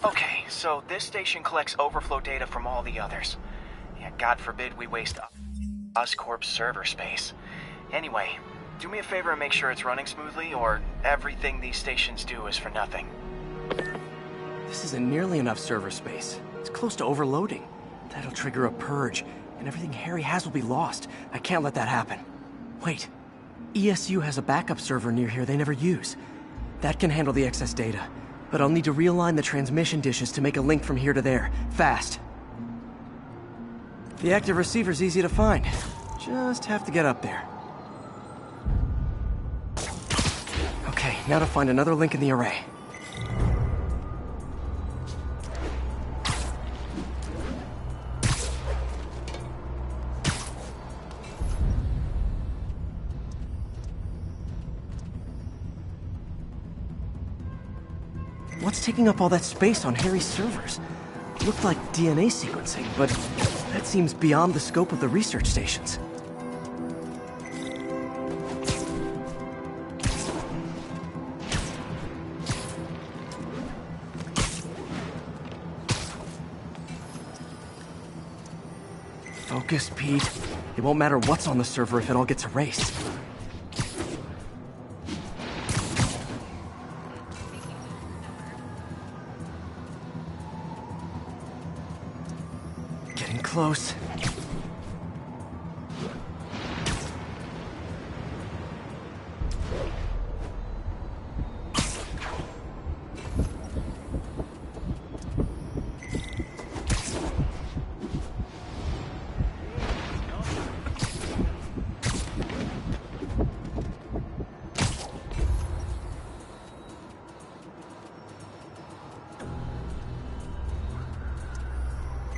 Okay, so this station collects overflow data from all the others. Yeah, God forbid we waste Oscorp's server space. Anyway, do me a favor and make sure it's running smoothly, or everything these stations do is for nothing. This isn't nearly enough server space. It's close to overloading. That'll trigger a purge, and everything Harry has will be lost. I can't let that happen. Wait. ESU has a backup server near here they never use. That can handle the excess data, but I'll need to realign the transmission dishes to make a link from here to there, fast. The active receiver's easy to find. Just have to get up there. Okay, now to find another link in the array. What's taking up all that space on Harry's servers? Looked like DNA sequencing, but that seems beyond the scope of the research stations. Focus, Pete. It won't matter what's on the server if it all gets erased. Getting close.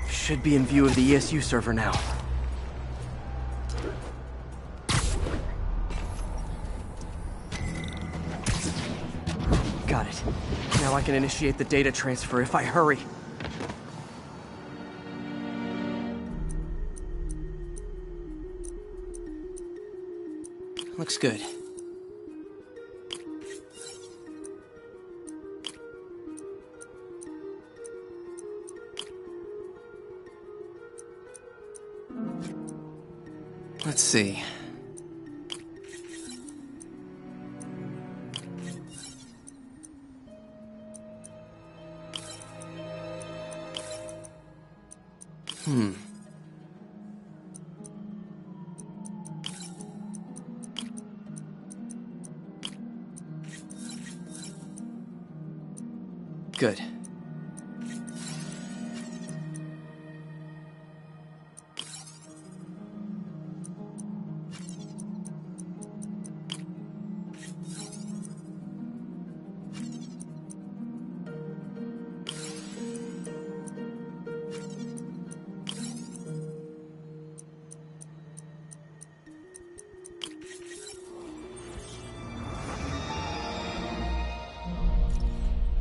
Should be in view of the ESU server now. Got it. Now I can initiate the data transfer if I hurry. Looks good. Let's see. Good.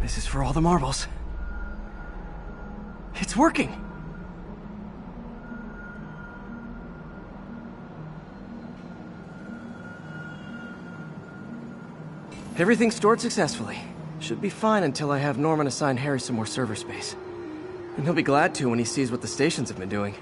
This is for all the marbles. It's working! Everything's stored successfully. Should be fine until I have Norman assign Harry some more server space. And he'll be glad to when he sees what the stations have been doing.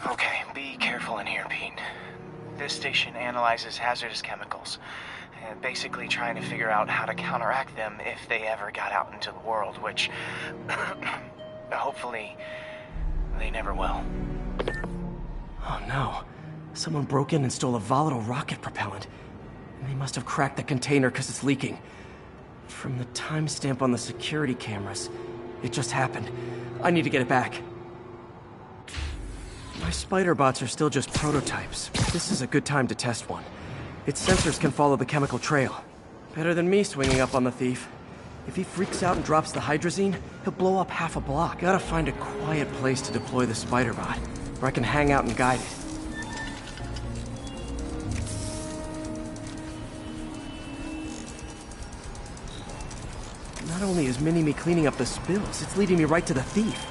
Okay, be careful in here, Pete. This station analyzes hazardous chemicals, basically trying to figure out how to counteract them if they ever got out into the world, which hopefully they never will. Oh no. Someone broke in and stole a volatile rocket propellant. And they must have cracked the container because it's leaking. From the timestamp on the security cameras, it just happened. I need to get it back. My spider bots are still just prototypes, but this is a good time to test one. Its sensors can follow the chemical trail. Better than me swinging up on the thief. If he freaks out and drops the hydrazine, he'll blow up half a block. Gotta find a quiet place to deploy the spider bot, where I can hang out and guide it. Not only is Mini-Me cleaning up the spills, it's leading me right to the thief.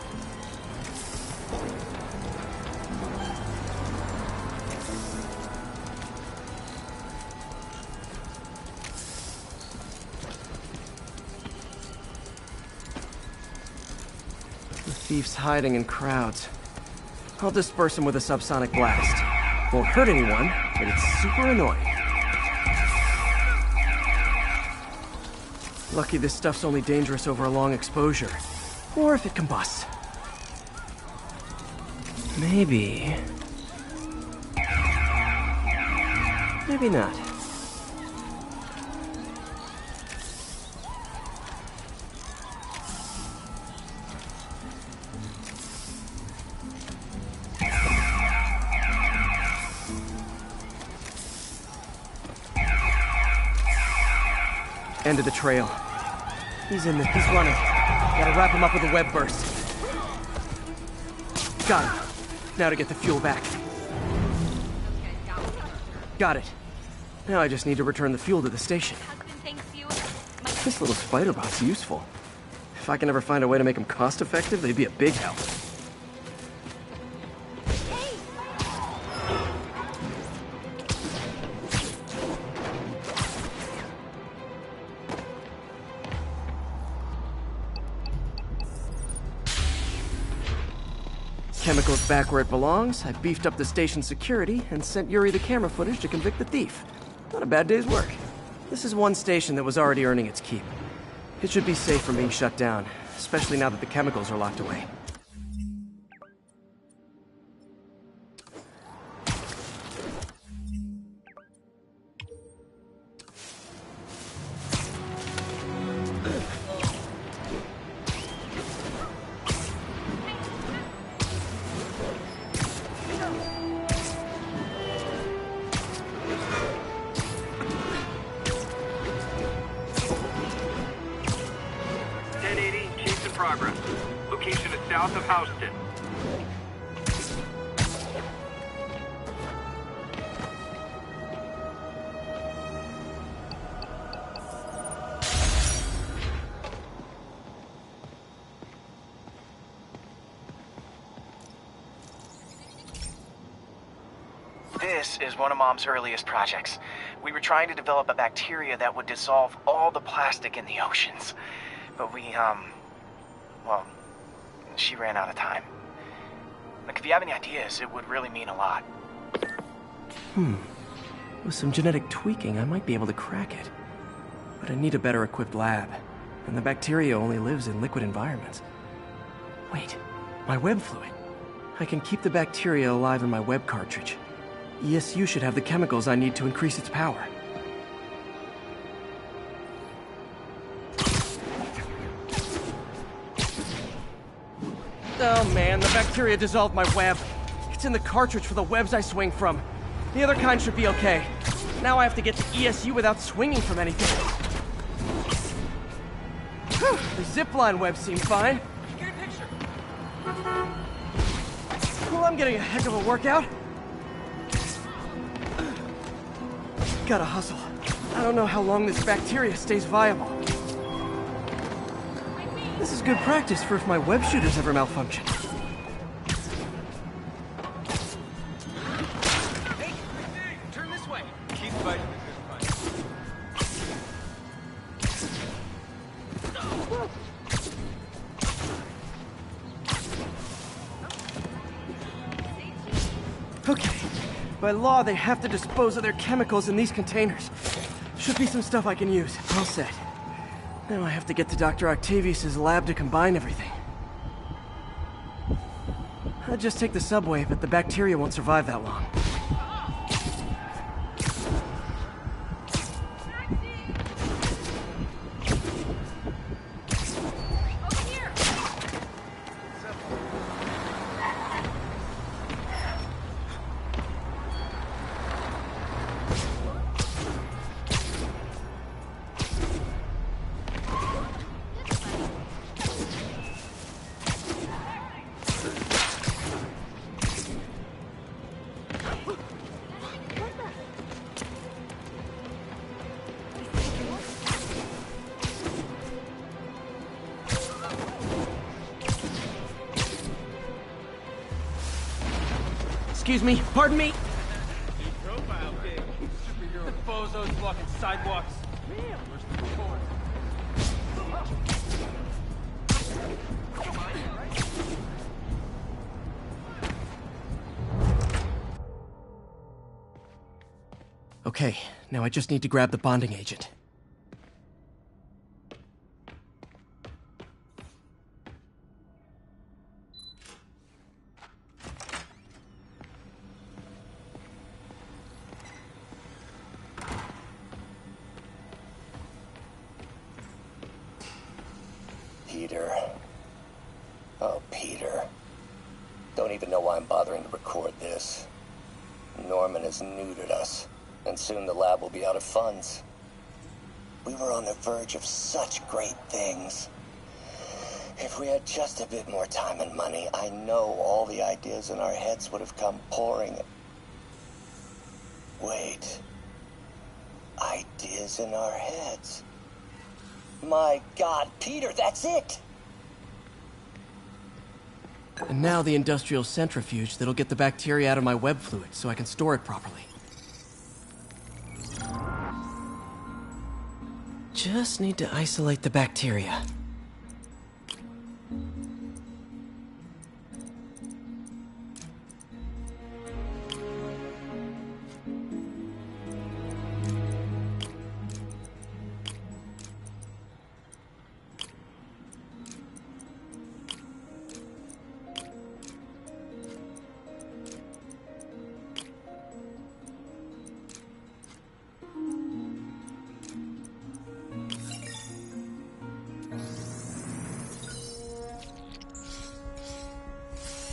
The thief's hiding in crowds. I'll disperse him with a subsonic blast. Won't hurt anyone, but it's super annoying. Lucky this stuff's only dangerous over a long exposure. Or if it combusts. Maybe... maybe not. End of the trail. He's in there. He's running. Gotta wrap him up with a web burst. Got him. Now to get the fuel back. Got it. Now I just need to return the fuel to the station. This little spider bot's useful. If I can ever find a way to make them cost-effective, they'd be a big help. Chemicals back where it belongs. I beefed up the station's security and sent Yuri the camera footage to convict the thief. Not a bad day's work. This is one station that was already earning its keep. It should be safe from being shut down, especially now that the chemicals are locked away. Progress. Location is south of Houston. This is one of Mom's earliest projects. We were trying to develop a bacteria that would dissolve all the plastic in the oceans. But well, she ran out of time. Like, if you have any ideas, it would really mean a lot. With some genetic tweaking, I might be able to crack it. But I need a better equipped lab. And the bacteria only lives in liquid environments. Wait, my web fluid. I can keep the bacteria alive in my web cartridge. ESU should have the chemicals I need to increase its power. Oh man, the bacteria dissolved my web. It's in the cartridge for the webs I swing from. The other kind should be okay. Now I have to get to ESU without swinging from anything. Whew, the zipline webs seem fine. Get a picture. Well, I'm getting a heck of a workout. Gotta hustle. I don't know how long this bacteria stays viable. This is good practice for if my web shooters ever malfunction. Hey, turn this way. Keep fighting the good fight. Okay. By law, they have to dispose of their chemicals in these containers. Should be some stuff I can use. All set. Now I have to get to Dr. Octavius' lab to combine everything. I'd just take the subway, but the bacteria won't survive that long. Excuse me, pardon me? Profile big. The bozos blocking sidewalks. Man, where's the report? Okay, now I just need to grab the bonding agent. Peter. Oh, Peter. Don't even know why I'm bothering to record this. Norman has neutered us, and soon the lab will be out of funds. We were on the verge of such great things. If we had just a bit more time and money, I know all the ideas in our heads would have come pouring. Wait. Ideas in our heads. My God, Peter, that's it! And now the industrial centrifuge that'll get the bacteria out of my web fluid so I can store it properly. Just need to isolate the bacteria.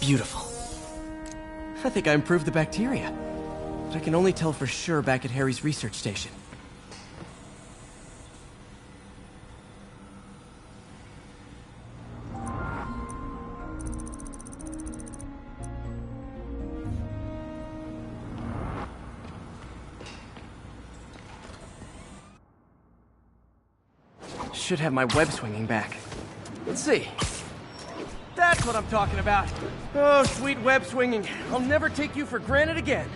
Beautiful. I think I improved the bacteria. But I can only tell for sure back at Harry's research station. Should have my web swinging back. Let's see. That's what I'm talking about. Oh, sweet web swinging. I'll never take you for granted again.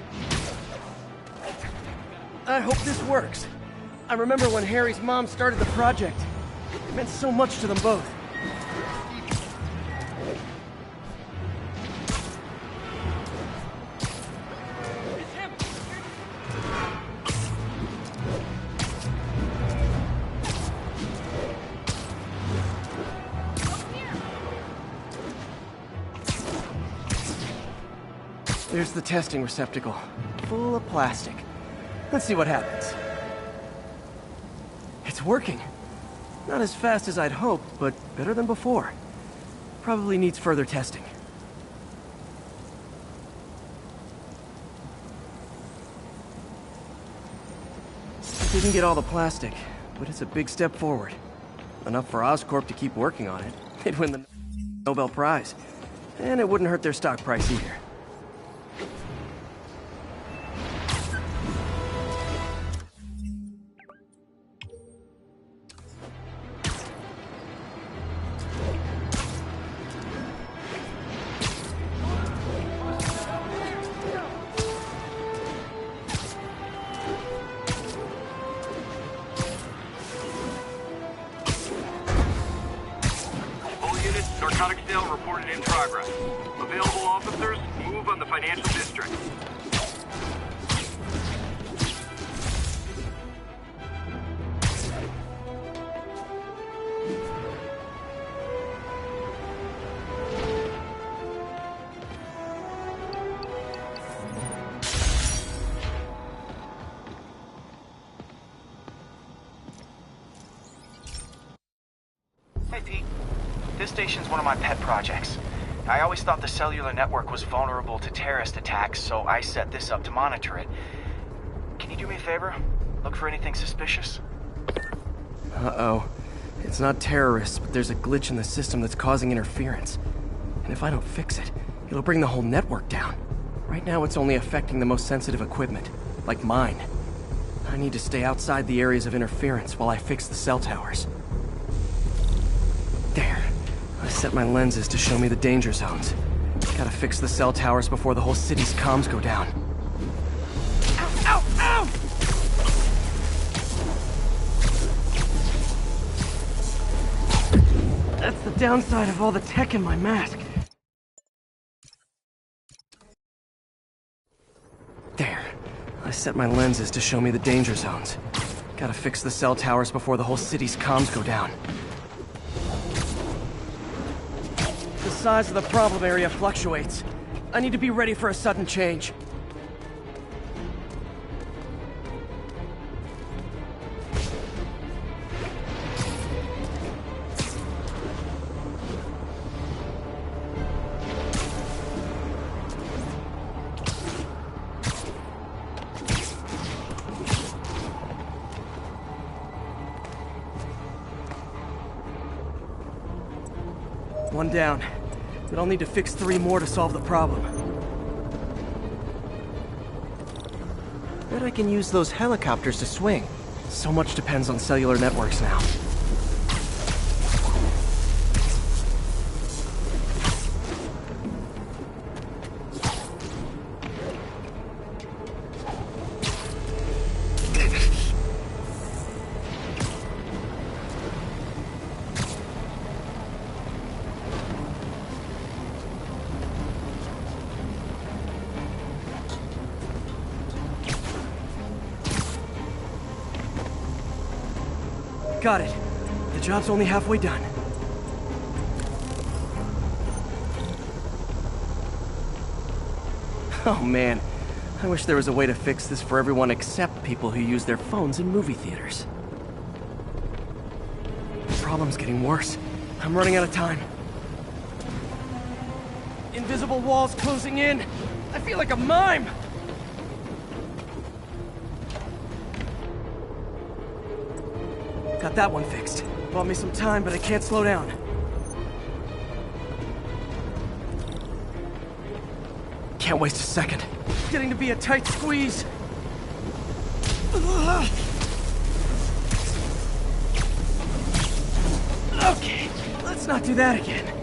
I hope this works. I remember when Harry's mom started the project. It meant so much to them both. There's the testing receptacle, full of plastic. Let's see what happens. It's working. Not as fast as I'd hoped, but better than before. Probably needs further testing. I didn't get all the plastic, but it's a big step forward. Enough for Oscorp to keep working on it. They'd win the Nobel Prize. And it wouldn't hurt their stock price either. Narcotic sale reported in progress. Available officers, move on the financial district. Hey, Pete. This station's one of my pet projects. I always thought the cellular network was vulnerable to terrorist attacks, so I set this up to monitor it. Can you do me a favor? Look for anything suspicious? Uh-oh. It's not terrorists, but there's a glitch in the system that's causing interference. And if I don't fix it, it'll bring the whole network down. Right now it's only affecting the most sensitive equipment, like mine. I need to stay outside the areas of interference while I fix the cell towers. There. I set my lenses to show me the danger zones. Gotta fix the cell towers before the whole city's comms go down. Ow, ow, ow! That's the downside of all the tech in my mask. There. I set my lenses to show me the danger zones. Gotta fix the cell towers before the whole city's comms go down. The size of the problem area fluctuates. I need to be ready for a sudden change. One down. But I'll need to fix 3 more to solve the problem. Bet I can use those helicopters to swing. So much depends on cellular networks now. Got it. The job's only halfway done. Oh man, I wish there was a way to fix this for everyone except people who use their phones in movie theaters. The problem's getting worse. I'm running out of time. Invisible walls closing in. I feel like a mime. Got that one fixed. Bought me some time, but I can't slow down. Can't waste a second. Getting to be a tight squeeze. Okay, let's not do that again.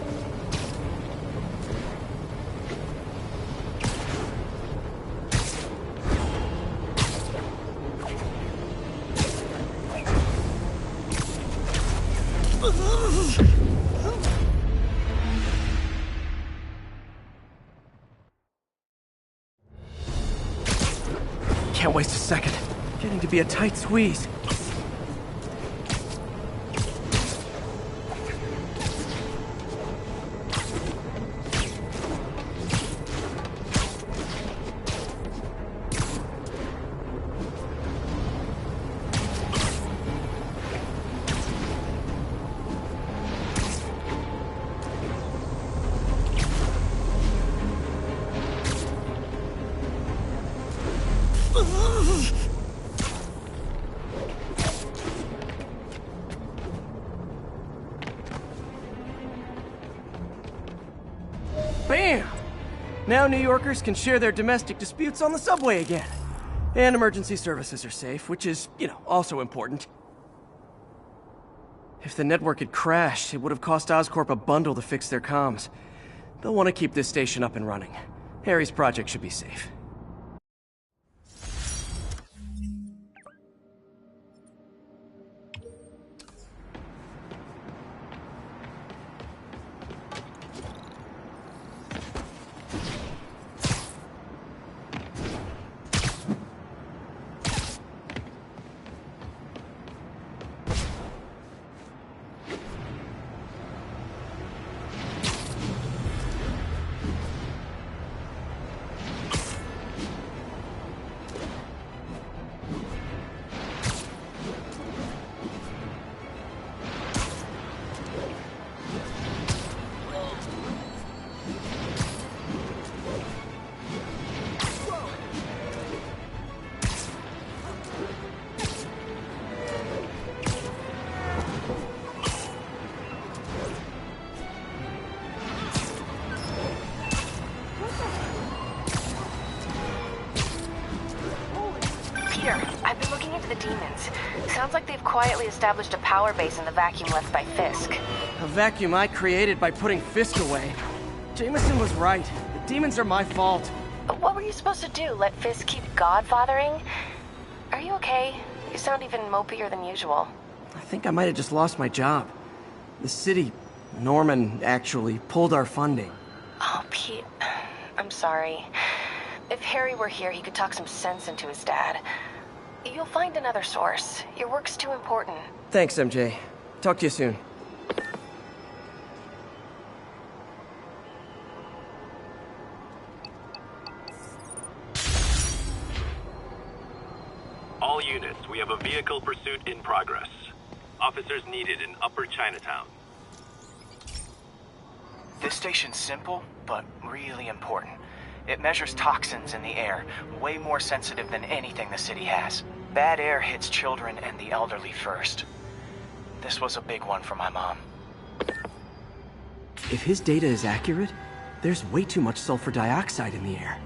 Can't waste a second. Getting to be a tight squeeze. Bam! Now New Yorkers can share their domestic disputes on the subway again. And emergency services are safe, which is, also important. If the network had crashed, it would have cost Oscorp a bundle to fix their comms. They'll want to keep this station up and running. Harry's project should be safe. I've been looking into the demons. Sounds like they've quietly established a power base in the vacuum left by Fisk. A vacuum I created by putting Fisk away. Jameson was right. The demons are my fault. What were you supposed to do? Let Fisk keep godfathering? Are you okay? You sound even mopier than usual. I think I might have just lost my job. The city, Norman, actually, pulled our funding. Oh, Pete. I'm sorry. If Harry were here, he could talk some sense into his dad. You'll find another source. Your work's too important. Thanks, MJ. Talk to you soon. All units, we have a vehicle pursuit in progress. Officers needed in Upper Chinatown. This station's simple, but really important. It measures toxins in the air, way more sensitive than anything the city has. Bad air hits children and the elderly first. This was a big one for my mom. If his data is accurate, there's way too much sulfur dioxide in the air.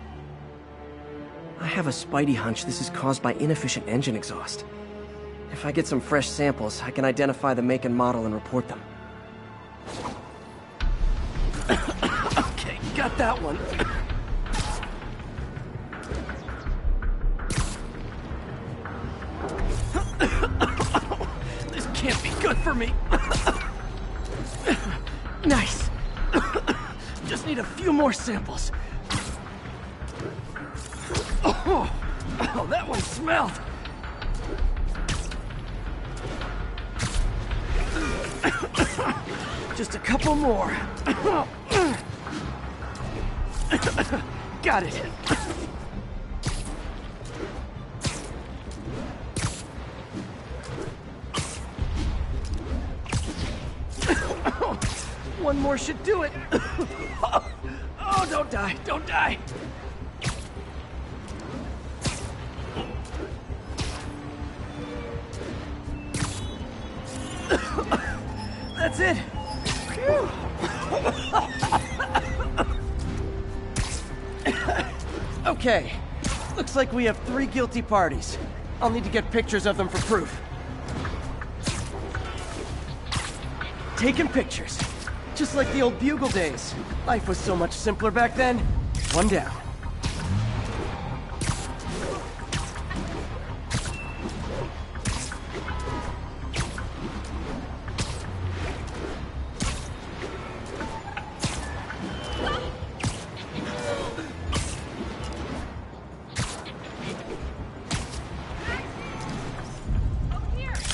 I have a spidey hunch this is caused by inefficient engine exhaust. If I get some fresh samples, I can identify the make and model and report them. Okay, got that one. This can't be good for me. Nice. Just need a few more samples. Oh, that one smelled. Just a couple more. Got it. One more should do it. Oh, don't die, don't die. That's it. Phew. Okay, looks like we have 3 guilty parties. I'll need to get pictures of them for proof. Taking pictures. Just like the old Bugle days. Life was so much simpler back then. One down.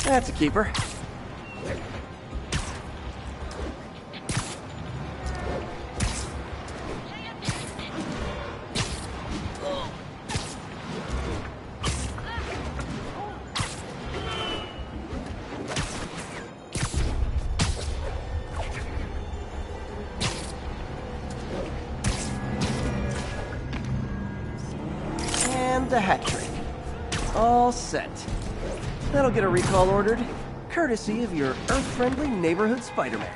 That's a keeper. And the hat trick. All set. That'll get a recall ordered, courtesy of your Earth-friendly neighborhood Spider-Man.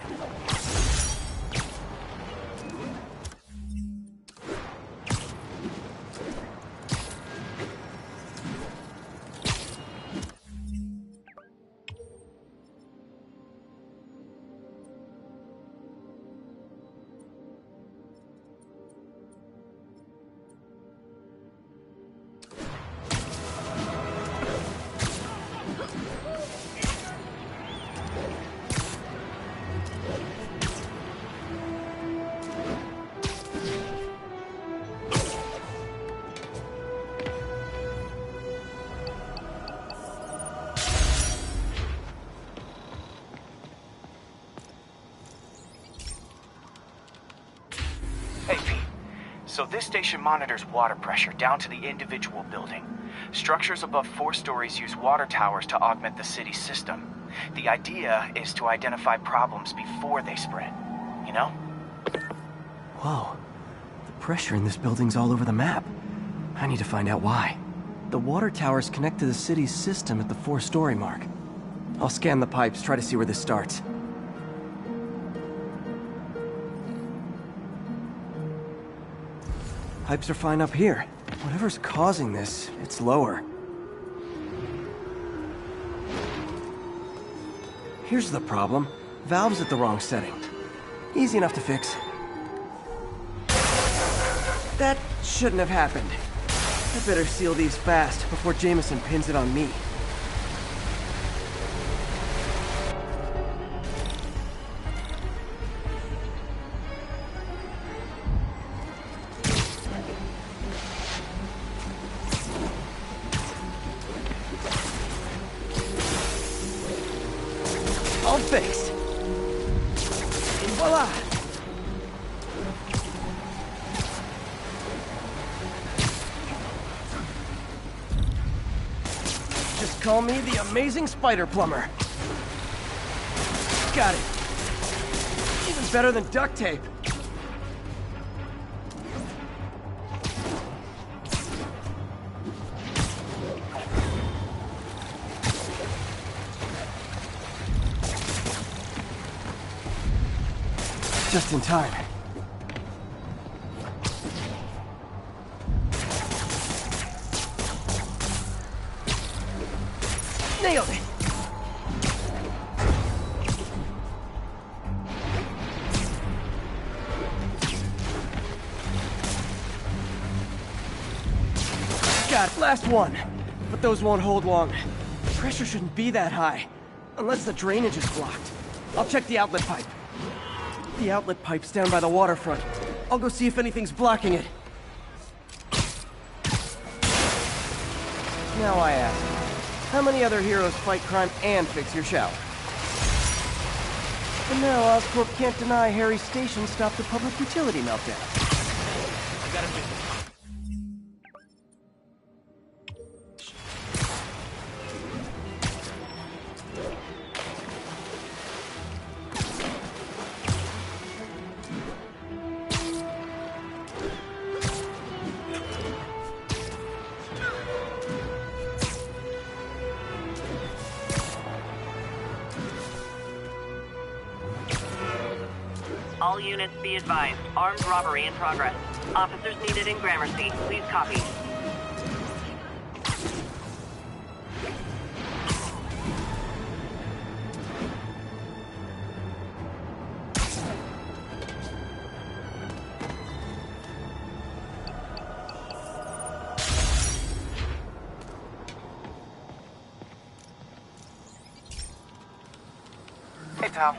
So this station monitors water pressure down to the individual building. Structures above 4 stories use water towers to augment the city's system. The idea is to identify problems before they spread, you know? Whoa. The pressure in this building's all over the map. I need to find out why. The water towers connect to the city's system at the 4-story mark. I'll scan the pipes, try to see where this starts. Pipes are fine up here. Whatever's causing this, it's lower. Here's the problem. Valve's at the wrong setting. Easy enough to fix. That shouldn't have happened. I better seal these fast before Jameson pins it on me. All fixed. And voila! Just call me the amazing spider plumber. Got it. Even better than duct tape. Just in time. Nailed it! Got it. Last one. But those won't hold long. Pressure shouldn't be that high. Unless the drainage is blocked. I'll check the outlet pipe. The outlet pipe's down by the waterfront. I'll go see if anything's blocking it. Now I ask, how many other heroes fight crime and fix your shower? But now Oscorp can't deny Harry's station stopped a public utility meltdown. I gotta do this. All units be advised. Armed robbery in progress. Officers needed in Gramercy. Please copy. Hey, pal.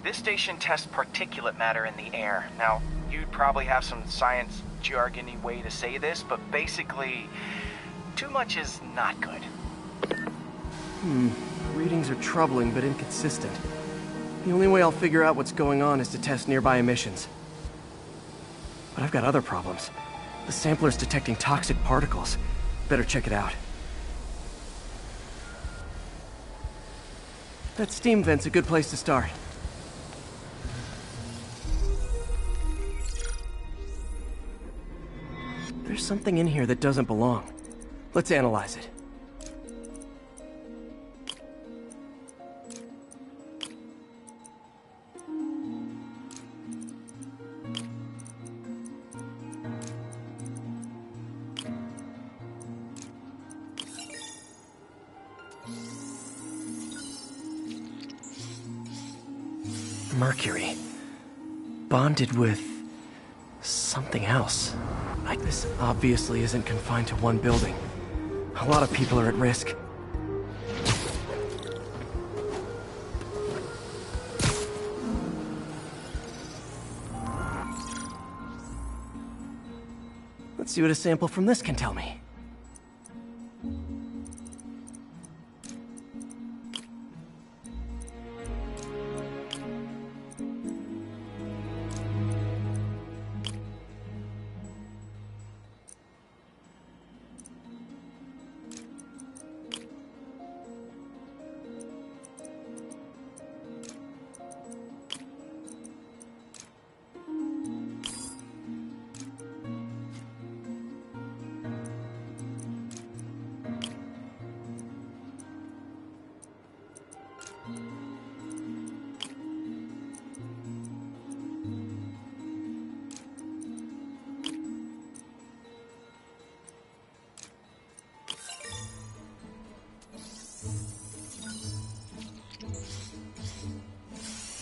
This station tests particulate matter in the air. Now, you'd probably have some science jargony way to say this, but basically, too much is not good. Readings are troubling but inconsistent. The only way I'll figure out what's going on is to test nearby emissions. But I've got other problems. The sampler's detecting toxic particles. Better check it out. That steam vent's a good place to start. There's something in here that doesn't belong. Let's analyze it. Mercury. Bonded with something else. This obviously isn't confined to one building. A lot of people are at risk. Let's see what a sample from this can tell me.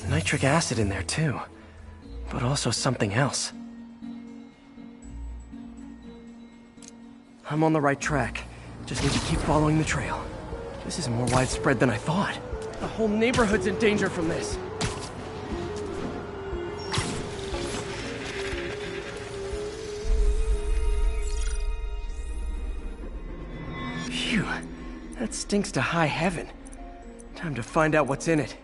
Nitric acid in there too, but also something else. I'm on the right track. Just need to keep following the trail. This is more widespread than I thought. The whole neighborhood's in danger from this. Phew. That stinks to high heaven. Time to find out what's in it.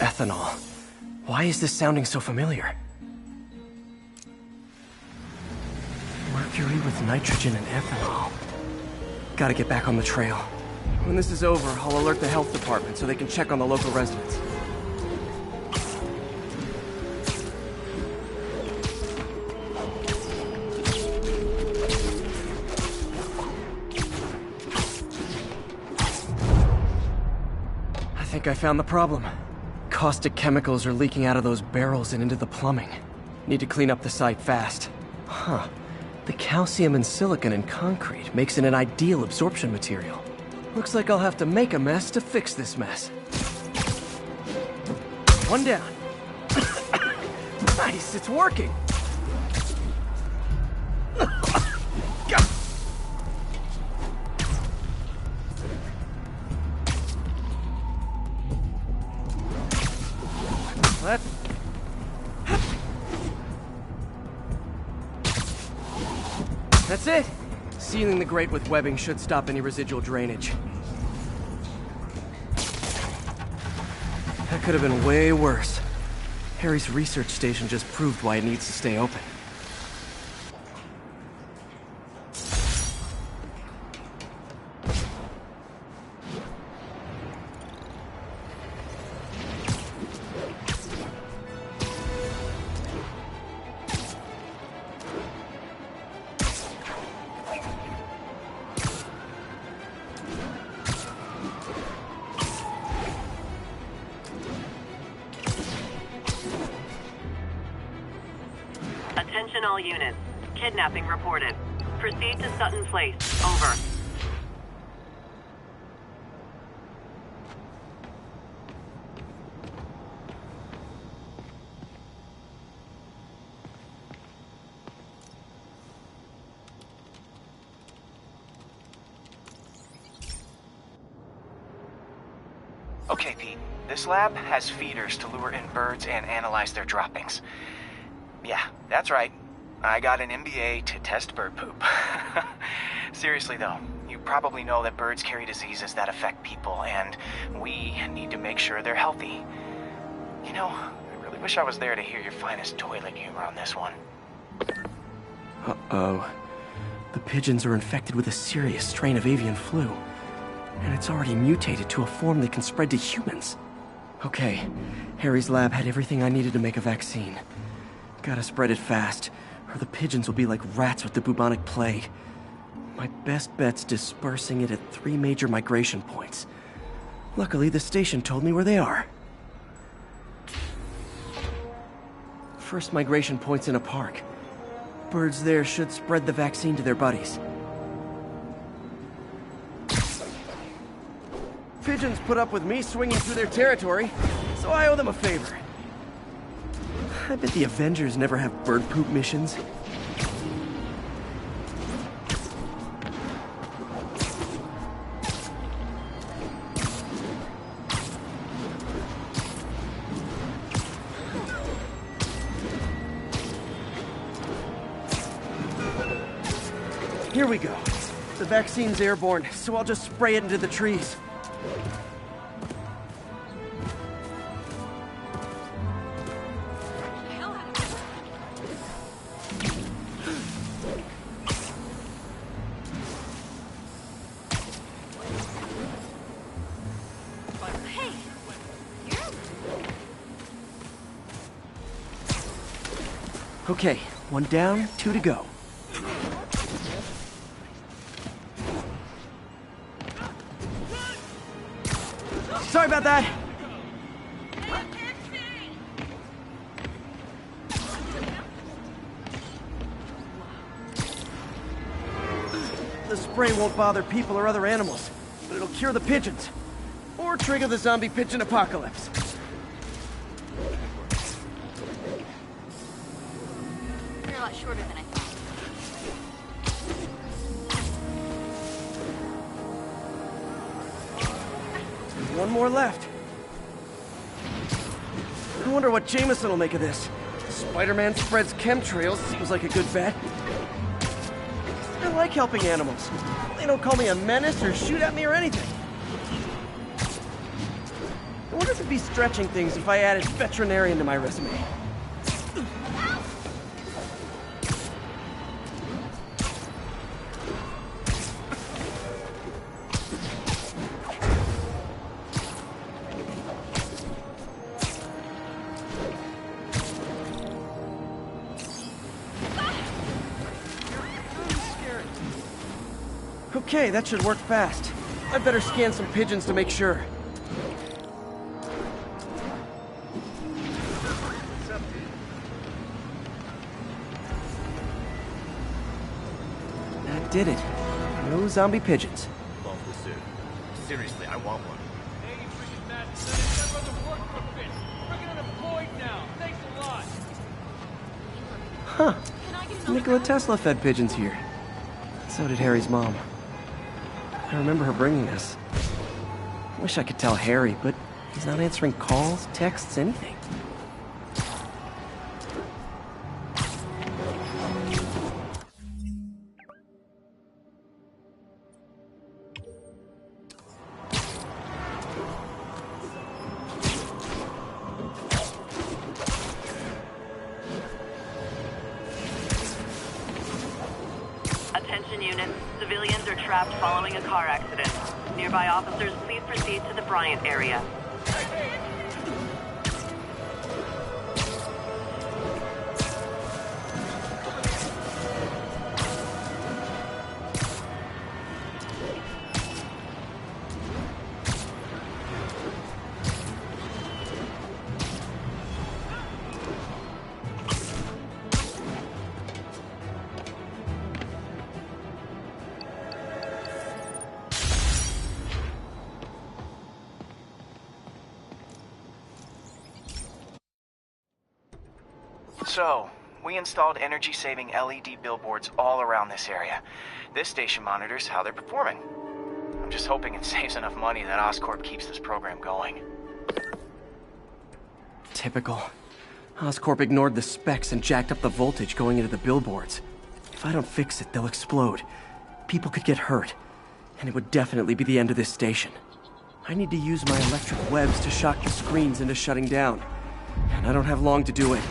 Ethanol. Why is this sounding so familiar? Mercury with nitrogen and ethanol. Gotta get back on the trail. When this is over, I'll alert the health department so they can check on the local residents. I think I found the problem. Caustic chemicals are leaking out of those barrels and into the plumbing. Need to clean up the site fast. Huh. The calcium and silicon in concrete makes it an ideal absorption material. Looks like I'll have to make a mess to fix this mess. One down. Nice, it's working! That's it! Sealing the grate with webbing should stop any residual drainage. That could have been way worse. Harry's research station just proved why it needs to stay open. Attention all units. Kidnapping reported. Proceed to Sutton Place. Over. Okay, Pete. This lab has feeders to lure in birds and analyze their droppings. Yeah, that's right. I got an MBA to test bird poop. Seriously though, you probably know that birds carry diseases that affect people, and we need to make sure they're healthy. You know, I really wish I was there to hear your finest toilet humor on this one. Uh-oh. The pigeons are infected with a serious strain of avian flu. And it's already mutated to a form that can spread to humans. Okay, Harry's lab had everything I needed to make a vaccine. Gotta spread it fast, or the pigeons will be like rats with the bubonic plague. My best bet's dispersing it at 3 major migration points. Luckily, the station told me where they are. First migration point's in a park. Birds there should spread the vaccine to their buddies. Pigeons put up with me swinging through their territory, so I owe them a favor. I bet the Avengers never have bird poop missions. Here we go. The vaccine's airborne, so I'll just spray it into the trees. Okay, one down, two to go. Sorry about that! The spray won't bother people or other animals, but it'll cure the pigeons. Or trigger the zombie pigeon apocalypse. You're a lot shorter than I thought. One more left. I wonder what Jameson will make of this. Spider-Man spreads chemtrails, seems like a good bet. I like helping animals. They don't call me a menace or shoot at me or anything. I wonder if it'd be stretching things if I added veterinarian to my resume. Okay, that should work fast. I'd better scan some pigeons to make sure. That did it. No zombie pigeons. Love the suit. Seriously, I want one. Hey, you freaking mad. Never the work for fish. Freaking unemployed now. Thanks a lot. Huh. Nikola Tesla fed pigeons here. So did Harry's mom. I remember her bringing this. Wish I could tell Harry, but he's not answering calls, texts, anything. Attention units. Civilians are trapped following a car accident. Nearby officers, please proceed to the Bryant area. So, we installed energy-saving LED billboards all around this area. This station monitors how they're performing. I'm just hoping it saves enough money that Oscorp keeps this program going. Typical. Oscorp ignored the specs and jacked up the voltage going into the billboards. If I don't fix it, they'll explode. People could get hurt. And it would definitely be the end of this station. I need to use my electric webs to shock the screens into shutting down. And I don't have long to do it.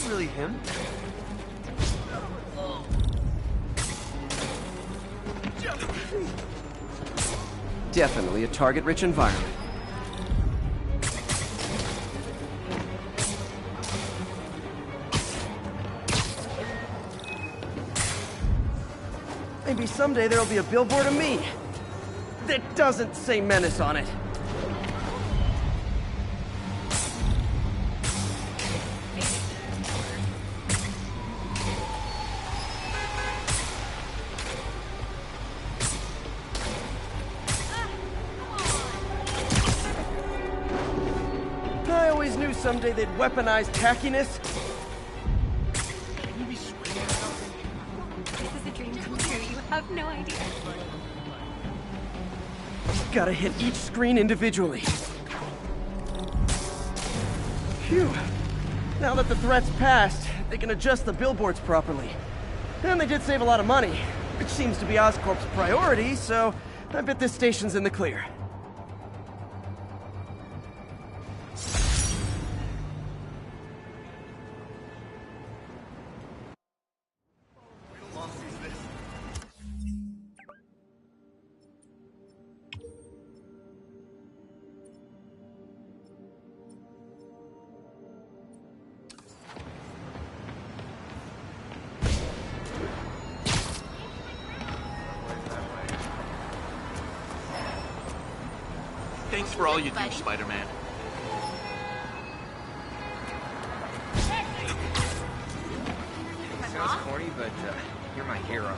Really him? Definitely a target-rich environment. Maybe someday there'll be a billboard of me that doesn't say menace on it. I always knew someday they'd weaponize tackiness. This is a dream come true. You have no idea. Gotta hit each screen individually. Phew. Now that the threat's passed, they can adjust the billboards properly. And they did save a lot of money, which seems to be Oscorp's priority, so I bet this station's in the clear. Thanks for all you do, Spider-Man. Sounds corny, but you're my hero.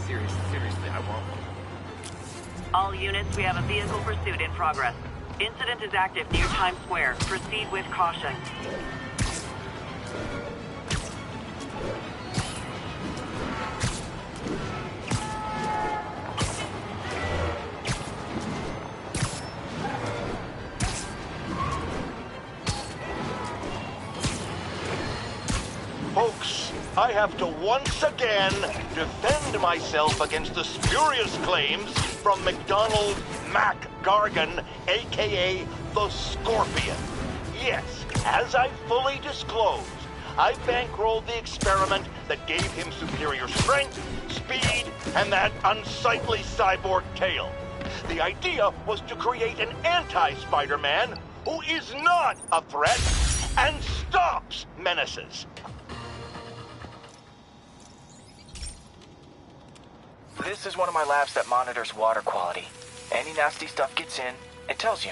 Seriously, I want one. All units, we have a vehicle pursuit in progress. Incident is active near Times Square. Proceed with caution. Folks, I have to once again defend myself against the spurious claims from McDonald Mac Gargan, aka the Scorpion. Yes, as I fully disclosed, I bankrolled the experiment that gave him superior strength, speed, and that unsightly cyborg tail. The idea was to create an anti-Spider-Man who is not a threat and stops menaces. This is one of my labs that monitors water quality. Any nasty stuff gets in, it tells you.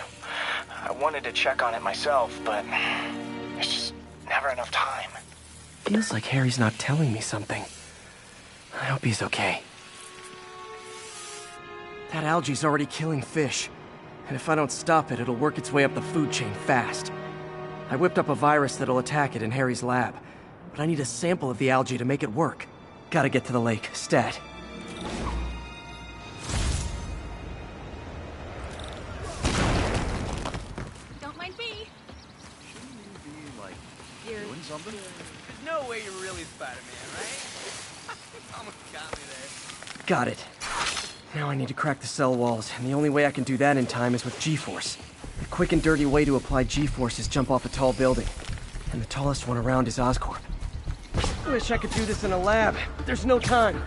I wanted to check on it myself, but there's just never enough time. Feels like Harry's not telling me something. I hope he's okay. That algae's already killing fish. And if I don't stop it, it'll work its way up the food chain fast. I whipped up a virus that'll attack it in Harry's lab. But I need a sample of the algae to make it work. Gotta get to the lake, stat. Don't mind me. Shouldn't you be, like, doing something? There's no way you're really Spider-Man, right? Almost got me there. Got it. Now I need to crack the cell walls, and the only way I can do that in time is with G-Force. The quick and dirty way to apply G-Force is jump off a tall building. And the tallest one around is Oscorp. Wish I could do this in a lab, but there's no time.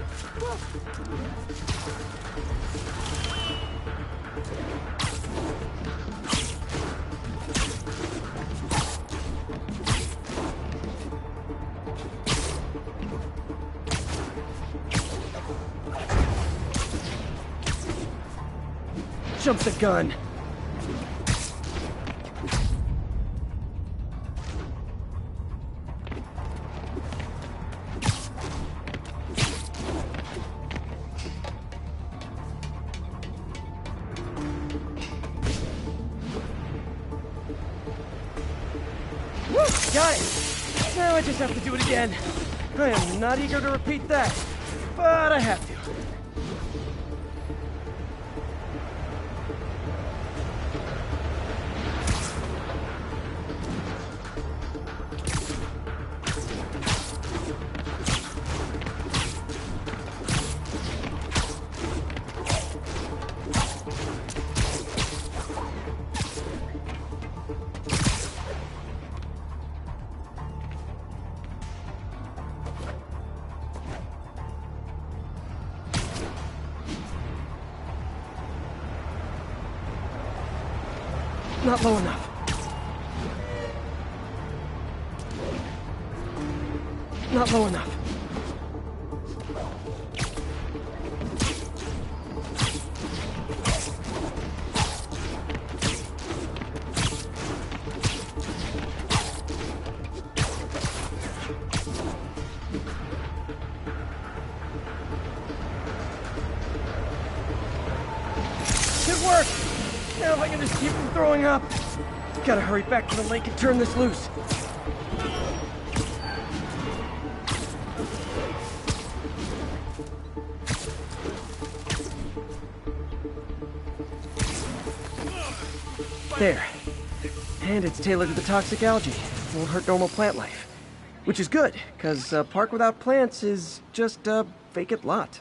Jump the gun. Woo! Got it! Now I just have to do it again. I am not eager to repeat that, but I have to. Not low enough. Not low enough. Good work! Now if I can just keep from throwing up. Gotta hurry back to the lake and turn this loose. There. And it's tailored to the toxic algae. Won't hurt normal plant life. Which is good, because a park without plants is just a vacant lot.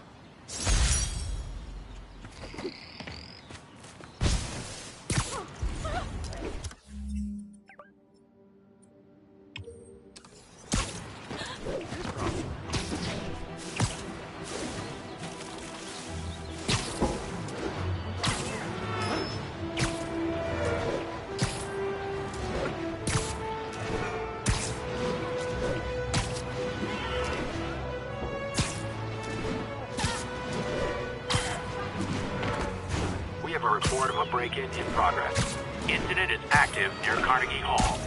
report of a break-in in progress. Incident is active near Carnegie Hall.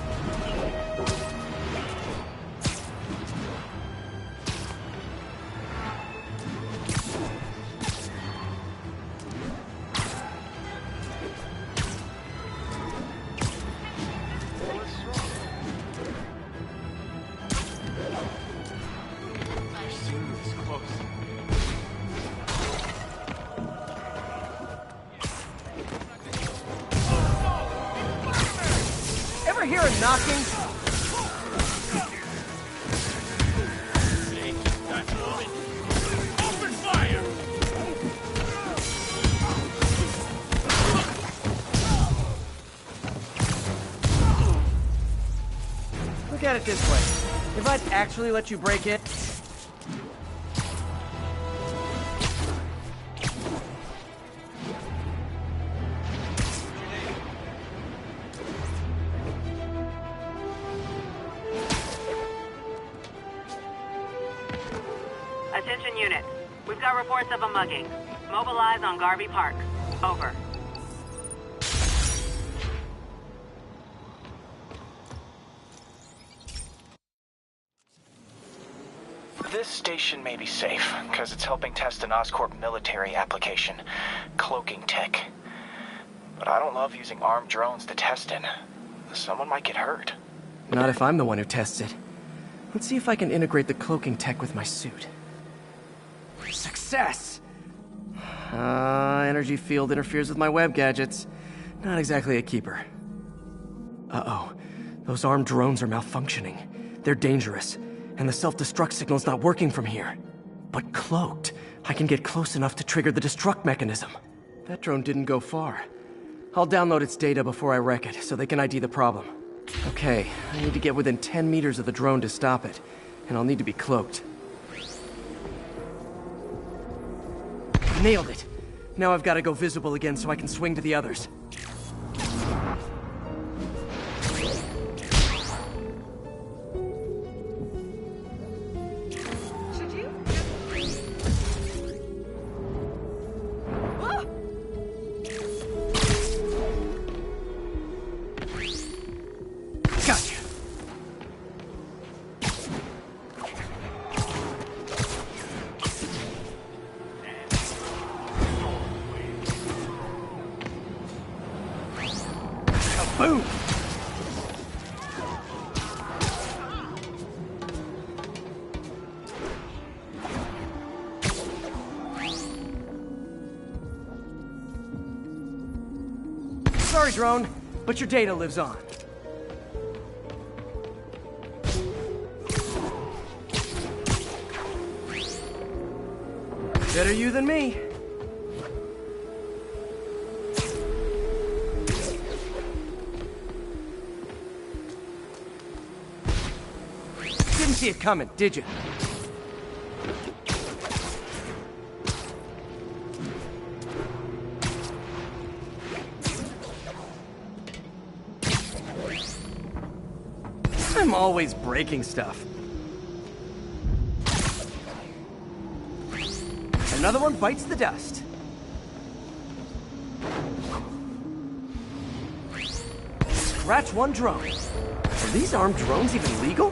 Ever hear a knocking? Open fire! Look at it this way. If I'd actually let you break it... Attention unit. We've got reports of a mugging. Mobilize on Garvey Park. Over. This station may be safe, because it's helping test an Oscorp military application, cloaking tech. But I don't love using armed drones to test in. Someone might get hurt. Not if I'm the one who tests it. Let's see if I can integrate the cloaking tech with my suit. Success! Energy field interferes with my web gadgets. Not exactly a keeper. Uh-oh. Those armed drones are malfunctioning. They're dangerous, and the self-destruct signal's not working from here. But cloaked, I can get close enough to trigger the destruct mechanism. That drone didn't go far. I'll download its data before I wreck it, so they can ID the problem. Okay, I need to get within 10 meters of the drone to stop it, and I'll need to be cloaked. Nailed it! Now I've got to go visible again so I can swing to the others. Should you? Gotcha! Boom! Sorry, drone, but your data lives on. Better you than me. Didn't see it coming, did you? I'm always breaking stuff. Another one bites the dust. Scratch one drone. Are these armed drones even legal?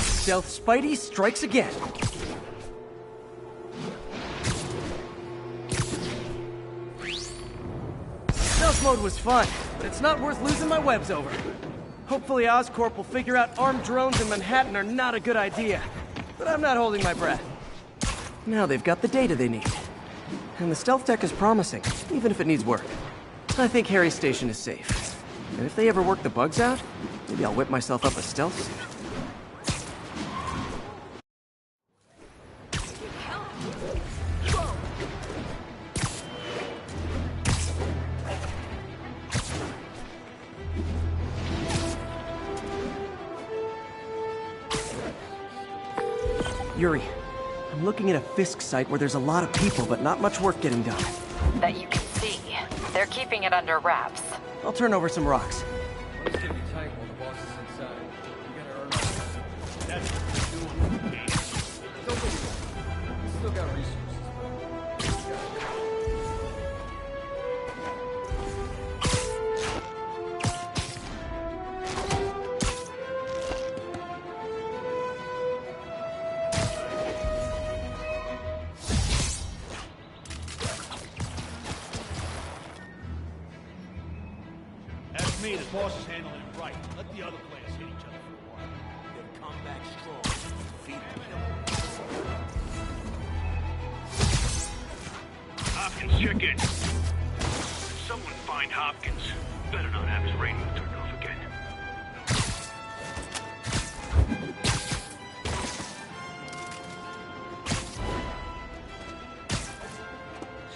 Stealth Spidey strikes again. Stealth mode was fun, but it's not worth losing my webs over. Hopefully Oscorp will figure out armed drones in Manhattan are not a good idea. But I'm not holding my breath. Now they've got the data they need. And the stealth tech is promising, even if it needs work. I think Harry's station is safe. And if they ever work the bugs out, maybe I'll whip myself up a stealth suit. Yuri, I'm looking at a Fisk site where there's a lot of people, but not much work getting done. That you can see. They're keeping it under wraps. I'll turn over some rocks. It's gonna be tight while the boss is inside. We gotta earn our... That's what we're doing, okay? Don't get me wrong. We still got resources. The boss is handling it right. Let the other players hit each other for a while. Then come back strong. Defeat them. Hopkins, check in. Someone find Hopkins. Better not have his radio turned off again.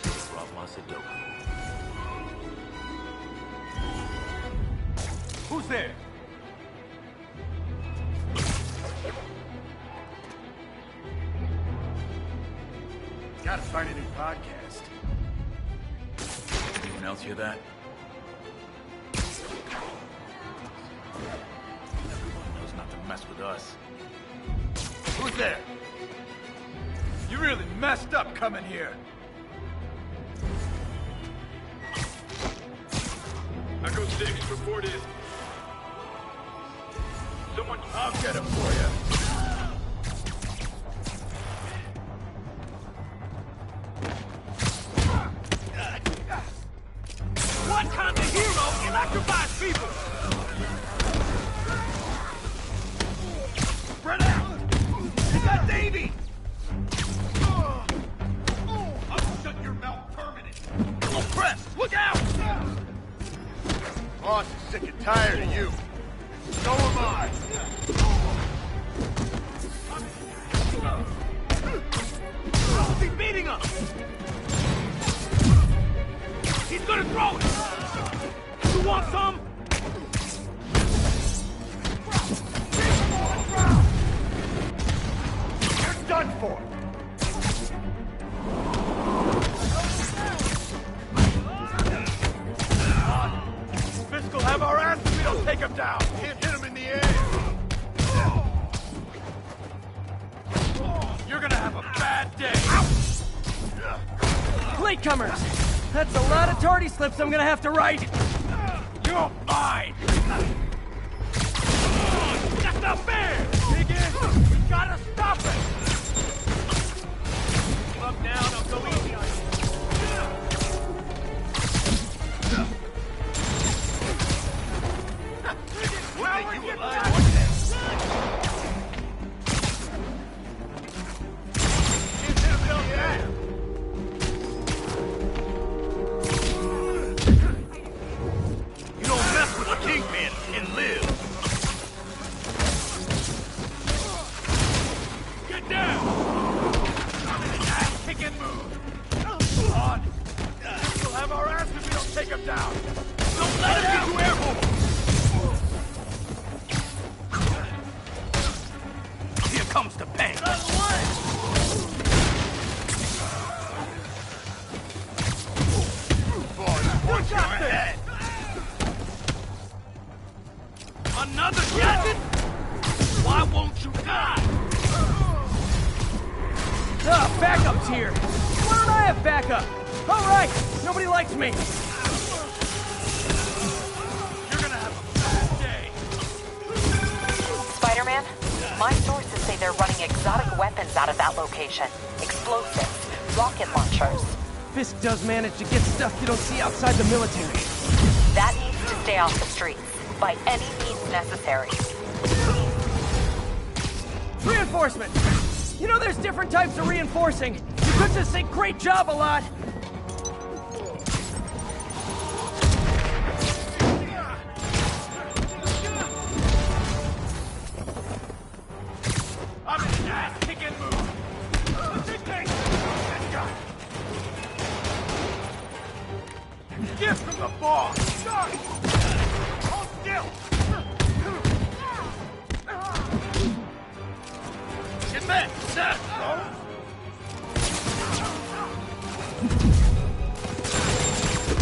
Should've brought my Sudoku. Who's there? Gotta find a new podcast. Anyone else hear that? Everyone knows not to mess with us. Who's there? You really messed up coming here. Echo 6, reported. Someone... I'll get him for you. What kind of hero electrifies people? Spread out! You got Davey! I'll shut your mouth permanent. Oh, press! Look out! Boss is sick and tired of you. So am I. I'll be beating him! He's gonna throw it! You want some? You're done for. Fisk will have our ass if we don't take him down. Can't hit him in the air. You're gonna have a bad day. Latecomers! That's a lot of tardy slips I'm gonna have to write. You're mine. That's not fair! Higgins, we gotta stop it. Up down, I'll go easy on you. We'll make you alive one day. Can't hit him in the air. You don't mess with the Kingpin and live. Get down! Kick and move. On. We'll have our ass if we don't take him down. Don't let him get you airborne! Here comes the pain. Watch your head. Another gadget? Why won't you die? Ah, backup's here! Why don't I have backup? Alright! Nobody likes me! You're gonna have a bad day. Spider-Man, my sources say they're running exotic weapons out of that location. Explosives, rocket launchers. Fisk does manage to get stuff you don't see outside the military. That needs to stay off the streets, by any means necessary. Reinforcement! You know there's different types of reinforcing. You could just say great job a lot. I'm in the ass. Kick and move. Gift from the boss. Hold still. Get back. Set.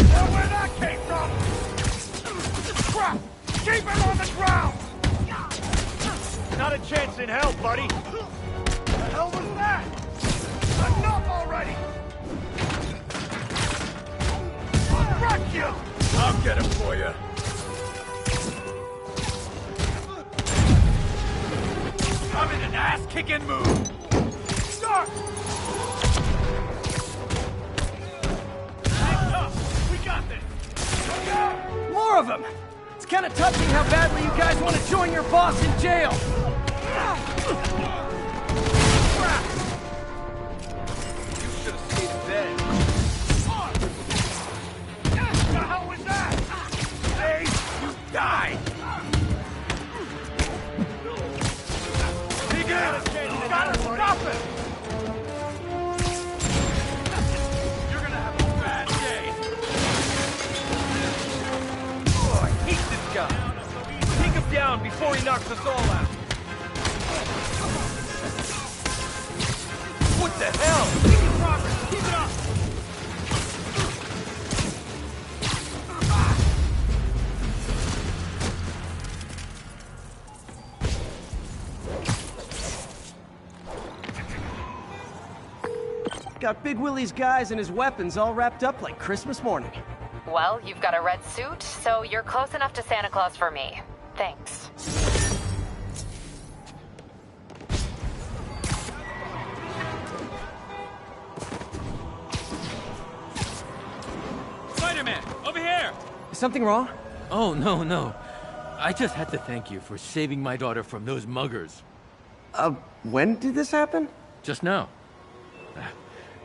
Nowhere Keep him on the ground! Not a chance in hell, buddy! The hell was that? Enough already! I'll wreck you! I'll get him for you. I'm in an ass-kicking mood. Start! Hang tough. We got this. Look out! More of them! It's kind of touching how badly you guys want to join your boss in jail! Crap! You should have seen him then. What the hell was that? Hey, you die! Gotta stop it! You're gonna have a bad day. Oh, I hate this guy. Take him down before he knocks us all out. What the hell? Making progress. Keep it up. Got Big Willie's guys and his weapons all wrapped up like Christmas morning. Well, you've got a red suit, so you're close enough to Santa Claus for me. Thanks. Spider-Man, over here! Is something wrong? Oh, no. I just had to thank you for saving my daughter from those muggers. When did this happen? Just now.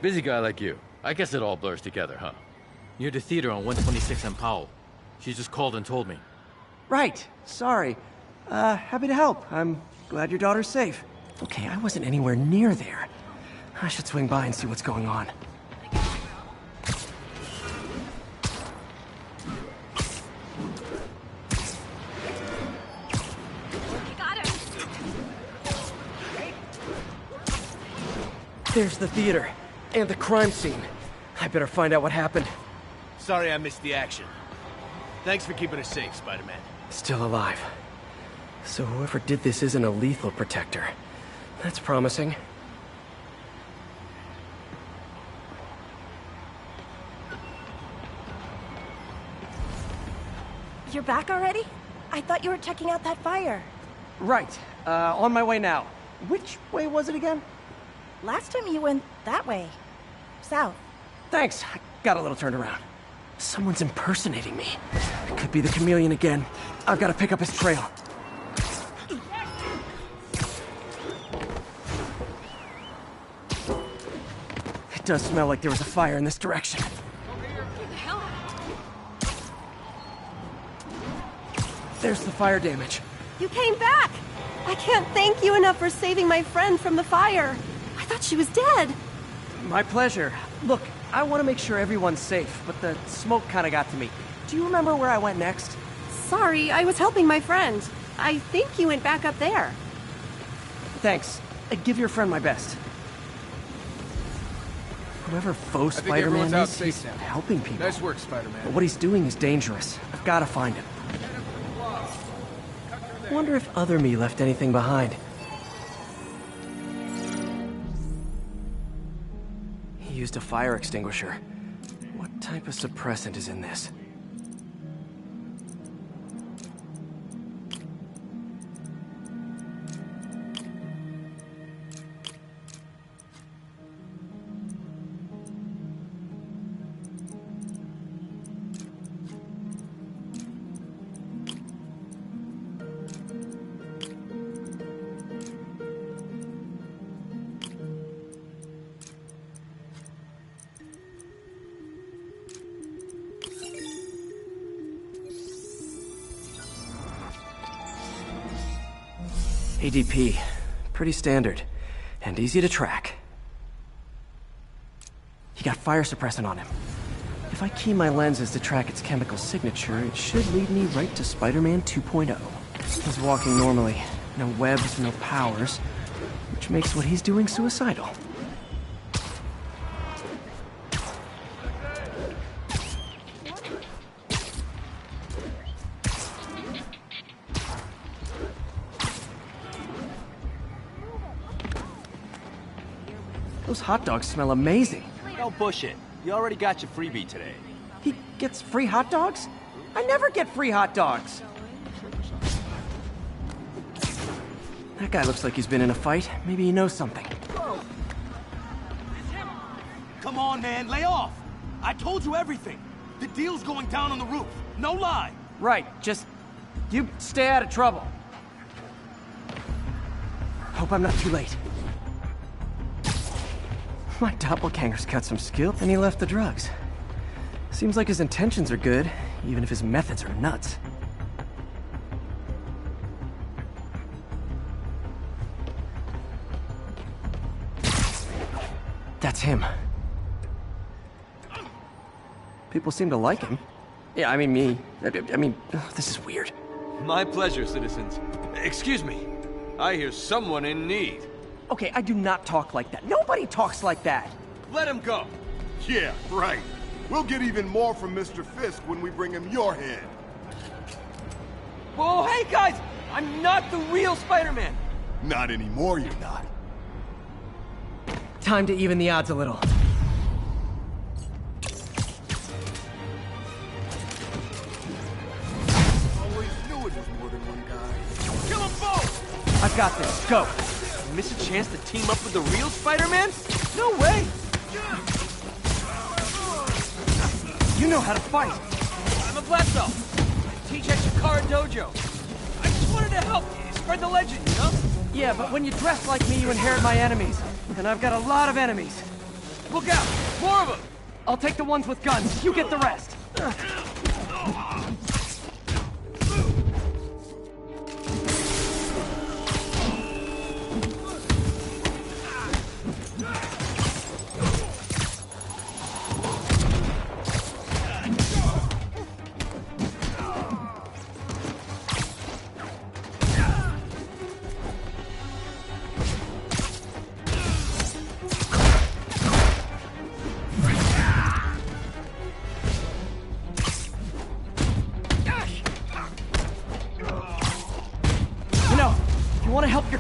Busy guy like you. I guess it all blurs together, huh? Near the theater on 126 and Powell. She just called and told me. Right. Sorry. Happy to help. I'm glad your daughter's safe. Okay, I wasn't anywhere near there. I should swing by and see what's going on. There's the theater. And the crime scene. I better find out what happened. Sorry I missed the action. Thanks for keeping us safe, Spider-Man. Still alive. So whoever did this isn't a lethal protector. That's promising. You're back already? I thought you were checking out that fire. Right. On my way now. Which way was it again? Last time you went that way. South. Thanks. I got a little turned around. Someone's impersonating me. It could be the chameleon again. I've got to pick up his trail. It does smell like there was a fire in this direction. There's the fire damage. You came back! I can't thank you enough for saving my friend from the fire. I thought she was dead. My pleasure. Look, I want to make sure everyone's safe, but the smoke kind of got to me. Do you remember where I went next? Sorry, I was helping my friend. I think you went back up there. Thanks. Give your friend my best. Whoever faux Spider-Man is, he's helping people. Nice work, Spider-Man. But what he's doing is dangerous. I've got to find him. Wonder if other me left anything behind. He used a fire extinguisher. What type of suppressant is in this? ADP. Pretty standard. And easy to track. He got fire suppressant on him. If I key my lenses to track its chemical signature, it should lead me right to Spider-Man 2.0. He's walking normally. No webs, no powers. Which makes what he's doing suicidal. Those hot dogs smell amazing. Don't push it. You already got your freebie today. He gets free hot dogs? I never get free hot dogs. That guy looks like he's been in a fight. Maybe he knows something. Come on, man, lay off. I told you everything. The deal's going down on the roof. No lie. Right, just... you stay out of trouble. Hope I'm not too late. My doppelganger's got some skill, and he left the drugs. Seems like his intentions are good, even if his methods are nuts. That's him. People seem to like him. Yeah, I mean me. I mean, this is weird. My pleasure, citizens. Excuse me. I hear someone in need. Okay, I do not talk like that. Nobody talks like that. Let him go. Yeah, right. We'll get even more from Mr. Fisk when we bring him your head. Whoa, hey guys! I'm not the real Spider-Man! Not anymore, you're not. Time to even the odds a little. Always knew it was more than one guy. Kill them both! I've got this. Go. Miss a chance to team up with the real Spider-Man? No way! You know how to fight. I'm a black belt. I teach at Shikara Dojo. I just wanted to help spread the legend, you know? Yeah, but when you dress like me, you inherit my enemies. And I've got a lot of enemies. Look out! More of them! I'll take the ones with guns. You get the rest.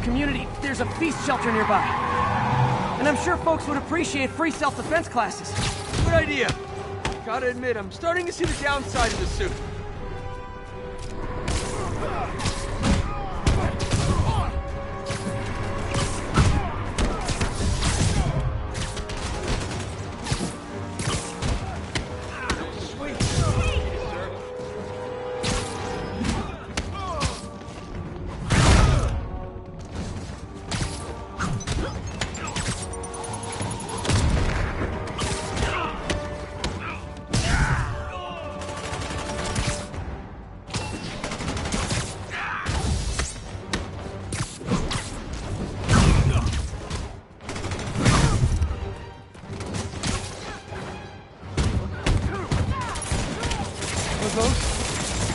Community, there's a feast shelter nearby. And I'm sure folks would appreciate free self-defense classes. Good idea. Gotta admit, I'm starting to see the downside of the suit.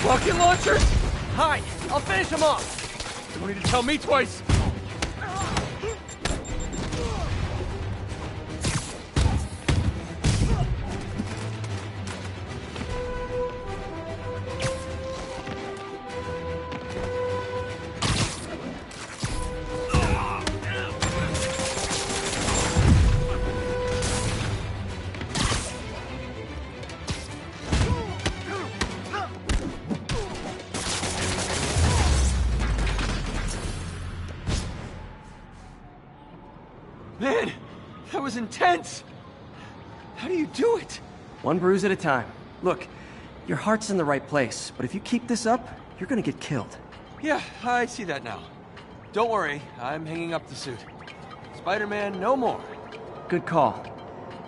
Rocket launchers? Hide! I'll finish them off! You don't need to tell me twice! Man, that was intense! How do you do it? One bruise at a time. Look, your heart's in the right place, but if you keep this up, you're gonna get killed. Yeah, I see that now. Don't worry, I'm hanging up the suit. Spider-Man, no more. Good call.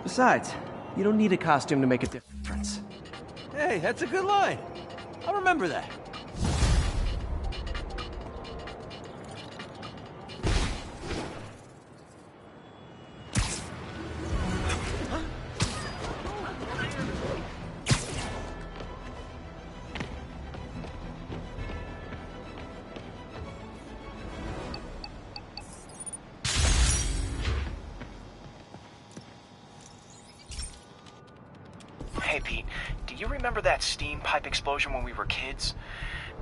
Besides, you don't need a costume to make a difference. Hey, that's a good line. I'll remember that. Hey, Pete, do you remember that steam pipe explosion when we were kids?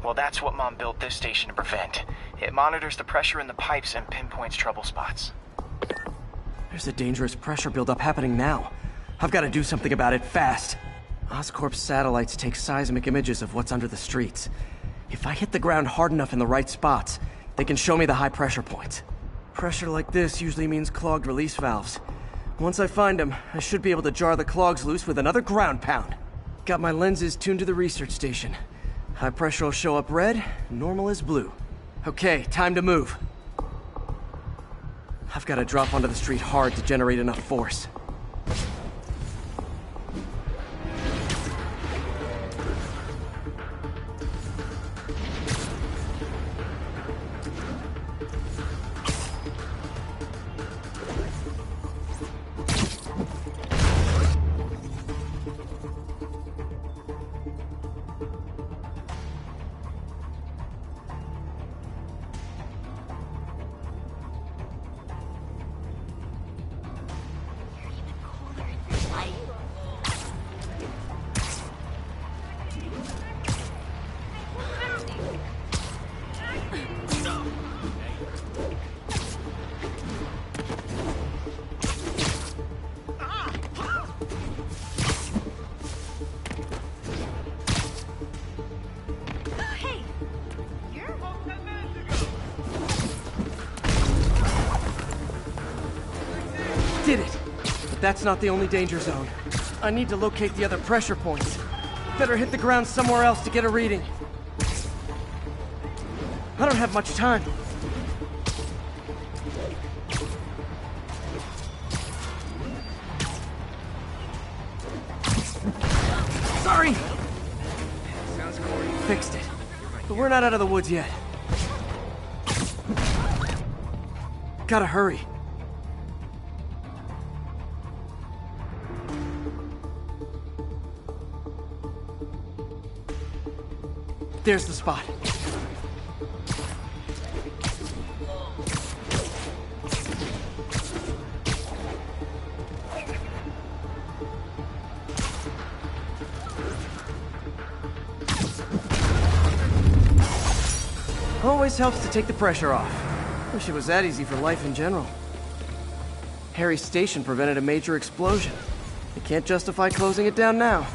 Well, that's what Mom built this station to prevent. It monitors the pressure in the pipes and pinpoints trouble spots. There's a dangerous pressure buildup happening now. I've got to do something about it fast. Oscorp's satellites take seismic images of what's under the streets. If I hit the ground hard enough in the right spots, they can show me the high pressure points. Pressure like this usually means clogged release valves. Once I find them, I should be able to jar the clogs loose with another ground pound. Got my lenses tuned to the research station. High pressure will show up red, normal is blue. Okay, time to move. I've got to drop onto the street hard to generate enough force. Did it! But that's not the only danger zone. I need to locate the other pressure points. Better hit the ground somewhere else to get a reading. I don't have much time. Sorry! Sounds corny. Fixed it. But we're not out of the woods yet. Gotta hurry. There's the spot. Always helps to take the pressure off. Wish it was that easy for life in general. Harry's station prevented a major explosion. You can't justify closing it down now.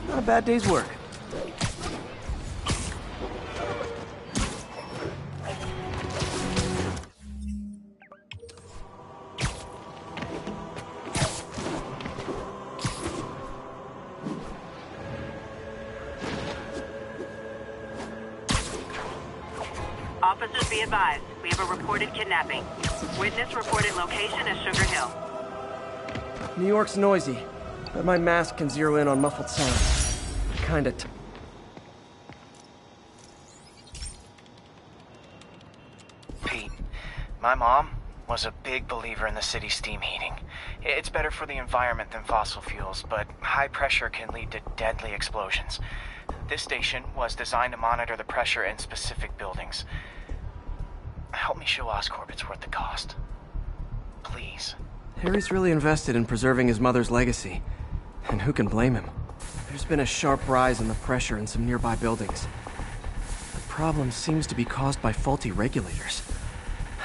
Not a bad day's work. Officers be advised, we have a reported kidnapping. Witness reported location as Sugar Hill. New York's noisy, but my mask can zero in on muffled sounds. Kinda Pete, my mom was a big believer in the city's steam heating. It's better for the environment than fossil fuels, but high pressure can lead to deadly explosions. This station was designed to monitor the pressure in specific buildings. Help me show Oscorp it's worth the cost. Please. Harry's really invested in preserving his mother's legacy. And who can blame him? There's been a sharp rise in the pressure in some nearby buildings. The problem seems to be caused by faulty regulators.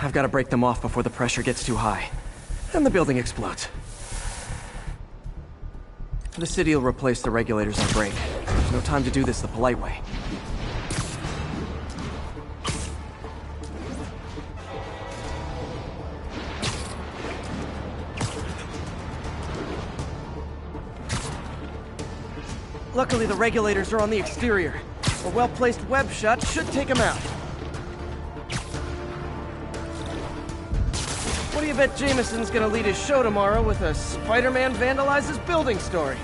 I've got to break them off before the pressure gets too high. And the building explodes. The city will replace the regulators on break. There's no time to do this the polite way. Luckily, the regulators are on the exterior. A well-placed web shot should take them out. What do you bet Jameson's gonna lead his show tomorrow with a Spider-Man vandalizes building story?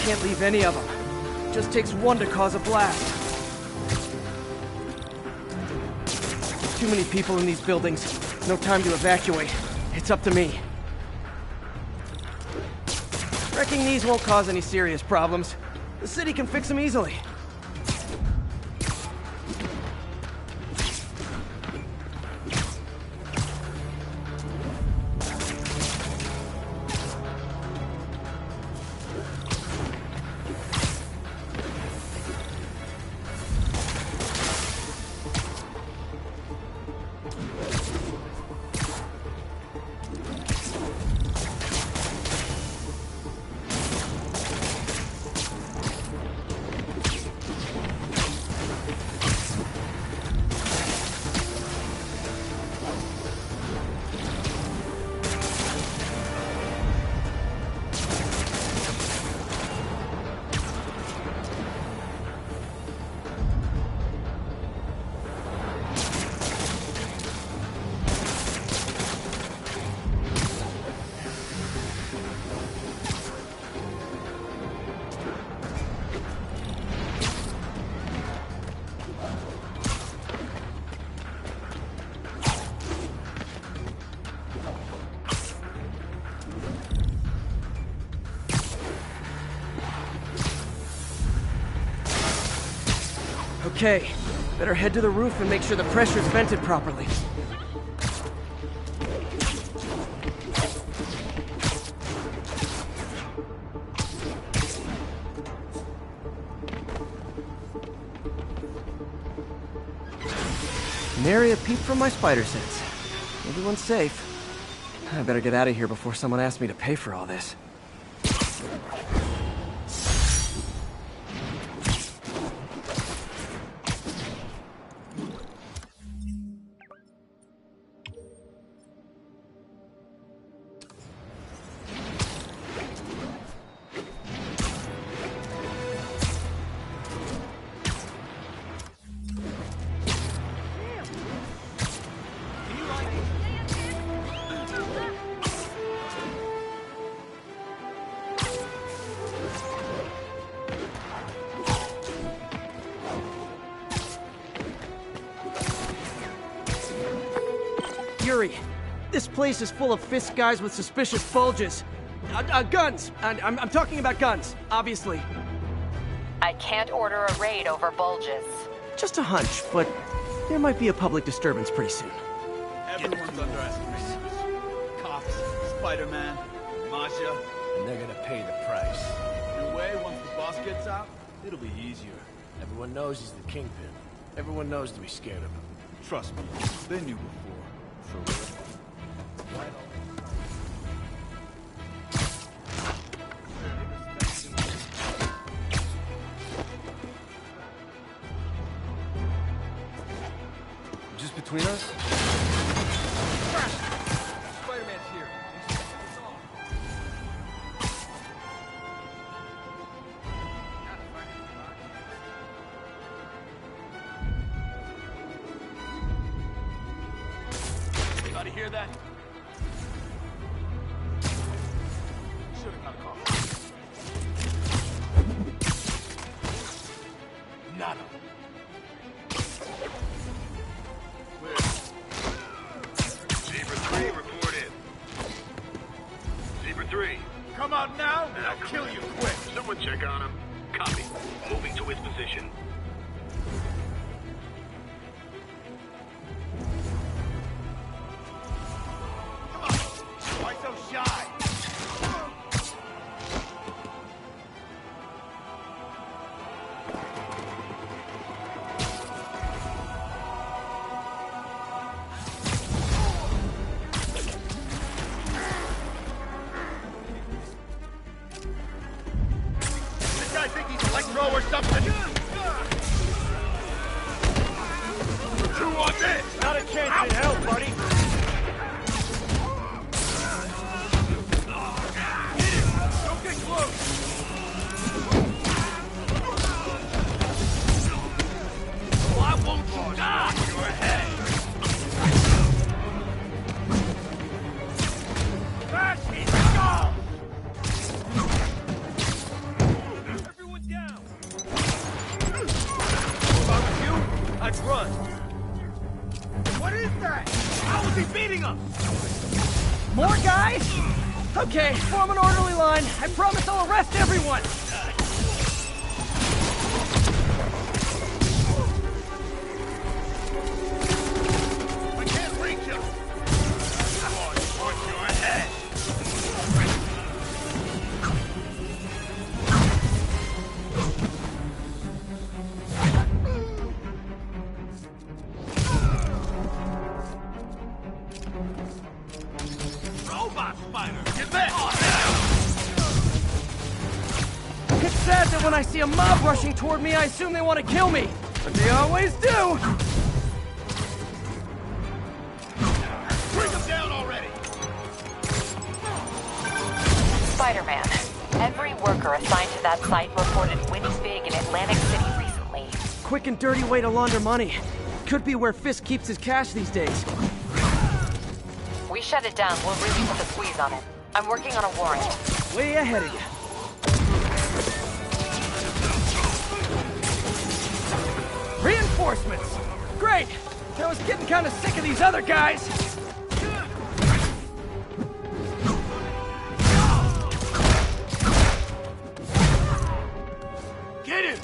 Can't leave any of them. Just takes one to cause a blast. Too many people in these buildings. No time to evacuate. It's up to me. Wrecking these won't cause any serious problems. The city can fix them easily. Okay, better head to the roof and make sure the pressure's vented properly. Nary a peep from my spider sense. Everyone's safe. I better get out of here before someone asks me to pay for all this. Yuri, this place is full of Fisk guys with suspicious bulges. Guns! I'm talking about guns, obviously. I can't order a raid over bulges. Just a hunch, but there might be a public disturbance pretty soon. Everyone's underestimating us. Cops, Spider-Man, Masha, and they're gonna pay the price. In a way, once the boss gets out, it'll be easier. Everyone knows he's the kingpin. Everyone knows to be scared of him. Trust me, they knew before. For real. Just between us? Spider-Man's here. Anybody hear that? Should've got a call. Nada. Zebra 3, report in. Zebra 3. Come out now, and I'll kill you quick. Someone check on him. Copy. Moving to his position. Why so shy? This guy think he's Electro or something? Who wants this? Not a chance in hell, buddy. Don't get close! Why won't you die? Your head! Bash his skull! Everyone down! If I was you, I'd run. What is that? How is he beating us? More guys? Okay, form an orderly line. I promise I'll arrest everyone. I can't reach him! Come on, watch your head! Robot spider! Get back! It's sad that when I see a mob rushing toward me, I assume they want to kill me. But they always do. Bring him down already! Spider-Man, every worker assigned to that site reported winning big in Atlantic City recently. Quick and dirty way to launder money. Could be where Fisk keeps his cash these days. We shut it down, we'll really put the squeeze on it. I'm working on a warrant. Way ahead of you. Reinforcements! Great! I was getting kind of sick of these other guys. Get him!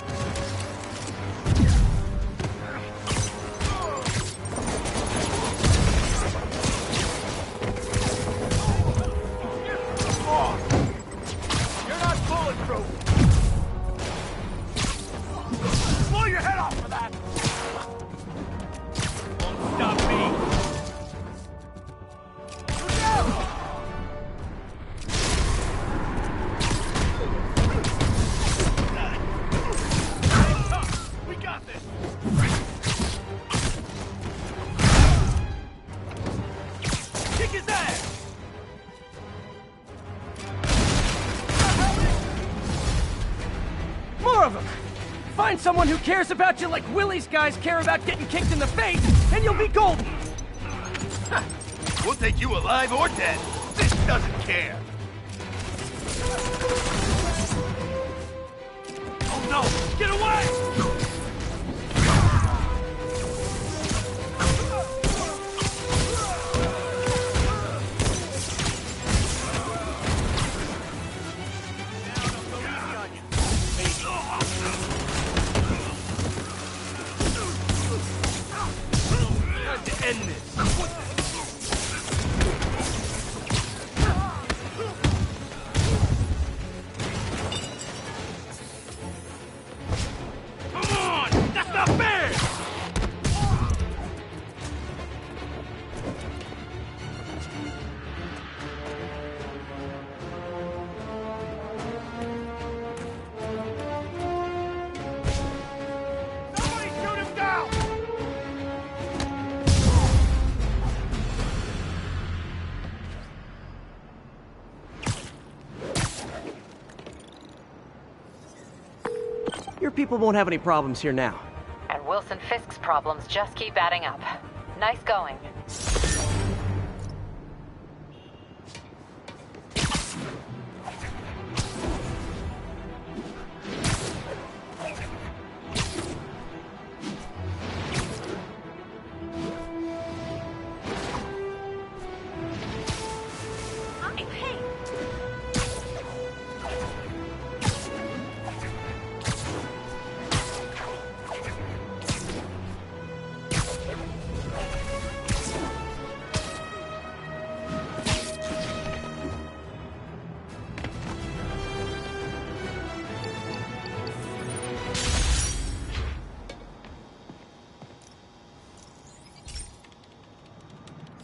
more of them! Find someone who cares about you like Willie's guys care about getting kicked in the face, and you'll be golden! We'll take you alive or dead. This doesn't care. Oh no! Get away! End this. Come on! That's not fair! Somebody shoot him down! Your people won't have any problems here now. And Wilson Fisk's problems just keep adding up. Nice going.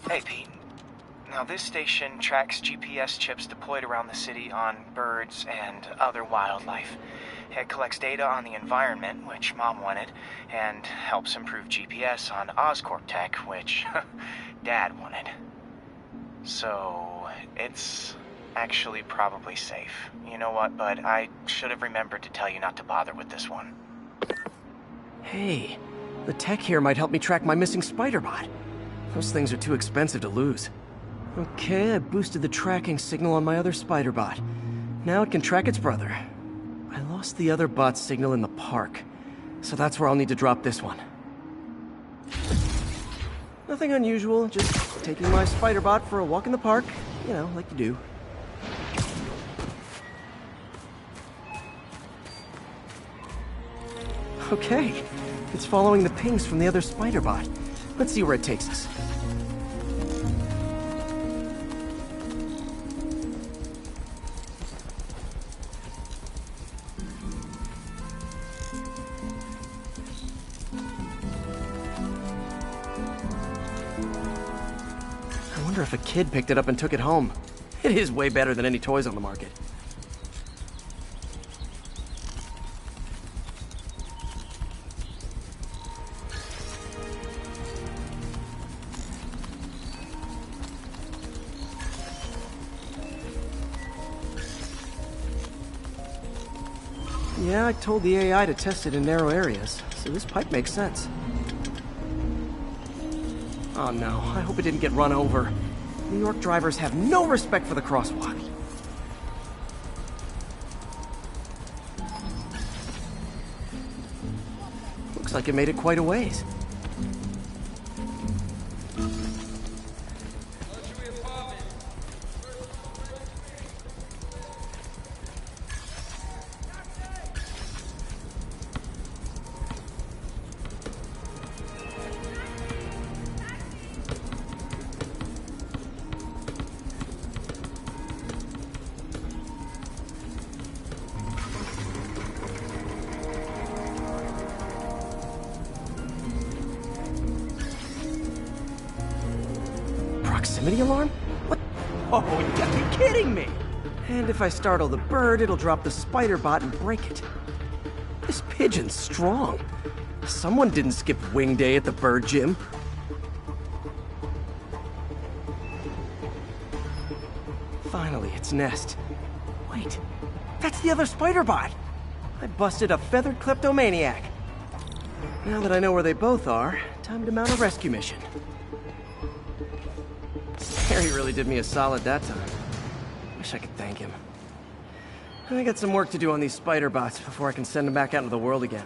Hey, Pete. Now, this station tracks GPS chips deployed around the city on birds and other wildlife. It collects data on the environment, which Mom wanted, and helps improve GPS on Oscorp tech, which Dad wanted. So, it's actually probably safe. You know what, bud? I should have remembered to tell you not to bother with this one. Hey, the tech here might help me track my missing spider bot. Those things are too expensive to lose. Okay, I boosted the tracking signal on my other spider bot. Now it can track its brother. I lost the other bot's signal in the park, so that's where I'll need to drop this one. Nothing unusual, just taking my spider bot for a walk in the park, you know, like you do. Okay, it's following the pings from the other spider bot. Let's see where it takes us. I wonder if a kid picked it up and took it home. It is way better than any toys on the market. Yeah, I told the AI to test it in narrow areas, so this pipe makes sense. Oh no, I hope it didn't get run over. New York drivers have no respect for the crosswalk. Looks like it made it quite a ways. Proximity alarm? What? Oh, you gotta be kidding me! And if I startle the bird, it'll drop the spider bot and break it. This pigeon's strong. Someone didn't skip wing day at the bird gym. Finally, its nest. Wait, that's the other spider bot. I busted a feathered kleptomaniac. Now that I know where they both are, time to mount a rescue mission. Harry really did me a solid that time. Wish I could thank him. I got some work to do on these spider bots before I can send them back out into the world again.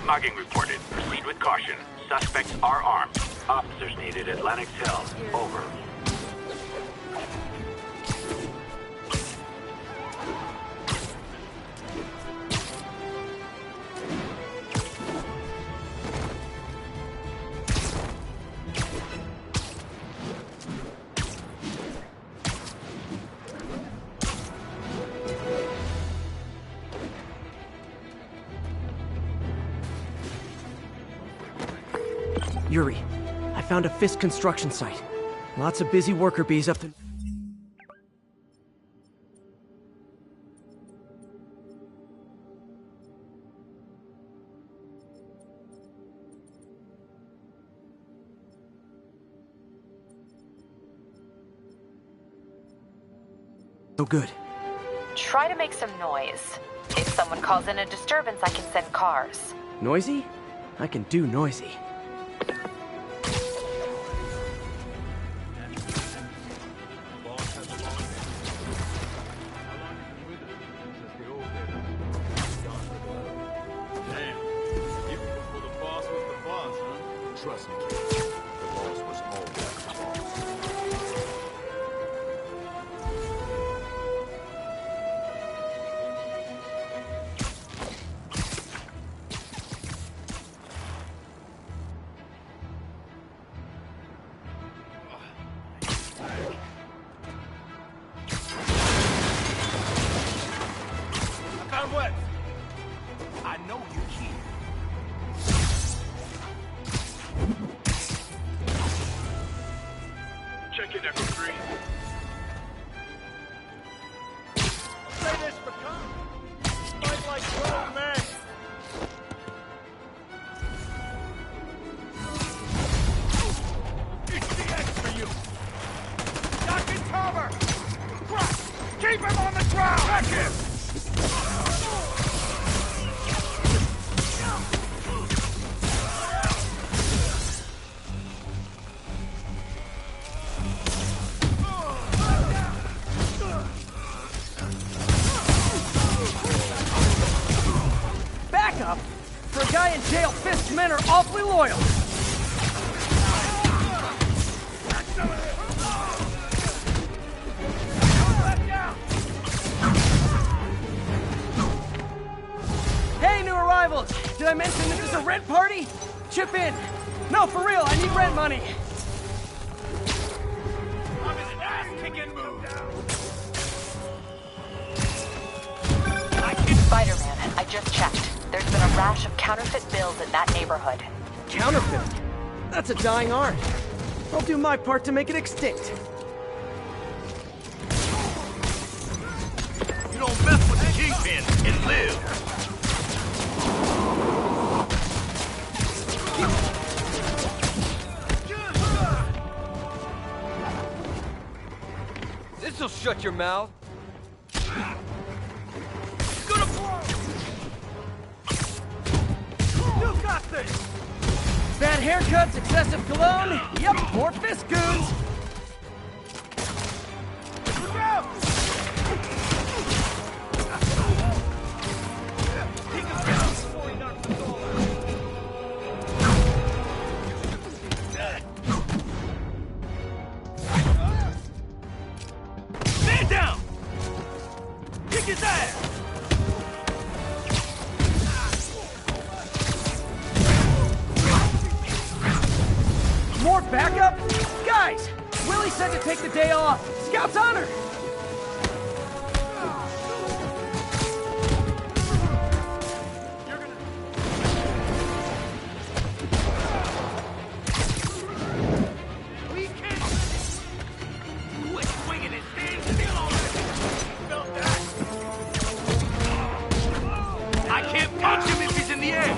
Mugging reported. Proceed with caution. Suspects are armed. Officers needed at Lenox Hill. Over. Yuri, I found a Fisk construction site. Lots of busy worker bees up to... So good. Try to make some noise. If someone calls in a disturbance, I can send cars. Noisy? I can do noisy. Trust me, kid. The boss was always the boss. I found what? I know you can. Check in, Echo 3. Say this for come. Fight like grown men. It's the X for you! Knock in cover! Crap! Keep him on the ground! Back him! Backup? For a guy in jail, Fisk's men are awfully loyal. Hey, new arrivals! Did I mention this is a rent party? Chip in. No, for real, I need rent money. I'm in an ass-kicking mood! Spider-Man, I just checked. There's been a rash of counterfeit bills in that neighborhood. Counterfeit? That's a dying art. I'll do my part to make it extinct. You don't mess with the Kingpin and live. This'll shut your mouth. You got this! Bad haircuts, excessive cologne. Yep, more Fisk goons. Look out! He can get up before he knocks us all out. Man down! Kick his ass! More backup? Guys, Willie said to take the day off. Scout's honor. I can't punch him if he's in the air!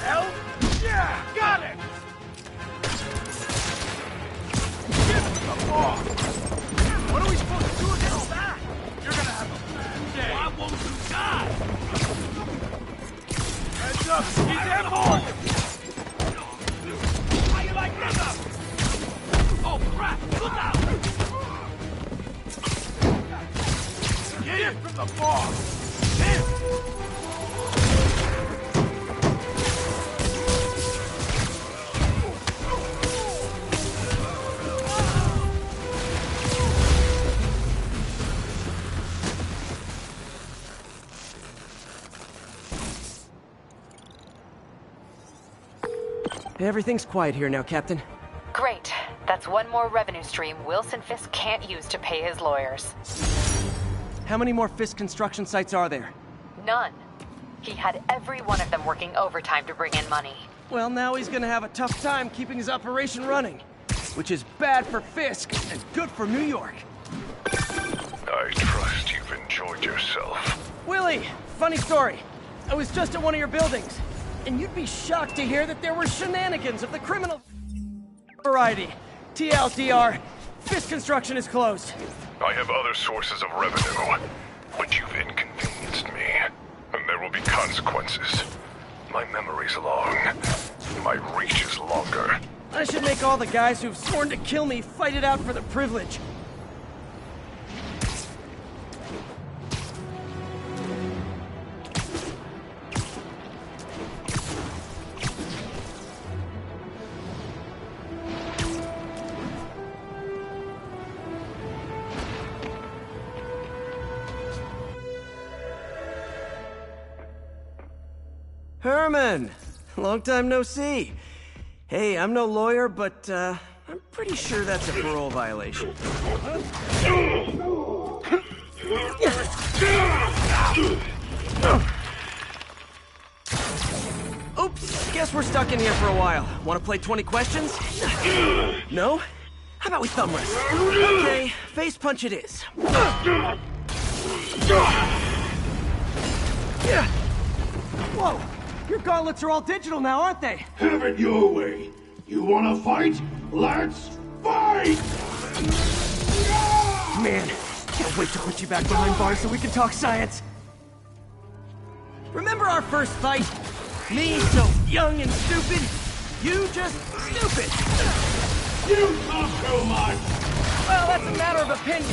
Hell? Yeah! Got it! Give it the ball! What are we supposed to do against that? You're gonna have a bad day. Why won't you die? Heads up! He's airborne! Oh, crap! Look out! Get it from the bar! Everything's quiet here now, Captain. Great. That's one more revenue stream Wilson Fisk can't use to pay his lawyers. How many more Fisk construction sites are there? None. He had every one of them working overtime to bring in money. Well, now he's gonna have a tough time keeping his operation running. Which is bad for Fisk and good for New York. I trust you've enjoyed yourself. Willie, funny story. I was just at one of your buildings, and you'd be shocked to hear that there were shenanigans of the criminal variety. TLDR, Fisk construction is closed. I have other sources of revenue, but you've inconvenienced me, and there will be consequences. My memory's long. My reach is longer. I should make all the guys who've sworn to kill me fight it out for the privilege. Herman! Long time no see. Hey, I'm no lawyer, but, I'm pretty sure that's a parole violation. Oops, guess we're stuck in here for a while. Want to play 20 questions? No? How about we thumb wrestle? Okay, face punch it is. Whoa! Your gauntlets are all digital now, aren't they? Have it your way. You wanna fight? Let's fight! Man, can't wait to put you back behind bars so we can talk science. Remember our first fight? Me so young and stupid, you just stupid. You talk too much! Well, that's a matter of opinion.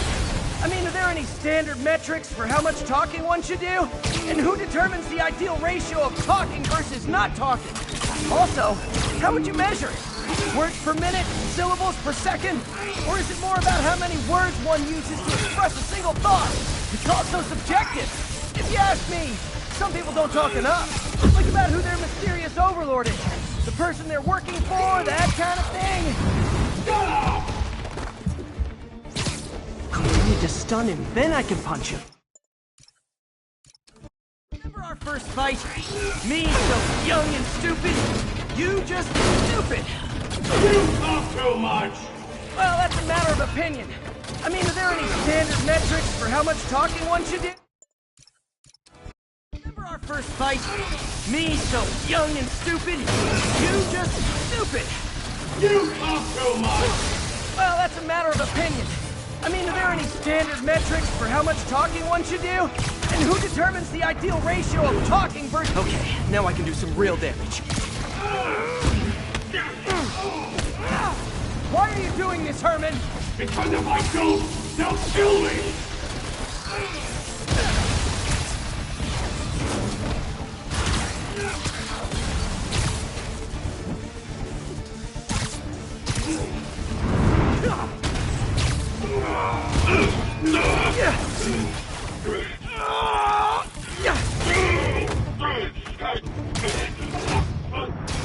I mean, are there any standard metrics for how much talking one should do? And who determines the ideal ratio of talking versus not talking? Also, how would you measure it? Words per minute? Syllables per second? Or is it more about how many words one uses to express a single thought? It's all so subjective. If you ask me, some people don't talk enough. Like about who their mysterious overlord is. The person they're working for, that kind of thing. Shut up! I need to stun him, then I can punch him. Remember our first fight? Me so young and stupid, you just stupid. You talk too much! Well, that's a matter of opinion. I mean, are there any standard metrics for how much talking one should do? Remember our first fight? Me so young and stupid, you just stupid. You talk too much! Well, that's a matter of opinion. I mean, are there any standard metrics for how much talking one should do? And who determines the ideal ratio of talking versus... Okay, now I can do some real damage. Why are you doing this, Herman? Because if I don't, they'll kill me!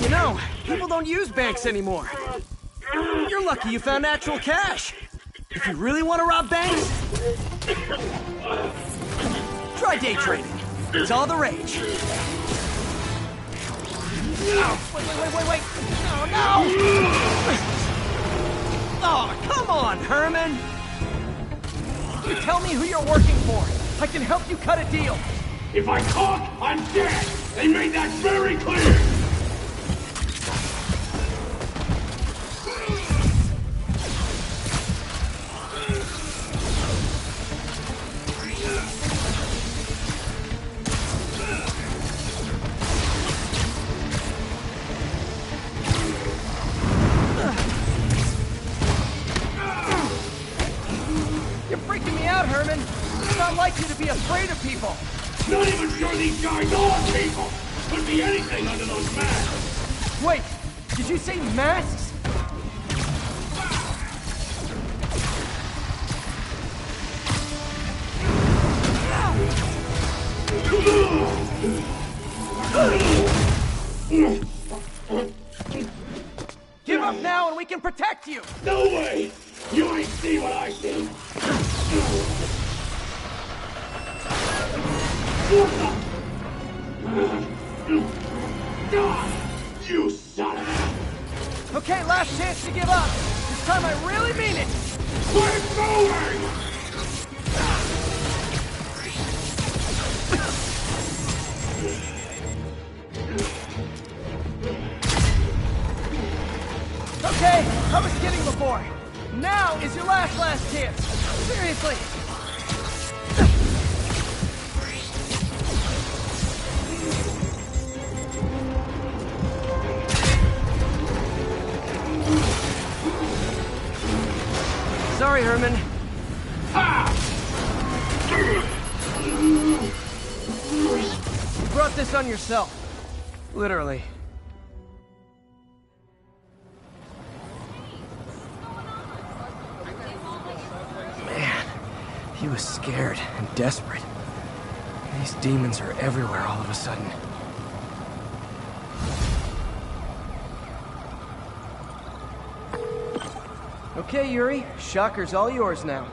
You know, people don't use banks anymore. You're lucky you found actual cash. If you really want to rob banks, try day trading. It's all the rage. Wait. No! Oh, come on, Herman. You tell me who you're working for. I can help you cut a deal. If I talk, I'm dead! They made that very clear! You're freaking me out, Herman. It's not like you to be afraid of people. Not even sure these guys are people! Could be anything under those masks! Wait, did you say masks? Give up now and we can protect you! No way! You ain't see what I see! You son of a... Okay, last chance to give up. This time I really mean it. Quit moving! Okay, I was kidding before. Now is your last chance. Seriously. Sorry, Herman. You brought this on yourself. Literally. Man, he was scared and desperate. These demons are everywhere all of a sudden. Okay, Yuri. Shocker's all yours now.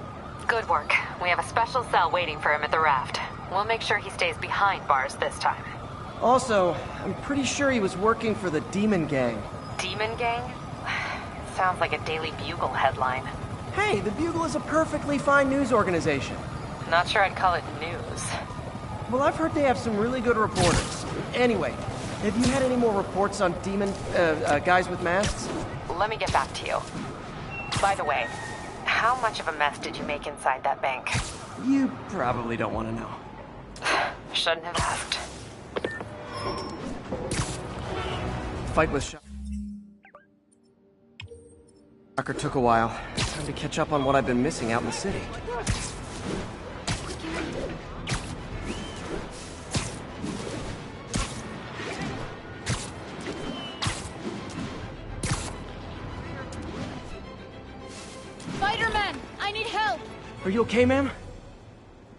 Good work. We have a special cell waiting for him at the raft. We'll make sure he stays behind bars this time. Also, I'm pretty sure he was working for the Demon Gang. Demon Gang? Sounds like a Daily Bugle headline. Hey, the Bugle is a perfectly fine news organization. Not sure I'd call it news. Well, I've heard they have some really good reporters. Anyway, have you had any more reports on demon, guys with masks? Let me get back to you. By the way, how much of a mess did you make inside that bank? You probably don't want to know. Shouldn't have asked. Fight with Shocker took a while. Time to catch up on what I've been missing out in the city. Spider-Man! I need help! Are you okay, ma'am?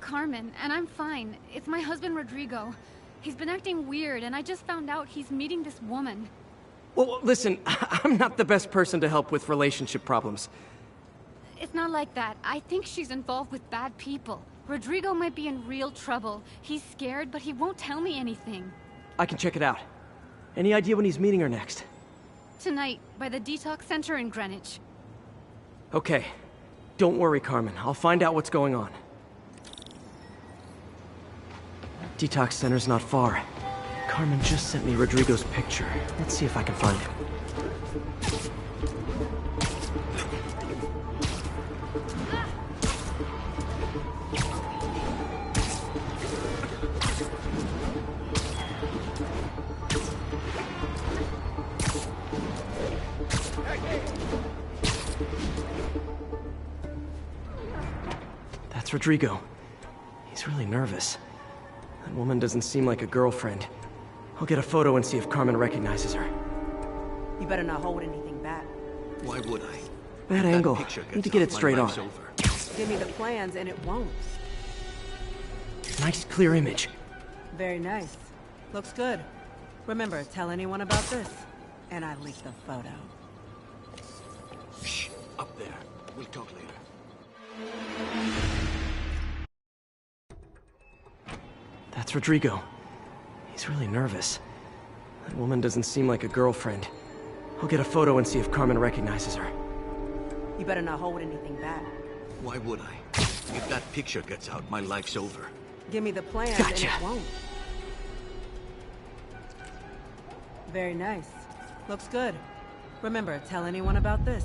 Carmen, and I'm fine. It's my husband, Rodrigo. He's been acting weird, and I just found out he's meeting this woman. Well, listen, I'm not the best person to help with relationship problems. It's not like that. I think she's involved with bad people. Rodrigo might be in real trouble. He's scared, but he won't tell me anything. I can check it out. Any idea when he's meeting her next? Tonight, by the detox center in Greenwich. Okay. Don't worry, Carmen. I'll find out what's going on. Detox center's not far. Carmen just sent me Rodrigo's picture. Let's see if I can find him. That's Rodrigo. He's really nervous. That woman doesn't seem like a girlfriend. I'll get a photo and see if Carmen recognizes her. You better not hold anything back. Why would I? Bad angle. Need to get it straight on. Give me the plans and it won't. Nice clear image. Very nice. Looks good. Remember, tell anyone about this, and I leak the photo. Shh, up there. We'll talk later. That's Rodrigo. He's really nervous. That woman doesn't seem like a girlfriend. I'll get a photo and see if Carmen recognizes her. You better not hold anything back. Why would I? If that picture gets out, my life's over. Give me the plans Gotcha. and it won't. Very nice. Looks good. Remember, tell anyone about this,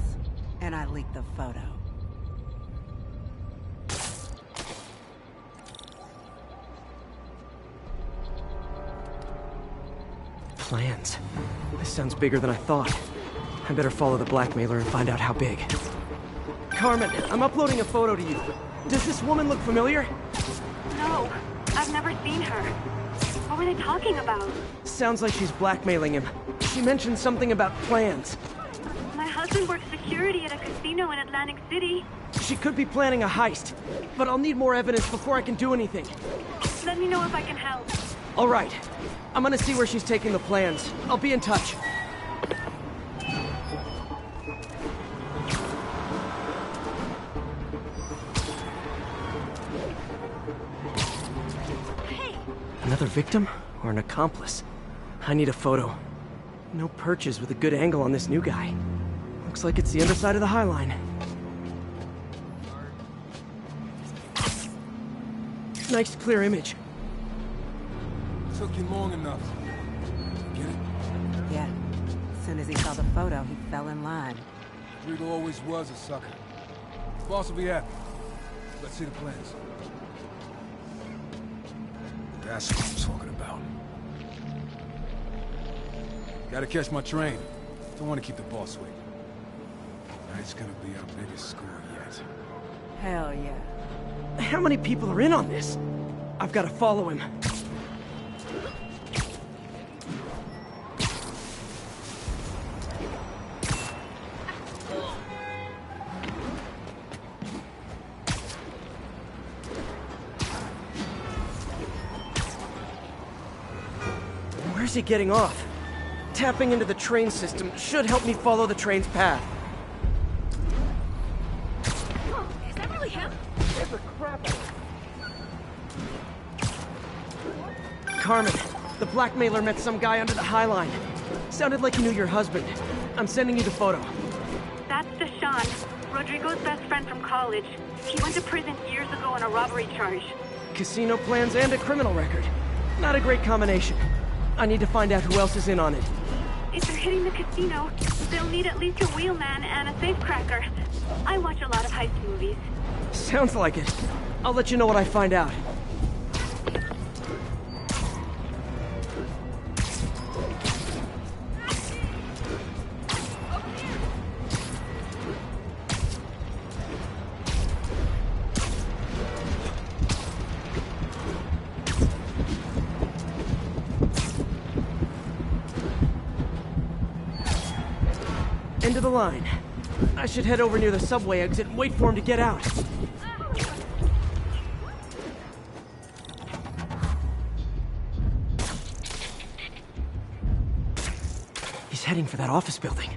and I leak the photo. Plans. This sounds bigger than I thought. I better follow the blackmailer and find out how big. Carmen, I'm uploading a photo to you. Does this woman look familiar? No, I've never seen her. What were they talking about? Sounds like she's blackmailing him. She mentioned something about plans. My husband works security at a casino in Atlantic City. She could be planning a heist, but I'll need more evidence before I can do anything. Let me know if I can help. All right. I'm gonna see where she's taking the plans. I'll be in touch. Another victim or an accomplice? I need a photo. No perches with a good angle on this new guy. Looks like it's the underside of the High Line. Nice clear image. Took you long enough. Get it? Yeah. As soon as he saw the photo, he fell in line. Rodrigo always was a sucker. Boss will be happy. Let's see the plans. That's what I'm talking about. Gotta catch my train. Don't want to keep the boss waiting. Tonight's gonna be our biggest score yet. Hell yeah. How many people are in on this? I've got to follow him. Where's he getting off? Tapping into the train system should help me follow the train's path. Is that really him? Get the crap out. Carmen, the blackmailer met some guy under the High Line. Sounded like he knew your husband. I'm sending you the photo. That's Deshaun, Rodrigo's best friend from college. He went to prison years ago on a robbery charge. Casino plans and a criminal record. Not a great combination. I need to find out who else is in on it. If they're hitting the casino, they'll need at least a wheelman and a safecracker. I watch a lot of heist movies. Sounds like it. I'll let you know what I find out. End of the line. I should head over near the subway exit and wait for him to get out. He's heading for that office building.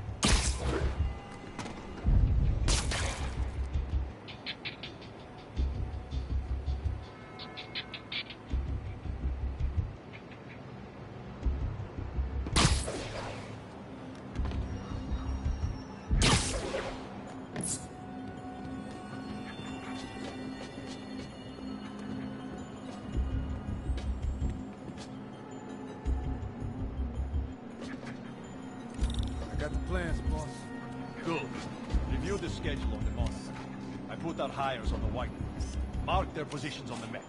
Got the plans, boss. Good. Review the schedule on the monitor. I put our hires on the white. Mark their positions on the map.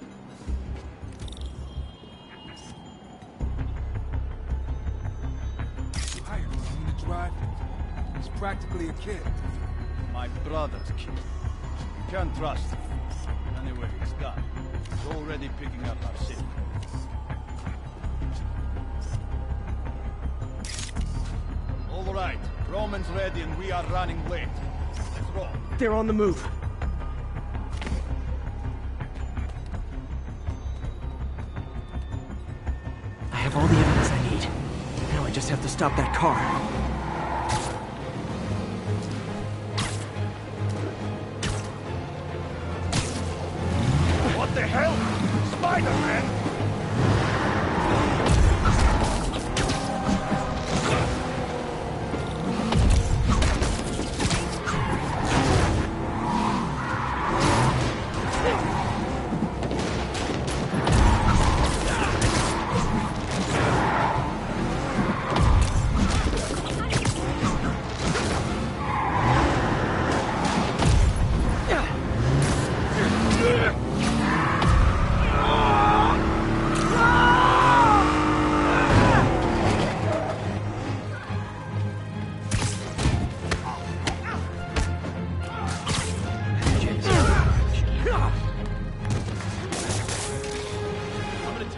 Hired him to drive. He's practically a kid. My brother's kid. You can't trust him. Anyway, it's done. He's already picking up our city. All right. Roman's ready and we are running late. Let's roll. They're on the move. have all the evidence I need. Now I just have to stop that car. What the hell? Spider-Man?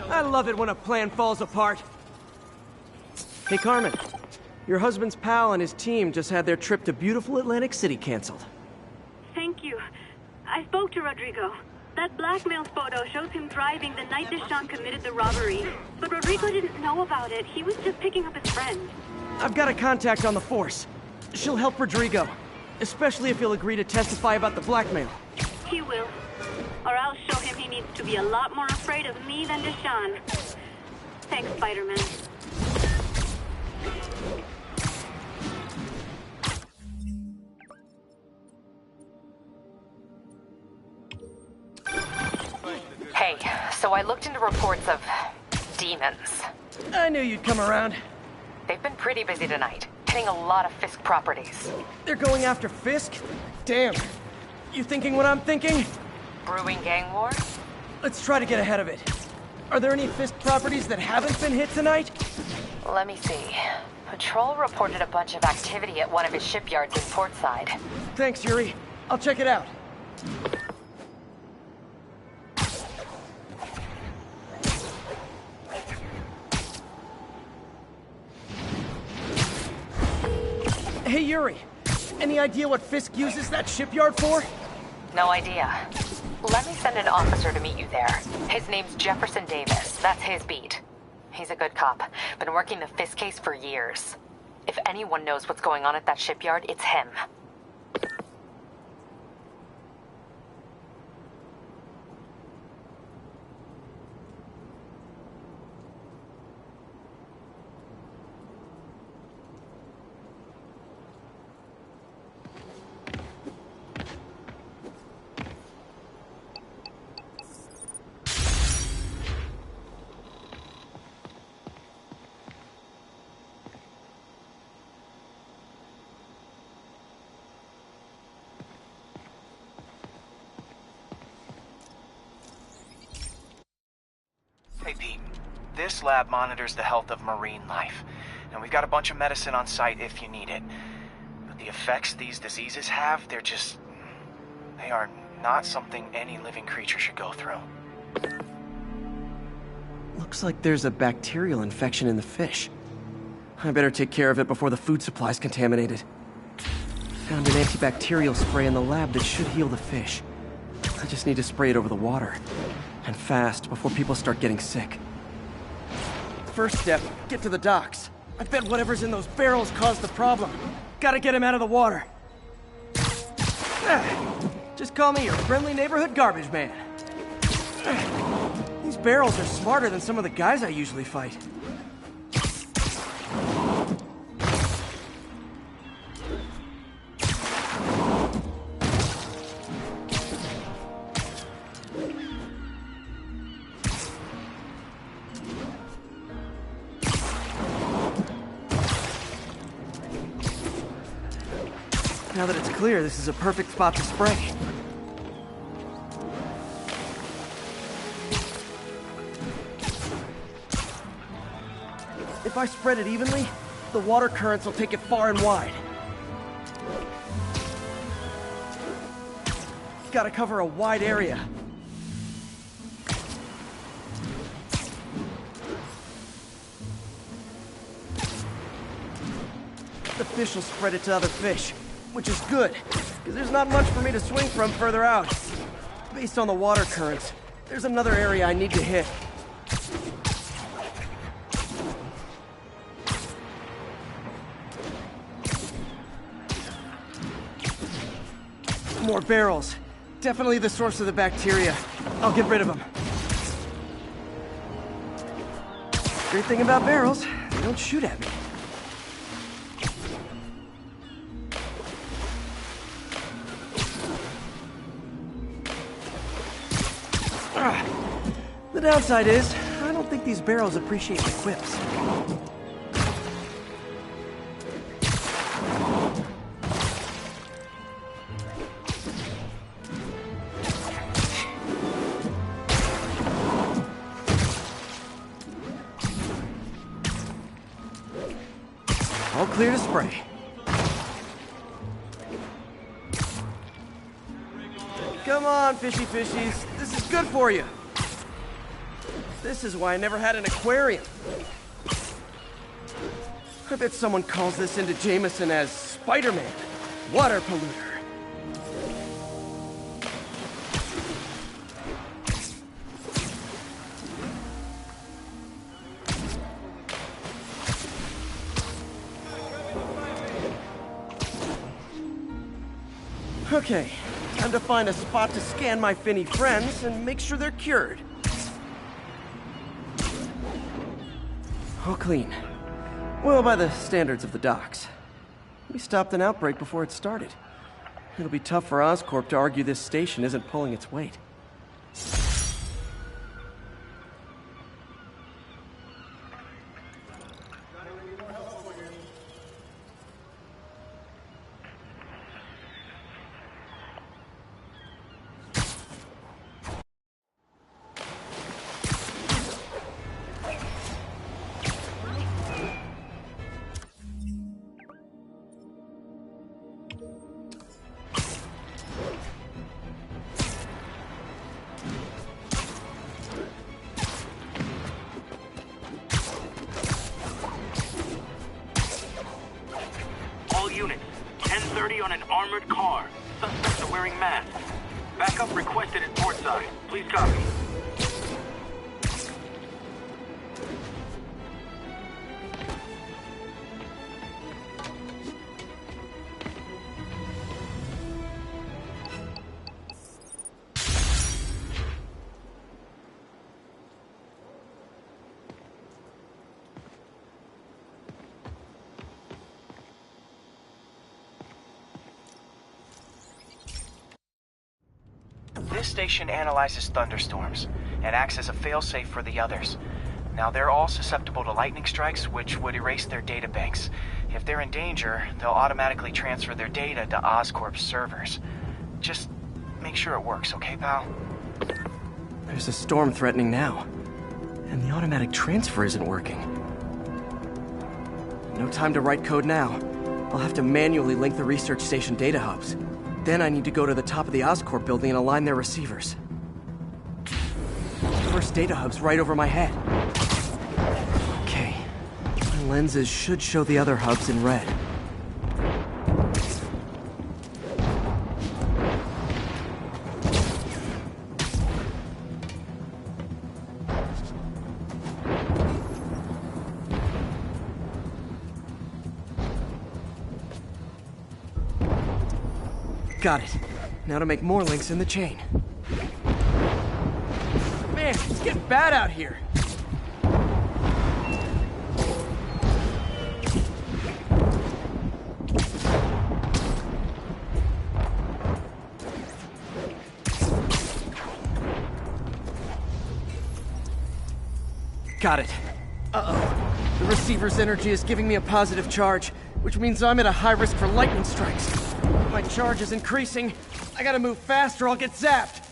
I love it when a plan falls apart. Hey, Carmen. Your husband's pal and his team just had their trip to beautiful Atlantic City canceled. Thank you. I spoke to Rodrigo. That blackmail photo shows him driving the night Deshaun committed the robbery. But Rodrigo didn't know about it. He was just picking up his friend. I've got a contact on the force. She'll help Rodrigo, especially if he'll agree to testify about the blackmail. He will. Or I'll show him he needs to be a lot more afraid of me than Deshaun. Thanks, Spider-Man. Hey, so I looked into reports of demons. I knew you'd come around. They've been pretty busy tonight, hitting a lot of Fisk properties. They're going after Fisk? Damn. You thinking what I'm thinking? Brewing gang war? Let's try to get ahead of it. Are there any Fisk properties that haven't been hit tonight? Let me see. Patrol reported a bunch of activity at one of his shipyards in Portside. Thanks, Yuri. I'll check it out. Hey, Yuri. Any idea what Fisk uses that shipyard for? No idea. Let me send an officer to meet you there. His name's Jefferson Davis. That's his beat. He's a good cop. Been working the Fisk case for years. If anyone knows what's going on at that shipyard, it's him. Hey, Pete. This lab monitors the health of marine life, and we've got a bunch of medicine on site if you need it. But the effects these diseases have, they are not something any living creature should go through. Looks like there's a bacterial infection in the fish. I better take care of it before the food supply's contaminated. Found an antibacterial spray in the lab that should heal the fish. I just need to spray it over the water. And fast, before people start getting sick. First step, get to the docks. I bet whatever's in those barrels caused the problem. Gotta get him out of the water. Just call me your friendly neighborhood garbage man. These barrels are smarter than some of the guys I usually fight. Now that it's clear, this is a perfect spot to spray. If I spread it evenly, the water currents will take it far and wide. Gotta cover a wide area. The fish will spread it to other fish. Which is good, because there's not much for me to swing from further out. Based on the water currents, there's another area I need to hit. More barrels. Definitely the source of the bacteria. I'll get rid of them. Great thing about barrels, they don't shoot at me. The downside is, I don't think these barrels appreciate my quips. All clear to spray. Come on, fishy fishies. This is good for you. This is why I never had an aquarium. I bet someone calls this into Jameson as Spider-Man, water polluter. Okay, time to find a spot to scan my finny friends and make sure they're cured. All clean. Well, by the standards of the docks. We stopped an outbreak before it started. It'll be tough for Oscorp to argue this station isn't pulling its weight. Units, 10:30 on an armored car. Suspects are wearing masks. Backup requested at portside. Please copy. This station analyzes thunderstorms and acts as a failsafe for the others. Now, they're all susceptible to lightning strikes, which would erase their databanks. If they're in danger, they'll automatically transfer their data to Oscorp's servers. Just make sure it works, okay, pal? There's a storm threatening now, and the automatic transfer isn't working. No time to write code now. I'll have to manually link the research station data hubs. Then I need to go to the top of the Oscorp building and align their receivers. The first data hub's right over my head. Okay. My lenses should show the other hubs in red. Got it. Now to make more links in the chain. Man, it's getting bad out here. Got it. Uh-oh. The receiver's energy is giving me a positive charge, which means I'm at a high risk for lightning strikes. My charge is increasing. I gotta move fast or I'll get zapped.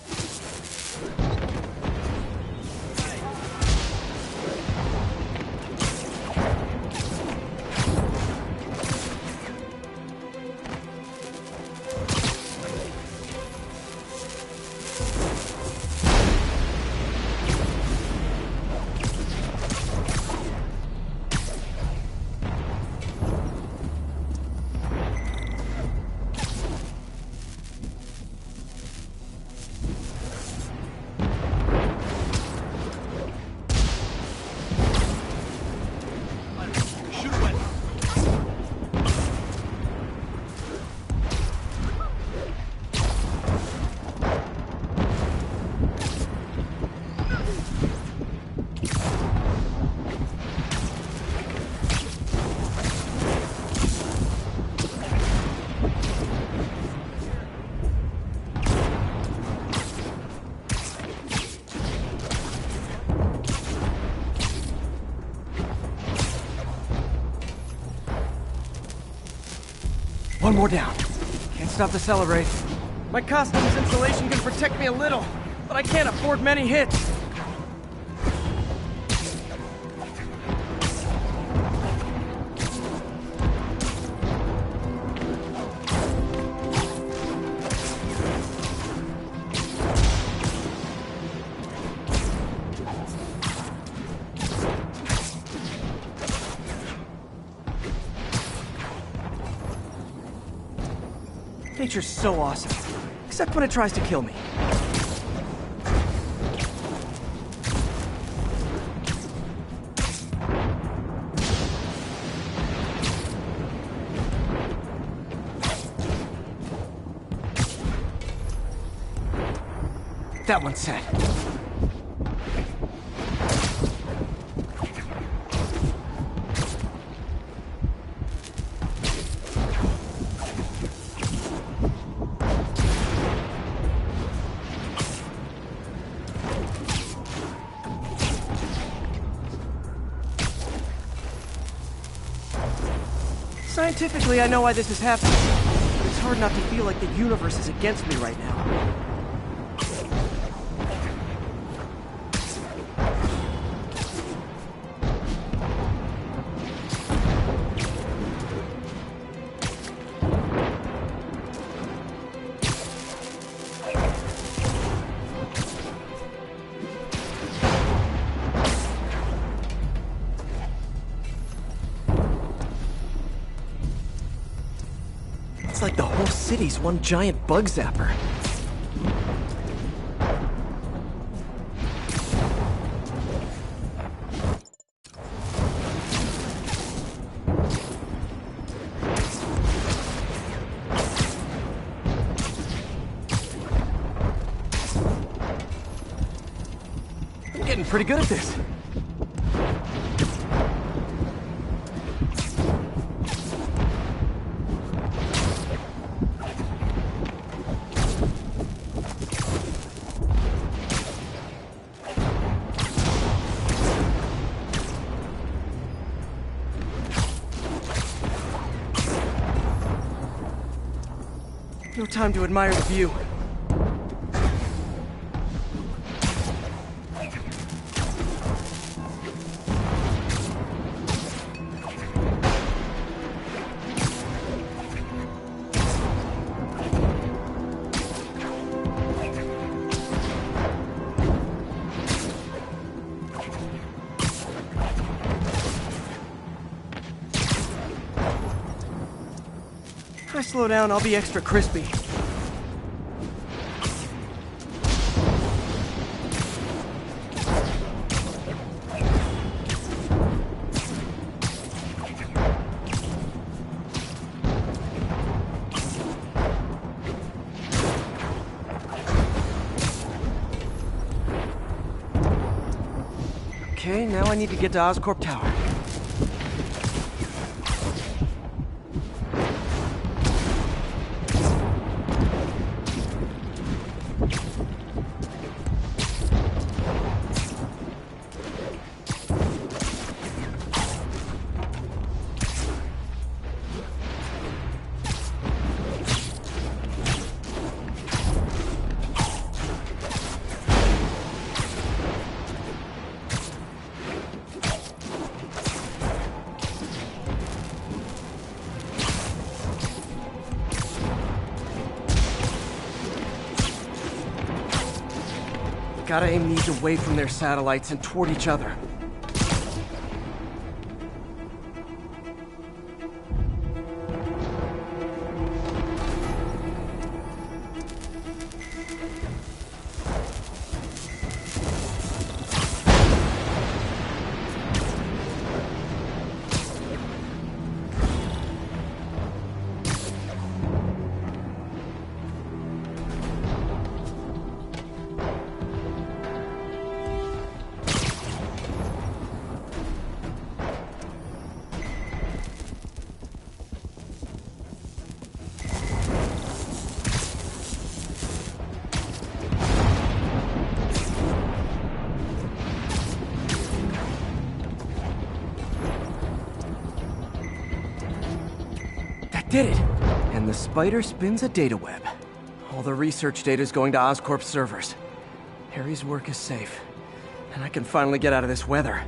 One more down. Can't stop to celebrate. My costume's insulation can protect me a little, but I can't afford many hits. Nature's so awesome, except when it tries to kill me. That one's set. Scientifically, I know why this is happening, but it's hard not to feel like the universe is against me right now. It's like the whole city's one giant bug zapper. I'm getting pretty good at this. No time to admire the view. If I slow down, I'll be extra crispy. Okay, now I need to get to Oscorp Tower. Gotta aim these away from their satellites and toward each other. Did it! And the spider spins a data web. All the research data is going to Oscorp's servers. Harry's work is safe, and I can finally get out of this weather.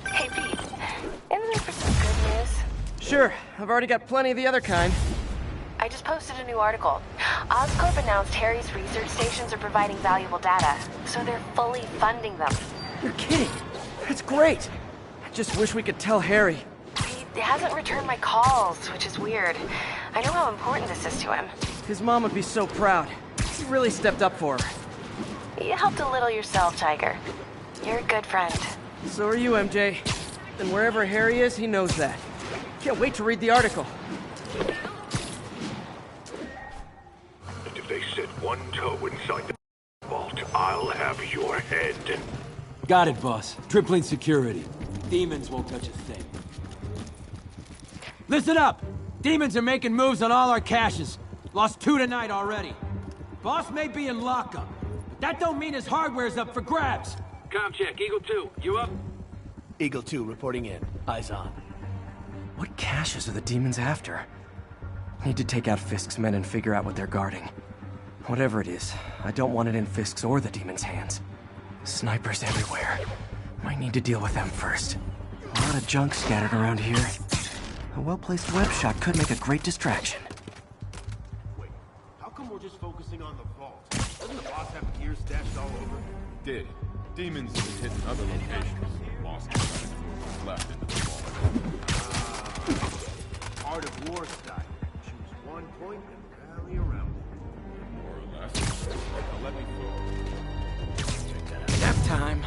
Hey, Pete. In there for some good news? Sure, I've already got plenty of the other kind. I just posted a new article. Oscorp announced Harry's research stations are providing valuable data, so they're fully funding them. You're kidding! That's great! I just wish we could tell Harry. He hasn't returned my calls, which is weird. I know how important this is to him. His mom would be so proud. He really stepped up for her. You helped a little yourself, Tiger. You're a good friend. So are you, MJ. And wherever Harry is, he knows that. Can't wait to read the article. And if they set one toe inside the vault, I'll have your head. Got it, boss. Tripling security. Demons won't touch a thing. Listen up! Demons are making moves on all our caches. Lost 2 tonight already. Boss may be in lockup, but that don't mean his hardware's up for grabs. Com check, Eagle 2, you up? Eagle 2 reporting in. Eyes on. What caches are the demons after? Need to take out Fisk's men and figure out what they're guarding. Whatever it is, I don't want it in Fisk's or the demons' hands. Snipers everywhere. Might need to deal with them first. A lot of junk scattered around here. A well-placed web shot could make a great distraction. Wait, how come we're just focusing on the vault? Doesn't the boss have gear stashed all over? Did. Demons have hit other locations. Boss left into the vault. Art of war style. Choose one point and rally around it. More or less. Now let me focus. Check that out. Nap time.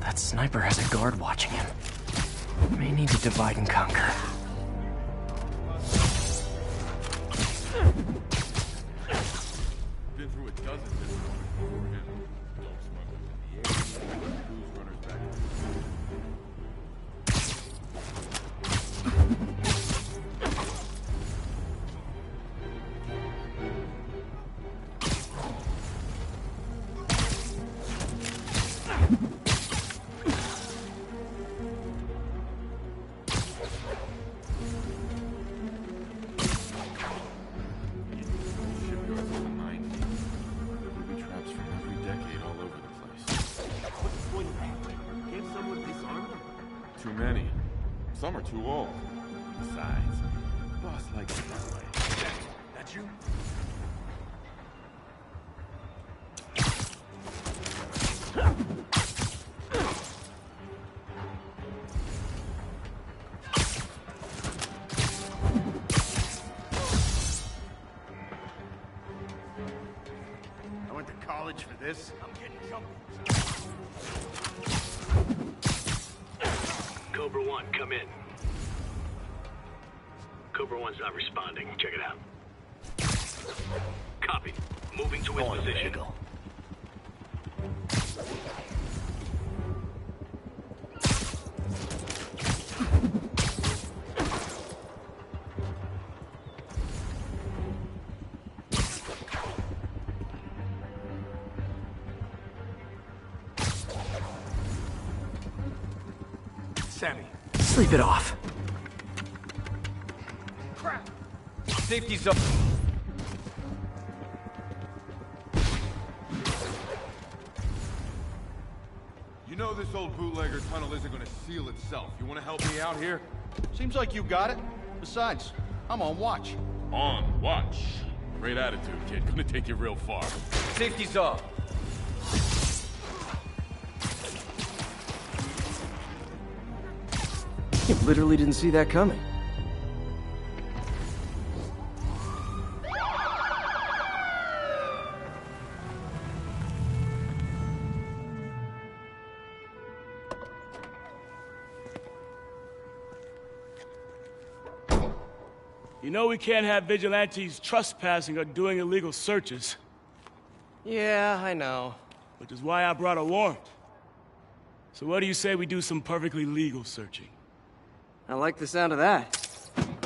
That sniper has a guard watching him. May need to divide and conquer. Been through a dozen different ones before him. Dope smugglers in the air, booze runners back in too many. Some are too old. Besides, the boss likes it that way. That you? I went to college for this. I'm getting jumpy. Cobra 1, come in. Cobra 1's not responding. Check it out. Copy. Moving to his position. Sammy. Sleep it off. Crap. Safety's up. You know this old bootlegger tunnel isn't gonna seal itself. You wanna help me out here? Seems like you got it. Besides, I'm on watch. On watch. Great attitude, kid. Gonna take you real far. Safety's off. You literally didn't see that coming. You know we can't have vigilantes trespassing or doing illegal searches. Yeah, I know. Which is why I brought a warrant. So what do you say we do some perfectly legal searching? I like the sound of that.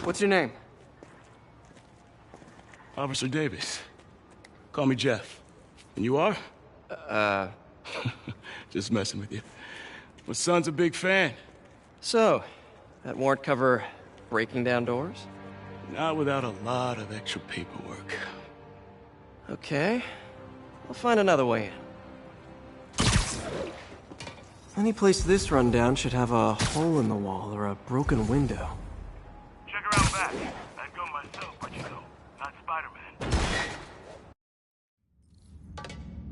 What's your name? Officer Davis. Call me Jeff. And you are? Just messing with you. My son's a big fan. So, that warrant cover breaking down doors? Not without a lot of extra paperwork. Okay. I'll find another way in. Any place this rundown should have a hole in the wall or a broken window. Check around back. I'd go myself, but you know, not Spider-Man.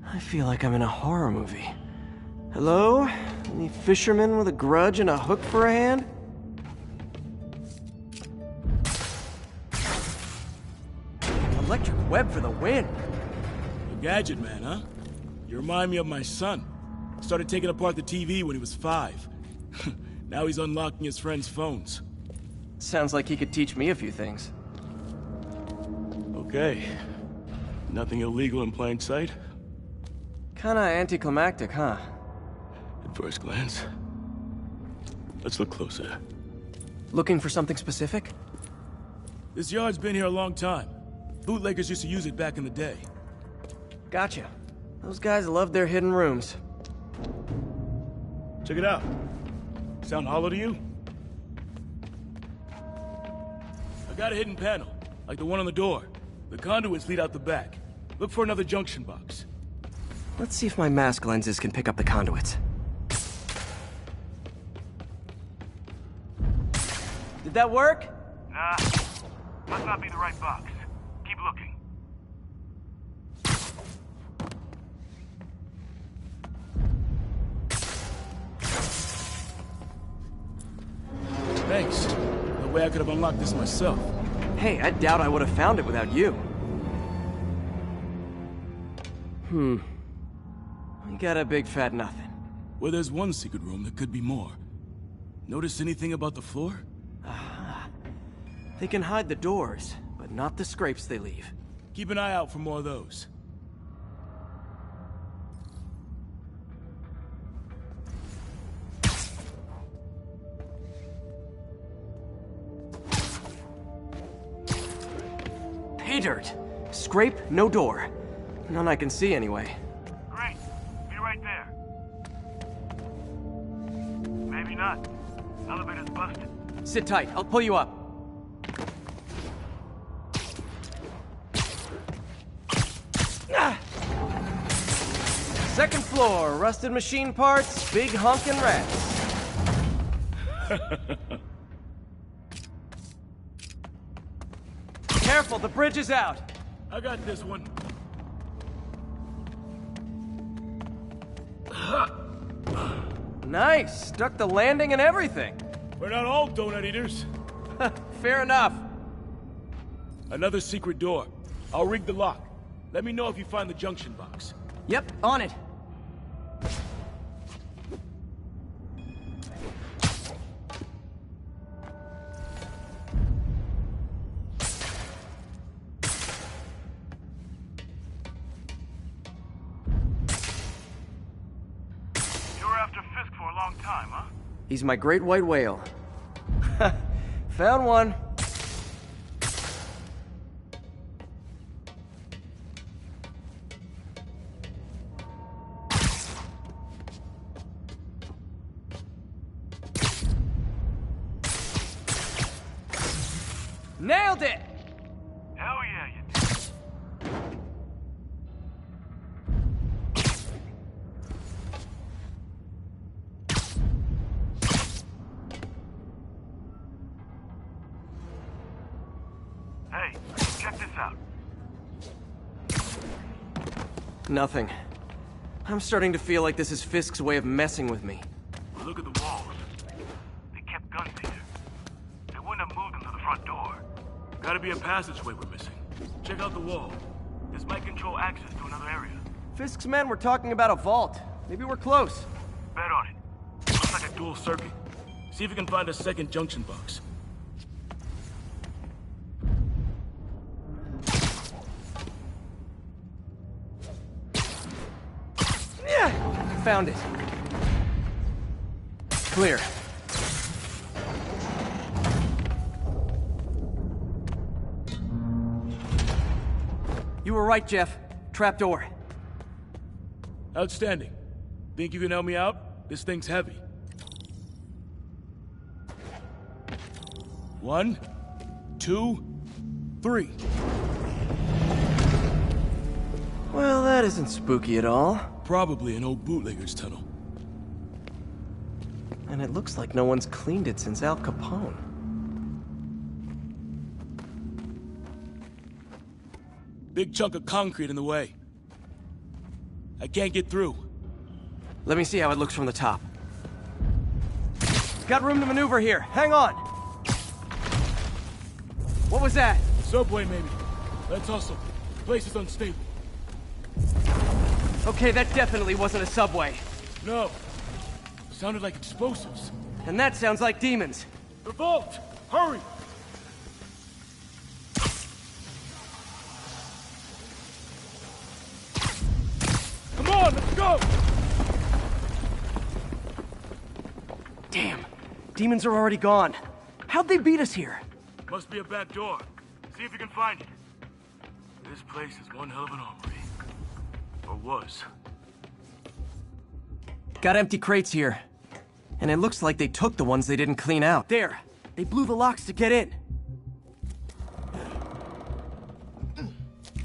I feel like I'm in a horror movie. Hello? Any fisherman with a grudge and a hook for a hand? Electric web for the win. A gadget man, huh? You remind me of my son. Started taking apart the TV when he was 5. Now he's unlocking his friends' phones. Sounds like he could teach me a few things. Okay. Nothing illegal in plain sight? Kinda anticlimactic, huh? At first glance. Let's look closer. Looking for something specific? This yard's been here a long time. Bootleggers used to use it back in the day. Gotcha. Those guys love their hidden rooms. Check it out. Sound hollow to you? I got a hidden panel, like the one on the door. The conduits lead out the back. Look for another junction box. Let's see if my mask lenses can pick up the conduits. Did that work? Nah. Must not be the right box. Keep looking. Thanks. No way I could have unlocked this myself. Hey, I doubt I would have found it without you. We got a big fat nothing. Well, there's one secret room, there could be more. Notice anything about the floor? They can hide the doors, but not the scrapes they leave. Keep an eye out for more of those. Pay dirt. Scrape, no door. None I can see anyway. Great. Be right there. Maybe not. Elevator's busted. Sit tight. I'll pull you up. Second floor, rusted machine parts, big honkin' rats. Careful, the bridge is out. I got this one. Nice, stuck the landing and everything. We're not all donut eaters. Fair enough. Another secret door. I'll rig the lock. Let me know if you find the junction box. Yep, on it. He's my great white whale. Found one. Nailed it! Hell yeah, you did. Hey, check this out. Nothing. I'm starting to feel like this is Fisk's way of messing with me. Look at the walls. They kept guns here. They wouldn't have moved them to the front door. Gotta be a passageway we're missing. Check out the wall. This might control access to another area. Fisk's men were talking about a vault. Maybe we're close. Bet on it. Looks like a dual circuit. See if you can find a second junction box. Yeah! Found it. Clear. You were right, Jeff. Trapdoor. Outstanding. Think you can help me out? This thing's heavy. 1, 2, 3. Well, that isn't spooky at all. Probably an old bootlegger's tunnel. And it looks like no one's cleaned it since Al Capone. Big chunk of concrete in the way. I can't get through. Let me see how it looks from the top. Got room to maneuver here. Hang on. What was that? Subway, maybe. Let's hustle. The place is unstable. Okay, that definitely wasn't a subway. No. Sounded like explosives. And that sounds like demons. The vault! Hurry! Come on, let's go! Damn. Demons are already gone. How'd they beat us here? Must be a back door. See if you can find it. This place is one hell of an armory. Or was. Got empty crates here. And it looks like they took the ones they didn't clean out. There! They blew the locks to get in.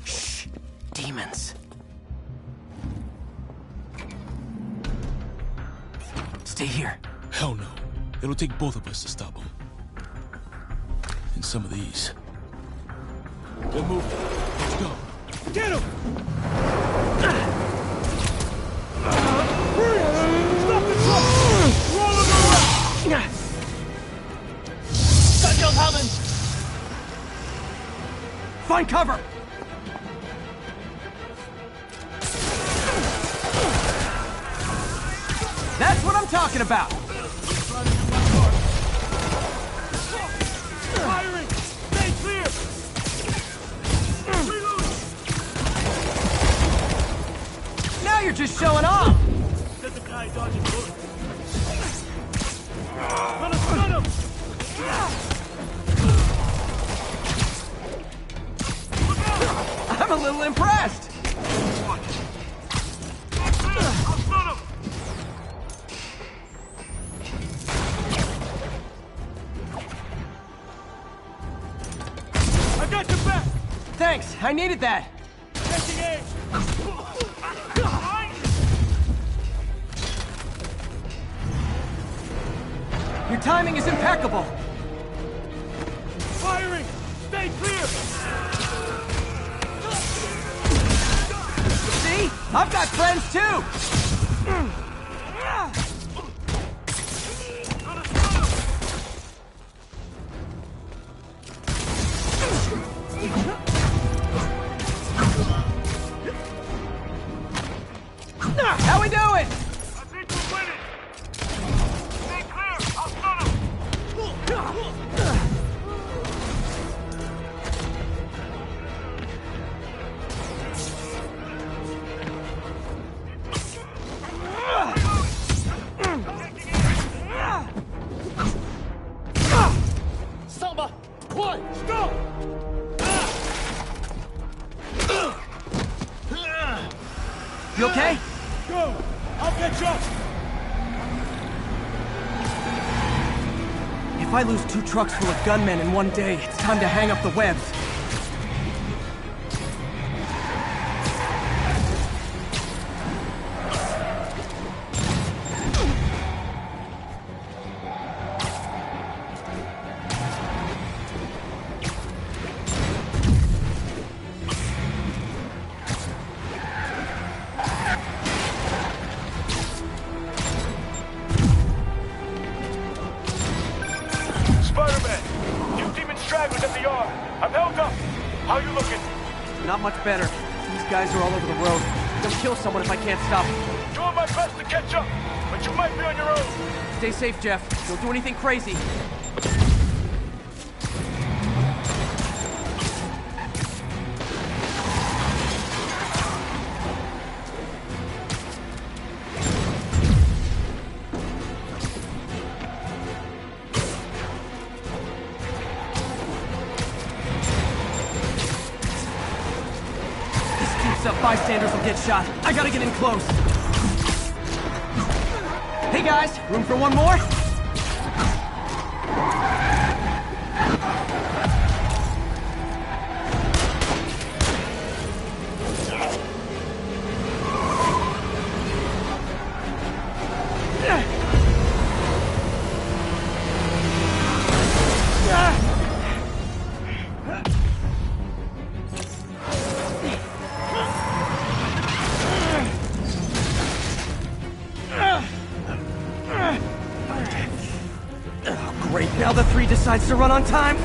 Shh! Demons. Stay here. Hell no. It'll take both of us to stop them. And some of these. They're moving. Let's go. Get him! Stop the truck! Roll him around! Gun coming! Find cover! That's what I'm talking about! Firing! Stay clear! Now you're just showing off! Let the guy dodge his bullet. Gonna stun him! I'm a little impressed! I'll stun him! I got your back! Thanks, I needed that! Taking aim! Your timing is impeccable! Firing! Stay clear! See? I've got friends too! How we doing? I think we're winning! Stay clear! I'll stun him! Samba! What? Stop! You okay? Go! I'll get you! If I lose 2 trucks full of gunmen in one day, it's time to hang up the webs. Not much better. These guys are all over the road. They'll kill someone if I can't stop them. Doing my best to catch up, but you might be on your own. Stay safe, Jeff. Don't do anything crazy. up, bystanders will get shot. I gotta get in close. Hey guys, room for one more? Great, now the 3 decides to run on time.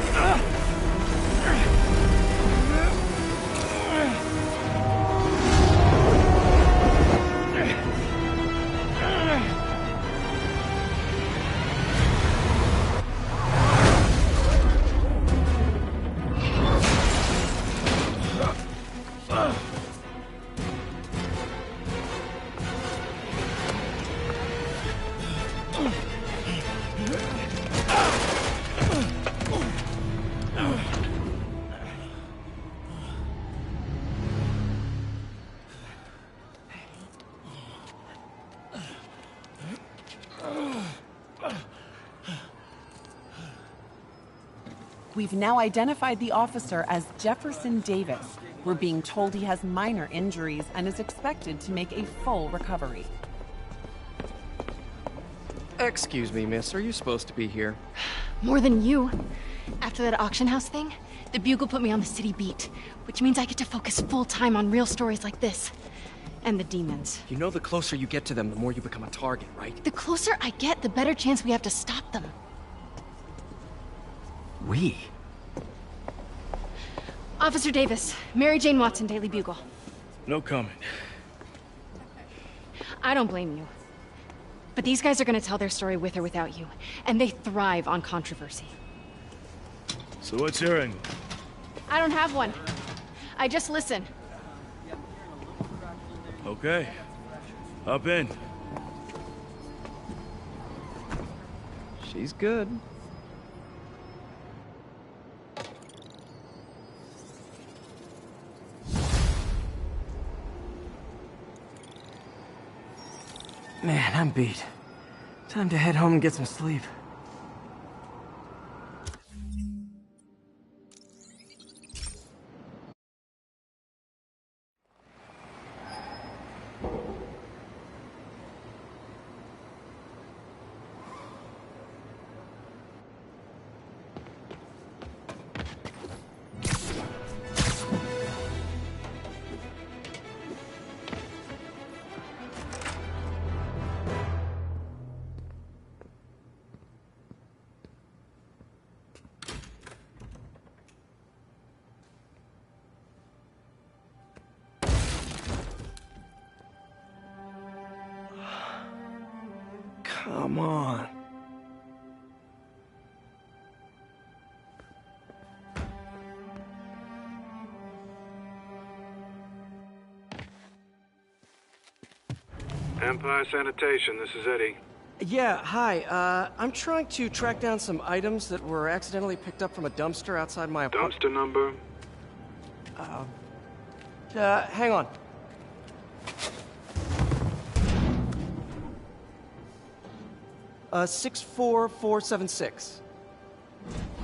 We've now identified the officer as Jefferson Davis. We're being told he has minor injuries and is expected to make a full recovery. Excuse me, miss. Are you supposed to be here? More than you. After that auction house thing, the Bugle put me on the city beat, which means I get to focus full-time on real stories like this. And the demons. You know the closer you get to them, the more you become a target, right? The closer I get, the better chance we have to stop them. We? Officer Davis, Mary Jane Watson, Daily Bugle. No comment. I don't blame you. But these guys are gonna tell their story with or without you, and they thrive on controversy. So what's your angle? I don't have one. I just listen. Okay. Hop in. She's good. Man, I'm beat. Time to head home and get some sleep. Come on. Empire Sanitation, this is Eddie. Yeah, hi. I'm trying to track down some items that were accidentally picked up from a dumpster outside my apartment. Dumpster number? Hang on. Uh, 64476.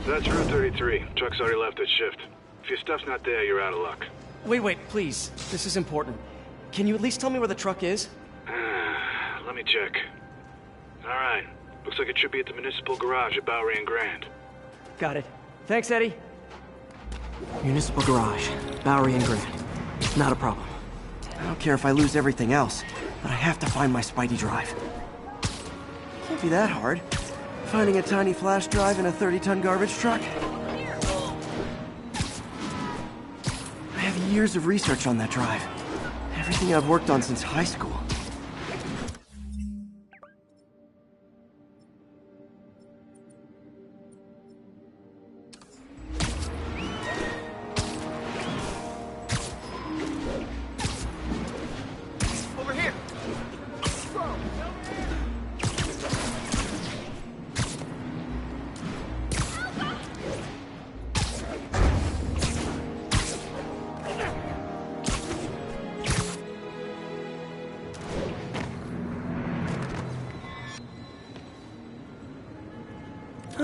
That's Route 33. Truck's already left its shift. If your stuff's not there, you're out of luck. Wait, please. This is important. Can you at least tell me where the truck is? Let me check. Alright. Looks like it should be at the municipal garage at Bowery and Grand. Got it. Thanks, Eddie. Municipal garage, Bowery and Grand. Not a problem. I don't care if I lose everything else, but I have to find my Spidey drive. Can't be that hard. Finding a tiny flash drive in a 30-ton garbage truck? I have years of research on that drive. Everything I've worked on since high school.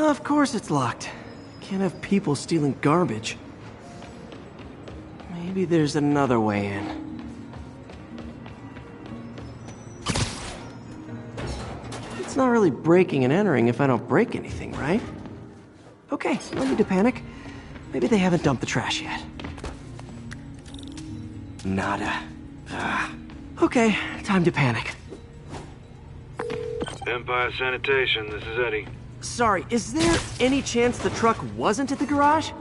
Of course it's locked. Can't have people stealing garbage. Maybe there's another way in. It's not really breaking and entering if I don't break anything, right? Okay, no need to panic. Maybe they haven't dumped the trash yet. Nada. Okay, time to panic. Empire Sanitation, this is Eddie. Sorry, is there any chance the truck wasn't at the garage?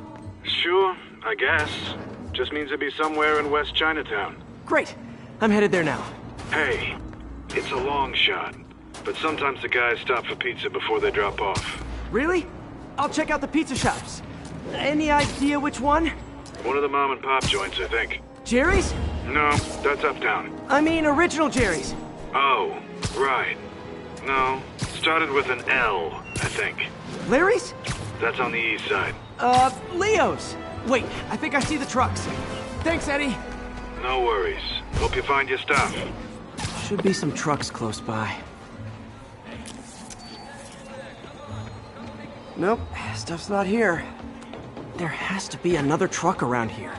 Sure, I guess. Just means it'd be somewhere in West Chinatown. Great. I'm headed there now. Hey, it's a long shot, but sometimes the guys stop for pizza before they drop off. Really? I'll check out the pizza shops. Any idea which one? One of the mom and pop joints, I think. Jerry's? No, that's uptown. I mean original Jerry's. Oh, right. No, started with an L, I think. Larry's? That's on the east side. Leo's. Wait, I think I see the trucks. Thanks, Eddie. No worries. Hope you find your stuff. Should be some trucks close by. Nope, stuff's not here. There has to be another truck around here.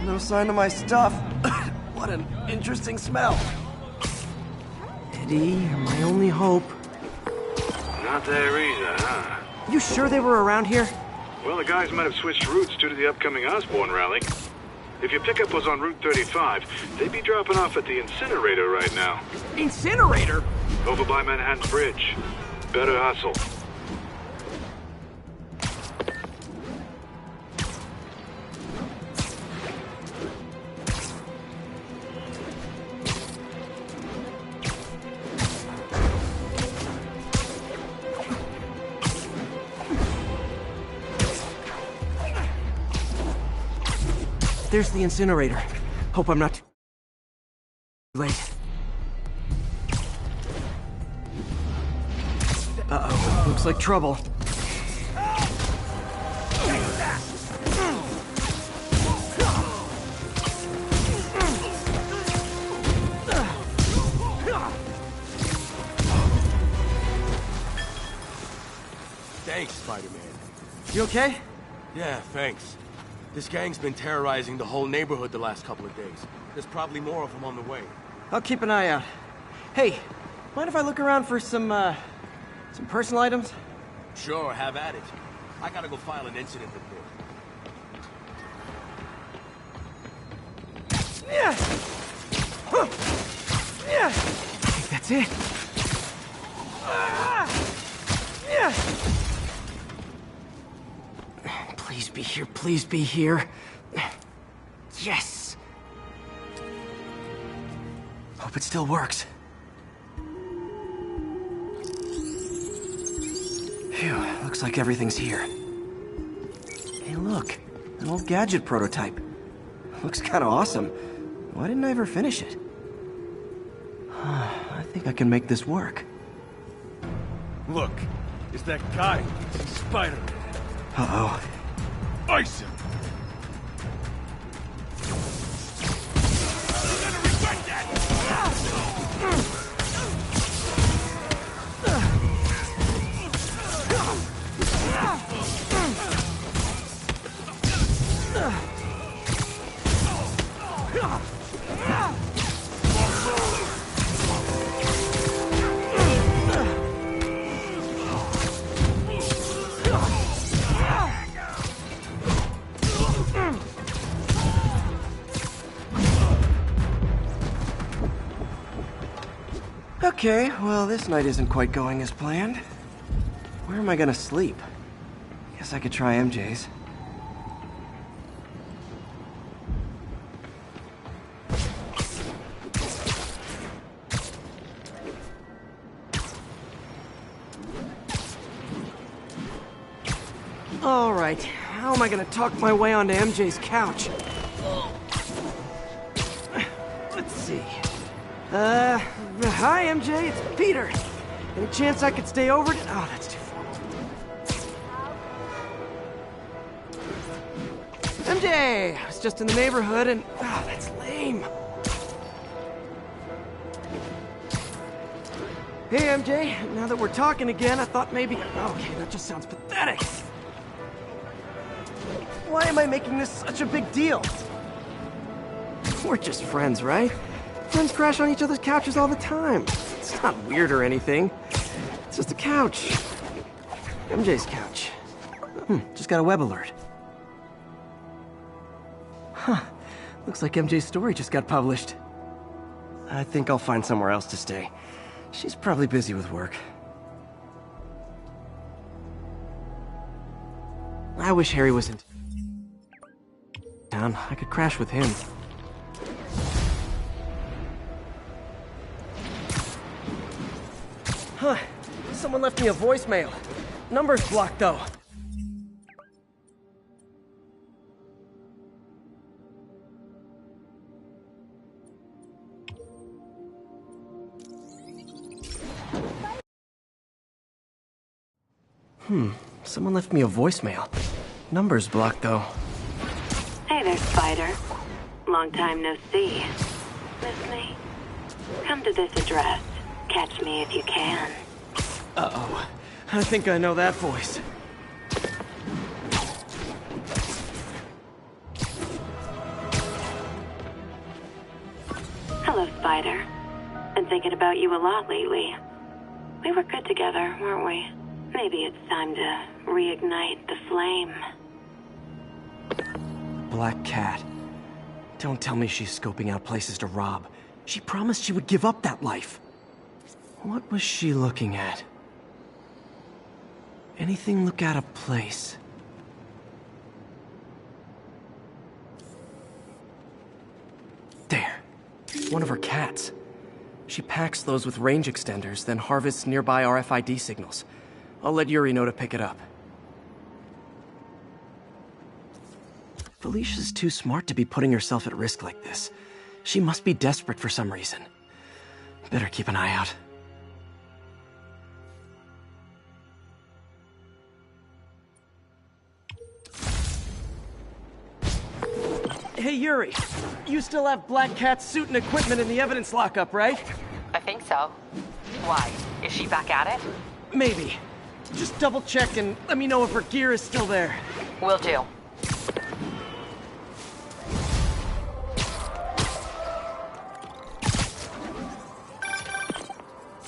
No sign of my stuff. What an interesting smell. Eddie, you're my only hope. Not there either, huh? You sure they were around here? Well, the guys might have switched routes due to the upcoming Osborne rally. If your pickup was on Route 35, they'd be dropping off at the incinerator right now. Incinerator? Over by Manhattan Bridge. Better hustle. There's the incinerator. Hope I'm not too late. Uh-oh, looks like trouble. Thanks, Spider-Man. You okay? Yeah, thanks. This gang's been terrorizing the whole neighborhood the last couple of days. There's probably more of them on the way. I'll keep an eye out. Hey, mind if I look around for some personal items? Sure, have at it. I gotta go file an incident report. Yeah! Huh. Yeah! I think that's it. Yeah! Please be here, please be here. Yes! Hope it still works. Phew, looks like everything's here. Hey look, an old gadget prototype. Looks kinda awesome. Why didn't I ever finish it? I think I can make this work. Look, it's that guy, Spider-Man. Uh-oh. Ice him! Okay, well, this night isn't quite going as planned. Where am I gonna sleep? Guess I could try MJ's. Alright, how am I gonna talk my way onto MJ's couch? Let's see. Hi MJ, it's Peter. Any chance I could stay over? Oh, that's too formal. MJ! I was just in the neighborhood and... Oh, that's lame. Hey MJ, now that we're talking again, I thought maybe... Okay, that just sounds pathetic. Why am I making this such a big deal? We're just friends, right? Friends crash on each other's couches all the time. It's not weird or anything. It's just a couch. MJ's couch. Just got a web alert. Huh. Looks like MJ's story just got published. I think I'll find somewhere else to stay. She's probably busy with work. I wish Harry was in town. I could crash with him. Huh. Someone left me a voicemail. Number's blocked, though. Someone left me a voicemail. Number's blocked, though. Hey there, Spider. Long time no see. Miss me? Come to this address. Catch me if you can. Uh-oh. I think I know that voice. Hello, Spider. Been thinking about you a lot lately. We were good together, weren't we? Maybe it's time to reignite the flame. Black Cat. Don't tell me she's scoping out places to rob. She promised she would give up that life. What was she looking at? Anything look out of place? There. One of her cats. She packs those with range extenders, then harvests nearby RFID signals. I'll let Yuri know to pick it up. Felicia's too smart to be putting herself at risk like this. She must be desperate for some reason. Better keep an eye out. Hey, Yuri. You still have Black Cat's suit and equipment in the evidence lockup, right? I think so. Why? Is she back at it? Maybe. Just double check and let me know if her gear is still there. Will do.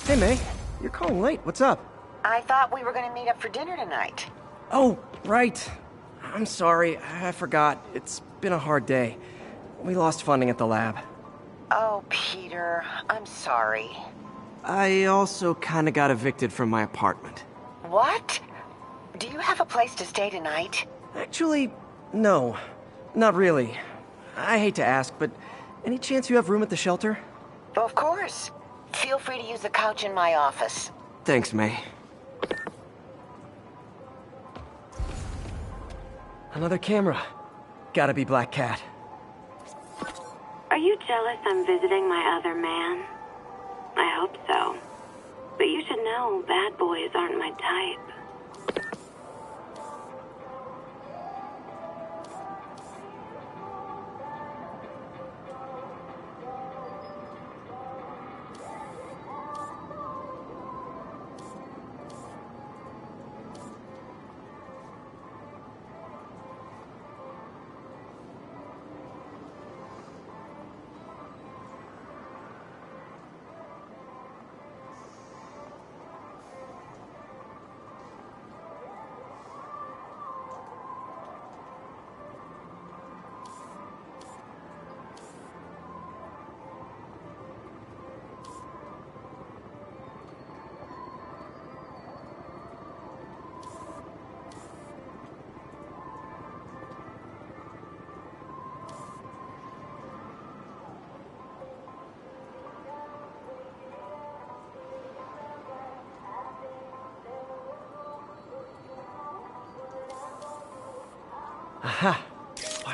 Hey, May. You're calling late. What's up? I thought we were gonna meet up for dinner tonight. Oh, right. I'm sorry. I forgot. It's been a hard day. We lost funding at the lab. Oh, Peter. I'm sorry. I also kinda got evicted from my apartment. What? Do you have a place to stay tonight? Actually, no. Not really. I hate to ask, but any chance you have room at the shelter? Of course. Feel free to use the couch in my office. Thanks, May. Another camera. Gotta be Black Cat. Are you jealous I'm visiting my other man? I hope so. But you should know bad boys aren't my type.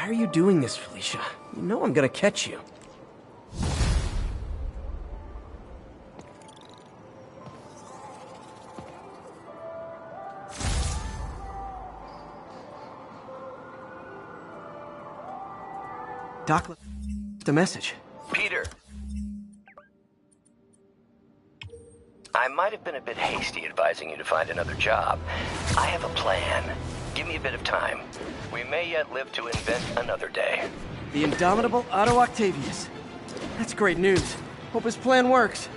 Why are you doing this, Felicia? You know I'm gonna catch you. Doc left a message. Peter. I might have been a bit hasty advising you to find another job. I have a plan. Give me a bit of time. We may yet live to invent another day. The indomitable Otto Octavius. That's great news. Hope his plan works.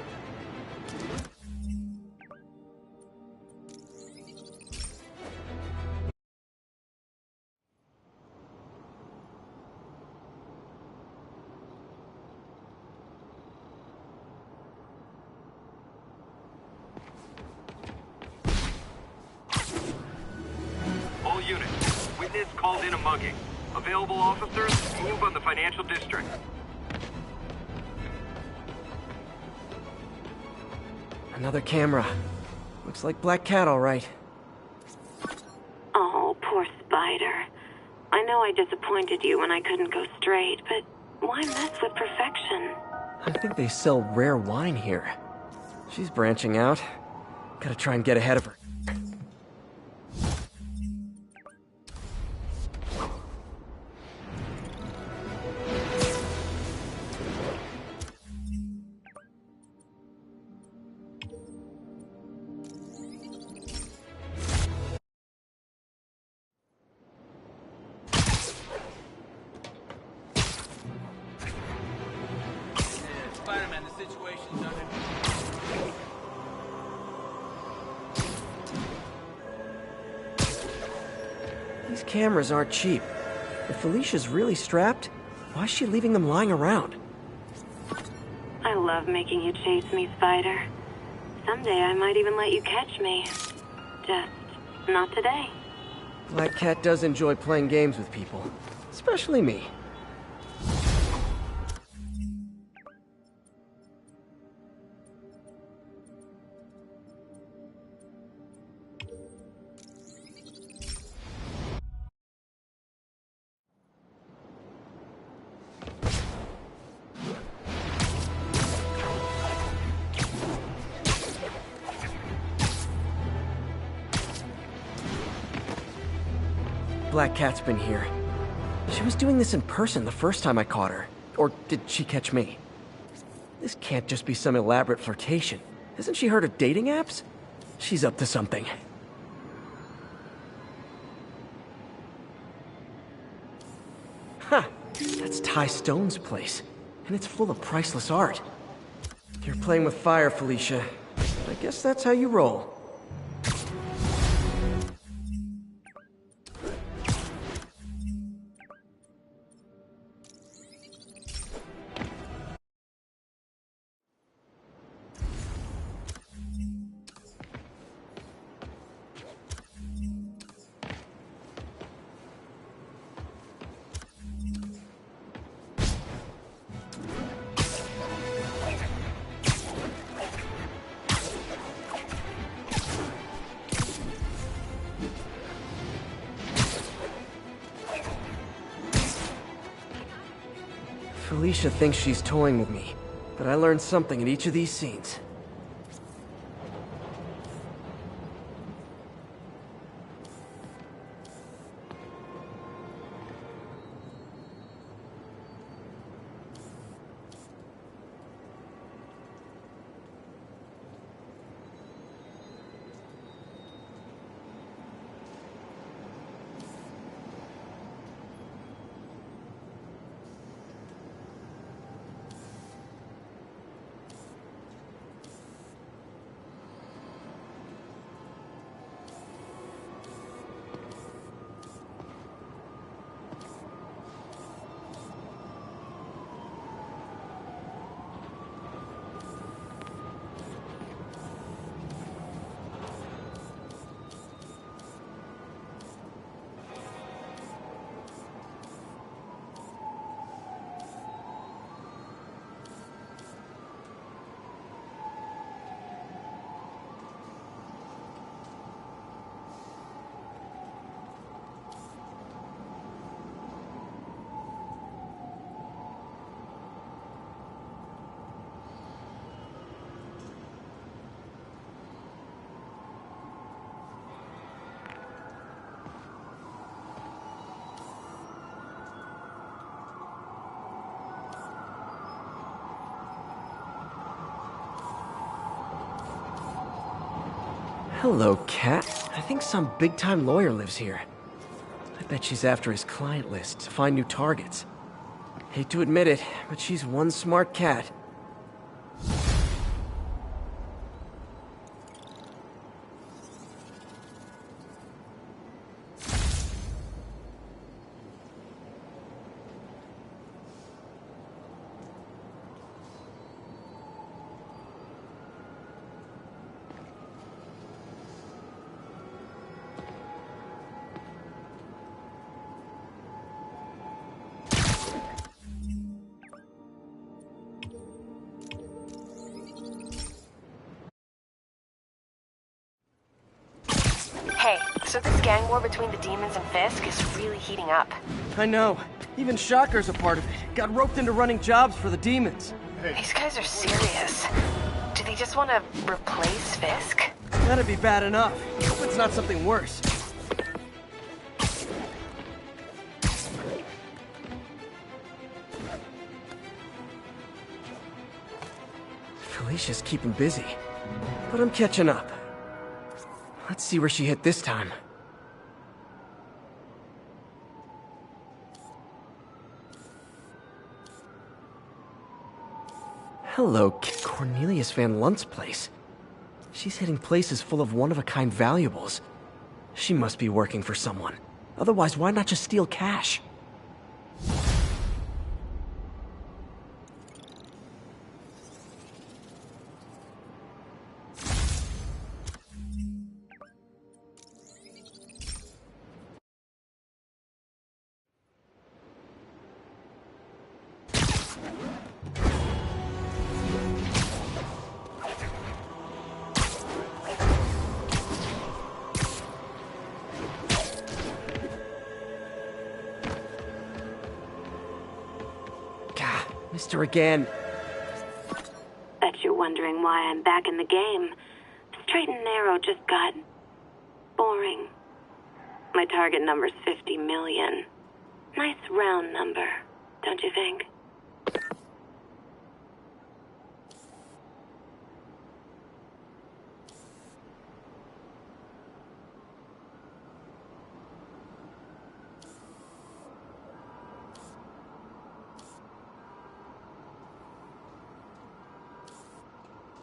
All units. Witness called in a mugging. Available officers, move on the financial district. Another camera. Looks like Black Cat, all right. Oh, poor Spider. I know I disappointed you when I couldn't go straight, but why mess with perfection? I think they sell rare wine here. She's branching out. Gotta try and get ahead of her. Spider-Man, the situation's under... These cameras aren't cheap. If Felicia's really strapped, why is she leaving them lying around? I love making you chase me, Spider. Someday I might even let you catch me. Just not today. Black Cat does enjoy playing games with people. Especially me. Black Cat's been here. She was doing this in person the first time I caught her. Or did she catch me? This can't just be some elaborate flirtation. Hasn't she heard of dating apps? She's up to something. Huh. That's Ty Stone's place. And it's full of priceless art. You're playing with fire, Felicia. I guess that's how you roll. Felicia thinks she's toying with me, but I learned something in each of these scenes. Hello, Cat. I think some big-time lawyer lives here. I bet she's after his client list to find new targets. Hate to admit it, but she's one smart cat. Hey, so this gang war between the demons and Fisk is really heating up. I know. Even Shocker's a part of it. Got roped into running jobs for the demons. These guys are serious. Do they just want to replace Fisk? That'd be bad enough. Hope it's not something worse. Felicia's keeping busy, but I'm catching up. Let's see where she hit this time. Hello, Cornelius Van Lunt's place. She's hitting places full of one-of-a-kind valuables. She must be working for someone. Otherwise, why not just steal cash? Mr. Again. Bet you're wondering why I'm back in the game. Straight and narrow just got boring. My target number's 50 million. Nice round number, don't you think?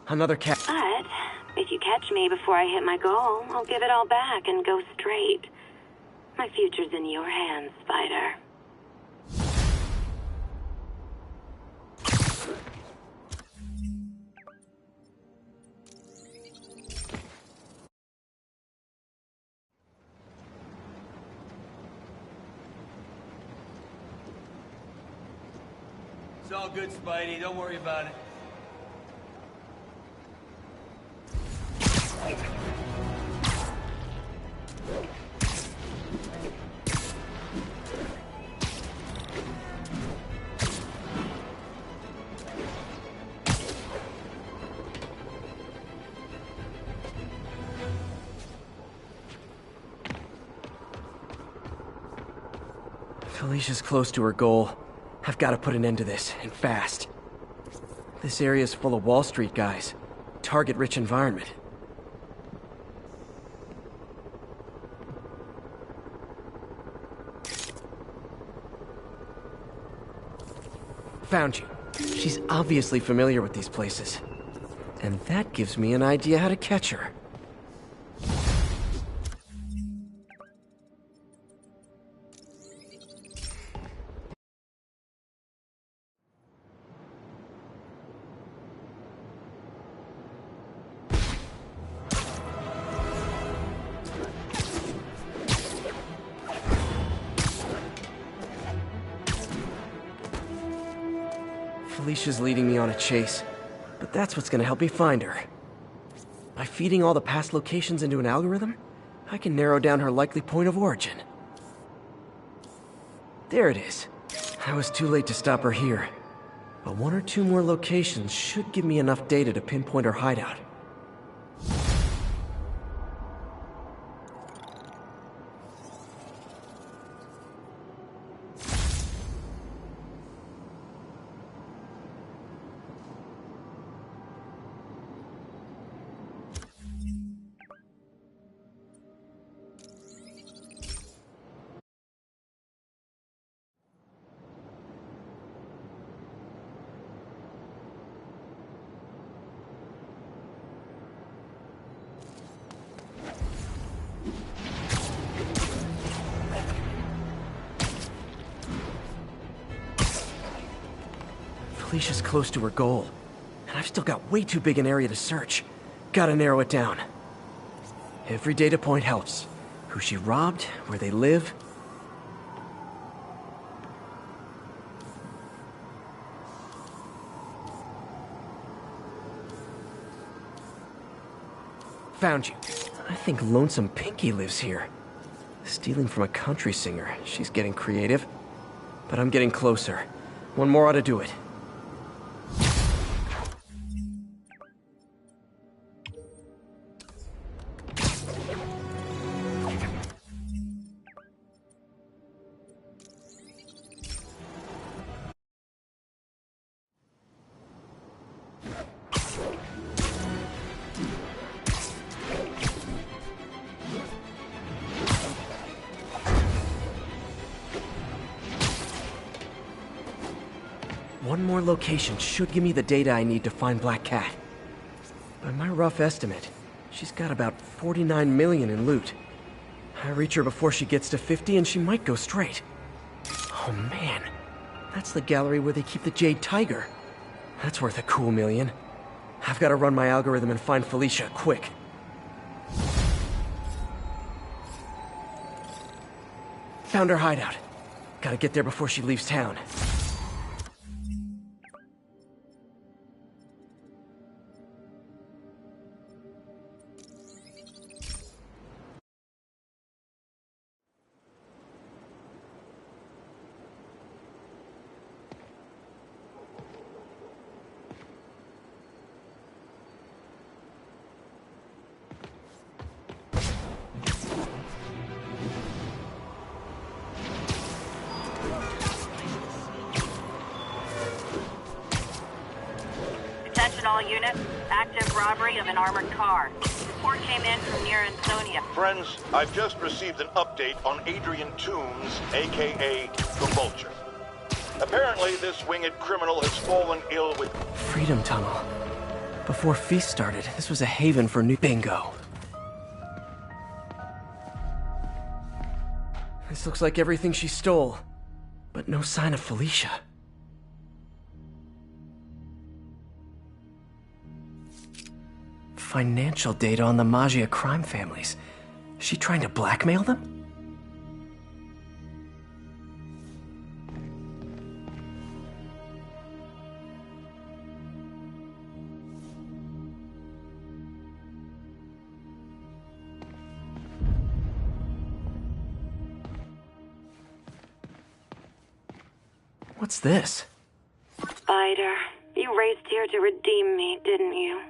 Another cat. But if you catch me before I hit my goal, I'll give it all back and go straight. My future's in your hands, Spider. It's all good, Spidey. Don't worry about it. Felicia's close to her goal. I've got to put an end to this, and fast. This area's full of Wall Street guys. Target-rich environment. Found you. She's obviously familiar with these places. And that gives me an idea how to catch her. Felicia's leading me on a chase, but that's what's gonna help me find her. By feeding all the past locations into an algorithm, I can narrow down her likely point of origin. There it is. I was too late to stop her here, but one or two more locations should give me enough data to pinpoint her hideout. Felicia's close to her goal, and I've still got way too big an area to search. Gotta narrow it down. Every data point helps. Who she robbed, where they live. Found you. I think Lonesome Pinky lives here. Stealing from a country singer. She's getting creative. But I'm getting closer. One more ought to do it. One more location should give me the data I need to find Black Cat. By my rough estimate, she's got about 49 million in loot. I reach her before she gets to 50 and she might go straight. Oh man, that's the gallery where they keep the Jade Tiger. That's worth a cool million. I've got to run my algorithm and find Felicia, quick. Found her hideout. Gotta get there before she leaves town. Attention all units. Active robbery of an armored car. Report came in from near Insomniac. Friends, I've just received an update on Adrian Toombs, a.k.a. the Vulture. Apparently, this winged criminal has fallen ill with... Freedom Tunnel. Before Feast started, this was a haven for new... Bingo. This looks like everything she stole, but no sign of Felicia. Financial data on the Maggia crime families. Is she trying to blackmail them? What's this? Spider, you raced here to redeem me, didn't you?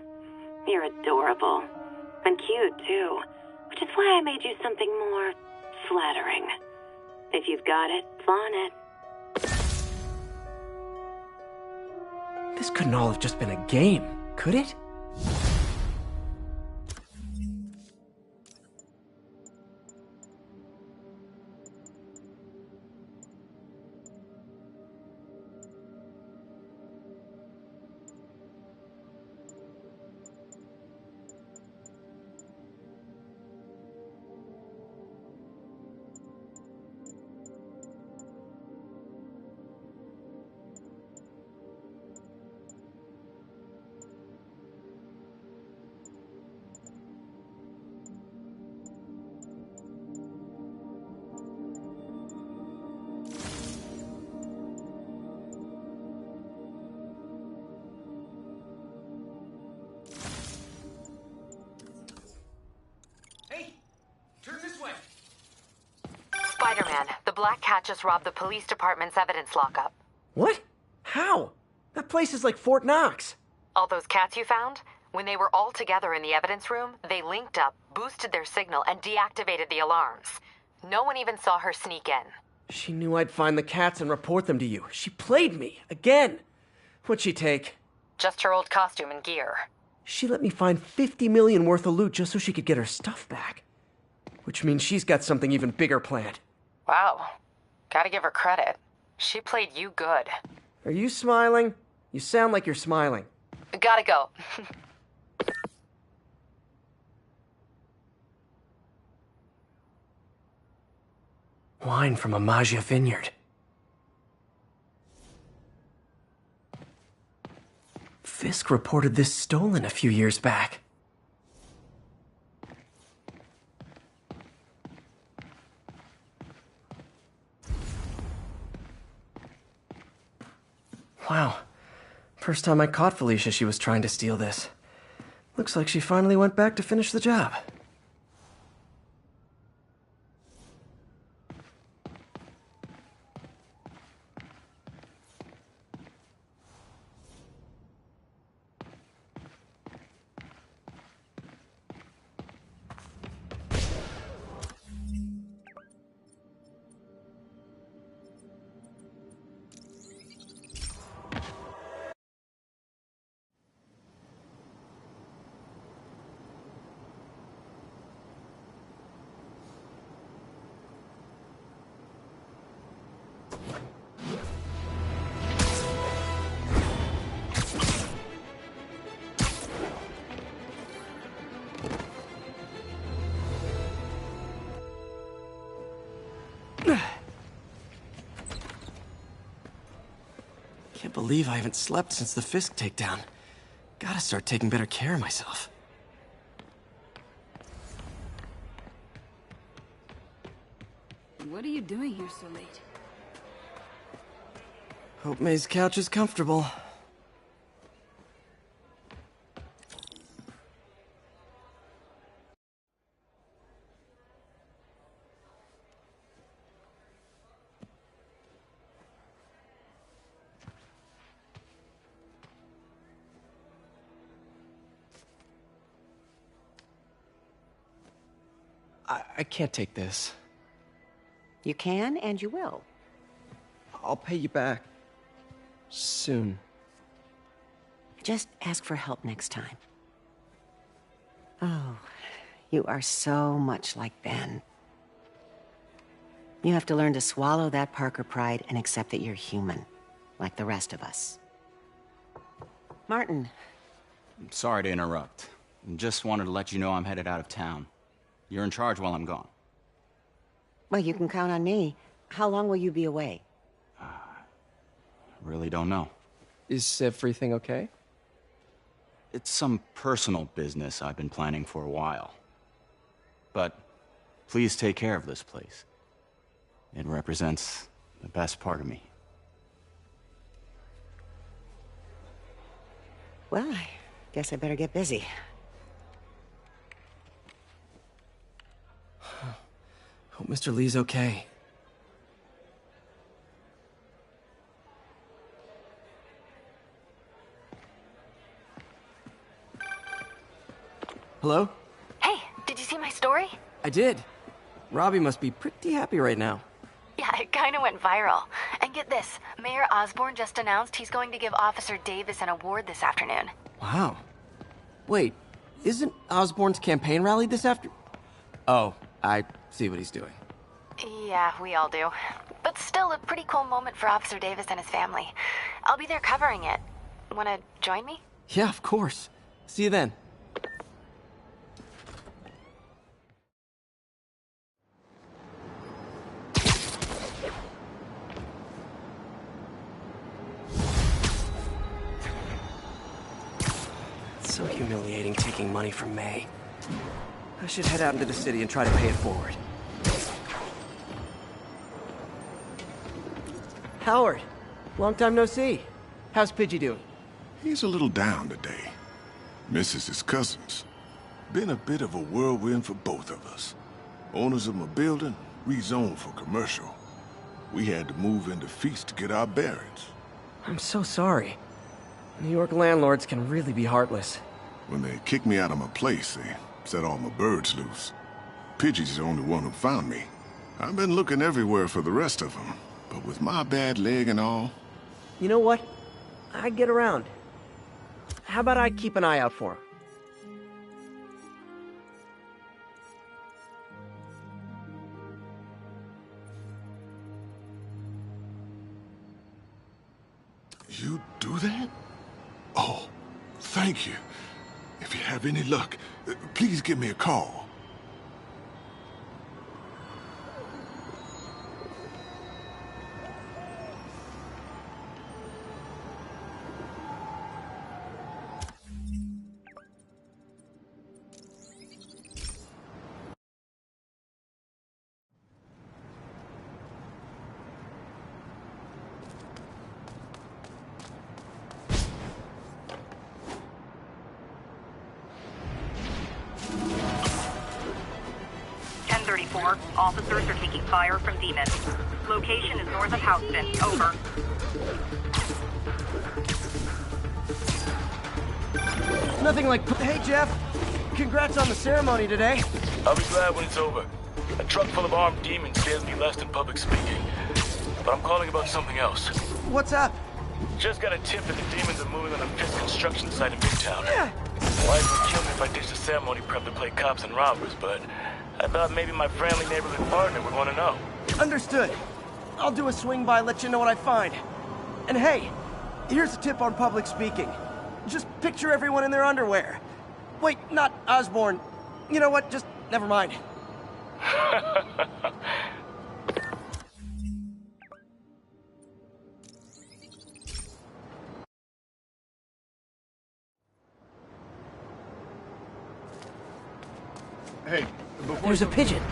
You're adorable. And cute, too. Which is why I made you something more flattering. If you've got it, flaunt it. This couldn't all have just been a game, could it? Spider-Man, the Black Cat just robbed the police department's evidence lockup. What? How? That place is like Fort Knox. All those cats you found? When they were all together in the evidence room, they linked up, boosted their signal, and deactivated the alarms. No one even saw her sneak in. She knew I'd find the cats and report them to you. She played me, again. What'd she take? Just her old costume and gear. She let me find 50 million worth of loot just so she could get her stuff back. Which means she's got something even bigger planned. Wow. Gotta give her credit. She played you good. Are you smiling? You sound like you're smiling. Gotta go. Wine from a Maggia vineyard. Fisk reported this stolen a few years back. Wow. First time I caught Felicia, she was trying to steal this. Looks like she finally went back to finish the job. Can't believe I haven't slept since the Fisk takedown. Gotta start taking better care of myself. What are you doing here so late? Hope May's couch is comfortable. I can't take this. You can, and you will. I'll pay you back. Soon. Just ask for help next time. Oh, you are so much like Ben. You have to learn to swallow that Parker pride and accept that you're human, like the rest of us. Martin. Sorry to interrupt. Just wanted to let you know I'm headed out of town. You're in charge while I'm gone. Well, you can count on me. How long will you be away? Really don't know. Is everything okay? It's some personal business I've been planning for a while. But please take care of this place. It represents the best part of me. Well, I guess I better get busy. Hope Mr. Lee's okay. Hello? Hey, did you see my story? I did. Robbie must be pretty happy right now. Yeah, it kinda went viral. And get this, Mayor Osborne just announced he's going to give Officer Davis an award this afternoon. Wow. Wait, isn't Osborne's campaign rally this after... Oh, I see what he's doing. Yeah, we all do. But still a pretty cool moment for Officer Davis and his family. I'll be there covering it. Wanna join me? Yeah, of course. See you then. It's so humiliating taking money from May. I should head out into the city and try to pay it forward. Howard, long time no see. How's Pidgey doing? He's a little down today. Misses his cousins. Been a bit of a whirlwind for both of us. Owners of my building rezoned for commercial. We had to move into Feast to get our bearings. I'm so sorry. New York landlords can really be heartless. When they kicked me out of my place, they set all my birds loose. Pidgey's the only one who found me. I've been looking everywhere for the rest of them. But with my bad leg and all... You know what? I get around. How about I keep an eye out for him? You do that? Oh, thank you. If you have any luck, please give me a call. 1034. Officers are taking fire from demons. Location is north of Houston. Over. Nothing like... Hey, Jeff. Congrats on the ceremony today. I'll be glad when it's over. A truck full of armed demons scares me less than public speaking. But I'm calling about something else. What's up? Just got a tip that the demons are moving on a Fisk construction site in Midtown. Yeah. Wife would kill me if I ditched the ceremony prep to play cops and robbers, but I thought maybe my friendly neighborhood partner would want to know. Understood. I'll do a swing by, let you know what I find. And hey, here's a tip on public speaking. Just picture everyone in their underwear. Wait, not Osborn. You know what? Just never mind. Hey, There's a pigeon.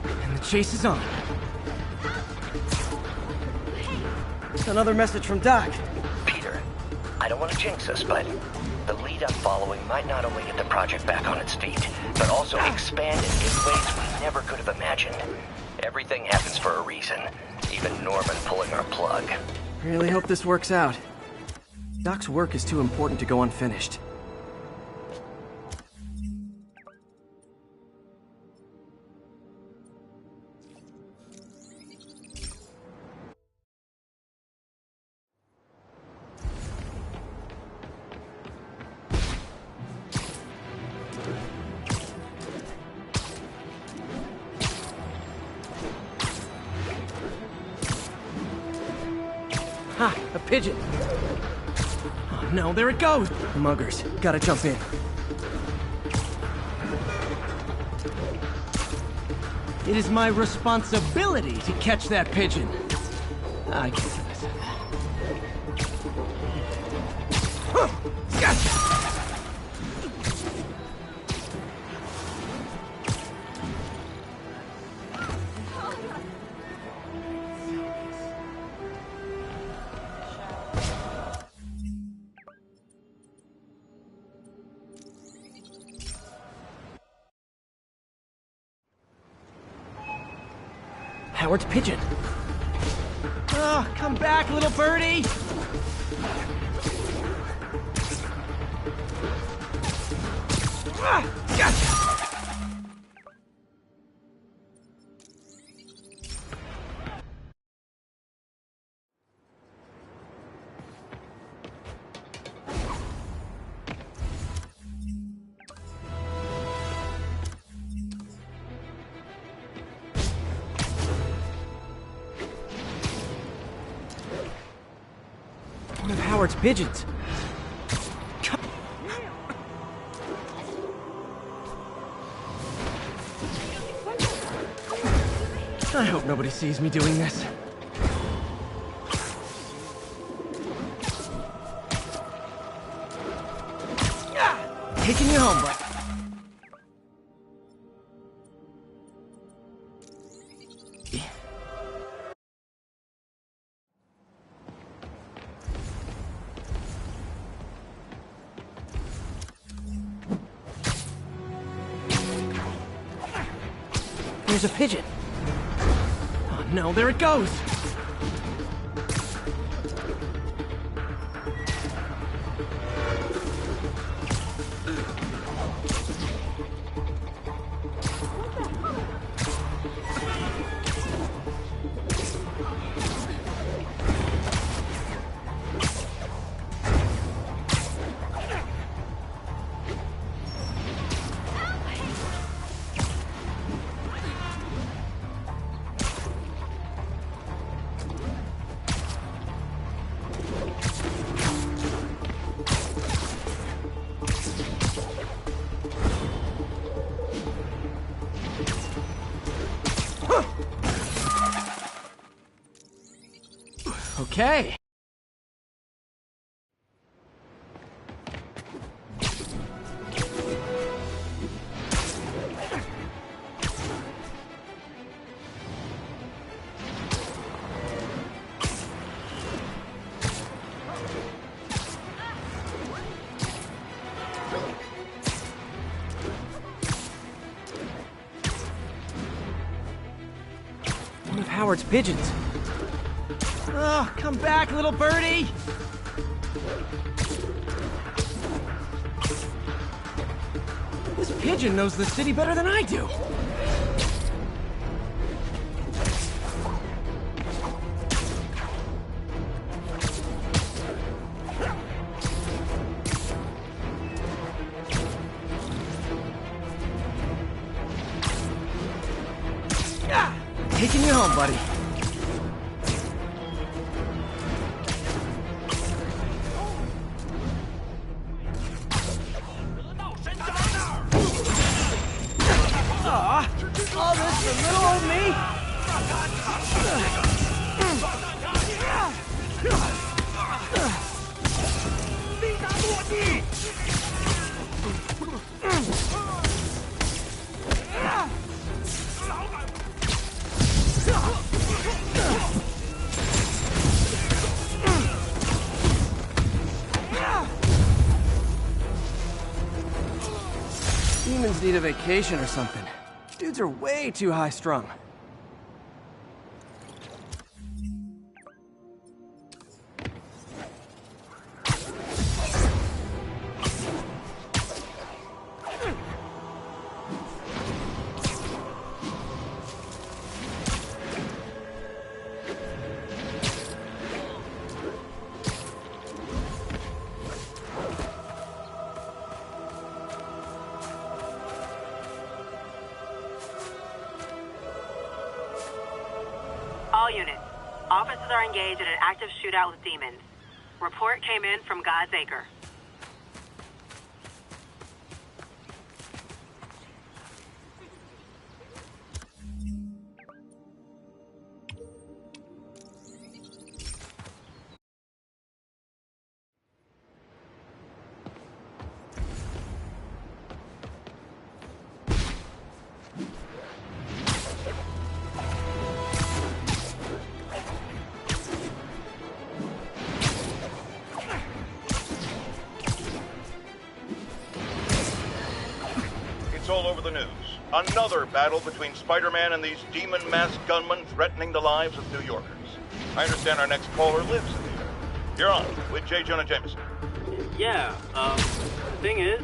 And the chase is on. Another message from Doc. Peter, I don't want to jinx us, but the lead I'm following might not only get the project back on its feet, but also expand it in ways we never could have imagined. Everything happens for a reason, even Norman pulling our plug. Really hope this works out. Doc's work is too important to go unfinished. Ha! A pigeon! Oh no, there it goes! Muggers, gotta jump in. It is my responsibility to catch that pigeon. I can't do this. Huh. Gotcha! Howard's pigeon. Oh, come back, little birdie! Ah, gotcha! One of Howard's pigeons. I hope nobody sees me doing this. Taking you home, bud. There's a pigeon. Oh no, there it goes! Okay. Howard's pigeons. Oh, come back, little birdie! This pigeon knows the city better than I do. Taking you home, buddy. Aw, all this for little old me? Demons need a vacation or something. Dudes are way too high-strung. All units. Officers are engaged in an active shootout with demons. Report came in from God's Acre. It's all over the news. Another battle between Spider-Man and these demon-masked gunmen threatening the lives of New Yorkers. I understand our next caller lives in the area. You're on with J. Jonah Jameson. Yeah, the thing is,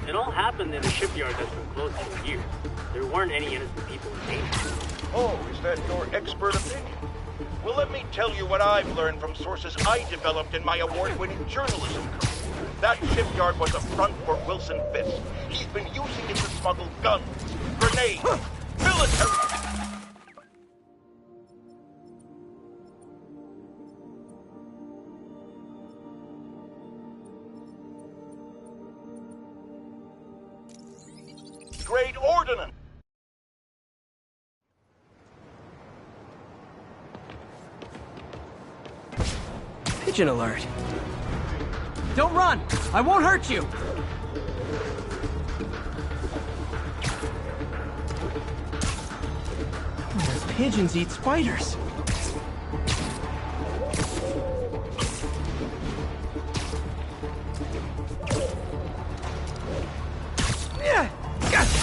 it all happened in a shipyard that's been closed for years. There weren't any innocent people in danger. Oh, is that your expert opinion? Well, let me tell you what I've learned from sources I developed in my award-winning journalism career. That shipyard was a front for Wilson Fisk. He's been using it to smuggle guns, grenades, military... grade ordnance. Pigeon alert. Don't run! I won't hurt you! Oh, pigeons eat spiders. Yeah, gotcha!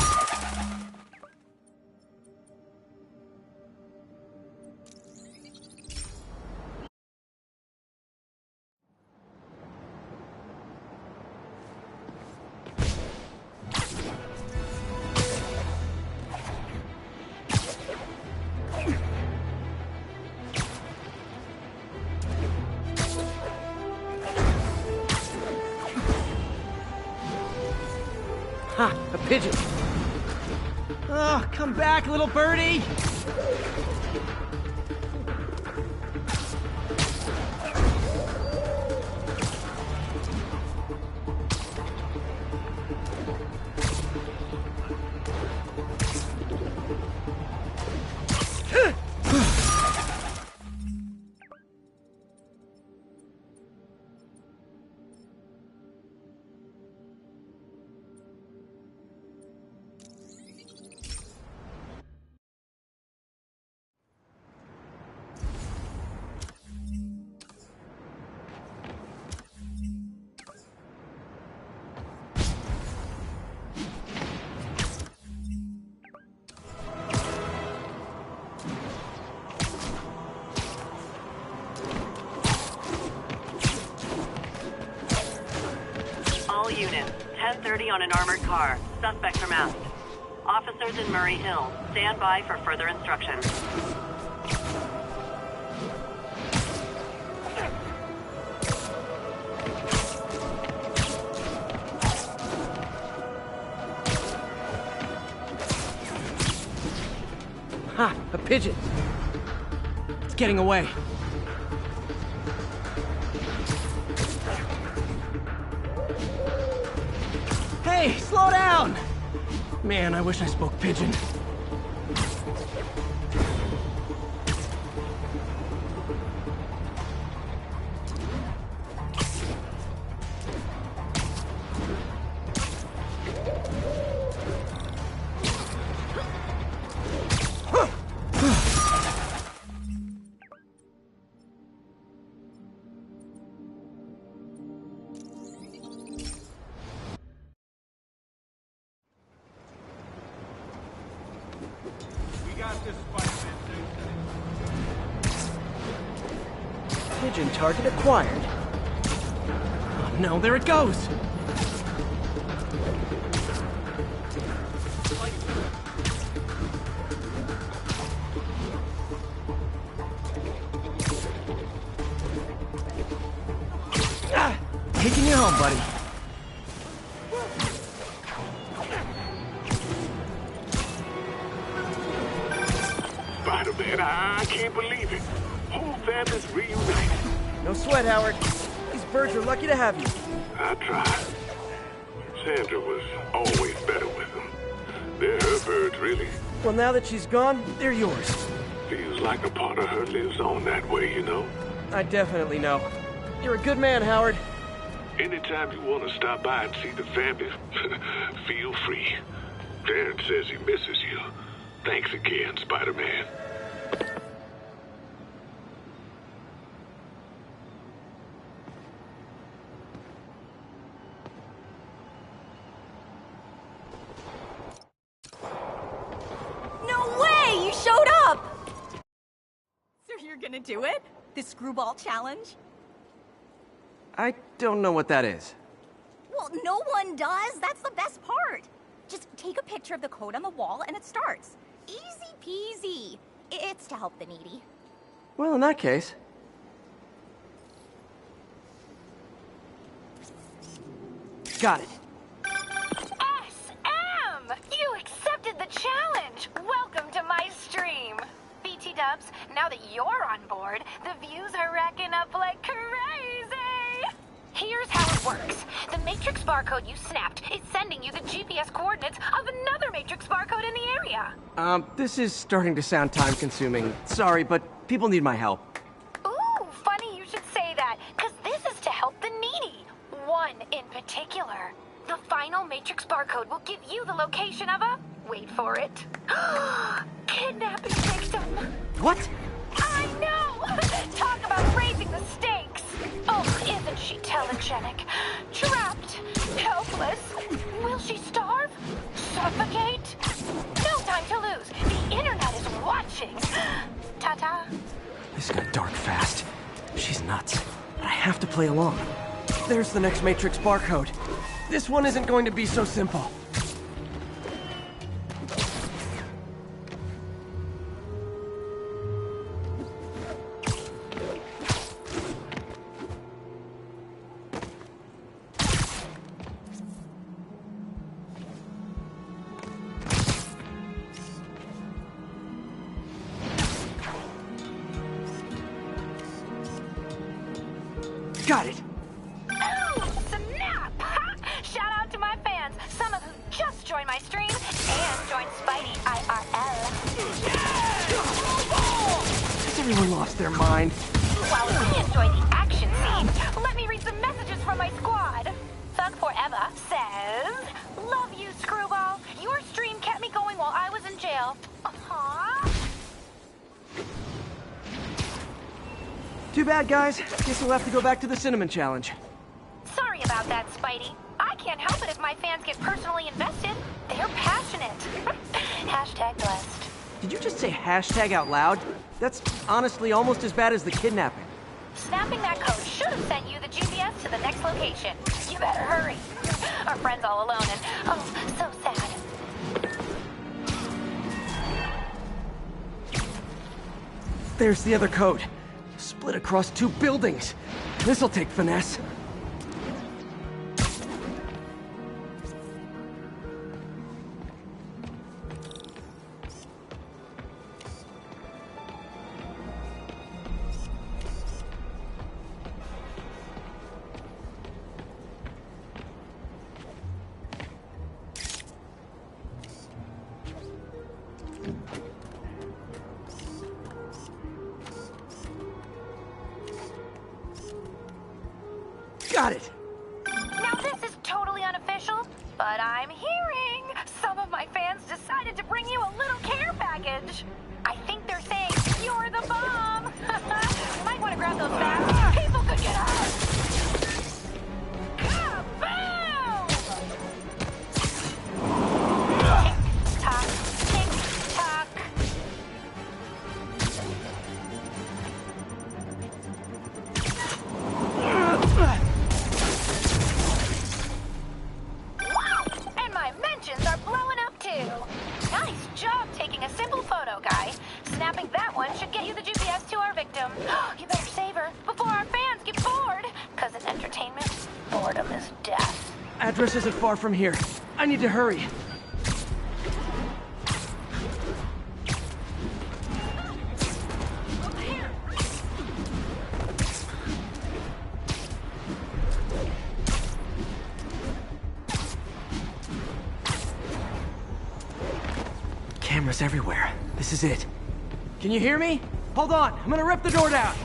Ha! A pigeon! Oh, come back, little birdie! All units, 10:30 on an armored car. Suspects are masked. Officers in Murray Hill, stand by for further instructions. Ha! A pigeon! It's getting away. Hey, slow down! Man, I wish I spoke pigeon. Pigeon target acquired. Oh no, there it goes! Ah! Taking you home, buddy. Spider-Man, I can't believe it. Whole family's reunited. No sweat, Howard. These birds are lucky to have you. I tried. Sandra was always better with them. They're her birds, really. Well, now that she's gone, they're yours. Feels like a part of her lives on that way, you know? I definitely know. You're a good man, Howard. Anytime you want to stop by and see the family, feel free. Darren says he misses you. Thanks again, Spider-Man. No way! You showed up! So you're gonna do it? The screwball challenge? I don't know what that is. Well, no one does. That's the best part. Just take a picture of the code on the wall and it starts. Easy peasy. It's to help the needy. Well, in that case... Got it. SM! You accepted the challenge! Welcome to my stream! BT Dubs, now that you're on board, the views are racking up like crazy! Here's how it works. The Matrix barcode you snapped is sending you the GPS coordinates of another Matrix barcode in the area. This is starting to sound time-consuming. Sorry, but people need my help. Ooh, funny you should say that, because this is to help the needy. One in particular. The final Matrix barcode will give you the location of a... wait for it. Kidnapping victim. What? I know! Talk about raising the stakes. Oh, isn't she telegenic? Trapped. Helpless. Will she starve? Suffocate? No time to lose. The internet is watching. Ta-ta. This got dark fast. She's nuts. But I have to play along. There's the next Matrix barcode. This one isn't going to be so simple. Got it! Oh, snap! Shout out to my fans, some of who just joined my stream and joined Spidey IRL. Has everyone lost their mind? While we enjoy the action scene, let me read some messages from my squad. Thug Forever says, "Love you, Screwball. Your stream kept me going while I was in jail." Aww. Too bad, guys. Guess we'll have to go back to the Cinnamon Challenge. Sorry about that, Spidey. I can't help it if my fans get personally invested. They're passionate. Hashtag blessed. Did you just say hashtag out loud? That's honestly almost as bad as the kidnapping. Snapping that code should have sent you the GPS to the next location. You better hurry. Our friend's all alone and, oh, so sad. There's the other code. Split across 2 buildings. This'll take finesse. Got it! Now this is totally unofficial, but I'm hearing some of my fans decided to bring you a little care package. I think they're saying you're the bomb. You might want to grab those bags. People could get hurt. Kaboom! Tick-tock, tick-tock. And my mentions are blowing up too. Nice job taking a simple photo, guy. Snapping that one should get you the GPS to our victim. You better save her before our fans get bored. Cause in entertainment, boredom is death. Address isn't far from here. I need to hurry. Cameras everywhere. This is it. Can you hear me? Hold on, I'm gonna rip the door down.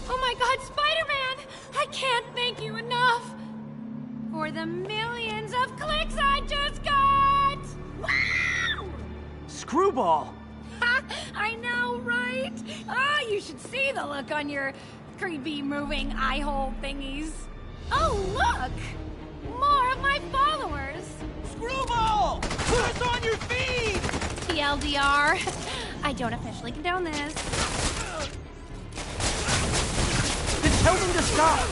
Oh my god, Spider-Man! I can't thank you enough for the millions of clicks I just got! Wow! Screwball! Ha! I know, right? Ah, you should see the look on your creepy moving eye hole thingies. Oh, look! More of my followers! Screwball! Put us on your feed! TLDR. I don't officially condone this. Then tell them to stop!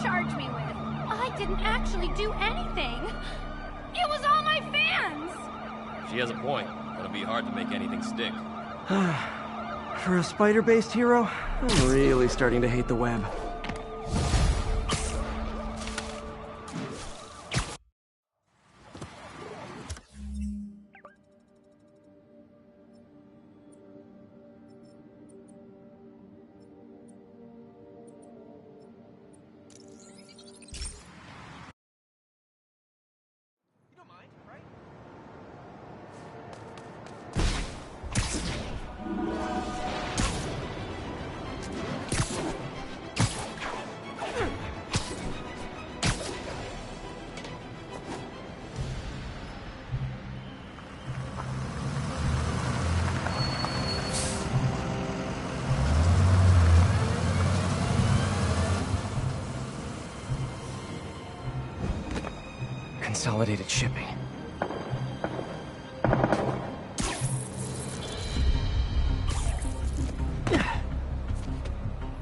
Charge me with. I didn't actually do anything. It was all my fans. She has a point. It'll be hard to make anything stick. For a spider-based hero, I'm really starting to hate the web. Consolidated shipping.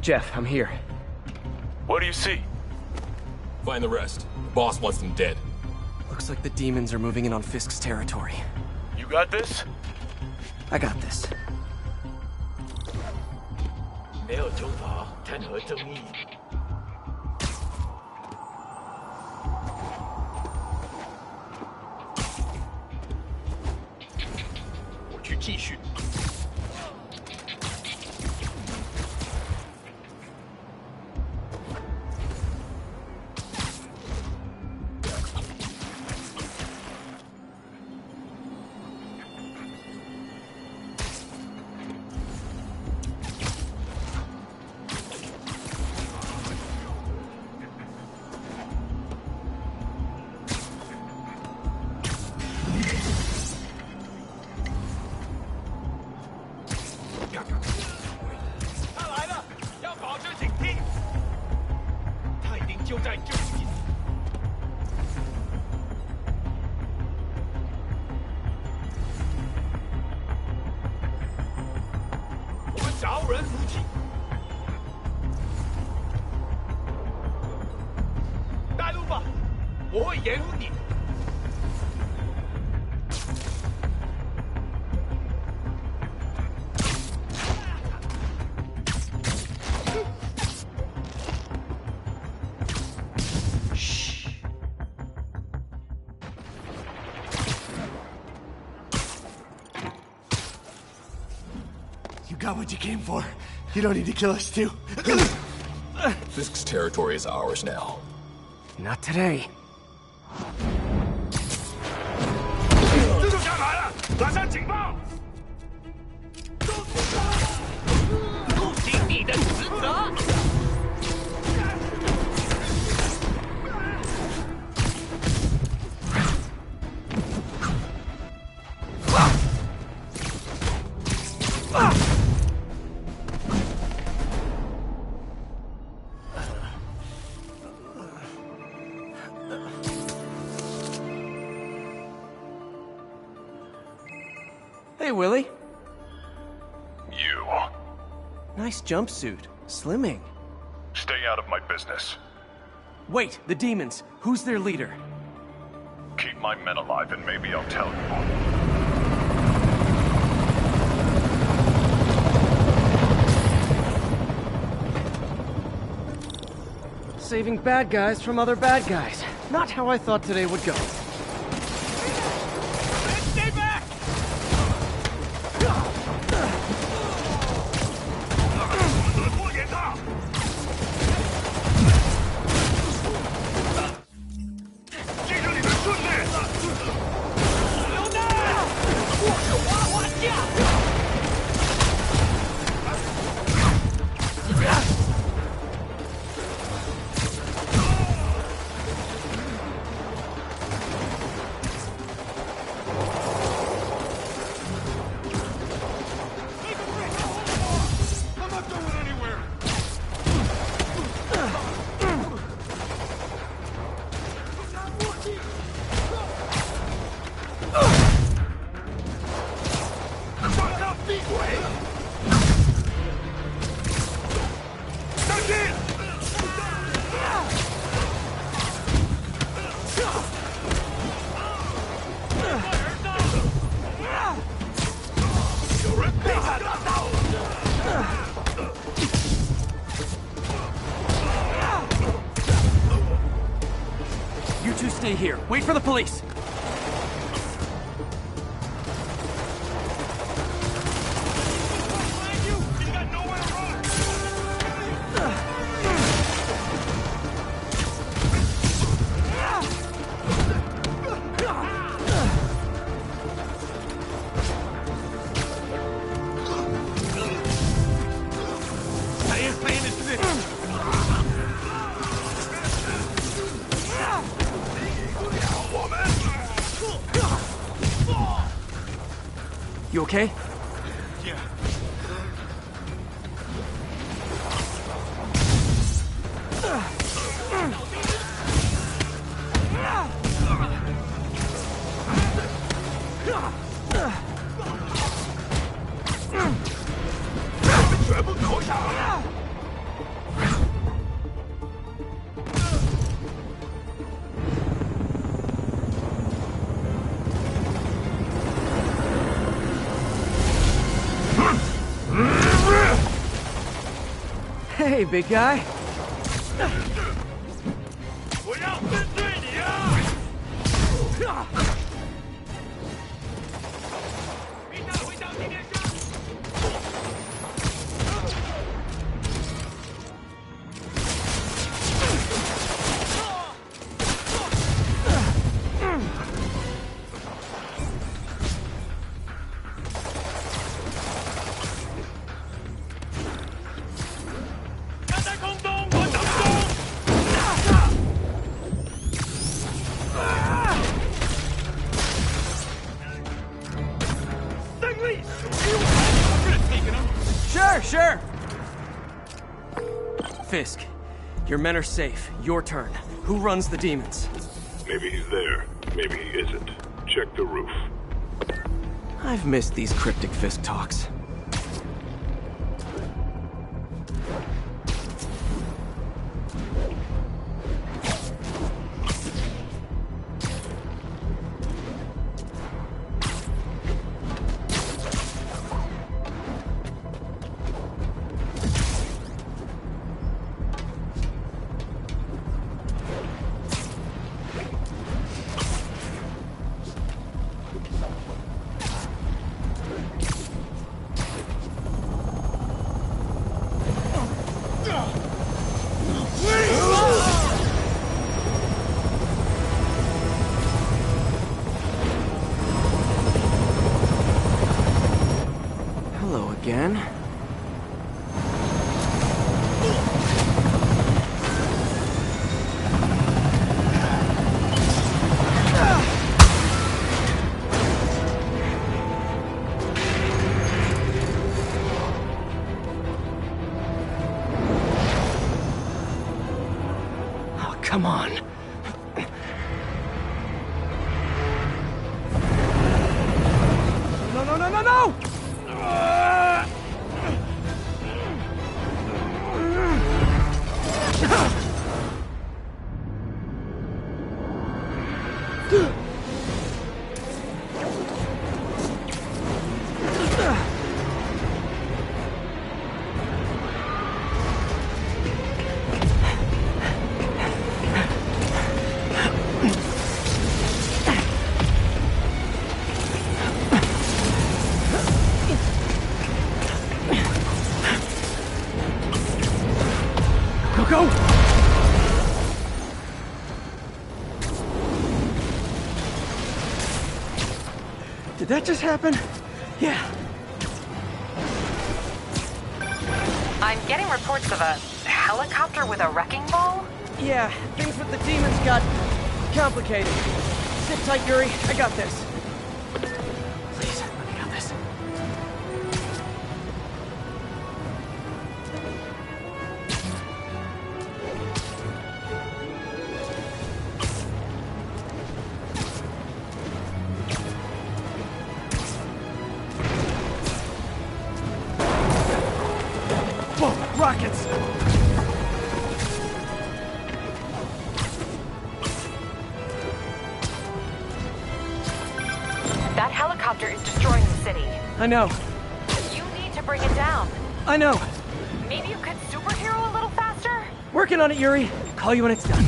Jeff, I'm here. What do you see? Find the rest. The boss wants them dead. Looks like the demons are moving in on Fisk's territory. You got this? I got this. 没有中法，谈何正义？ Ugh. 继续。You got what you came for. You don't need to kill us too. Fisk's territory is ours now. Not today. 蜘蛛侠来了，马上警报！负起你的职责。Hey, Willie. You. Nice jumpsuit. Slimming. Stay out of my business. Wait, the demons. Who's their leader? Keep my men alive and maybe I'll tell you. Saving bad guys from other bad guys. Not how I thought today would go. Stay back! You two stay here. Wait for the police. You okay? Yeah. Hey, big guy. 我要针对你啊！别再回到地 Sure! Fisk, your men are safe. Your turn. Who runs the demons? Maybe he's there. Maybe he isn't. Check the roof. I've missed these cryptic Fisk talks. Again? Oh, come on. No! Go! Did that just happen? Yeah. I'm getting reports of a helicopter with a wrecking ball? Yeah, things with the demons got complicated. Sit tight, Yuri. I got this. Please, let me got this. Whoa, rockets! That helicopter is destroying the city. I know. You need to bring it down. I know. Maybe you could superhero a little faster? Working on it, Yuri. Call you when it's done.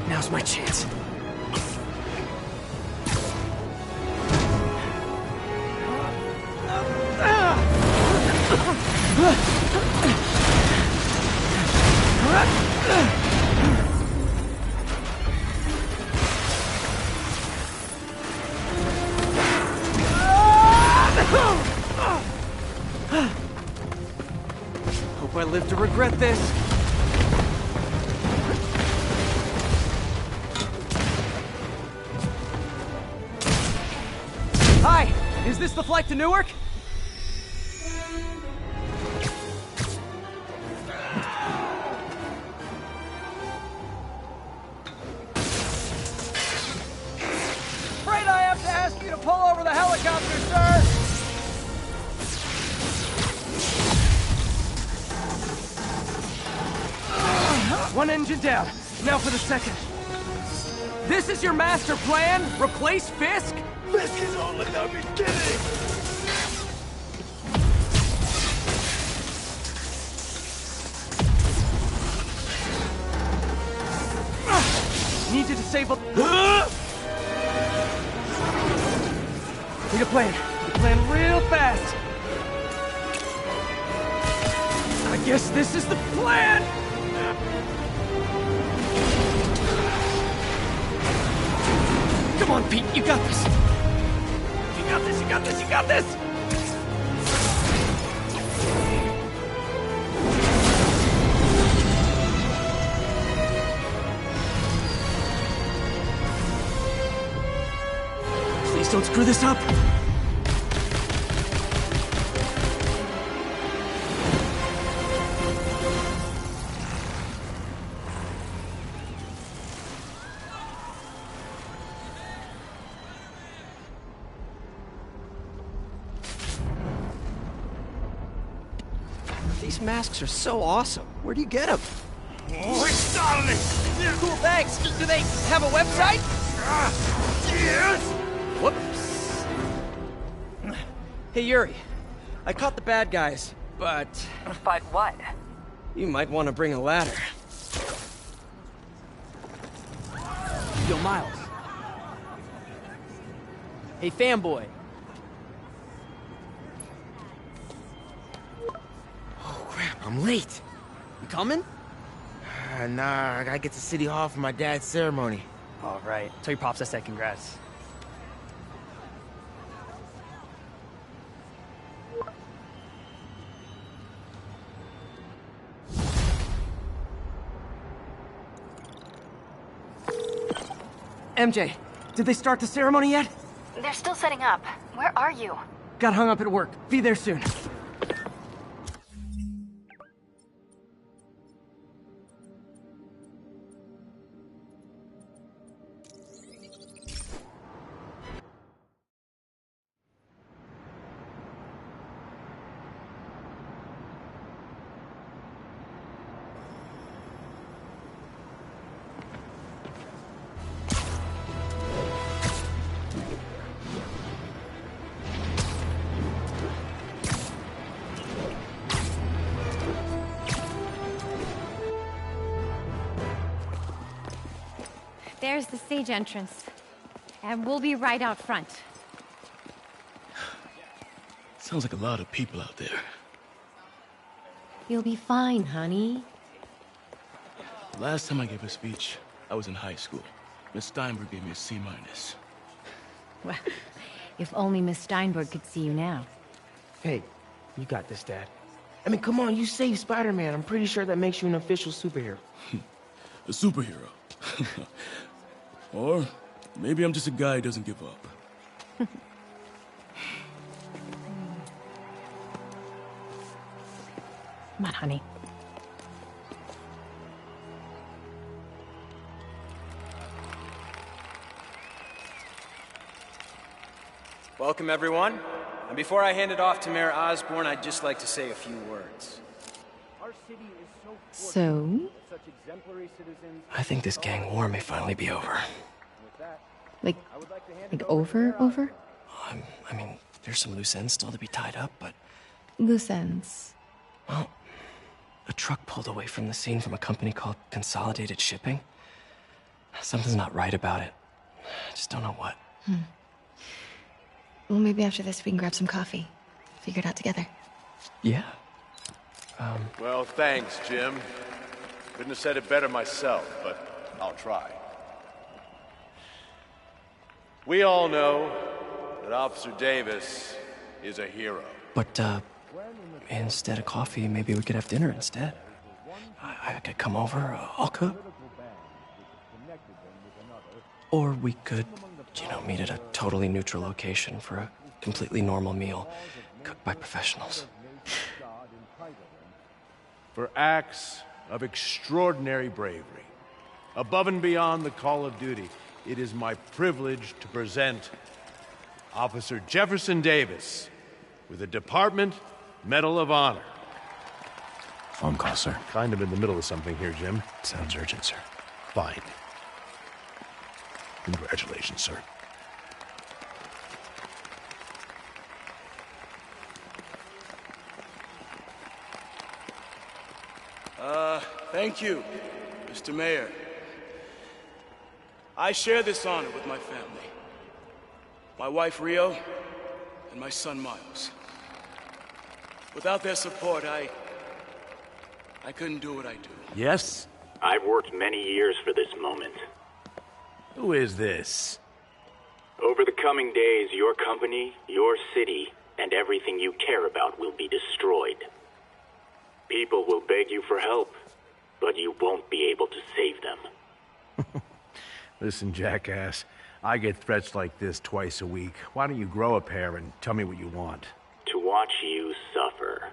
Now's my chance. Hope I live to regret this. Hi, is this the flight to Newark? Afraid I have to ask you to pull over the helicopter, sir. One engine down. Now for the second. This is your master plan? Replace Fisk? Fisk is only the beginning! Need to disable... Need a plan. Need a plan real fast. Guess this is the plan! Come on, Pete, you got this! You got this, you got this, you got this! Please don't screw this up! These masks are so awesome. Where do you get them? Oh, it's startling! Cool, thanks. Do they have a website? Yes! Whoops. Hey, Yuri. I caught the bad guys, but... But what? You might want to bring a ladder. Yo, Miles. Hey, fanboy. Oh, crap, I'm late. You coming? Nah, I gotta get to City Hall for my dad's ceremony. All right. Tell your pops I said congrats. MJ, did they start the ceremony yet? They're still setting up. Where are you? Got hung up at work. Be there soon. There's the stage entrance. And we'll be right out front. Sounds like a lot of people out there. You'll be fine, honey. The last time I gave a speech, I was in high school. Miss Steinberg gave me a C-. Well, if only Miss Steinberg could see you now. Hey, you got this, Dad. I mean, come on, you saved Spider-Man. I'm pretty sure that makes you an official superhero. A superhero. Or maybe I'm just a guy who doesn't give up. Come on, honey. Welcome, everyone. And before I hand it off to Mayor Osborn, I'd just like to say a few words. Our city is so So? such exemplary citizens. I think this gang war may finally be over. Like over? I mean, there's some loose ends still to be tied up, but... Loose ends. Well, a truck pulled away from the scene from a company called Consolidated Shipping. Something's not right about it. I just don't know what. Well, maybe after this we can grab some coffee. Figure it out together. Yeah. Well, thanks, Jim. Couldn't have said it better myself, but I'll try. We all know that Officer Davis is a hero. But, instead of coffee, maybe we could have dinner instead. I could come over, I'll cook. Or we could, meet at a totally neutral location for a completely normal meal, cooked by professionals. For acts of extraordinary bravery, above and beyond the call of duty, it is my privilege to present Officer Jefferson Davis with the Department Medal of Honor. Phone call, sir. Kind of in the middle of something here, Jim. Sounds urgent, sir. Fine. Congratulations, sir. Thank you, Mr. Mayor. I share this honor with my family. My wife, Rio, and my son, Miles. Without their support, I I couldn't do what I do. Yes? I've worked many years for this moment. Who is this? Over the coming days, your company, your city, and everything you care about will be destroyed. People will beg you for help, but you won't be able to save them. Listen, jackass, I get threats like this twice a week. Why don't you grow a pair and tell me what you want? To watch you suffer.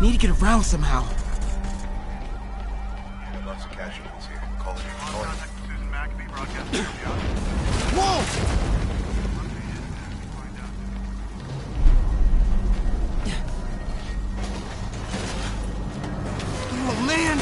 Need to get around somehow. Lots of casualties here. Call it. Whoa! Oh, man!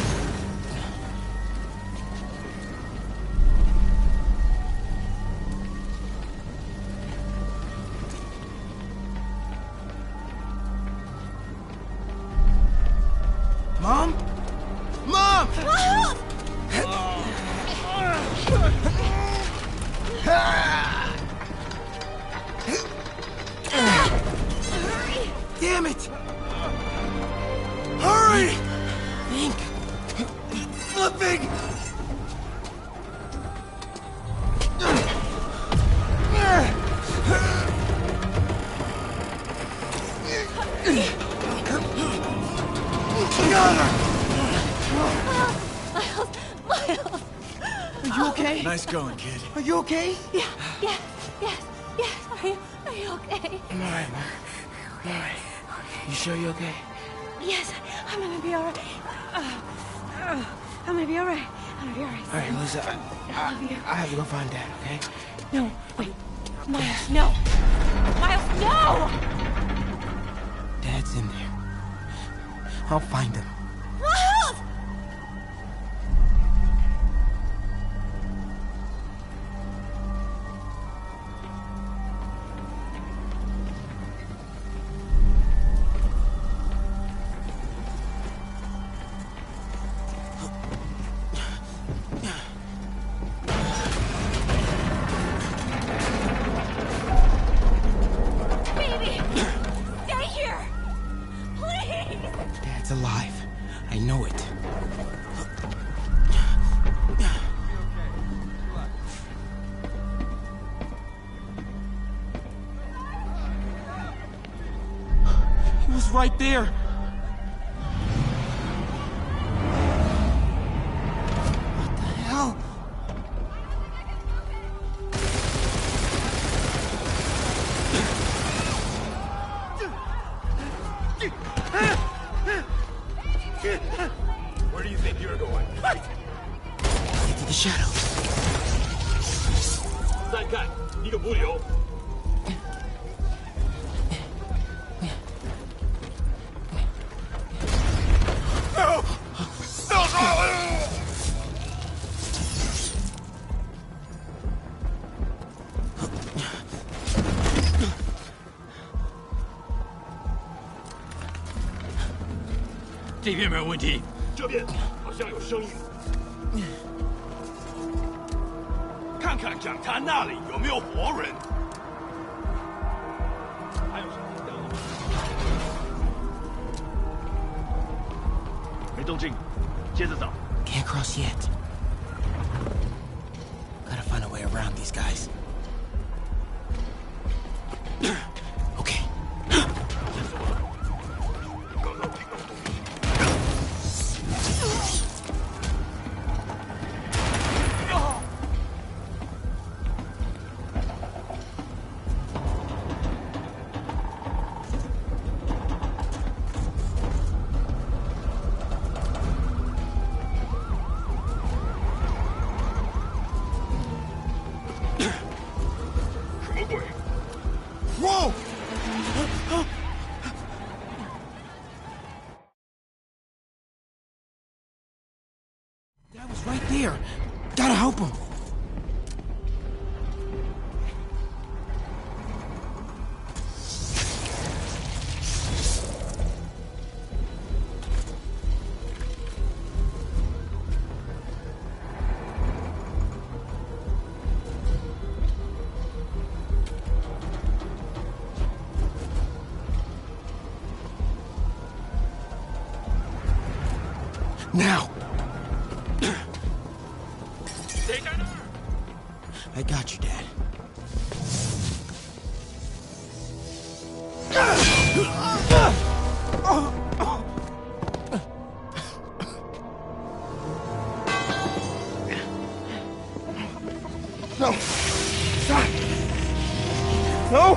Mom? Mom! Damn it! Hurry! Think. Flipping! Miles! Are you okay? Nice going, kid. Are you okay? Yes. Are you okay? I'm alright, Mom. I'm alright. You sure you're okay? Yes, I'm gonna be alright. I'm gonna be alright. I'm gonna be alright. Alright, Lisa, I love you. I have to go find Dad, okay? No, wait. Miles, no! Miles, no! Dad's in there. I'll find him. Miles! Alive. I know it. He was right there. 这边没有问题。这边好像有声音。看看讲坛那里有没有活人。还有什么听到的吗？没动静，接着找。 Can't cross yet. Gotta find a way around these guys. Okay. 什么鬼？ Whoa! That was right there. Gotta help him. Now! I got you, Dad. No! Stop! No!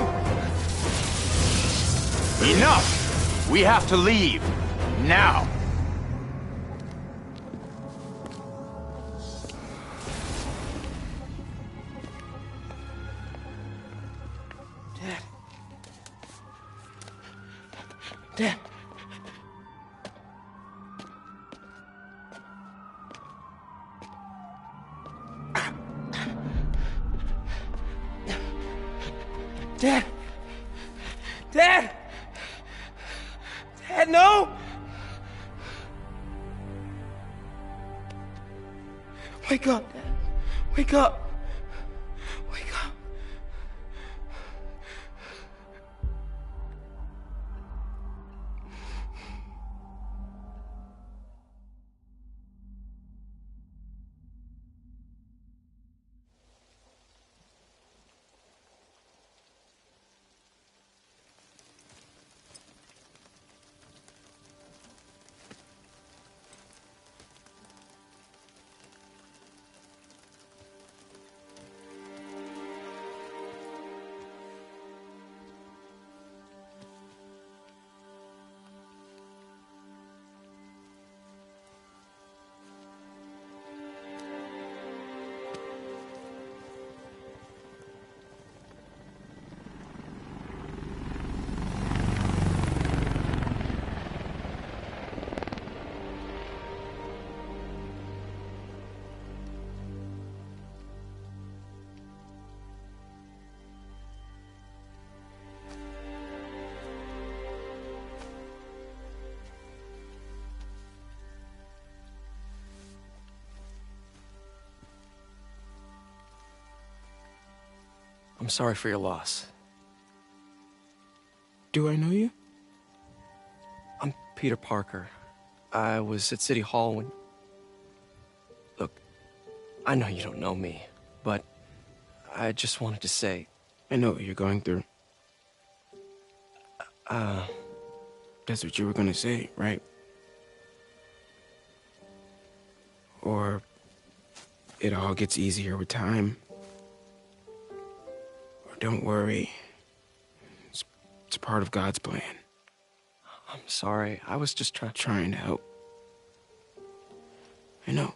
Enough! We have to leave. Now! Dad. Dad. Dad. Dad, no. Wake up, Dad. Wake up. Wake up. I'm sorry for your loss. Do I know you? I'm Peter Parker. I was at City Hall when... Look, I know you don't know me, but I just wanted to say... I know what you're going through. That's what you were gonna say, right? Or it all gets easier with time. Or don't worry. It's part of God's plan. I'm sorry. I was just trying to help. I know.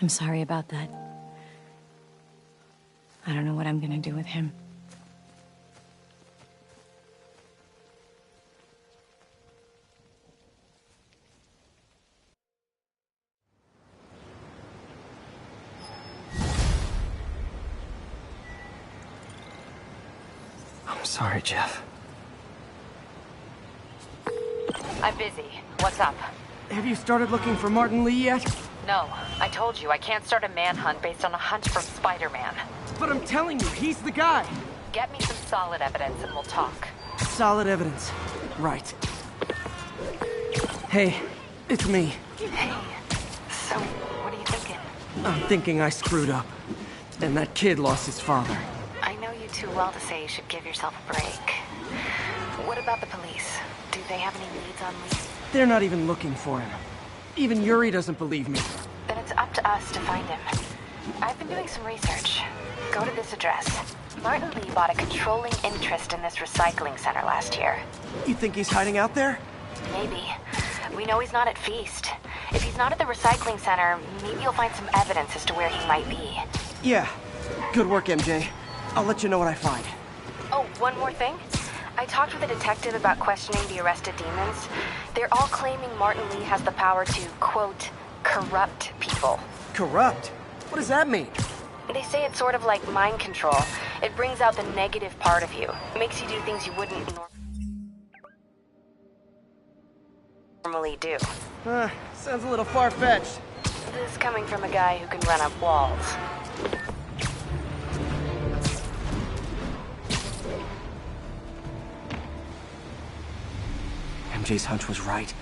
I'm sorry about that. I don't know what I'm gonna do with him. Sorry, Jeff. I'm busy. What's up? Have you started looking for Martin Lee yet? No. I told you, I can't start a manhunt based on a hunch from Spider-Man. But I'm telling you, he's the guy. Get me some solid evidence and we'll talk. Solid evidence. Right. Hey, it's me. Hey. So, what are you thinking? I'm thinking I screwed up. And that kid lost his father. I know you too well to say you should give yourself a break. What about the police? Do they have any leads on Lee? They're not even looking for him. Even Yuri doesn't believe me. Then it's up to us to find him. I've been doing some research. Go to this address. Martin Lee bought a controlling interest in this recycling center last year. You think he's hiding out there? Maybe. We know he's not at Feast. If he's not at the recycling center, maybe you'll find some evidence as to where he might be. Yeah. Good work, MJ. I'll let you know what I find. Oh, one more thing. I talked with a detective about questioning the arrested demons. They're all claiming Martin Lee has the power to, quote, corrupt people. Corrupt? What does that mean? They say it's sort of like mind control. It brings out the negative part of you. It makes you do things you wouldn't normally do. Sounds a little far-fetched. This coming from a guy who can run up walls. MJ's hunch was right.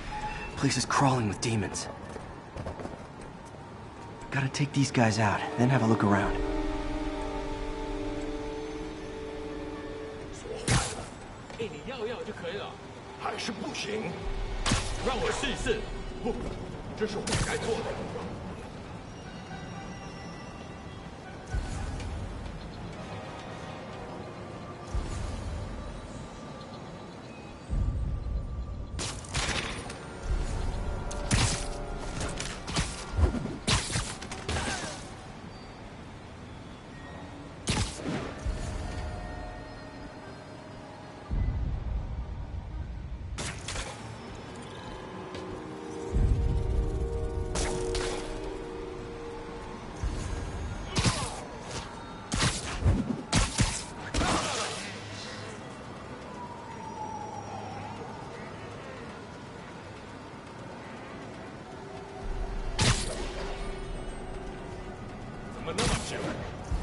Place is crawling with demons. Gotta take these guys out, then have a look around. 你要就可以了，还是不行？让我试一试。不，这是我该做的。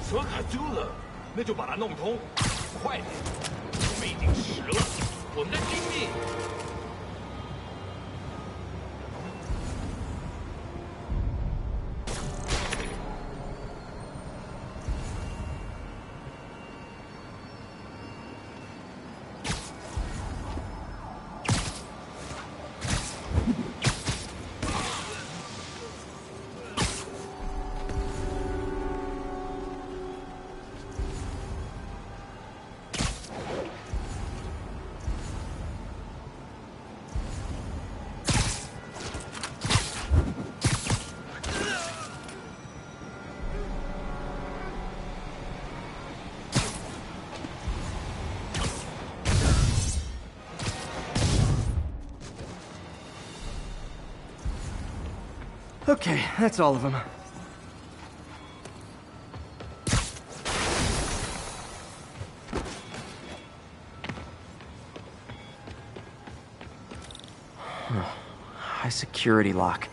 车卡丢了，那就把它弄通，快点！我们已经迟了，我们的性命。Okay, that's all of them. High security lock.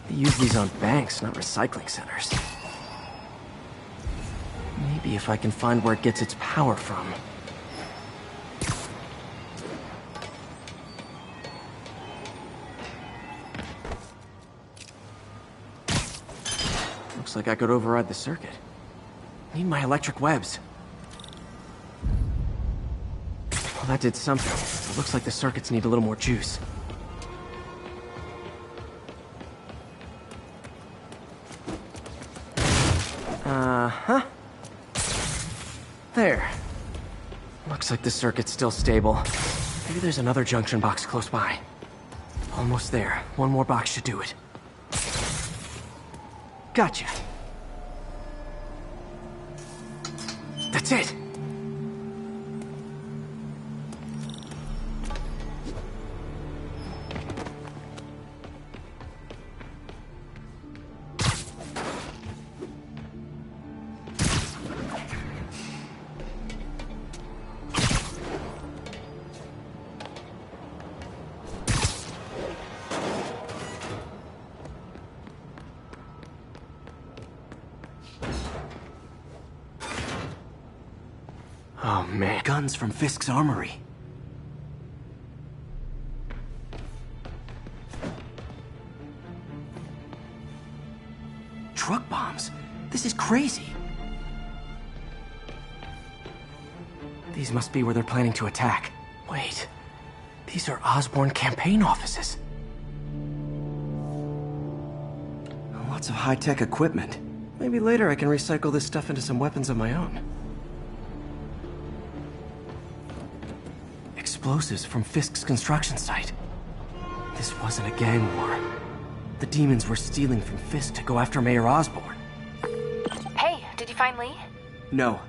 They use these on banks, not recycling centers. Maybe if I can find where it gets its power from. Looks like I could override the circuit. Need my electric webs. Well, that did something. It looks like the circuits need a little more juice. Uh-huh. There. Looks like the circuit's still stable. Maybe there's another junction box close by. Almost there. One more box should do it. Gotcha. That's it. Oh man, guns from Fisk's armory. Truck bombs? This is crazy. These must be where they're planning to attack. Wait, these are Osborn campaign offices. Lots of high-tech equipment. Maybe later I can recycle this stuff into some weapons of my own. Explosives from Fisk's construction site. This wasn't a gang war. The demons were stealing from Fisk to go after Mayor Osborn. Hey, did you find Lee? No,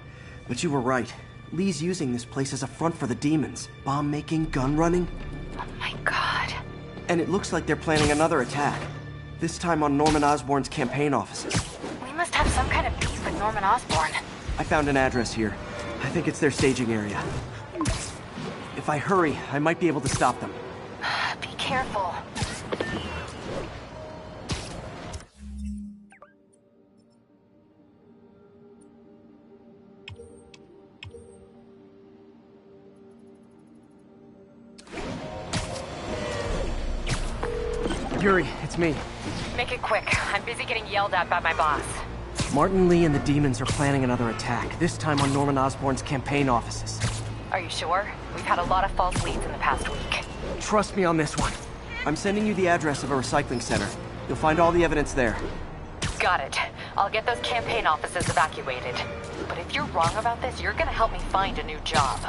but you were right. Lee's using this place as a front for the demons. Bomb-making, gun-running. Oh my god. And it looks like they're planning another attack. This time on Norman Osborn's campaign offices. We must have some kind of beef with Norman Osborn. I found an address here. I think it's their staging area. If I hurry, I might be able to stop them. Be careful. Yuri, it's me. Make it quick. I'm busy getting yelled at by my boss. Martin Lee and the demons are planning another attack, this time on Norman Osborn's campaign offices. Are you sure? We've had a lot of false leads in the past week. Trust me on this one. I'm sending you the address of a recycling center. You'll find all the evidence there. Got it. I'll get those campaign offices evacuated. But if you're wrong about this, you're gonna help me find a new job.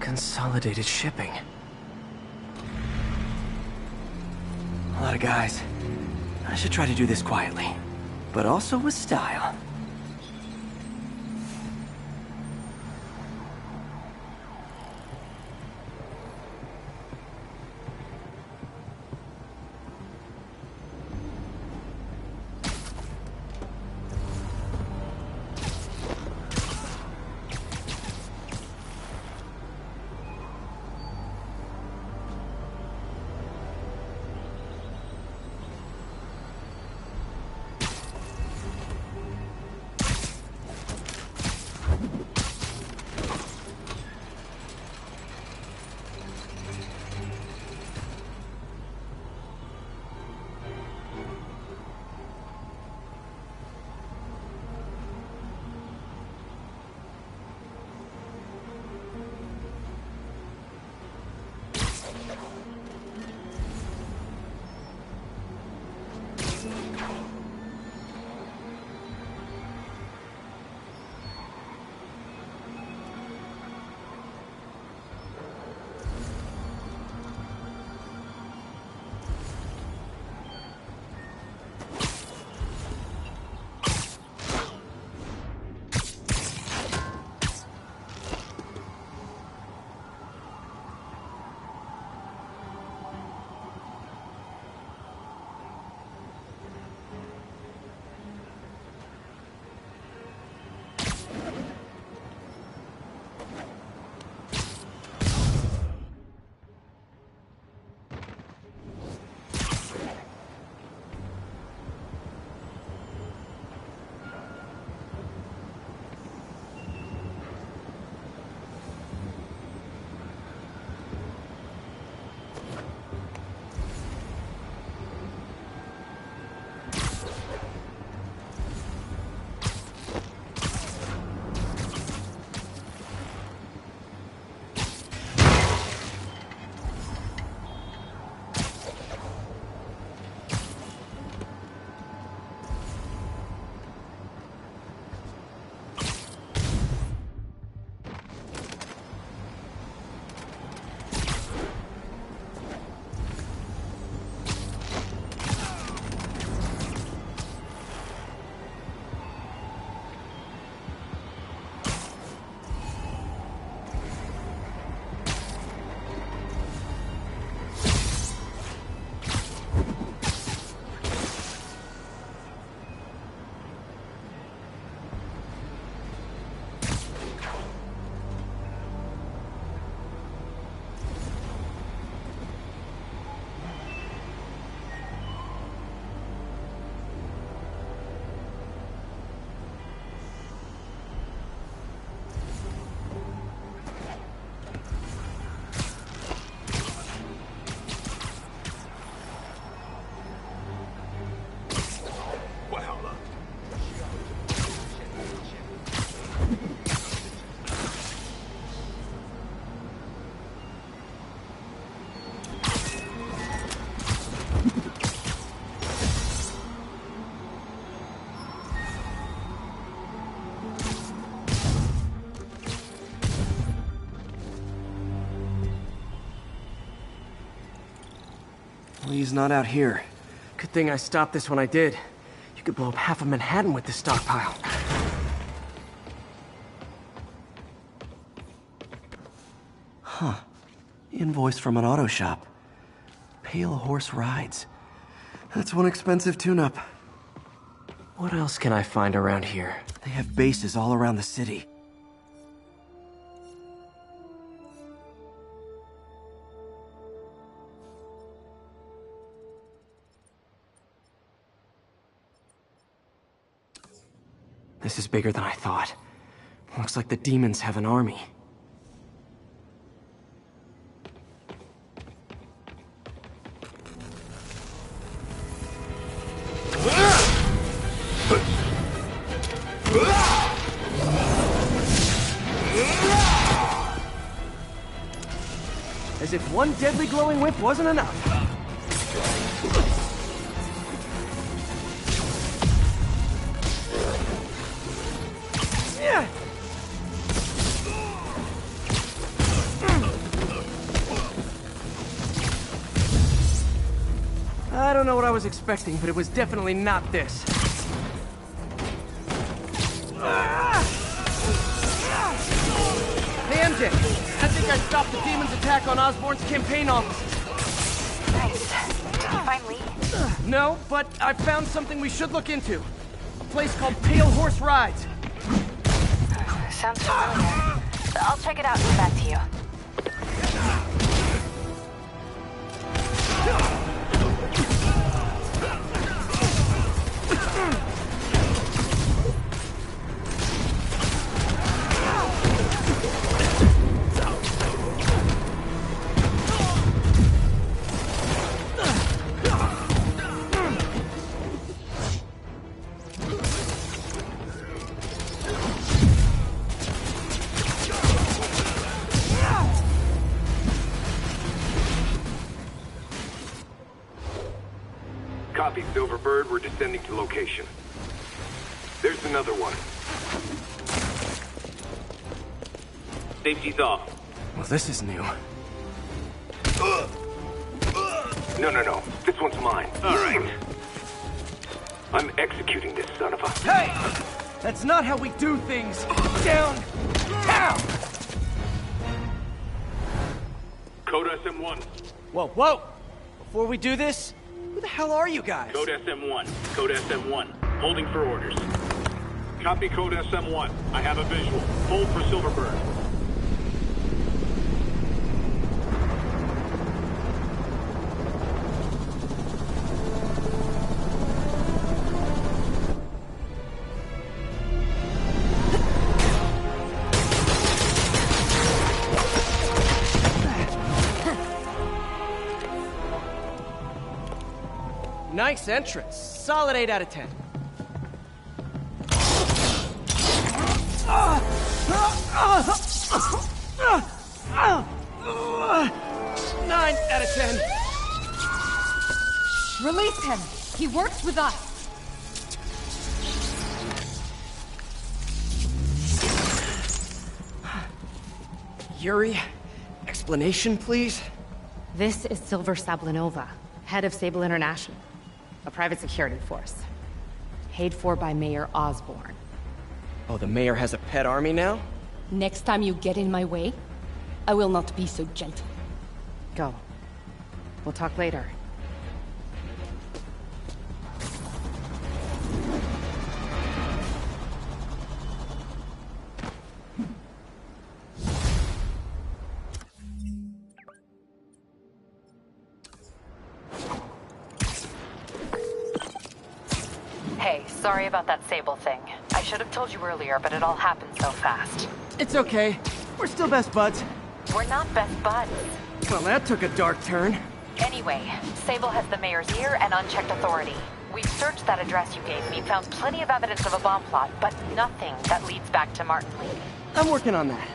Consolidated shipping. A lot of guys. I should try to do this quietly, but also with style. Lee's not out here. Good thing I stopped this when I did. You could blow up half of Manhattan with this stockpile. Huh. Invoice from an auto shop. Pale Horse Rides. That's one expensive tune-up. What else can I find around here? They have bases all around the city. This is bigger than I thought. Looks like the demons have an army. As if one deadly glowing whip wasn't enough. I don't know what I was expecting, but it was definitely not this. Hey, MJ! I think I stopped the demon's attack on Osborn's campaign offices. Nice. Did you find Lee? No, but I found something we should look into. A place called Pale Horse Rides. Sounds familiar. I'll check it out and get back to you. Copy, Silverbird. We're descending to location. There's another one. Safety's off. Well, this is new. No. This one's mine. All right. I'm executing this son of a... Hey! That's not how we do things! Down! Down! Code SM-1. Whoa! Before we do this, who the hell are you guys? Code SM-1. Code SM-1. Holding for orders. Copy Code SM-1. I have a visual. Hold for Silverbird. Nice entrance. Solid 8 out of 10. 9 out of 10. Release him. He works with us. Yuri, explanation, please? This is Silver Sablinova, head of Sable International, a private security force. Paid for by Mayor Osborn. Oh, the mayor has a pet army now? Next time you get in my way, I will not be so gentle. Go. We'll talk later. Hey, sorry about that Sable thing. I should have told you earlier, but it all happened so fast. It's okay. We're still best buds. We're not best buds. Well, that took a dark turn. Anyway, Sable has the mayor's ear and unchecked authority. We've searched that address you gave me, found plenty of evidence of a bomb plot, but nothing that leads back to Martin Lee. I'm working on that.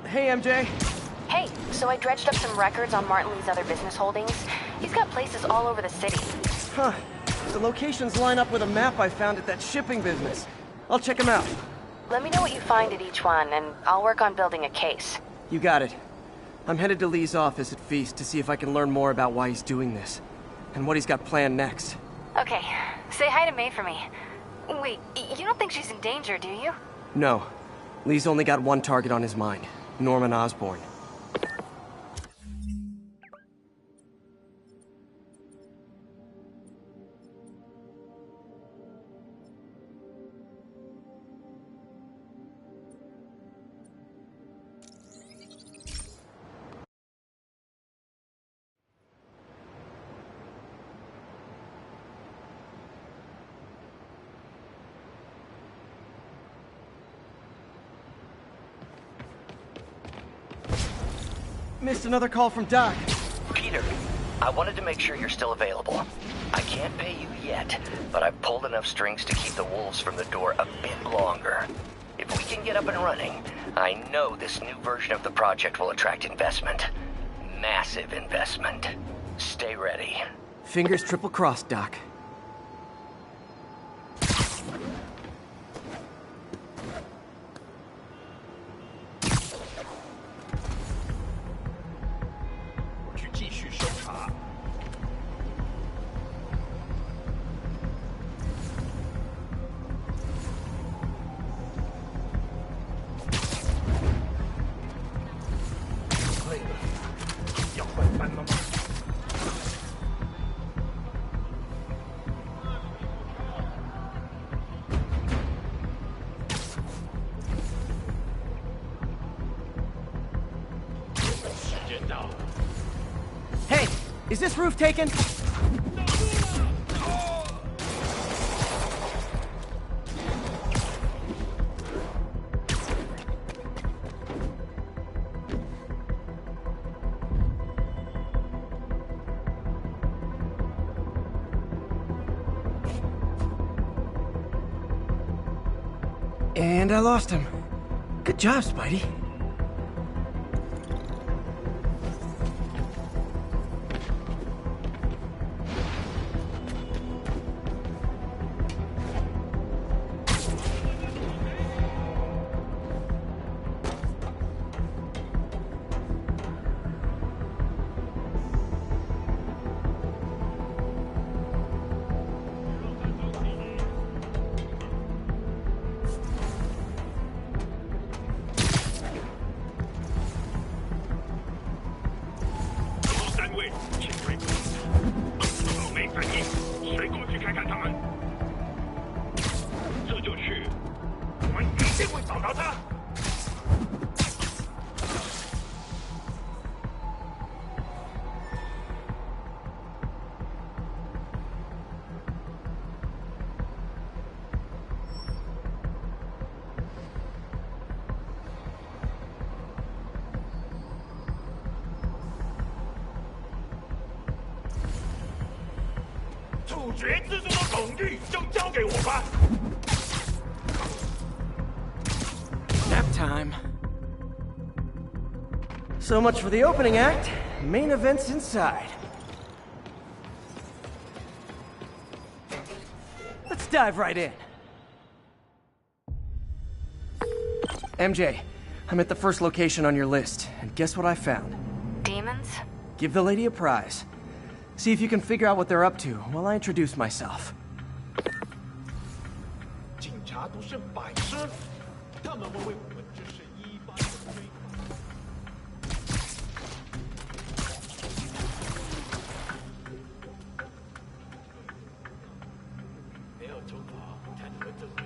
Hey, MJ. Hey, so I dredged up some records on Martin Lee's other business holdings. He's got places all over the city. Huh. The locations line up with a map I found at that shipping business. I'll check them out. Let me know what you find at each one, and I'll work on building a case. You got it. I'm headed to Lee's office at Feast to see if I can learn more about why he's doing this, and what he's got planned next. Okay, say hi to May for me. Wait, you don't think she's in danger, do you? No. Lee's only got one target on his mind, Norman Osborn. Missed another call from Doc. Peter, I wanted to make sure you're still available. I can't pay you yet, but I've pulled enough strings to keep the wolves from the door a bit longer. If we can get up and running, I know this new version of the project will attract investment. Massive investment. Stay ready. Fingers triple crossed, Doc. Hey, is this roof taken? And I lost him. Good job, Spidey. Nap time. So much for the opening act. Main event's inside. Let's dive right in. MJ, I'm at the first location on your list, and guess what I found? Demons? Give the lady a prize. See if you can figure out what they're up to while I introduce myself. 警察都是白痴，他们会为我们只是一般的追没有惩罚，才能正规。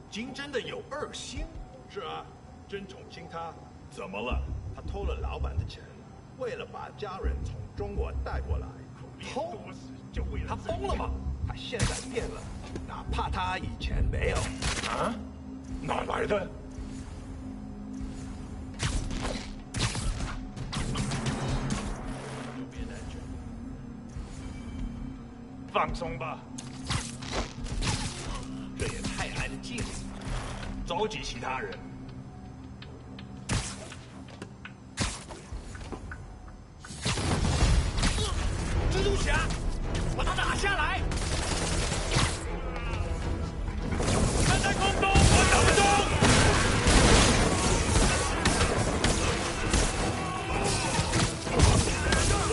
金真的有二心，是啊，真宠幸他。怎么了？他偷了老板的钱，为了把家人从中国带过来。偷？就为了他疯了吗？他现在变了，哪怕他以前没有。啊？哪来的？放松吧，这也太安静了，召集其他人。蜘蛛侠，把他打下来！他在空中，我打不中。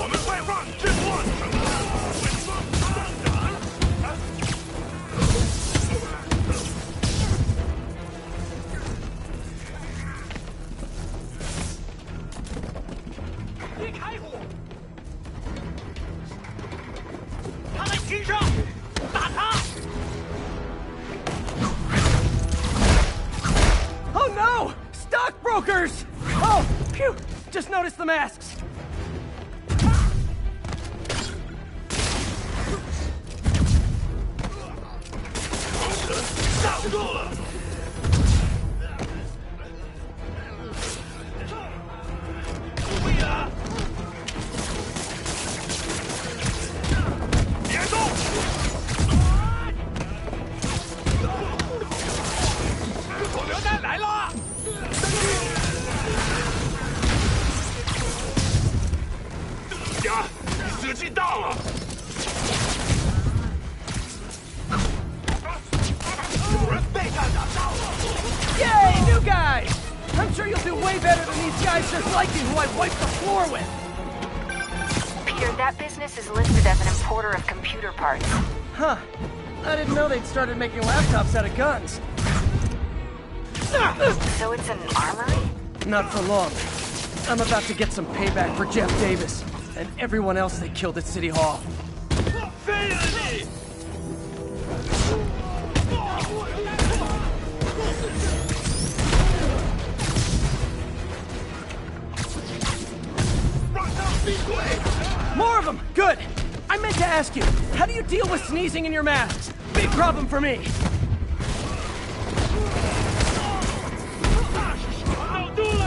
我们快放这段！别开火！他在机上，打他！ Oh no! Stockbrokers! Oh, phew! Just noticed the masks. 架不住了！注意啊！别动！火榴弹来了！呀，射击到了！ Yay, new guys! I'm sure you'll do way better than these guys just like you who I wiped the floor with. Peter, that business is listed as an importer of computer parts. Huh. I didn't know they'd started making laptops out of guns. So it's an armory? Not for long. I'm about to get some payback for Jeff Davis and everyone else they killed at City Hall. 飞了你！ More of them! Good! I meant to ask you, how do you deal with sneezing in your masks? Big problem for me! 挡住了！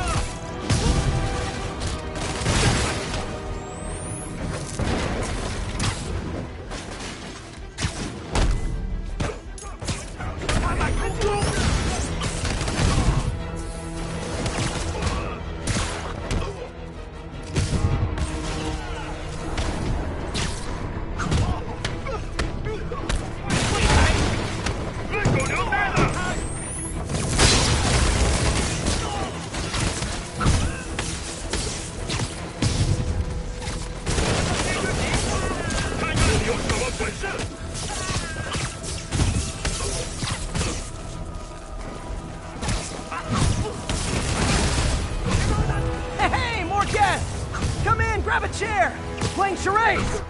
Hey, more guests! Come in, grab a chair! We're playing charades!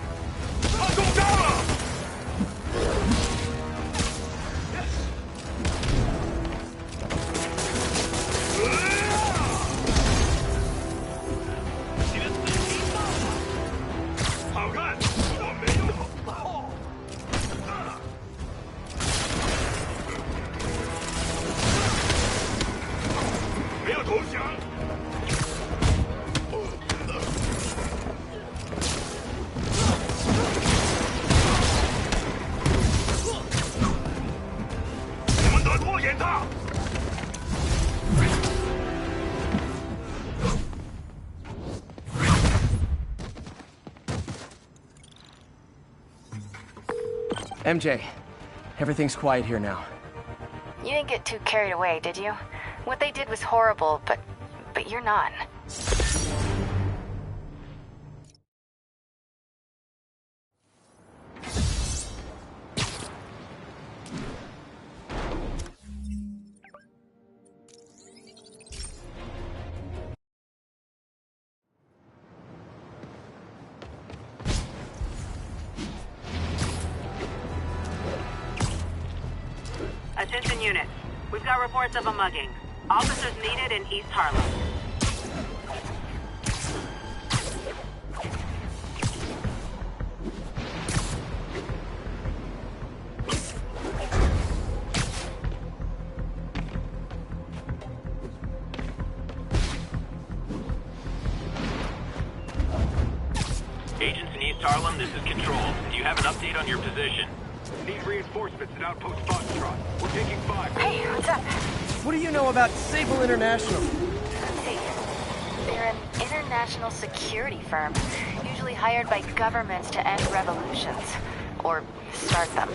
他中招了！ 好看，我没有。没有投降。我们得拖延他。 MJ, everything's quiet here now. You didn't get too carried away, did you? What they did was horrible, but you're not. Attention units. We've got reports of a mugging. Officers needed in East Harlem. Agents in East Harlem, this is Control. Do you have an update on your position? Need reinforcements at Outpost Foxtrot. We're taking 5. Hey, what's up? What do you know about Sable International? Let's see. They're They're an international security firm, usually hired by governments to end revolutions. Or start them.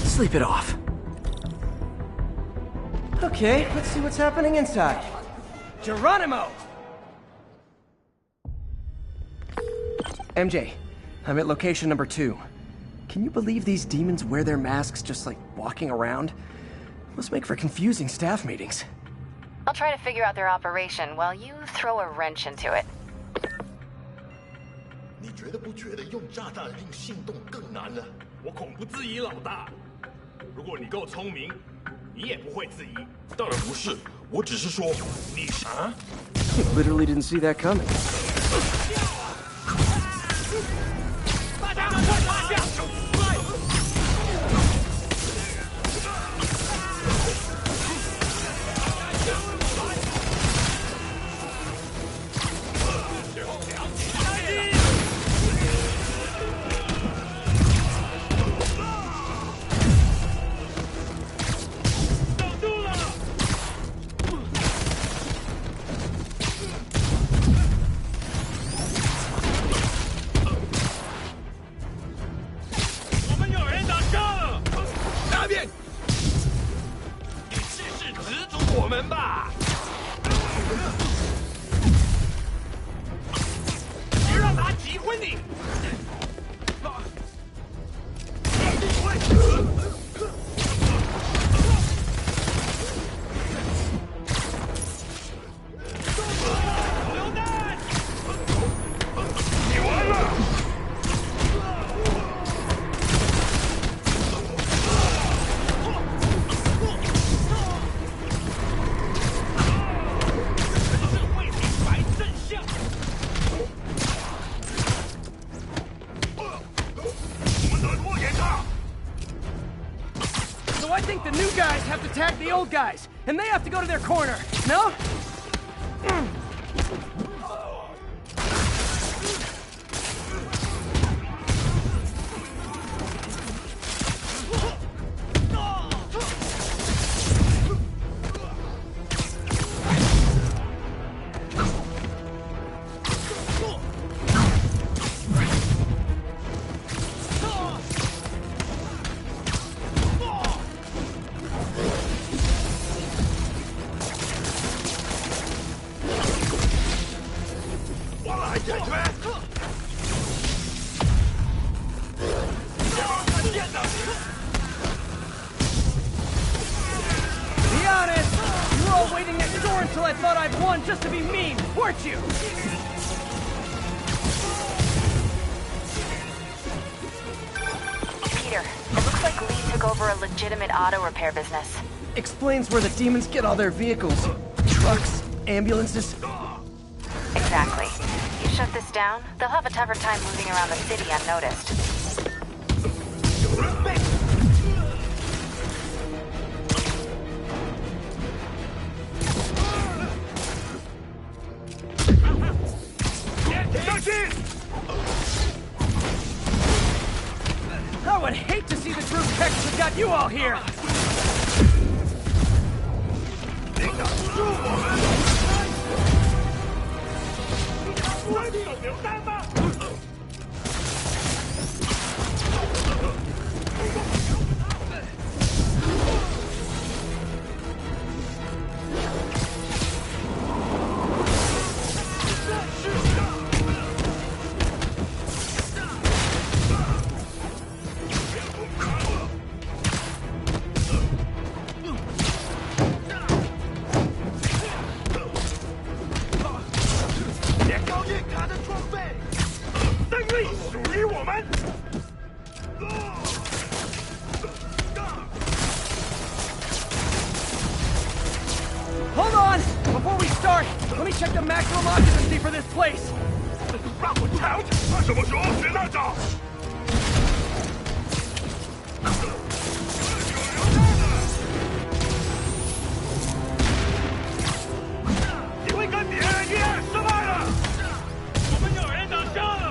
Sleep it off. Okay, let's see what's happening inside. Geronimo! MJ, I'm at location number 2. Can you believe these demons wear their masks just like walking around? Must make for confusing staff meetings. I'll try to figure out their operation while you throw a wrench into it. 你觉得不觉得用炸弹令心动更难呢？我恐不质疑老大。如果你够聪明，你也不会质疑。当然不是，我只是说你啊。Literally didn't see that coming. 大家快趴下！ Attack the old guys, and they have to go to their corner, no? Just to be mean, weren't you? Peter, it looks like Lee took over a legitimate auto repair business. Explains where the demons get all their vehicles. Trucks, ambulances. Exactly. You shut this down, they'll have a tougher time moving around the city unnoticed. I would hate to see the true techs that got you all here! 你有名单吗？别高兴他的装备，胜利属于我们。Hold on! Before we start, let me check the maximum occupancy for this place. 让我瞧瞧，他什么时候学那招？因为跟别人一样失败了，我们有人挡枪了。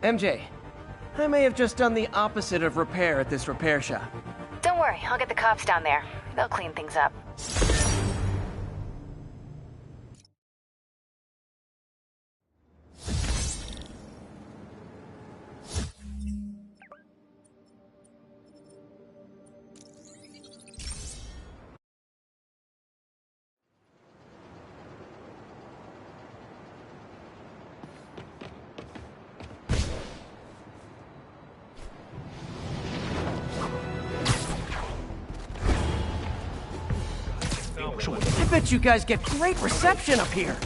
MJ, I may have just done the opposite of repair at this repair shop. Don't worry, I'll get the cops down there. They'll clean things up. I bet you guys get great reception up here.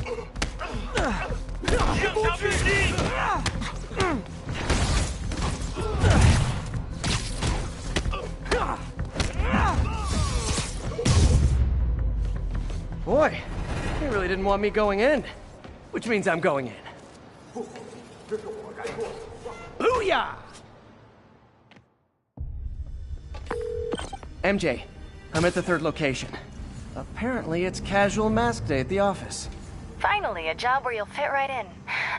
Boy, they really didn't want me going in. Which means I'm going in. Booyah! MJ, I'm at the third location. Apparently it's casual mask day at the office. Finally, a job where you'll fit right in.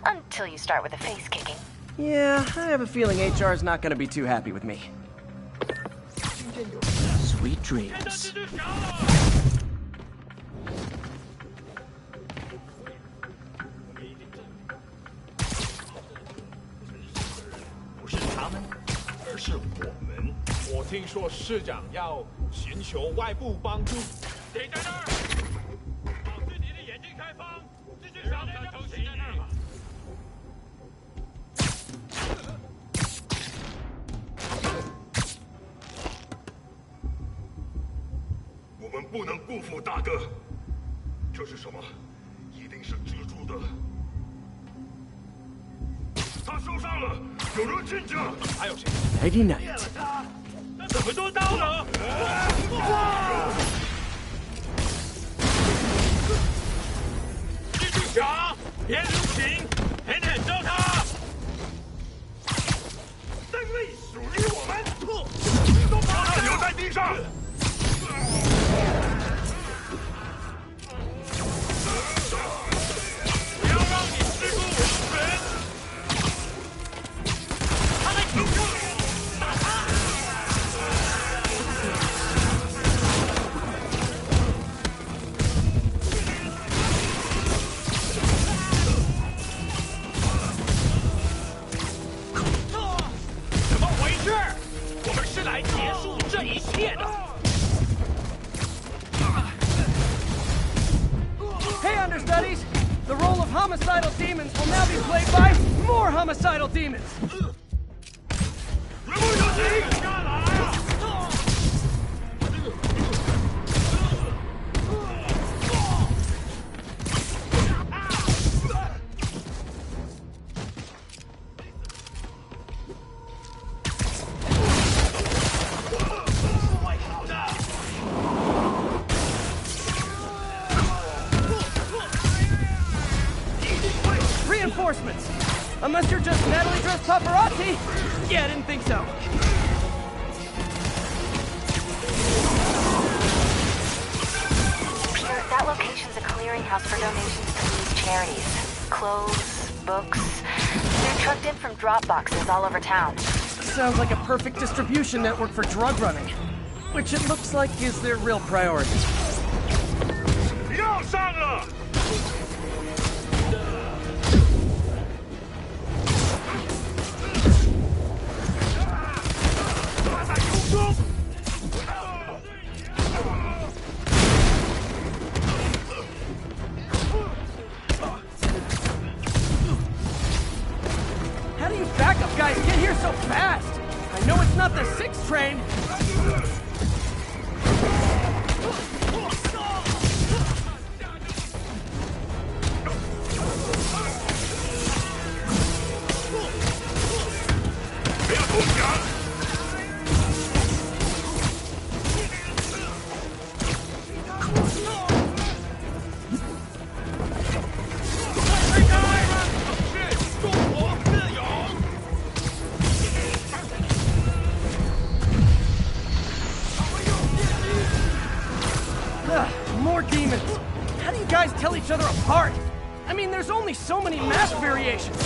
Until you start with the face kicking. Yeah, I have a feeling HR is not going to be too happy with me. Sweet dreams. 不是他们，而是我们。我听说市长要寻求外部帮助。停在那儿！保持你的眼睛开放，继续小心偷袭。在那儿吧。我们不能辜负大哥。这是什么？一定是蜘蛛的。他受伤了，有人进去。还有谁？ Nighty night. 他怎么做到了？继续抢，别留情，狠狠揍他！胜利属于我们！都把他留在地上！不要让你师傅无权！他在求救！ 我们是来结束这一切的。Hey, understudies! The role of homicidal demons will now be played by more homicidal demons! 人不有情，下来啊！会好的。paparazzi? Yeah, I didn't think so. Peter, that location's a clearinghouse for donations to these charities. Clothes, books. They're trucked in from drop boxes all over town. Sounds like a perfect distribution network for drug running. Which it looks like is their real priority. 要上了！ How do you backup guys get here so fast? I know it's not the 6th train. More demons! How do you guys tell each other apart? I mean, there's only so many mask variations.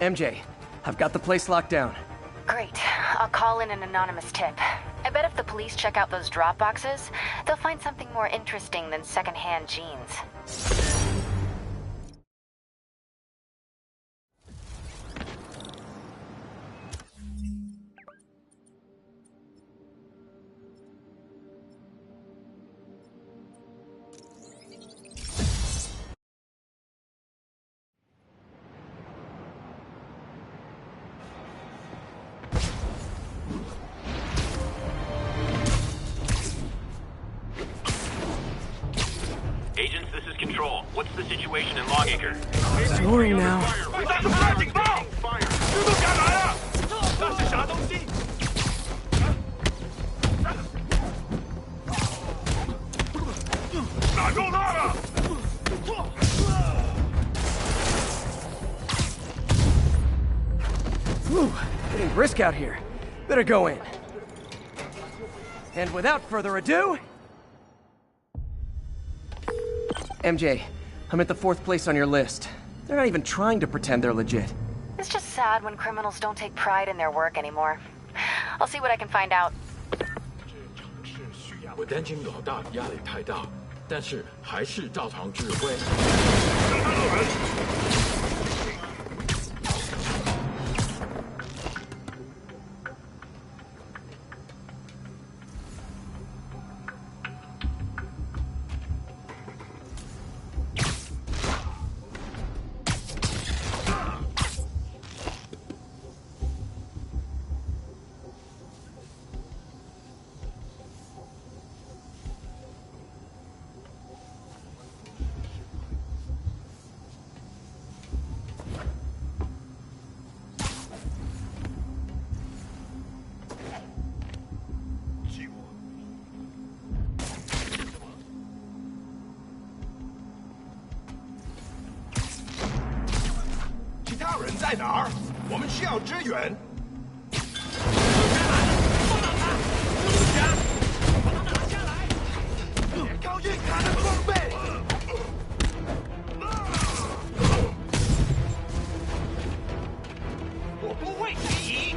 MJ, I've got the place locked down. Great. I'll call in an anonymous tip. I bet if the police check out those drop boxes, they'll find something more interesting than secondhand jeans. Agents, this is Control. What's the situation in Longacre? Snoring now. Whew, getting brisk out here. Better go in. And without further ado... MJ, I'm at the 4th place on your list. They're not even trying to pretend they're legit. It's just sad when criminals don't take pride in their work anymore. I'll see what I can find out. 我担心老大压力太大，但是还是照常指挥。在哪儿？我们需要支援。别靠近他的装备。我不会迟疑。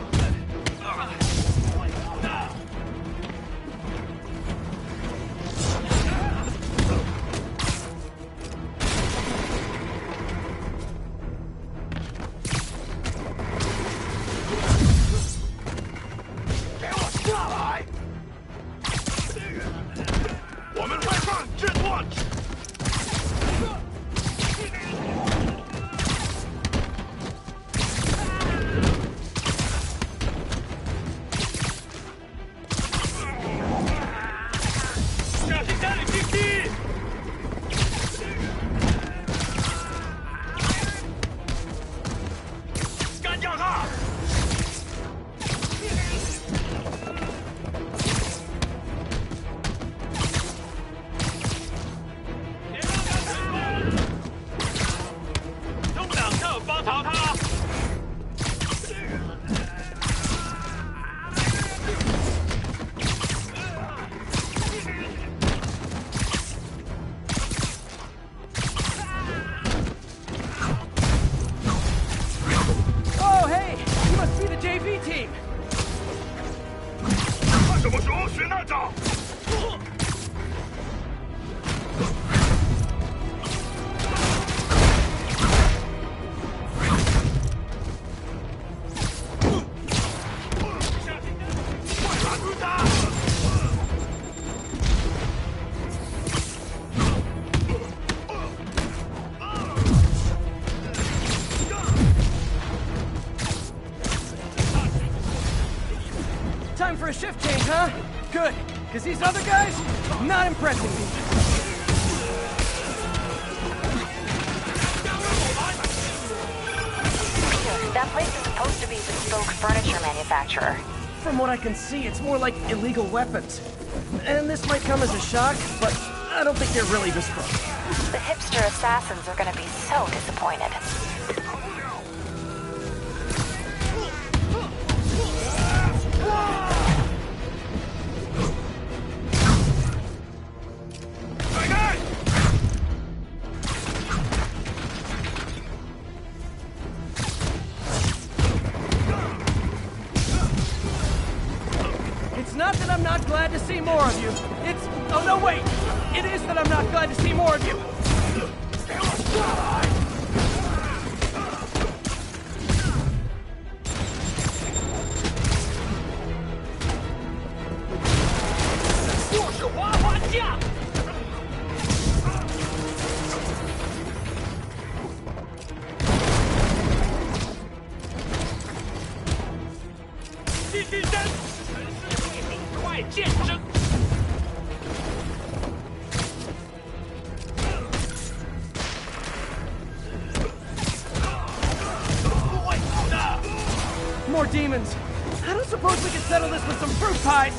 Time for a shift change, huh? Good, because these other guys, not impressing me. That place is supposed to be a bespoke furniture manufacturer. From what I can see, it's more like illegal weapons. And this might come as a shock, but I don't think they're really bespoke. The hipster assassins are gonna be so disappointed. It's not that I'm not glad to see more of you. It's... oh, no, wait! It is that I'm not glad to see more of you! More demons! I don't suppose we could settle this with some fruit pies!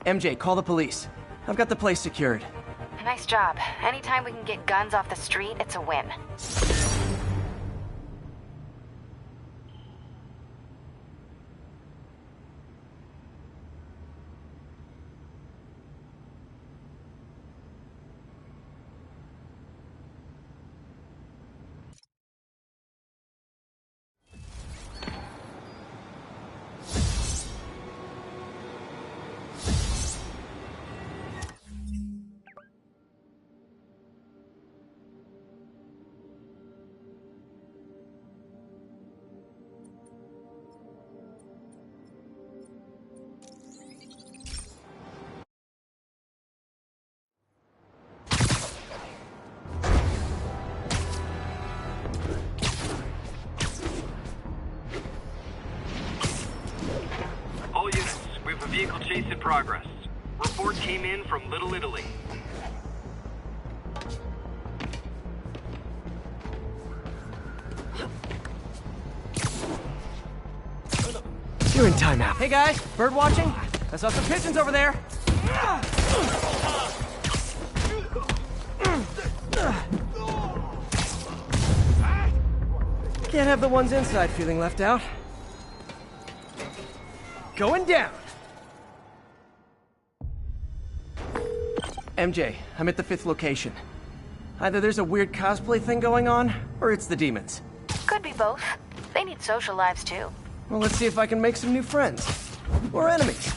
MJ, call the police. I've got the place secured. Nice job. Anytime we can get guns off the street, it's a win. progress. Report came in from Little Italy. You're in timeout. Hey guys, bird watching? I saw some pigeons over there. Can't have the ones inside feeling left out. Going down. MJ, I'm at the 5th location. Either there's a weird cosplay thing going on, or it's the demons. Could be both. They need social lives too. Well, let's see if I can make some new friends. Or enemies.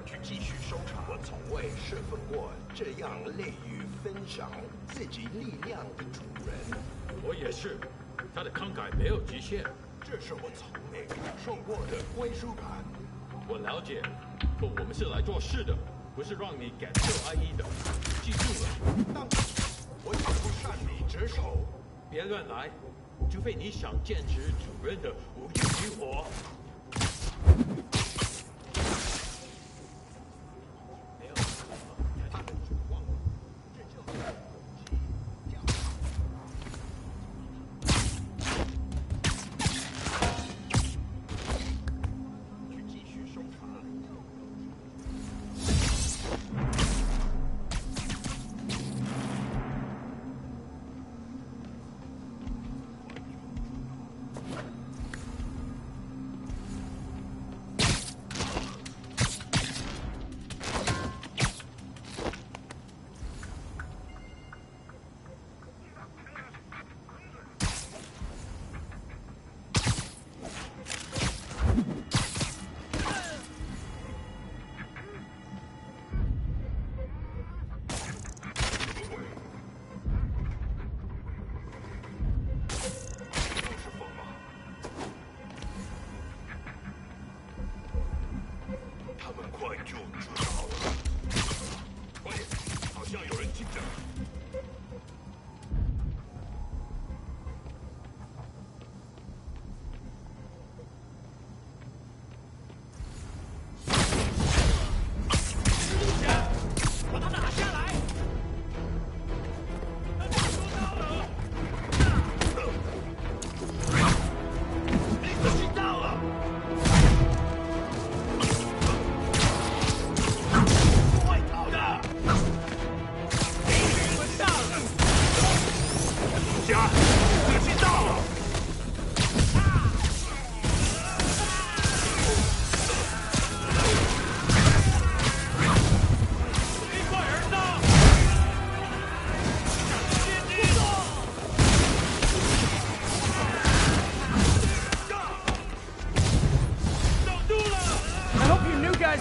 去继续收场。我从未侍奉过这样乐于分享自己力量的主人。我也是，他的慷慨没有极限。这是我从没感受过的归属感。我了解，可我们是来做事的，不是让你感受安逸的。记住了，但我也不擅离职守。别乱来，除非你想坚持主任的无欲无火。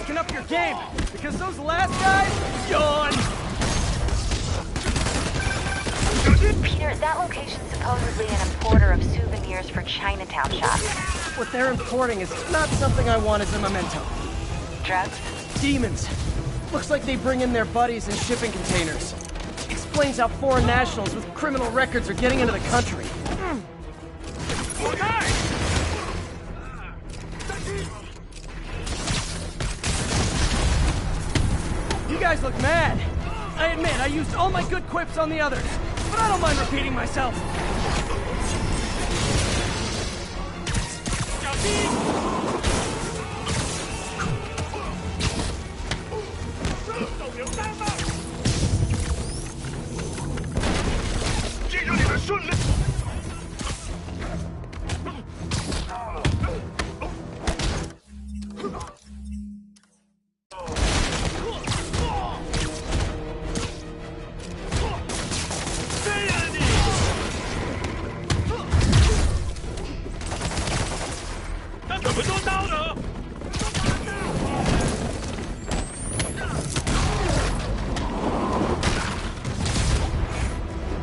Can up your game, because those last guys, yawn! Peter, that location's supposedly an importer of souvenirs for Chinatown shops. What they're importing is not something I want as a memento. Drugs? Demons. Looks like they bring in their buddies in shipping containers. Explains how foreign nationals with criminal records are getting into the country. You guys look mad. I admit, I used all my good quips on the others, but I don't mind repeating myself.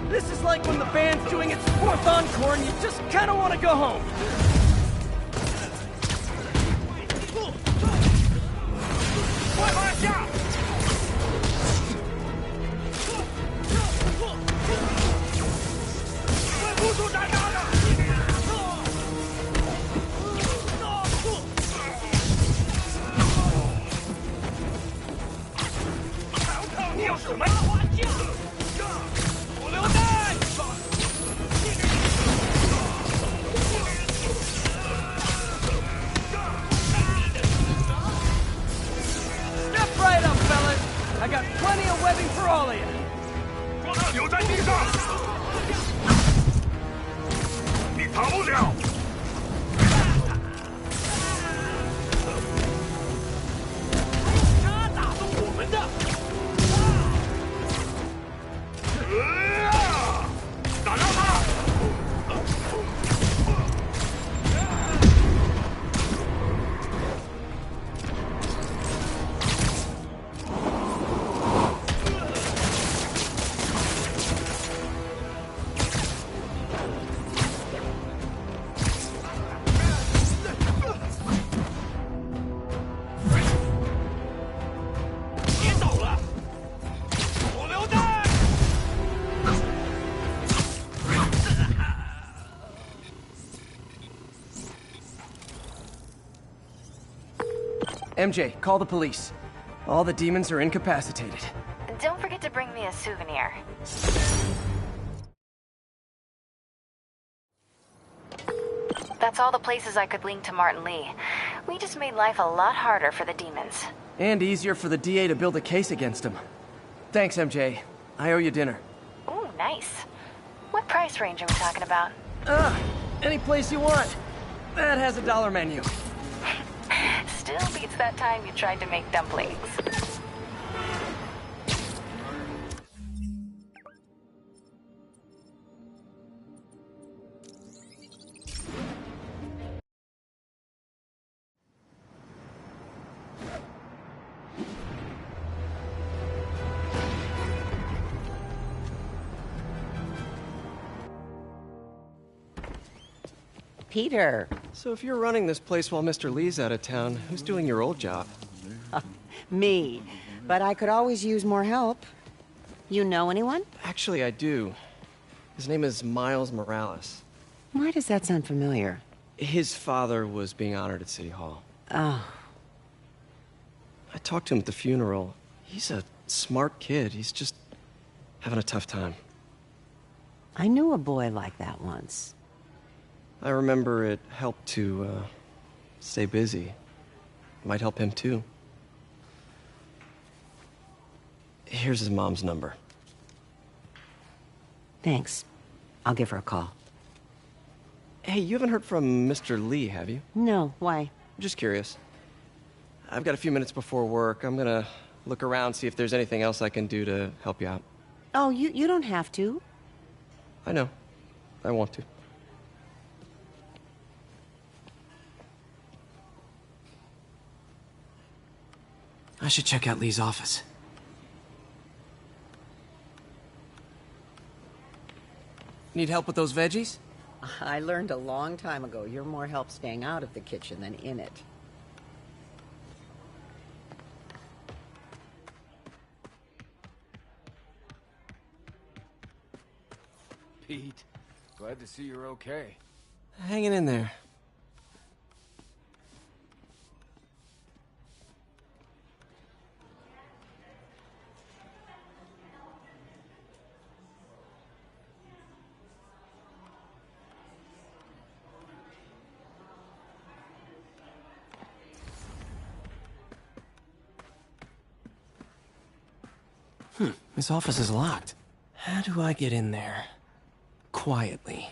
This is like when the band's doing its 4th encore and you just kind of want to go home. 要手没花架，手榴弹。Step right up, fellas. I got plenty of webbing for all of you. 说他扭在地上，你逃不了。他打中我们的。打到他！别走了！手榴弹！ MJ, call the police. All the demons are incapacitated. Don't forget to bring me a souvenir. That's all the places I could link to Martin Lee. We just made life a lot harder for the demons. And easier for the DA to build a case against him. Thanks, MJ. I owe you dinner. Ooh, nice. What price range are we talking about? Any place you want. That has a $1 menu. Still beats that time you tried to make dumplings. Peter. So if you're running this place while Mr. Lee's out of town, who's doing your old job? Me. But I could always use more help. You know anyone? Actually, I do. His name is Miles Morales. Why does that sound familiar? His father was being honored at City Hall. Oh. I talked to him at the funeral. He's a smart kid. He's just having a tough time. I knew a boy like that once. I remember it helped to, stay busy. Might help him, too. Here's his mom's number. Thanks. I'll give her a call. Hey, you haven't heard from Mr. Lee, have you? No, why? I'm just curious. I've got a few minutes before work. I'm gonna look around, see if there's anything else I can do to help you out. Oh, you don't have to. I know. I want to. I should check out Lee's office. Need help with those veggies? I learned a long time ago you're more help staying out of the kitchen than in it. Pete, glad to see you're okay. Hanging in there. This office is locked. How do I get in there? Quietly.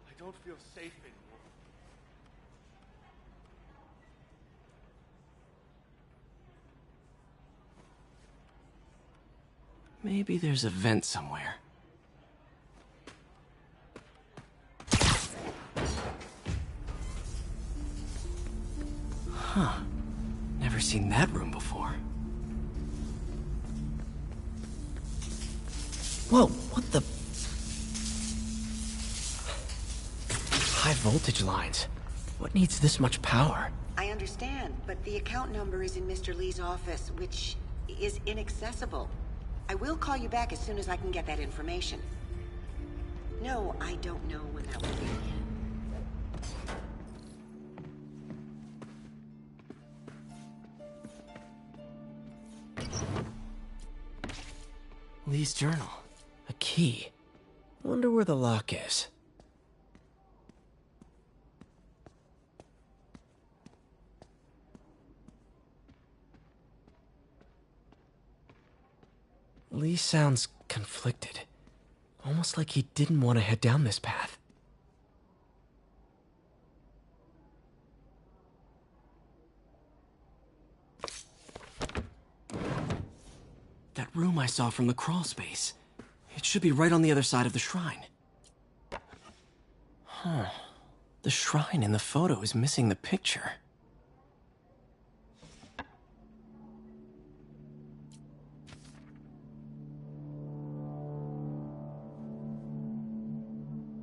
I don't feel safe anymore. Maybe there's a vent somewhere. Huh. Never seen that room before. Whoa, what the? High voltage lines. What needs this much power? I understand, but the account number is in Mr. Lee's office, which is inaccessible. I will call you back as soon as I can get that information. No, I don't know when that will be. Lee's journal. A key. Wonder where the lock is. Lee sounds conflicted. Almost like he didn't want to head down this path. That room I saw from the crawl space. It should be right on the other side of the shrine. Huh. The shrine in the photo is missing the picture.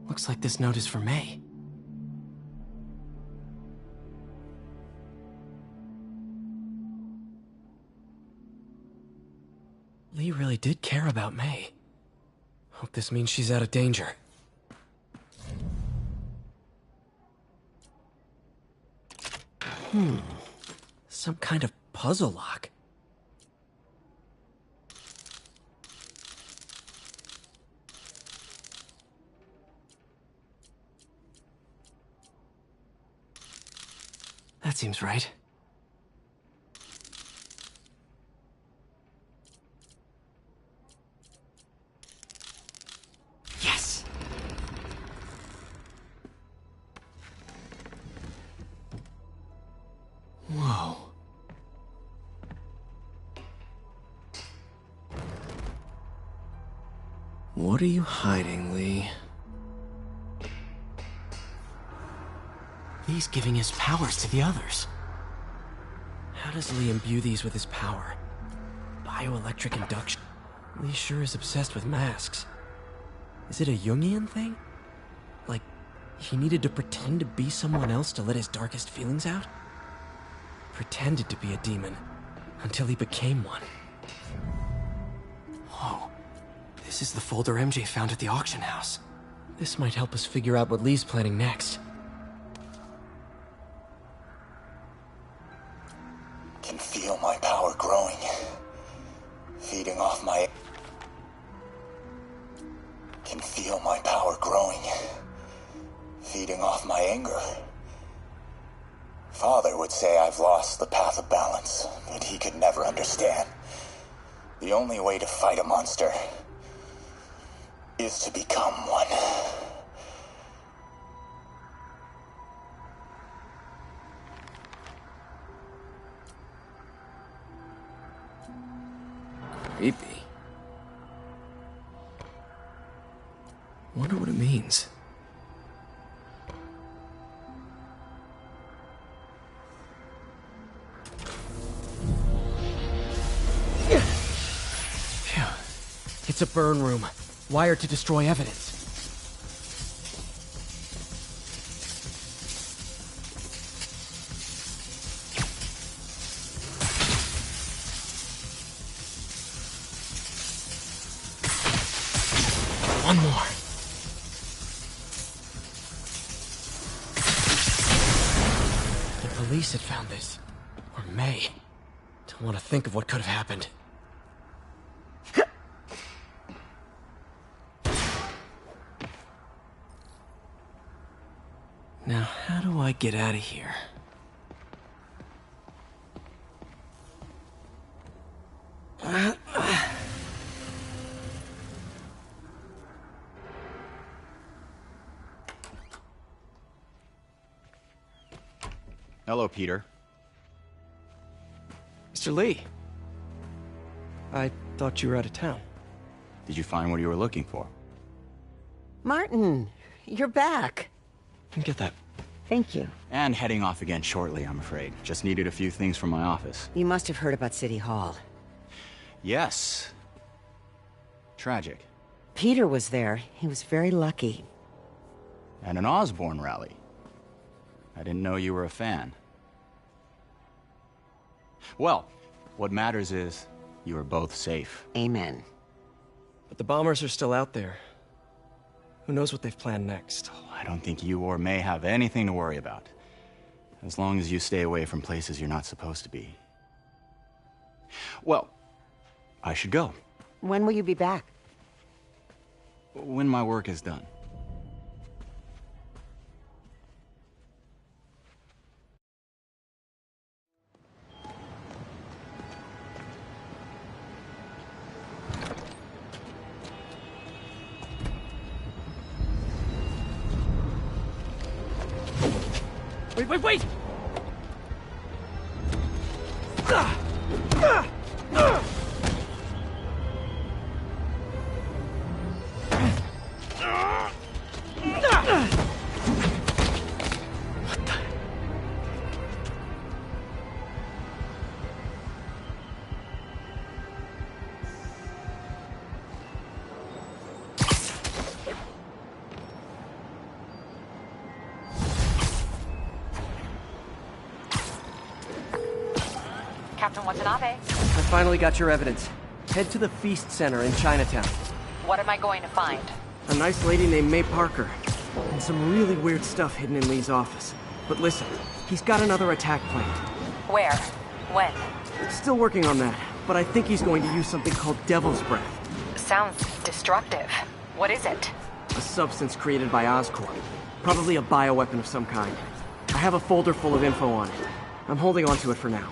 Looks like this note is for May. Lee really did care about May. Hope this means she's out of danger. Some kind of puzzle lock. That seems right. Yes! Whoa. What are you hiding, Lee? Lee's giving his powers to the others. How does Lee imbue these with his power? Bioelectric induction? Lee sure is obsessed with masks. Is it a Jungian thing? Like, he needed to pretend to be someone else to let his darkest feelings out? Pretended to be a demon, until he became one. Whoa. This is the folder MJ found at the auction house. This might help us figure out what Lee's planning next. Can feel my power growing, feeding off my... Can feel my power growing, feeding off my anger. Father would say I've lost the path of balance, but he could never understand. The only way to fight a monster is to become one. Creepy. Wonder what it means. Phew. It's a burn room, wired to destroy evidence. One more. The police had found this. Or May. Don't want to think of what could have happened. Now, how do I get out of here? Hello, Peter. Mr. Lee. I thought you were out of town. Did you find what you were looking for? Martin, you're back. Get that. Thank you. And heading off again shortly, I'm afraid. Just needed a few things from my office. You must have heard about City Hall. Yes. Tragic. Peter was there. He was very lucky. At an Osborne rally. I didn't know you were a fan. Well, what matters is you are both safe. Amen. But the bombers are still out there. Who knows what they've planned next? Oh, I don't think you or May have anything to worry about. As long as you stay away from places you're not supposed to be. Well, I should go. When will you be back? When my work is done. Wait! Captain Watanabe. I finally got your evidence. Head to the Feast Center in Chinatown. What am I going to find? A nice lady named May Parker. And some really weird stuff hidden in Lee's office. But listen, he's got another attack planned. Where? When? Still working on that, but I think he's going to use something called Devil's Breath. Sounds destructive. What is it? A substance created by Oscorp. Probably a bioweapon of some kind. I have a folder full of info on it. I'm holding on to it for now.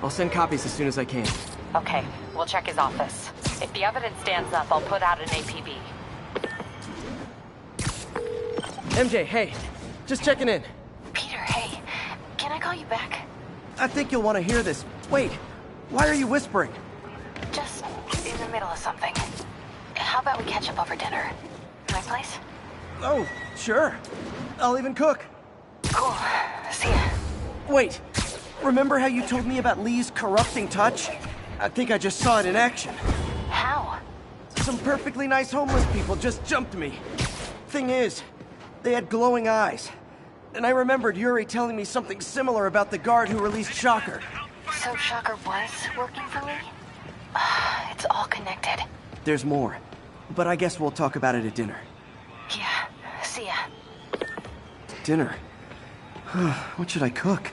I'll send copies as soon as I can. Okay, we'll check his office. If the evidence stands up, I'll put out an APB. MJ, hey. Just checking in. Peter, hey. Can I call you back? I think you'll want to hear this. Wait, why are you whispering? Just in the middle of something. How about we catch up over dinner? My place? Oh, sure. I'll even cook. Cool. See ya. Wait, remember how you told me about Lee's corrupting touch? I think I just saw it in action. How? Some perfectly nice homeless people just jumped me. Thing is, they had glowing eyes. And I remembered Yuri telling me something similar about the guard who released Shocker. So Shocker was working for Lee? It's all connected. There's more. But I guess we'll talk about it at dinner. Yeah, see ya. Dinner? What should I cook?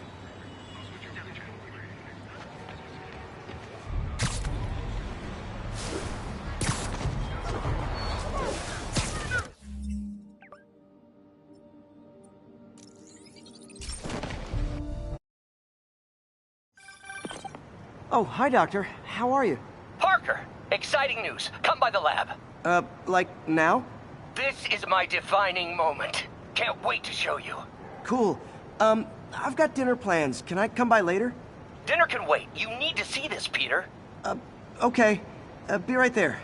Oh, hi, Doctor. How are you? Parker, exciting news. Come by the lab. Like now? This is my defining moment. Can't wait to show you. Cool. I've got dinner plans. Can I come by later? Dinner can wait. You need to see this, Peter. Okay. Be right there.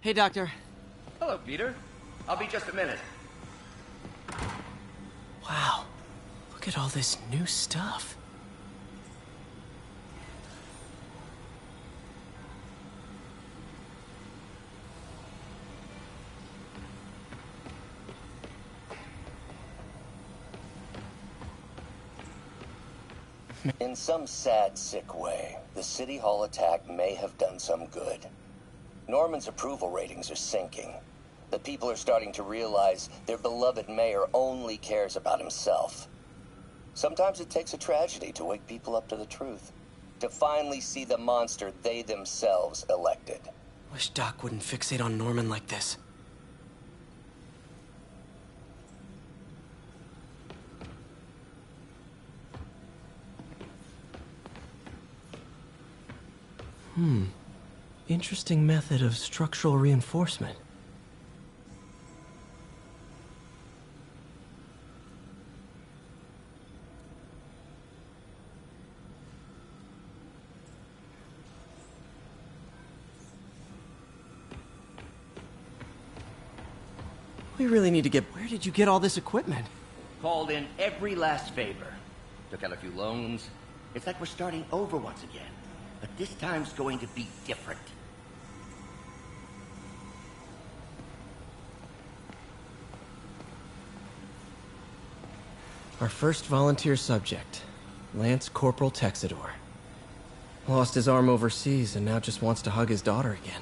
Hey, Doctor. Hello, Peter. I'll be just a minute. Wow. Look at all this new stuff. In some sad, sick way, the City Hall attack may have done some good. Norman's approval ratings are sinking. The people are starting to realize their beloved mayor only cares about himself. Sometimes it takes a tragedy to wake people up to the truth, to finally see the monster they themselves elected. Wish Doc wouldn't fixate on Norman like this. Interesting method of structural reinforcement. We really need to get... Where did you get all this equipment? Called in every last favor. Took out a few loans. It's like we're starting over once again. But this time's going to be different. Our first volunteer subject, Lance Corporal Texador. Lost his arm overseas and now just wants to hug his daughter again.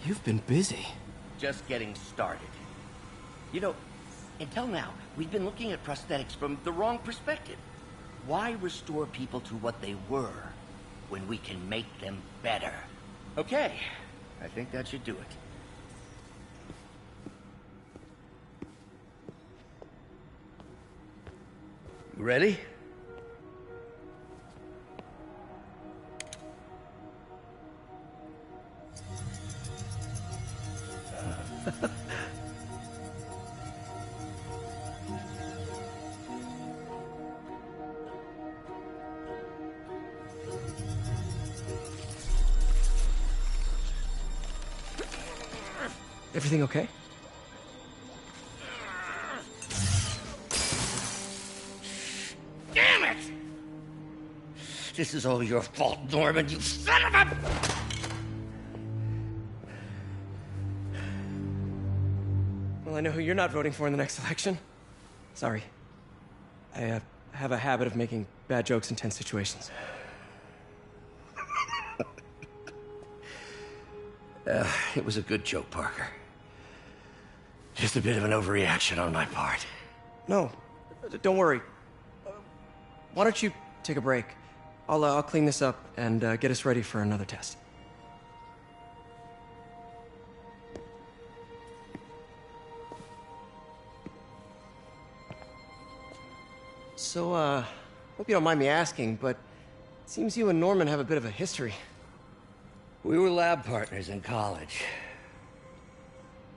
You've been busy. Just getting started. You know, until now, we've been looking at prosthetics from the wrong perspective. Why restore people to what they were when we can make them better? Okay, I think that should do it. You ready? Everything okay? Damn it! This is all your fault, Norman, you son of a... Well, I know who you're not voting for in the next election. Sorry. I have a habit of making bad jokes in tense situations. It was a good joke, Parker. Just a bit of an overreaction on my part. No, don't worry. Why don't you take a break? I'll clean this up and get us ready for another test. So, hope you don't mind me asking, but it seems you and Norman have a bit of a history. We were lab partners in college.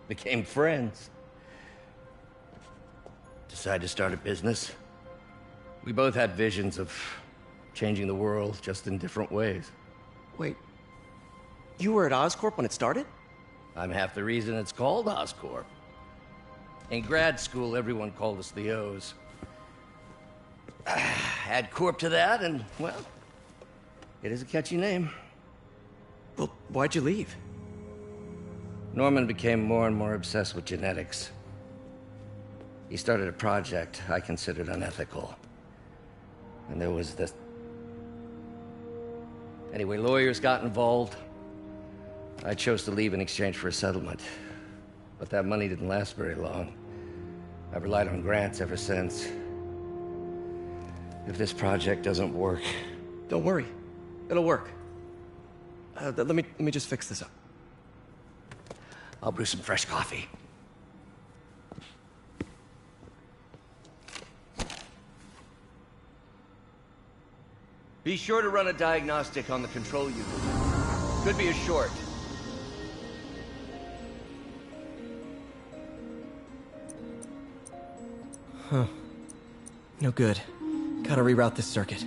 Became friends. Decided to start a business. We both had visions of changing the world, just in different ways. Wait, you were at Oscorp when it started? I'm half the reason it's called Oscorp. In grad school, everyone called us the O's. Add Corp to that, and, well, it is a catchy name. Well, why'd you leave? Norman became more and more obsessed with genetics. He started a project I considered unethical. And there was this... Anyway, lawyers got involved. I chose to leave in exchange for a settlement. But that money didn't last very long. I've relied on grants ever since. If this project doesn't work... Don't worry. It'll work. Let me just fix this up. I'll brew some fresh coffee. Be sure to run a diagnostic on the control unit. Could be a short. Huh. No good. Gotta reroute this circuit.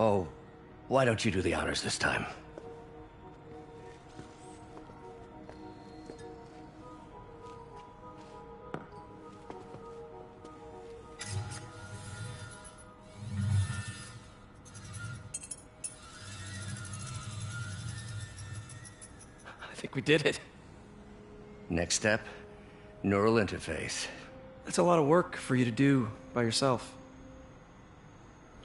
Oh, why don't you do the honors this time? I think we did it. Next step, neural interface. That's a lot of work for you to do by yourself.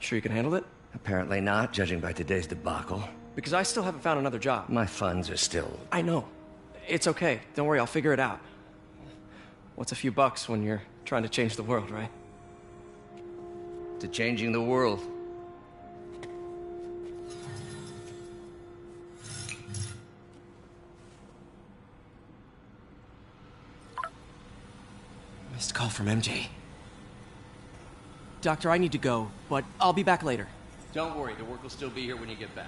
Sure you can handle it? Apparently not, judging by today's debacle. Because I still haven't found another job. My funds are still... I know. It's okay. Don't worry, I'll figure it out. What's a few bucks when you're trying to change the world, right? To changing the world. Missed call from MJ. Doctor, I need to go, but I'll be back later. Don't worry, the work will still be here when you get back.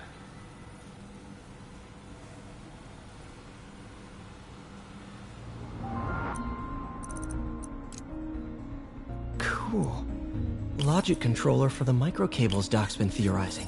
Cool. Logic controller for the microcables Doc's been theorizing.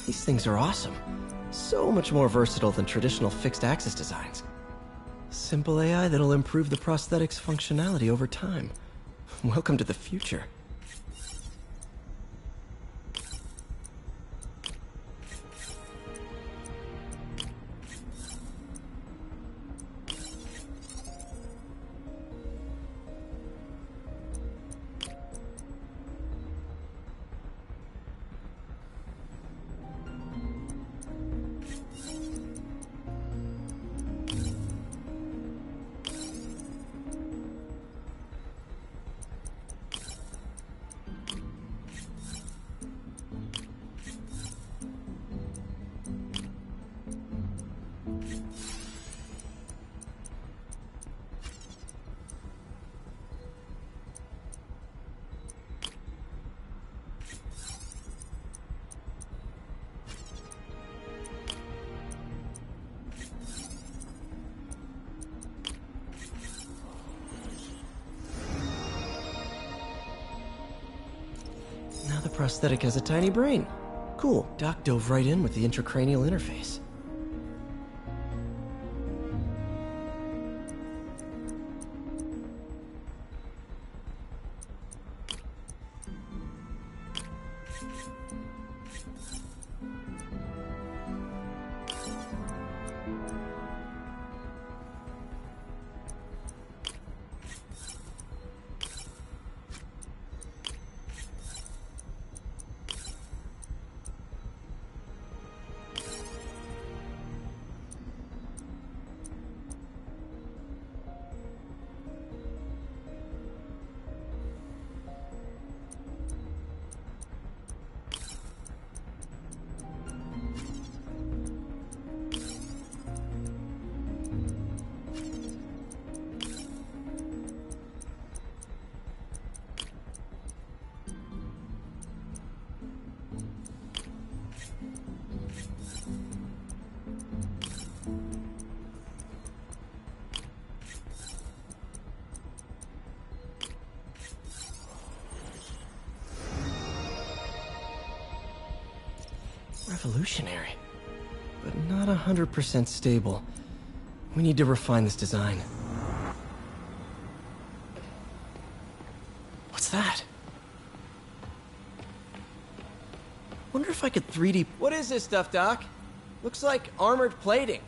These things are awesome. So much more versatile than traditional fixed-axis designs. Simple AI that'll improve the prosthetic's functionality over time. Welcome to the future. Now the prosthetic has a tiny brain. Cool. Doc dove right in with the intracranial interface. Revolutionary, but not 100% stable. We need to refine this design. What's that? Wonder if I could 3D... What is this stuff, Doc? Looks like armored plating.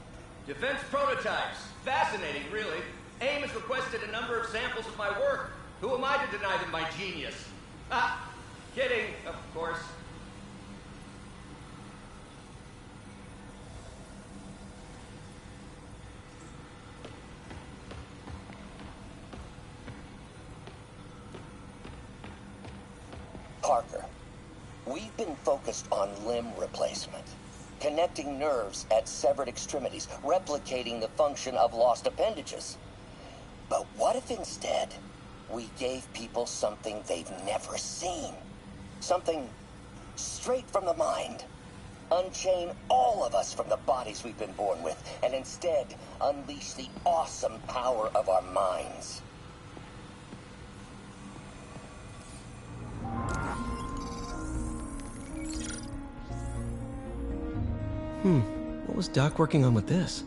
Defense prototypes. Fascinating, really. AIM has requested a number of samples of my work. Who am I to deny them my genius? Ah, kidding, of course. Parker, we've been focused on limb replacement, connecting nerves at severed extremities, replicating the function of lost appendages. But what if instead we gave people something they've never seen? Something straight from the mind. Unchain all of us from the bodies we've been born with, and instead unleash the awesome power of our minds. What was Doc working on with this?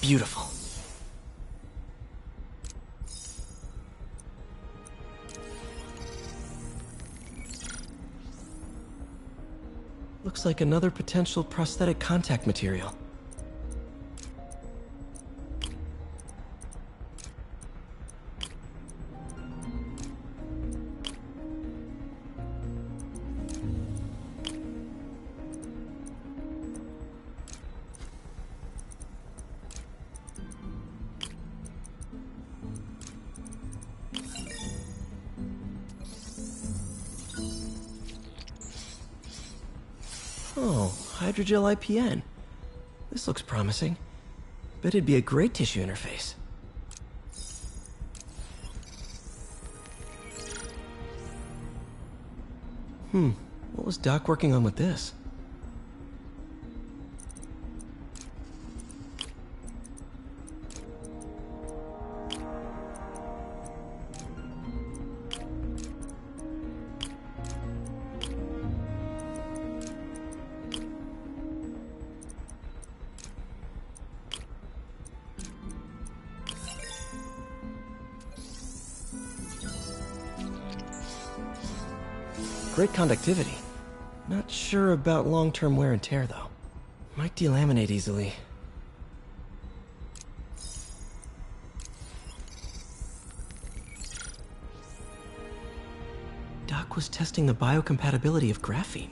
Beautiful. Looks like another potential prosthetic contact material. Oh, hydrogel IPN. This looks promising. Bet it'd be a great tissue interface. What was Doc working on with this? Great conductivity. Not sure about long-term wear and tear, though. Might delaminate easily. Doc was testing the biocompatibility of graphene.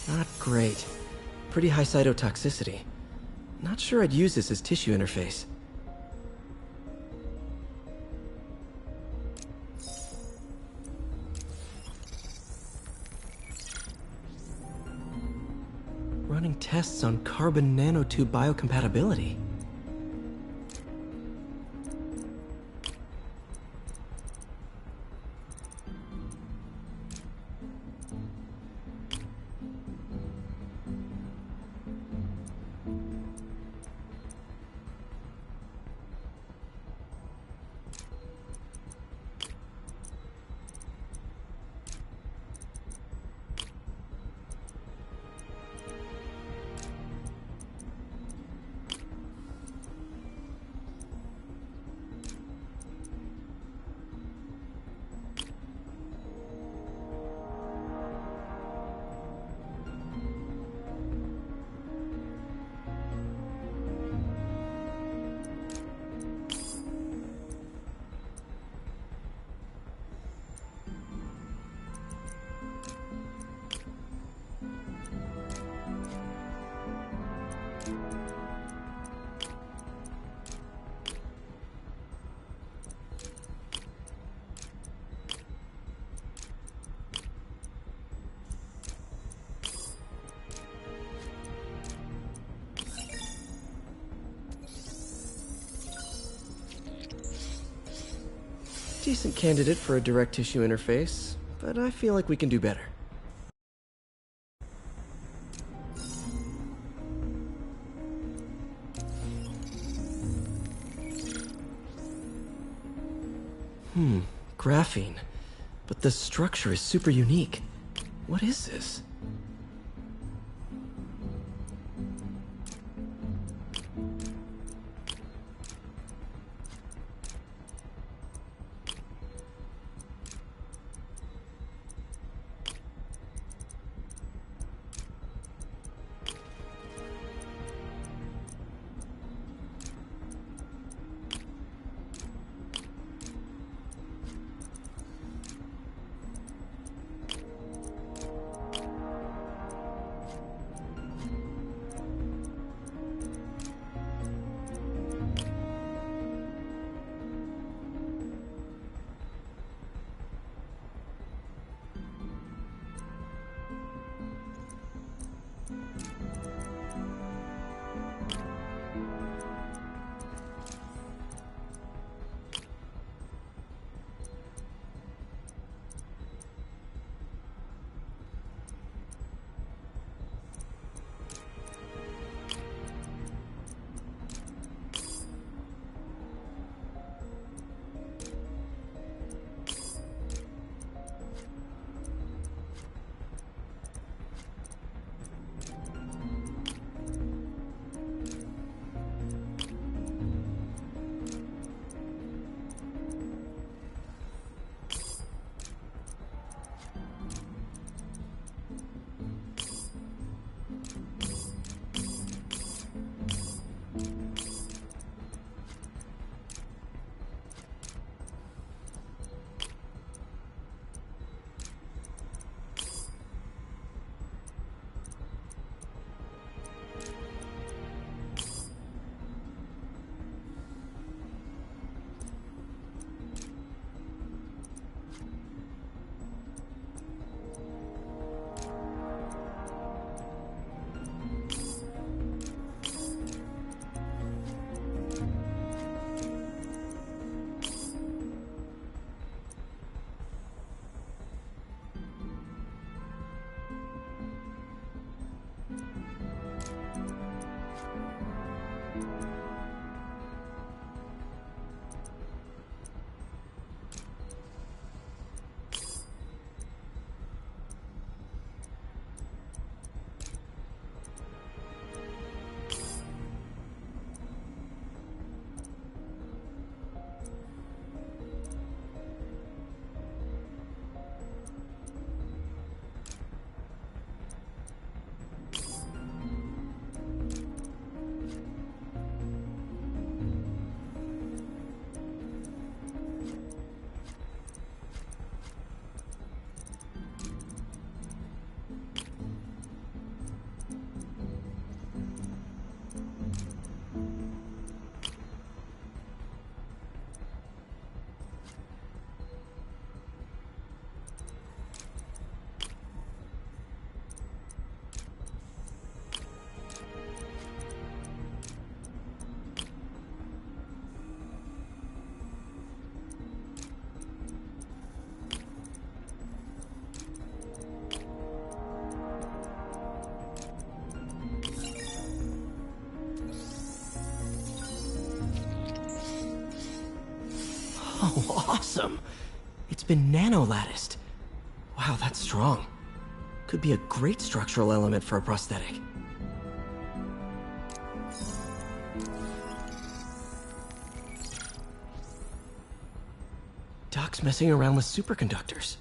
Not great. Pretty high cytotoxicity. Not sure I'd use this as tissue interface. Running tests on carbon nanotube biocompatibility. Decent candidate for a direct tissue interface, but I feel like we can do better. Graphene. But the structure is super unique. What is this? Oh, awesome! It's been nano-latticed. Wow, that's strong. Could be a great structural element for a prosthetic. Doc's messing around with superconductors.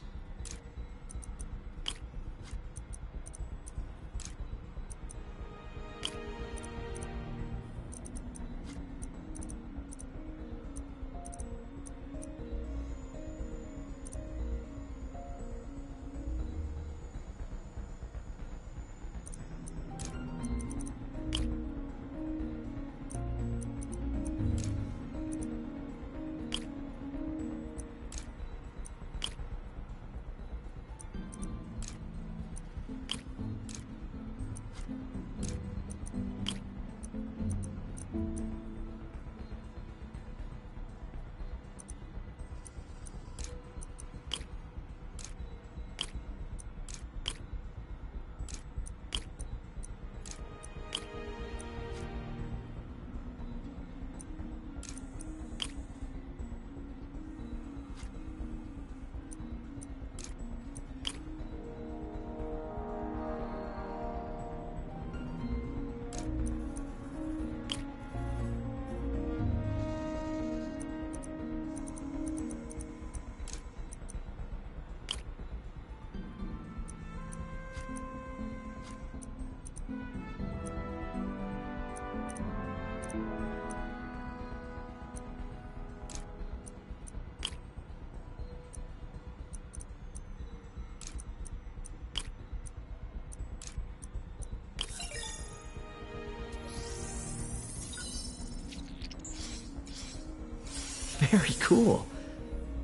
Very cool.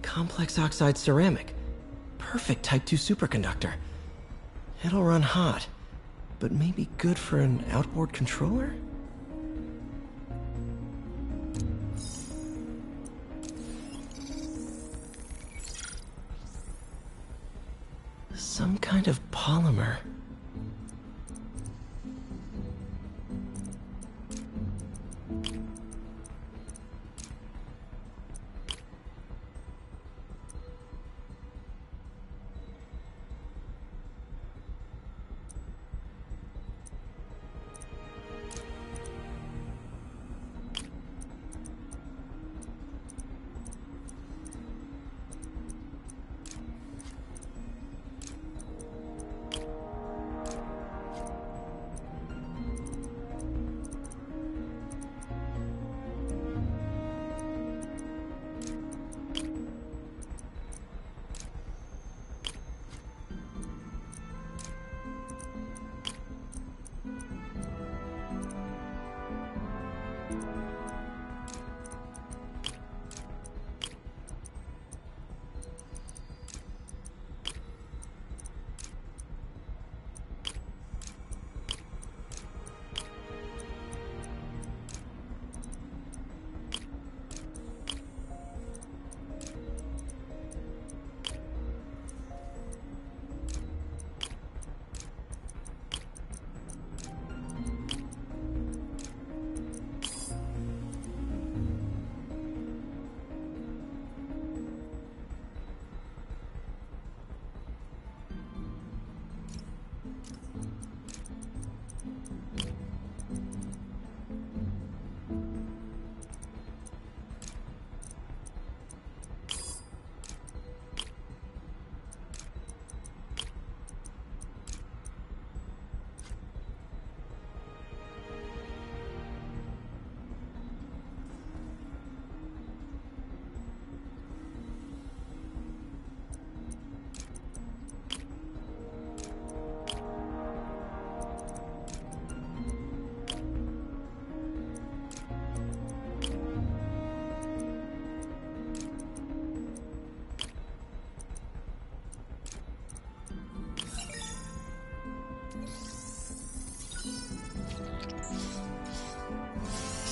Complex oxide ceramic. Perfect Type 2 superconductor. It'll run hot, but maybe good for an outboard controller? Some kind of polymer.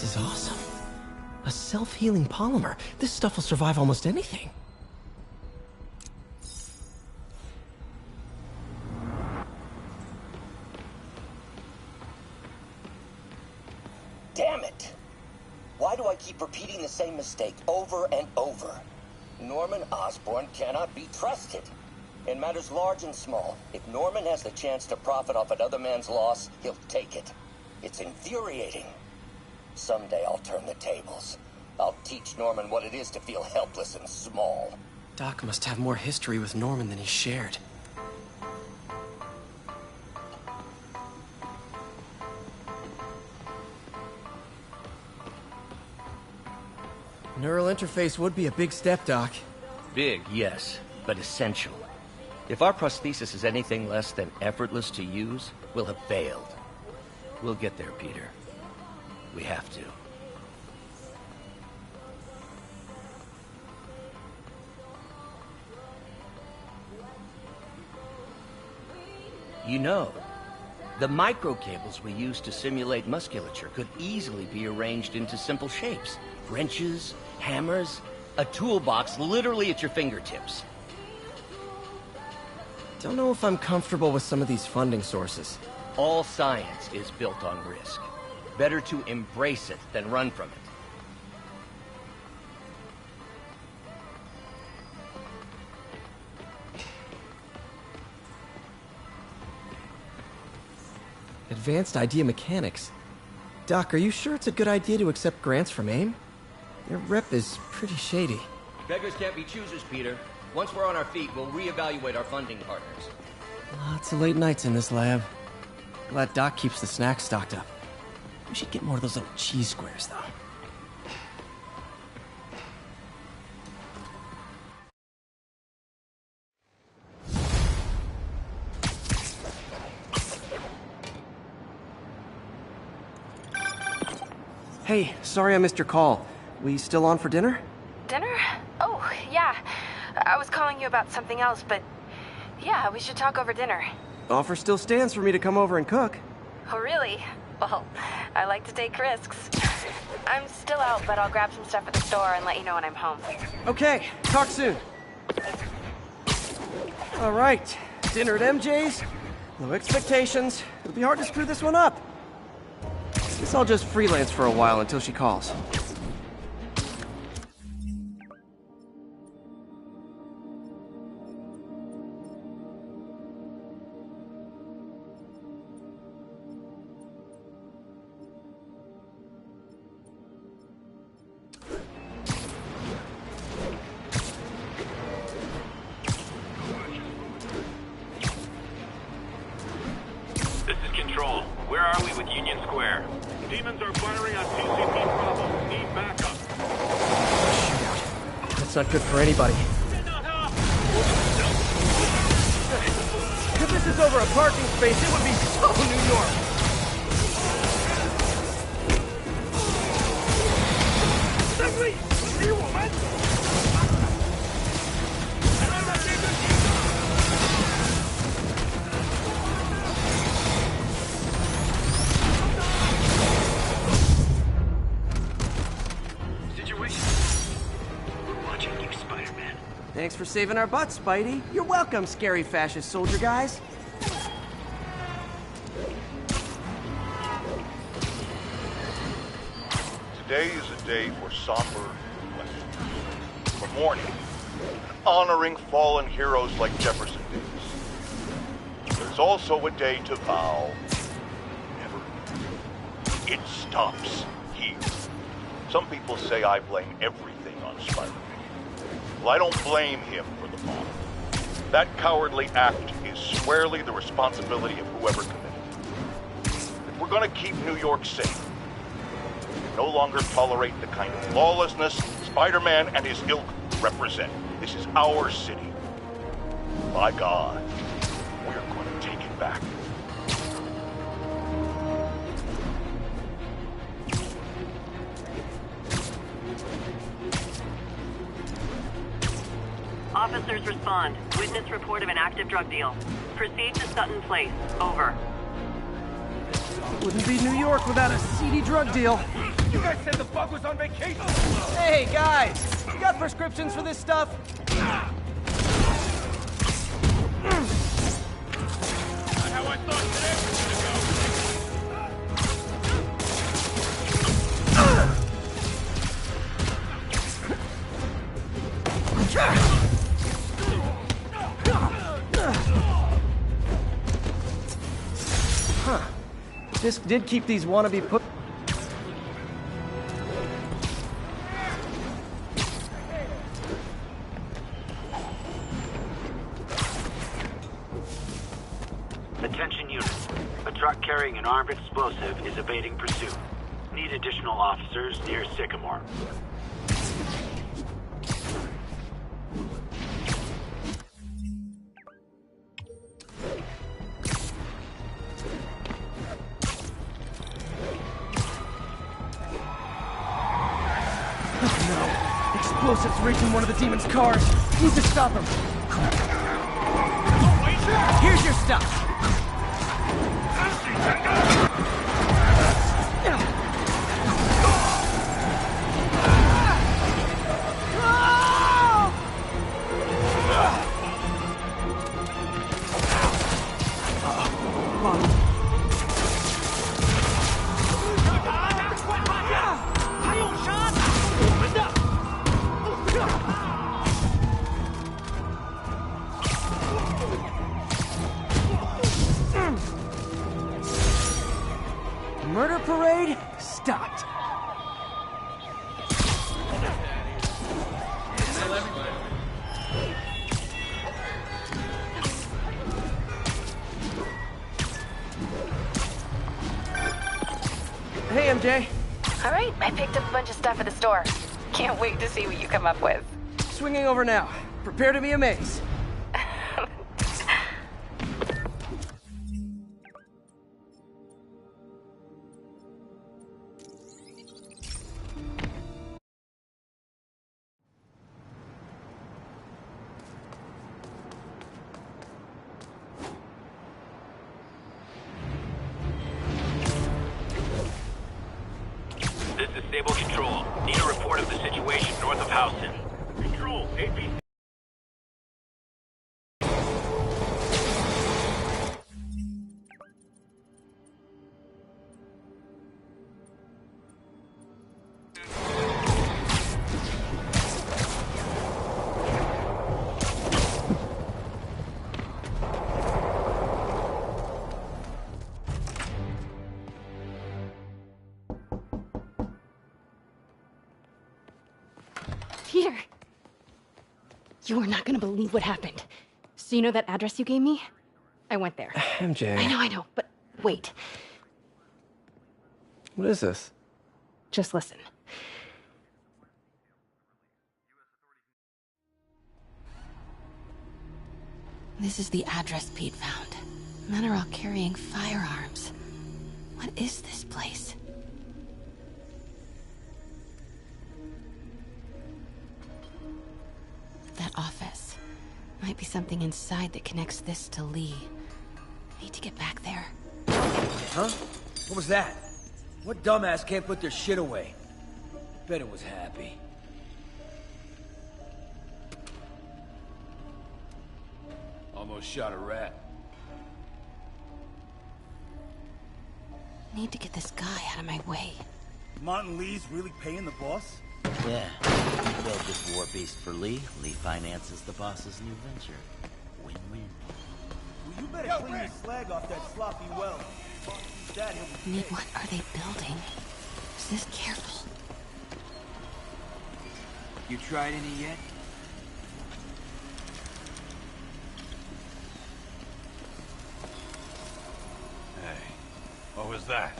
This is awesome. A self-healing polymer. This stuff will survive almost anything. Damn it! Why do I keep repeating the same mistake over and over? Norman Osborn cannot be trusted. In matters large and small, if Norman has the chance to profit off another man's loss, he'll take it. It's infuriating. Someday I'll turn the tables. I'll teach Norman what it is to feel helpless and small. Doc must have more history with Norman than he shared. Neural interface would be a big step, Doc. Big, yes, but essential. If our prosthesis is anything less than effortless to use, we'll have failed. We'll get there, Peter. We have to. You know, the microcables we use to simulate musculature could easily be arranged into simple shapes. Wrenches, hammers, a toolbox literally at your fingertips. Don't know if I'm comfortable with some of these funding sources. All science is built on risk. Better to embrace it than run from it. Advanced idea mechanics. Doc, are you sure it's a good idea to accept grants from AIM? Their rep is pretty shady. Beggars can't be choosers, Peter. Once we're on our feet, we'll reevaluate our funding partners. Lots of late nights in this lab. Glad Doc keeps the snacks stocked up. We should get more of those little cheese squares, though. Hey, sorry I missed your call. We still on for dinner? Dinner? Oh, yeah. I was calling you about something else, but yeah, we should talk over dinner. Offer still stands for me to come over and cook. Oh, really? Well, I like to take risks. I'm still out, but I'll grab some stuff at the store and let you know when I'm home. Okay, talk soon. All right, dinner at MJ's. Low expectations. It'll be hard to screw this one up. Guess I'll just freelance for a while until she calls. This is Control. Where are we with Union Square? Demons are firing on TCP Bravo. Need backup. That's not good for anybody. If this is over a parking space, it would be so New York. Thanks for saving our butts, Spidey. You're welcome, scary fascist soldier guys. Today is a day for somber reflection, for mourning, and honoring fallen heroes like Jefferson Davis. There's also a day to vow never. It stops here. Some people say I blame everything on Spider-Man. Well, I don't blame him for the bomb. That cowardly act is squarely the responsibility of whoever committed it. If we're gonna keep New York safe, we no longer tolerate the kind of lawlessness Spider-Man and his ilk represent. This is our city. By God, we're gonna take it back. Officers respond. Witness report of an active drug deal. Proceed to Sutton Place. Over. Wouldn't be New York without a seedy drug deal. You guys said the bug was on vacation! Hey, guys! You got prescriptions for this stuff? Not how I thought today was gonna go! Fisk did keep these wannabe put... Attention units. A truck carrying an armed explosive is evading pursuit. Need additional officers near Sycamore. No. Explosives reaching one of the demon's cars. Need to stop him. Here's your stuff. Murder parade stopped. Hey, MJ. All right, I picked up a bunch of stuff at the store. Can't wait to see what you come up with. Swinging over now. Prepare to be amazed. This is Sable Control. Need a report of the situation north of Houston. Control, AP. Peter! You are not gonna believe what happened. So you know that address you gave me? I went there. MJ. I know, but wait. What is this? Just listen. This is the address Pete found. Men are all carrying firearms. What is this place? That office. Might be something inside that connects this to Lee. Need to get back there. Huh? What was that? What dumbass can't put their shit away? Bet it was Happy. Almost shot a rat. Need to get this guy out of my way. Martin Lee's really paying the boss? Yeah. We built this war beast for Lee. Lee finances the boss's new venture. Win-win. Well, you better clean your slag off that sloppy well. That he'll be Nick, what are they building? Is this careful? You tried any yet? Hey, what was that?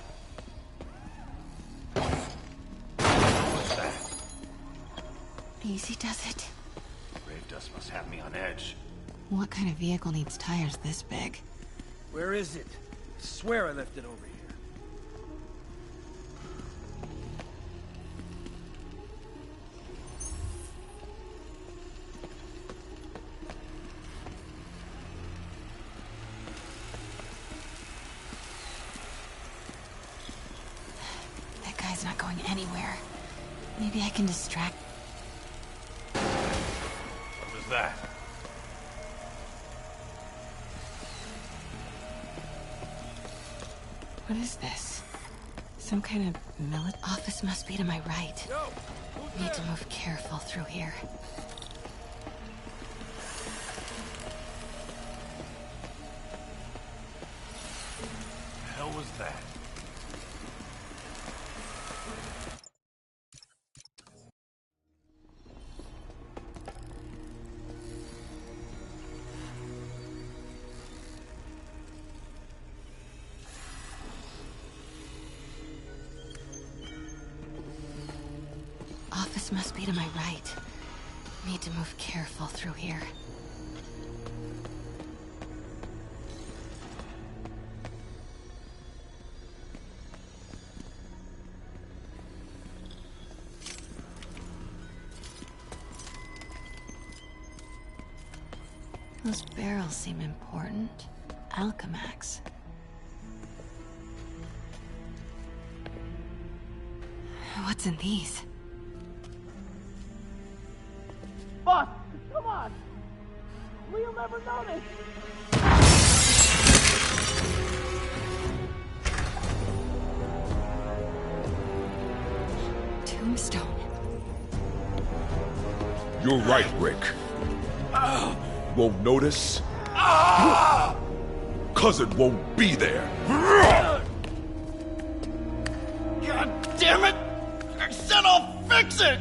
Easy does it. Grave dust must have me on edge. What kind of vehicle needs tires this big? Where is it? I swear I left it over here. That guy's not going anywhere. Maybe I can distract... What was that? What is this? Some kind of millet... Office must be to my right. Need to move careful through here. The hell was that? Office must be to my right. Need to move careful through here. Those barrels seem important. Alchemax. What's in these? Boss, come on! We'll never notice! Tombstone. You're right, Rick. Won't notice? Cause it won't be there. God damn it! I said I'll fix it!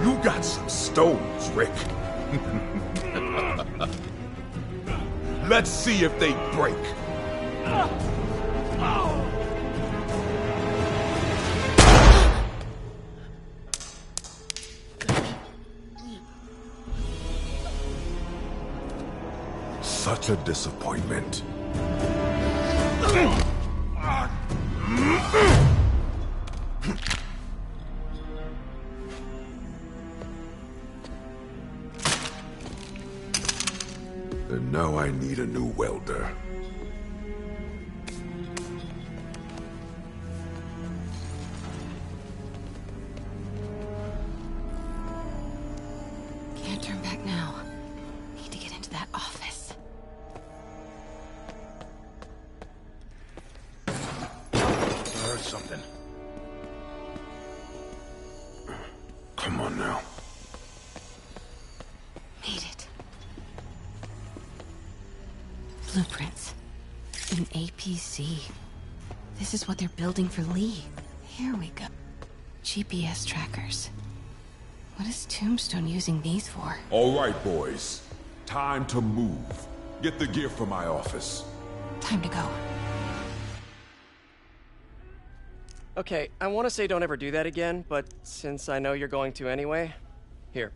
You got some stones, Rick. Let's see if they break. Such a disappointment. And now I need a new welder. Can't turn back now. Need to get into that office. I heard something. Come on now. Made it. Blueprints. An APC. This is what they're building for Lee. Here we go. GPS trackers. What is Tombstone using these for? All right, boys. Time to move. Get the gear from my office. Time to go. Okay, I want to say don't ever do that again, but since I know you're going to anyway, here.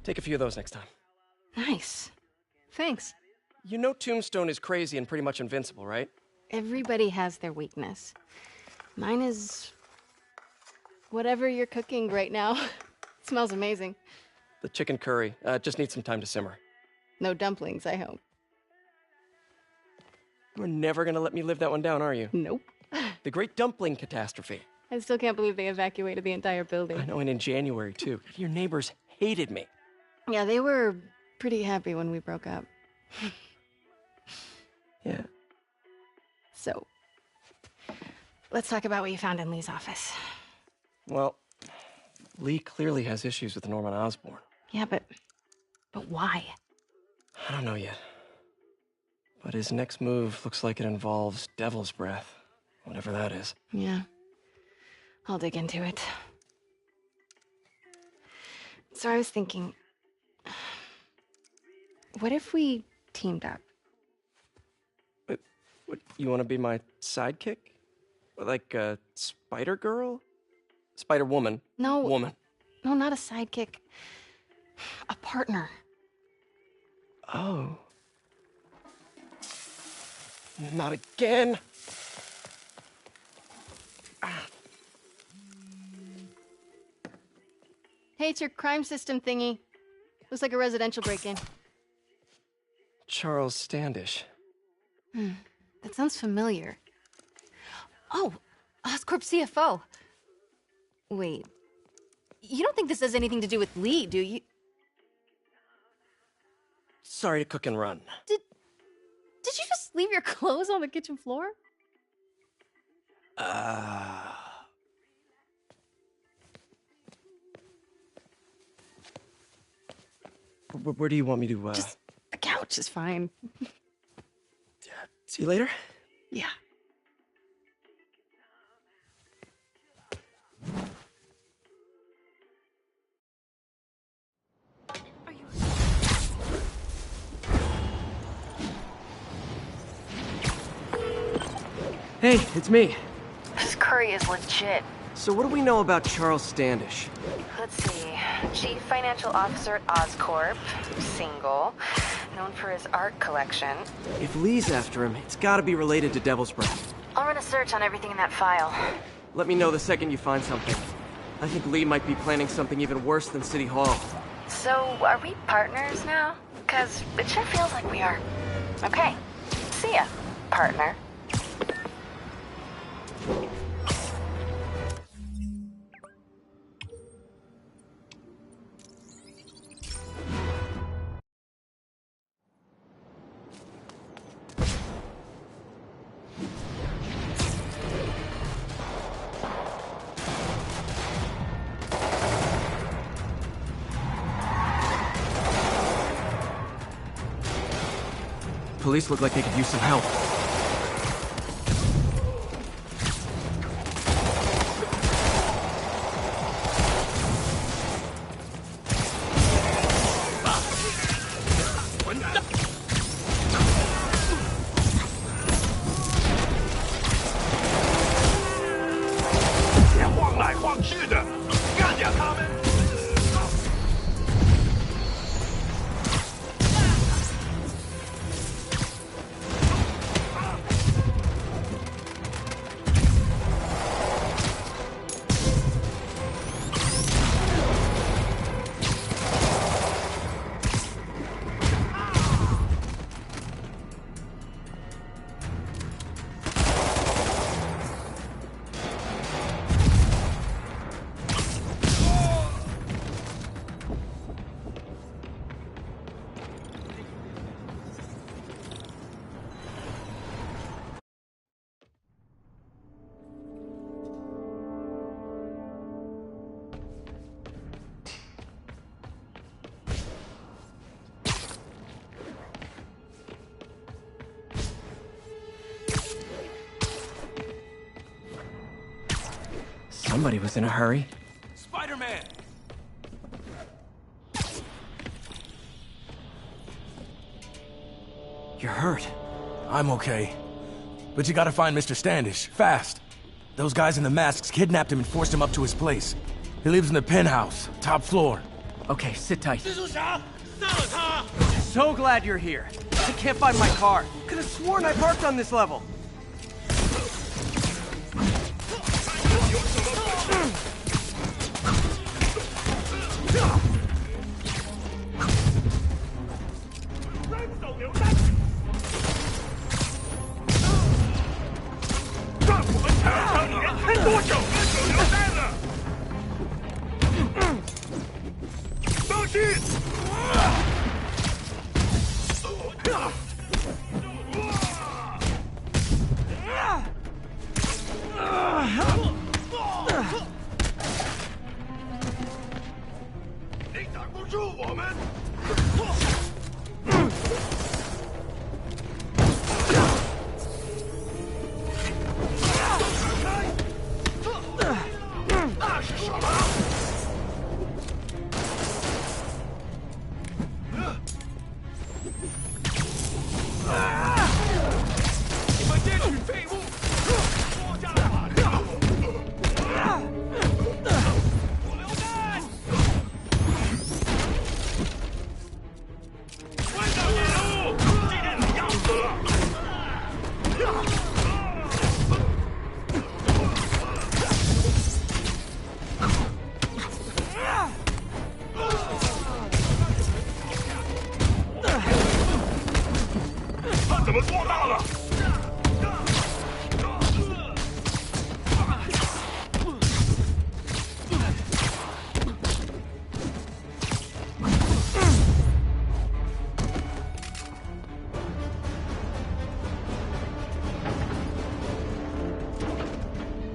Take a few of those next time. Nice. Thanks. You know Tombstone is crazy and pretty much invincible, right? Everybody has their weakness. Mine is... whatever you're cooking right now. It smells amazing. The chicken curry. Just needs some time to simmer. No dumplings, I hope. You're never gonna let me live that one down, are you? Nope. The Great Dumpling Catastrophe. I still can't believe they evacuated the entire building. I know, and in January, too. Your neighbors hated me. Yeah, they were pretty happy when we broke up. Yeah. So, let's talk about what you found in Lee's office. Well, Lee clearly has issues with Norman Osborn. Yeah, but why? I don't know yet. But his next move looks like it involves Devil's Breath. Whatever that is. Yeah. I'll dig into it. So I was thinking, what if we teamed up? What, you want to be my sidekick? Like a Spider Girl? Spider Woman? No. Woman. No, not a sidekick. A partner. Oh. Not again. Hey, it's your crime system thingy. Looks like a residential break-in. Charles Standish. That sounds familiar. Oh, Oscorp CFO. Wait. You don't think this has anything to do with Lee, do you? Sorry to cook and run. Did you just leave your clothes on the kitchen floor? Where do you want me to, Just the couch is fine. See you later? Yeah. Hey, it's me. story is legit. So what do we know about Charles Standish? Let's see. Chief Financial Officer at Oscorp. Single. Known for his art collection. If Lee's after him, it's gotta be related to Devil's Breath. I'll run a search on everything in that file. Let me know the second you find something. I think Lee might be planning something even worse than City Hall. So, are we partners now? 'Cause it sure feels like we are. Okay. See ya, partner. Police look like they could use some help. Somebody was in a hurry. Spider-Man! You're hurt. I'm okay. But you gotta find Mr. Standish, fast. Those guys in the masks kidnapped him and forced him up to his place. He lives in the penthouse, top floor. Okay, sit tight. So glad you're here. I can't find my car. Could have sworn I parked on this level.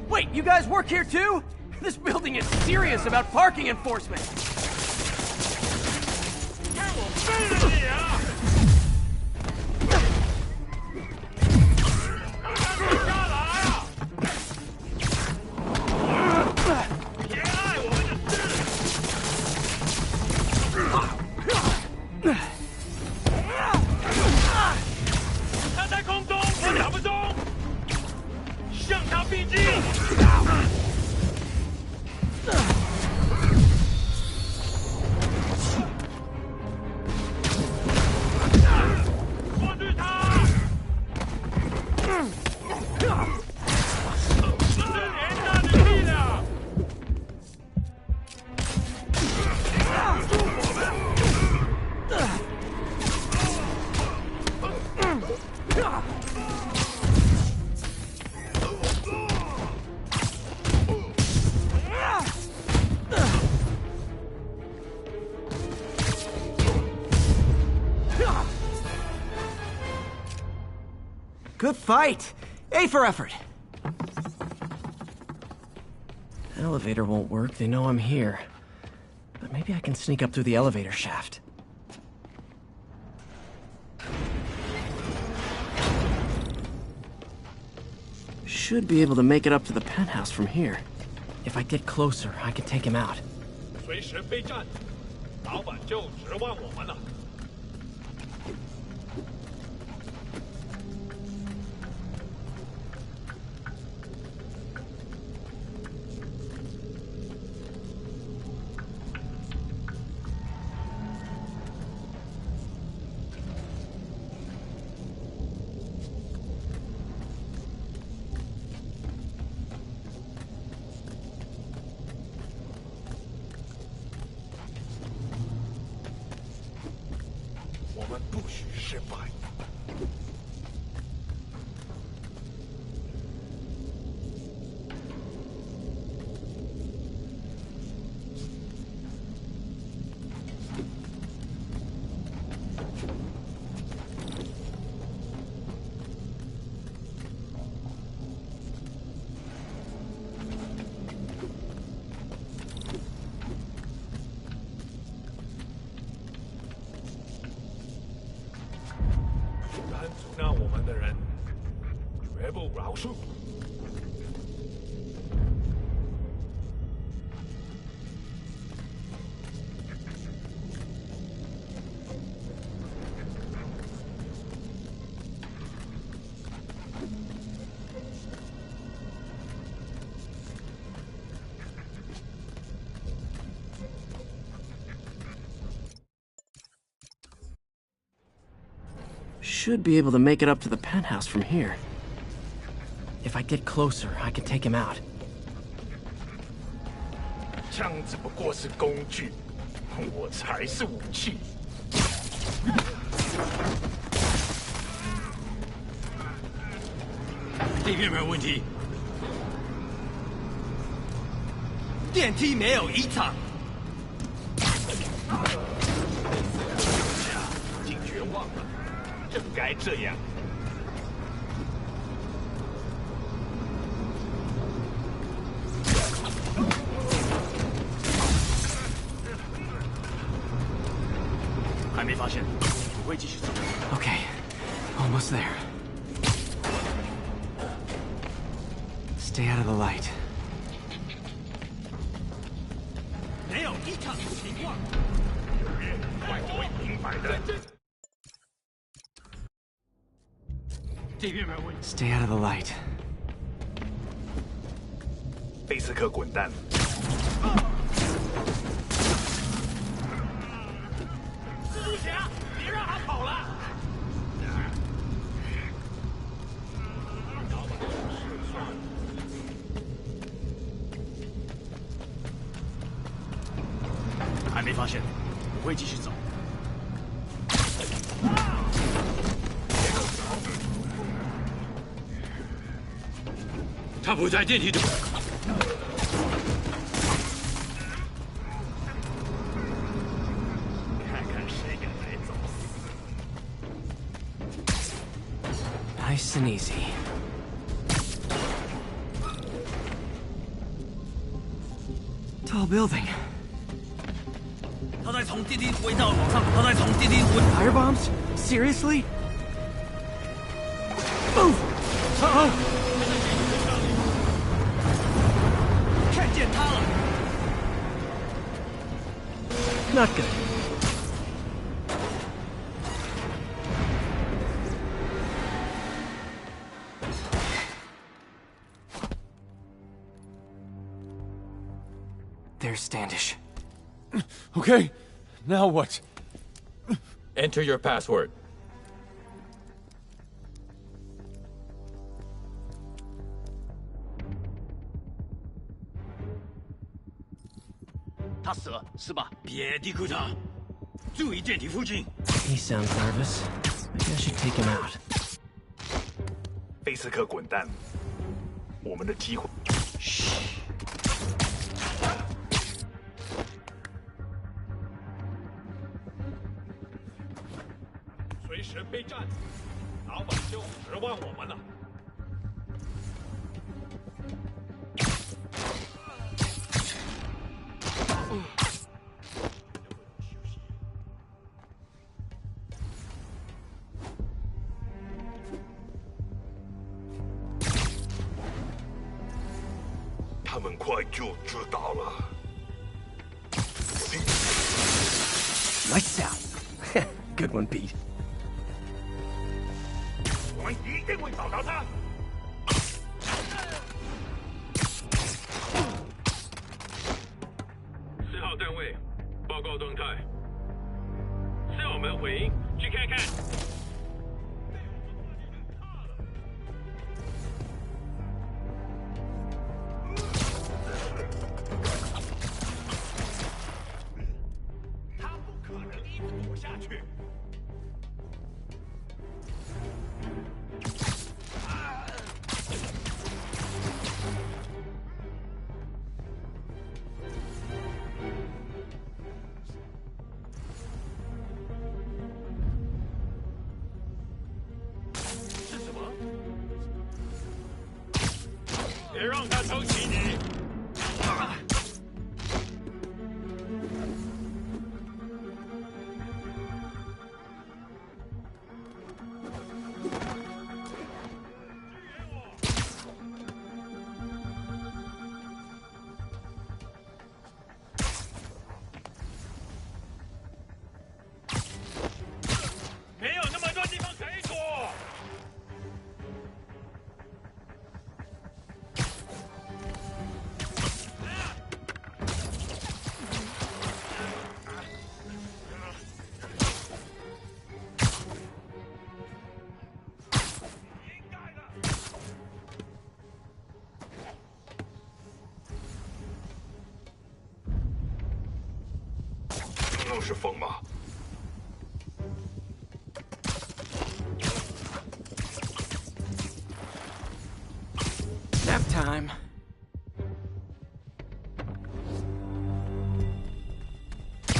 Wait, you guys work here too? This building is serious about parking enforcement. Good fight! A for effort! Elevator won't work, they know I'm here. But maybe I can sneak up through the elevator shaft. Should be able to make it up to the penthouse from here. If I get closer, I can take him out. 随时备战，老板就指望我们了。我们不许失败。敢阻挠我们的人，绝不饶恕。Should be able to make it up to the penthouse from here. If I get closer, I can take him out. 枪只不过是工具，我才是武器。这边没有问题。电梯没有异常。已经绝望了，正该这样。还没发现，我会继续走。Okay, almost there. Stay out of the light. 没有异常情况。快会明白的。这边没有问题。 Stay out of the light. 贝斯克滚蛋！蜘蛛侠，别让他跑了！还没发现，我会继续走。他不在电梯中。看看谁敢来找死！ Nice and easy. Tall building. 他在从电梯轨道往上，他在从电梯轨。Fire bombs? Seriously? Move! Uh-oh! 看见他了。 Not good. There's Standish. Okay, now what? Enter your password. 他死了是吧？别低估他，注意电梯附近。 He sounds nervous. Maybe I should take him out. 贝斯克滚蛋！我们的机会。嘘。随时备战，老板就指望我们了。他们快就知道了。Nice sound. Good one, Pete. 我们一定会找到他。4号单位，报告动态。4号门回音，去看看。他不可能一直躲下去。 别让他偷袭你！没有那么多地方可以躲。 又是风吗？ Nap time.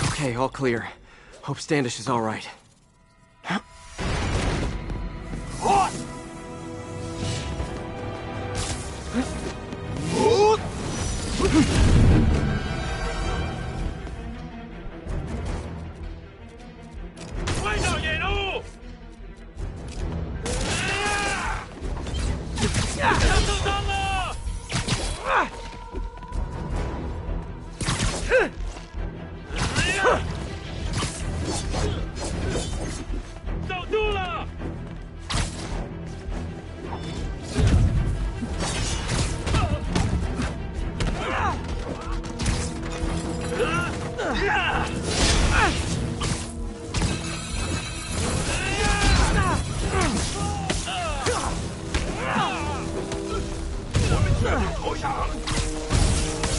Okay, all clear. Hope Standish is all right. What? 快到野路！要受伤了！守住了！我们绝不投降！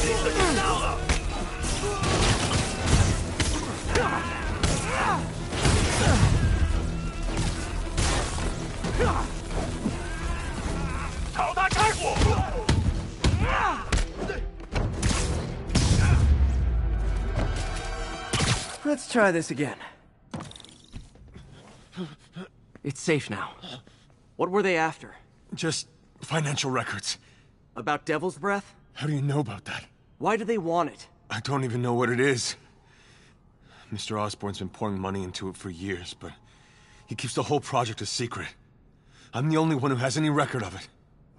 你可听到了？朝他开火！ Let's try this again. It's safe now. What were they after? Just financial records. About Devil's Breath? How do you know about that? Why do they want it? I don't even know what it is. Mr. Osborn's been pouring money into it for years, but he keeps the whole project a secret. I'm the only one who has any record of it.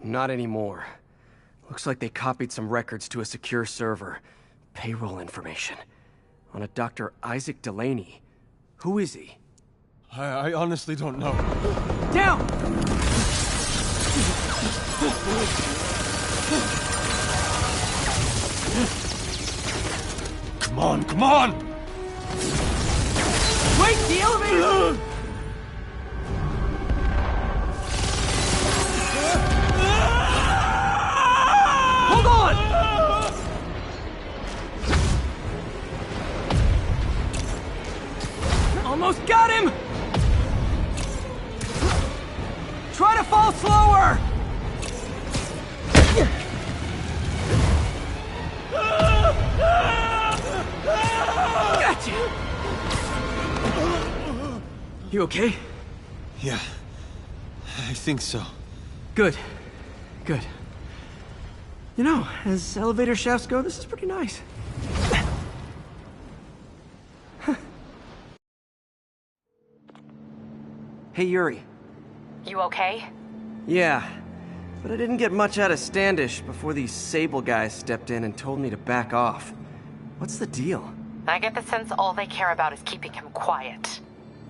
Not anymore. Looks like they copied some records to a secure server. Payroll information. On a Dr. Isaac Delaney. Who is he? I honestly don't know. Down! Come on, come on! Wait, the elevator! Hold on! Almost got him! Try to fall slower! Gotcha! You okay? Yeah. think so. Good. Good. You know, as elevator shafts go, this is pretty nice. Hey, Yuri. You okay? Yeah, but I didn't get much out of Standish before these Sable guys stepped in and told me to back off. What's the deal? I get the sense all they care about is keeping him quiet.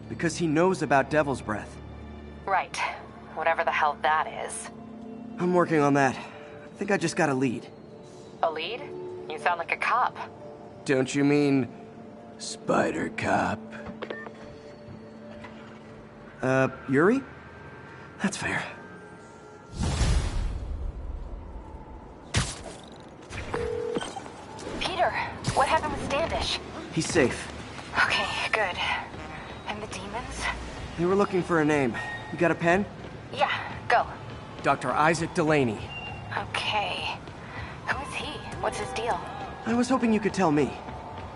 Because he knows about Devil's Breath. Right. Whatever the hell that is. I'm working on that. I think I just got a lead. A lead? You sound like a cop. Don't you mean... Spider Cop? Yuri? That's fair. Peter, what happened with Standish? He's safe. Okay, good. And the demons? They were looking for a name. You got a pen? Yeah, go. Dr. Isaac Delaney. Okay. Who is he? What's his deal? I was hoping you could tell me.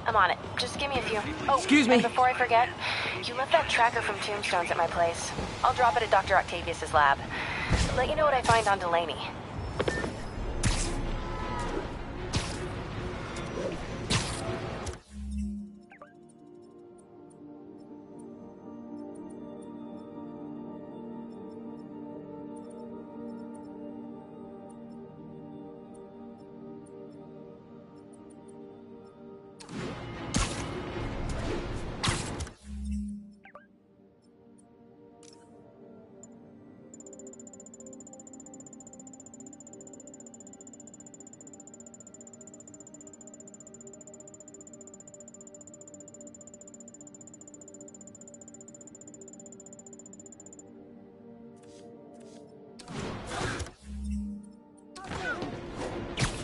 I'm on it. Just give me a few. Oh, excuse me. And before I forget, you left that tracker from Tombstones at my place. I'll drop it at Dr. Octavius's lab. Let you know what I find on Delaney.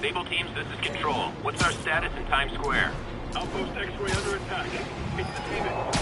Sable teams, this is Control. What's our status in Times Square? Outpost X-ray under attack. It's the demons.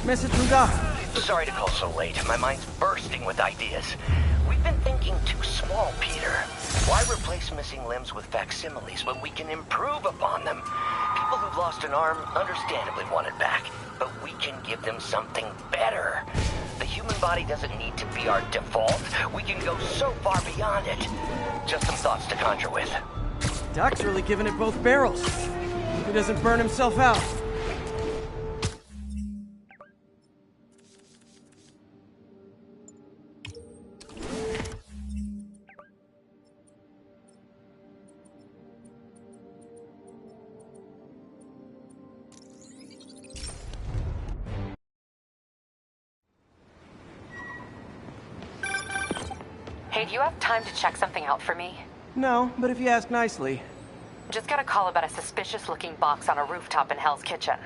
Message from Doc. Sorry to call so late. My mind's bursting with ideas. We've been thinking too small, Peter. Why replace missing limbs with facsimiles when we can improve upon them? People who've lost an arm understandably want it back, but we can give them something better. The human body doesn't need to be our default. We can go so far beyond it. Just some thoughts to conjure with. Doc's really giving it both barrels. He doesn't burn himself out. Hey, do you have time to check something out for me? No, but if you ask nicely. Just got a call about a suspicious-looking box on a rooftop in Hell's Kitchen.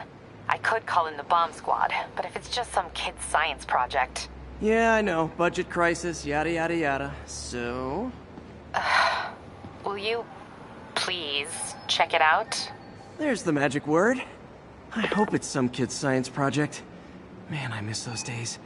I could call in the bomb squad, but if it's just some kid's science project... Yeah, I know. Budget crisis, yada yada yada. So? Will you please check it out? There's the magic word. I hope it's some kid's science project. Man, I miss those days.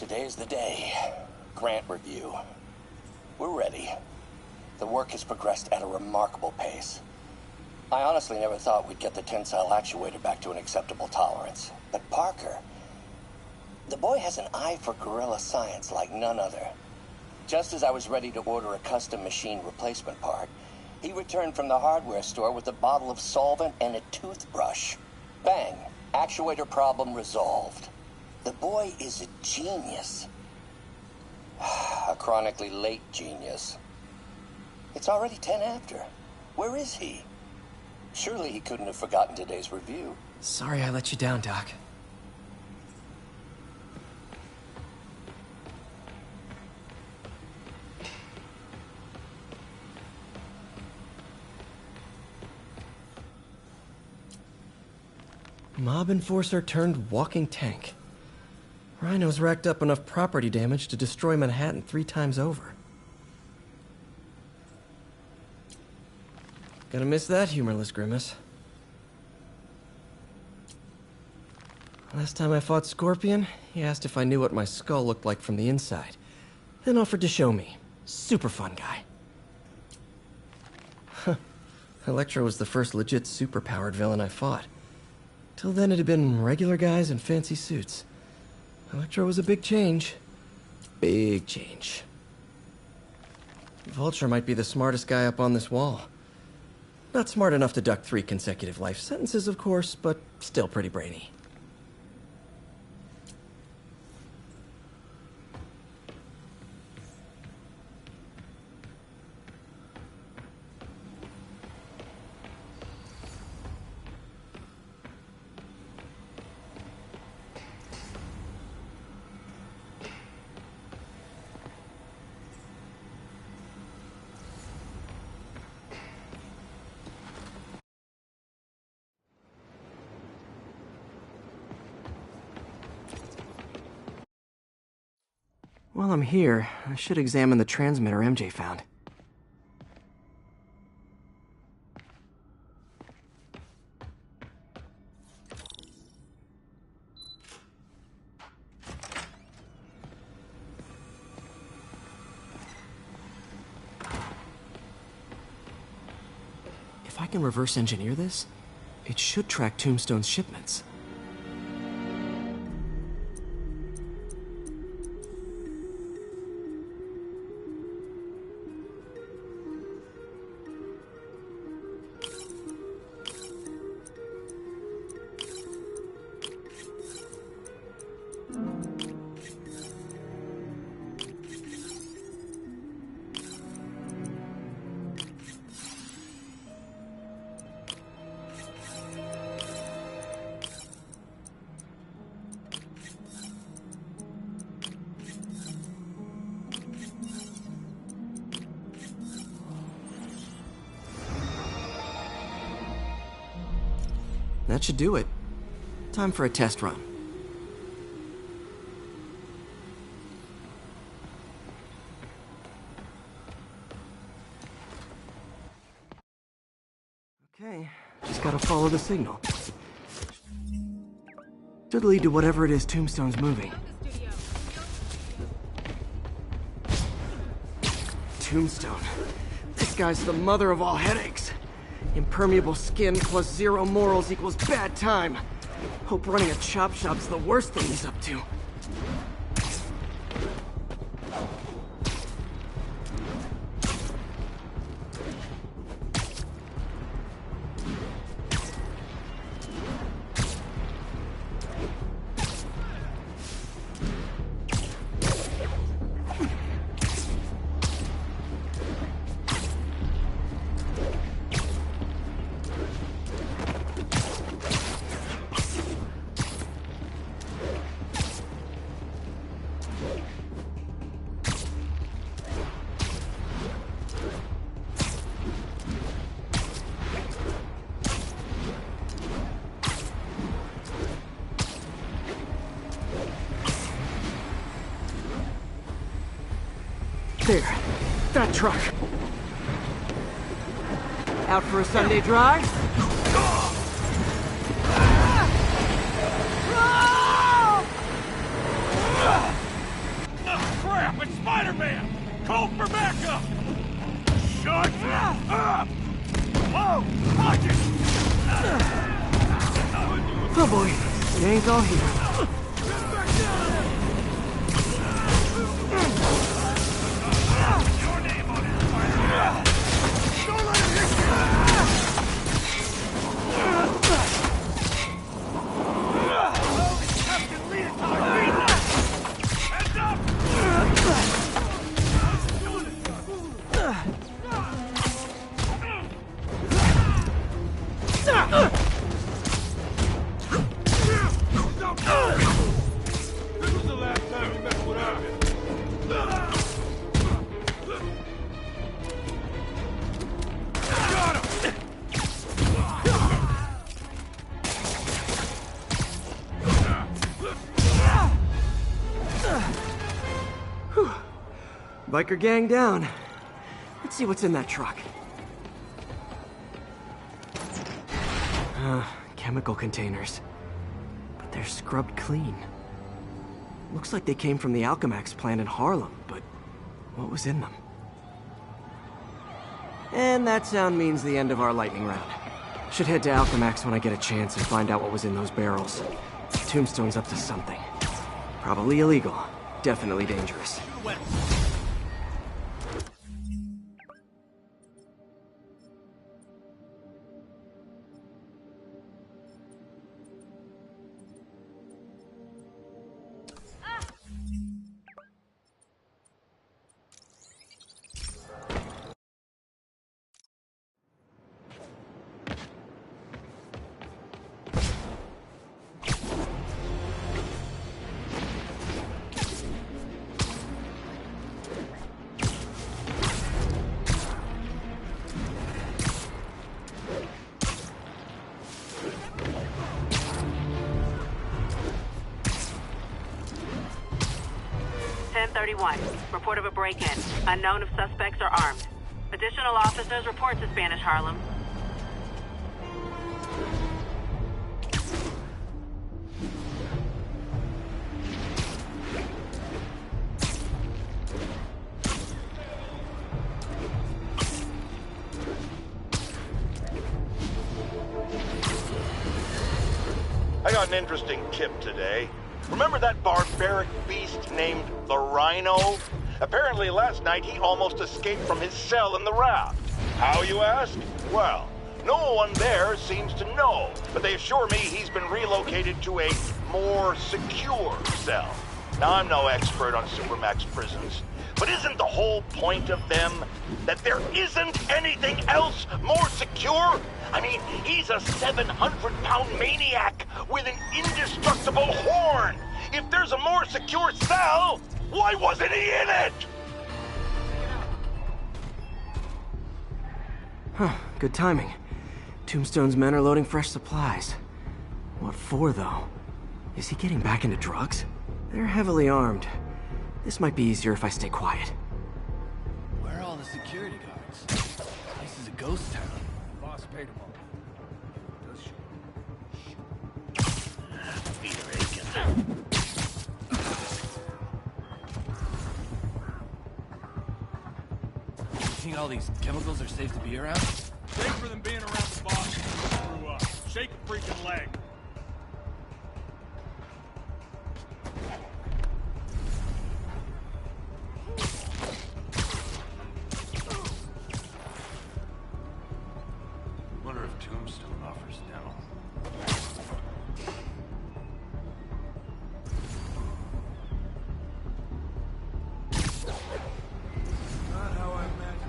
Today's the day. Grant review. We're ready. The work has progressed at a remarkable pace. I honestly never thought we'd get the tensile actuator back to an acceptable tolerance. But Parker, the boy has an eye for guerrilla science like none other. Just as I was ready to order a custom machine replacement part, he returned from the hardware store with a bottle of solvent and a toothbrush. Bang! Actuator problem resolved. The boy is a genius. A chronically late genius. It's already 10 after. Where is he? Surely he couldn't have forgotten today's review. Sorry I let you down, Doc. Mob enforcer turned walking tank. Rhino's racked up enough property damage to destroy Manhattan 3 times over. Gonna miss that humorless grimace. Last time I fought Scorpion, he asked if I knew what my skull looked like from the inside, then offered to show me. Super fun guy. Electro was the first legit superpowered villain I fought. Till then it had been regular guys in fancy suits. Electro was a big change. Big change. Vulture might be the smartest guy up on this wall. Not smart enough to duck 3 consecutive life sentences, of course, but still pretty brainy. While I'm here, I should examine the transmitter MJ found. If I can reverse engineer this, it should track Tombstone's shipments. That should do it. Time for a test run. Okay, just gotta follow the signal. Should lead to whatever it is Tombstone's moving. Tombstone. This guy's the mother of all headaches. Impermeable skin plus 0 morals equals bad time. Hope running a chop shop's the worst thing he's up to. There. That truck. Out for a Sunday drive? Spider-Man! Call for backup! Shut up! Whoa! Watch it! Oh boy, it ain't all here. Your name on it, Spider-Man! Don't let him hit you! Captain Lee is on our feet now! Heads up! This was the last time you messed with Arvin. Got him! Whew. Biker gang down. Let's see what's in that truck. Chemical containers. But they're scrubbed clean. Looks like they came from the Alchemax plant in Harlem, but what was in them? And that sound means the end of our lightning round. Should head to Alchemax when I get a chance and find out what was in those barrels. Tombstone's up to something. Probably illegal. Definitely dangerous. Report of a break-in. Unknown if suspects are armed. Additional officers report to Spanish Harlem. I got an interesting tip today. Remember that barbaric beast named the Rhino? Apparently last night he almost escaped from his cell in the raft. How, you ask? Well, no one there seems to know, but they assure me he's been relocated to a more secure cell. Now, I'm no expert on Supermax prisons, but isn't the whole point of them that there isn't anything else more secure? I mean, he's a 700-pound maniac with an indestructible horn. If there's a more secure cell, why wasn't he in it? Huh, good timing. Tombstone's men are loading fresh supplies. What for, though? Is he getting back into drugs? They're heavily armed. This might be easier if I stay quiet. Where are all the security guards? This is a ghost town. Boss paid them all. You think all these chemicals are safe to be around? Safe for them being around the boss. Screw up. Shake a freaking leg. Wonder if Tombstone offers dental. Not how I imagined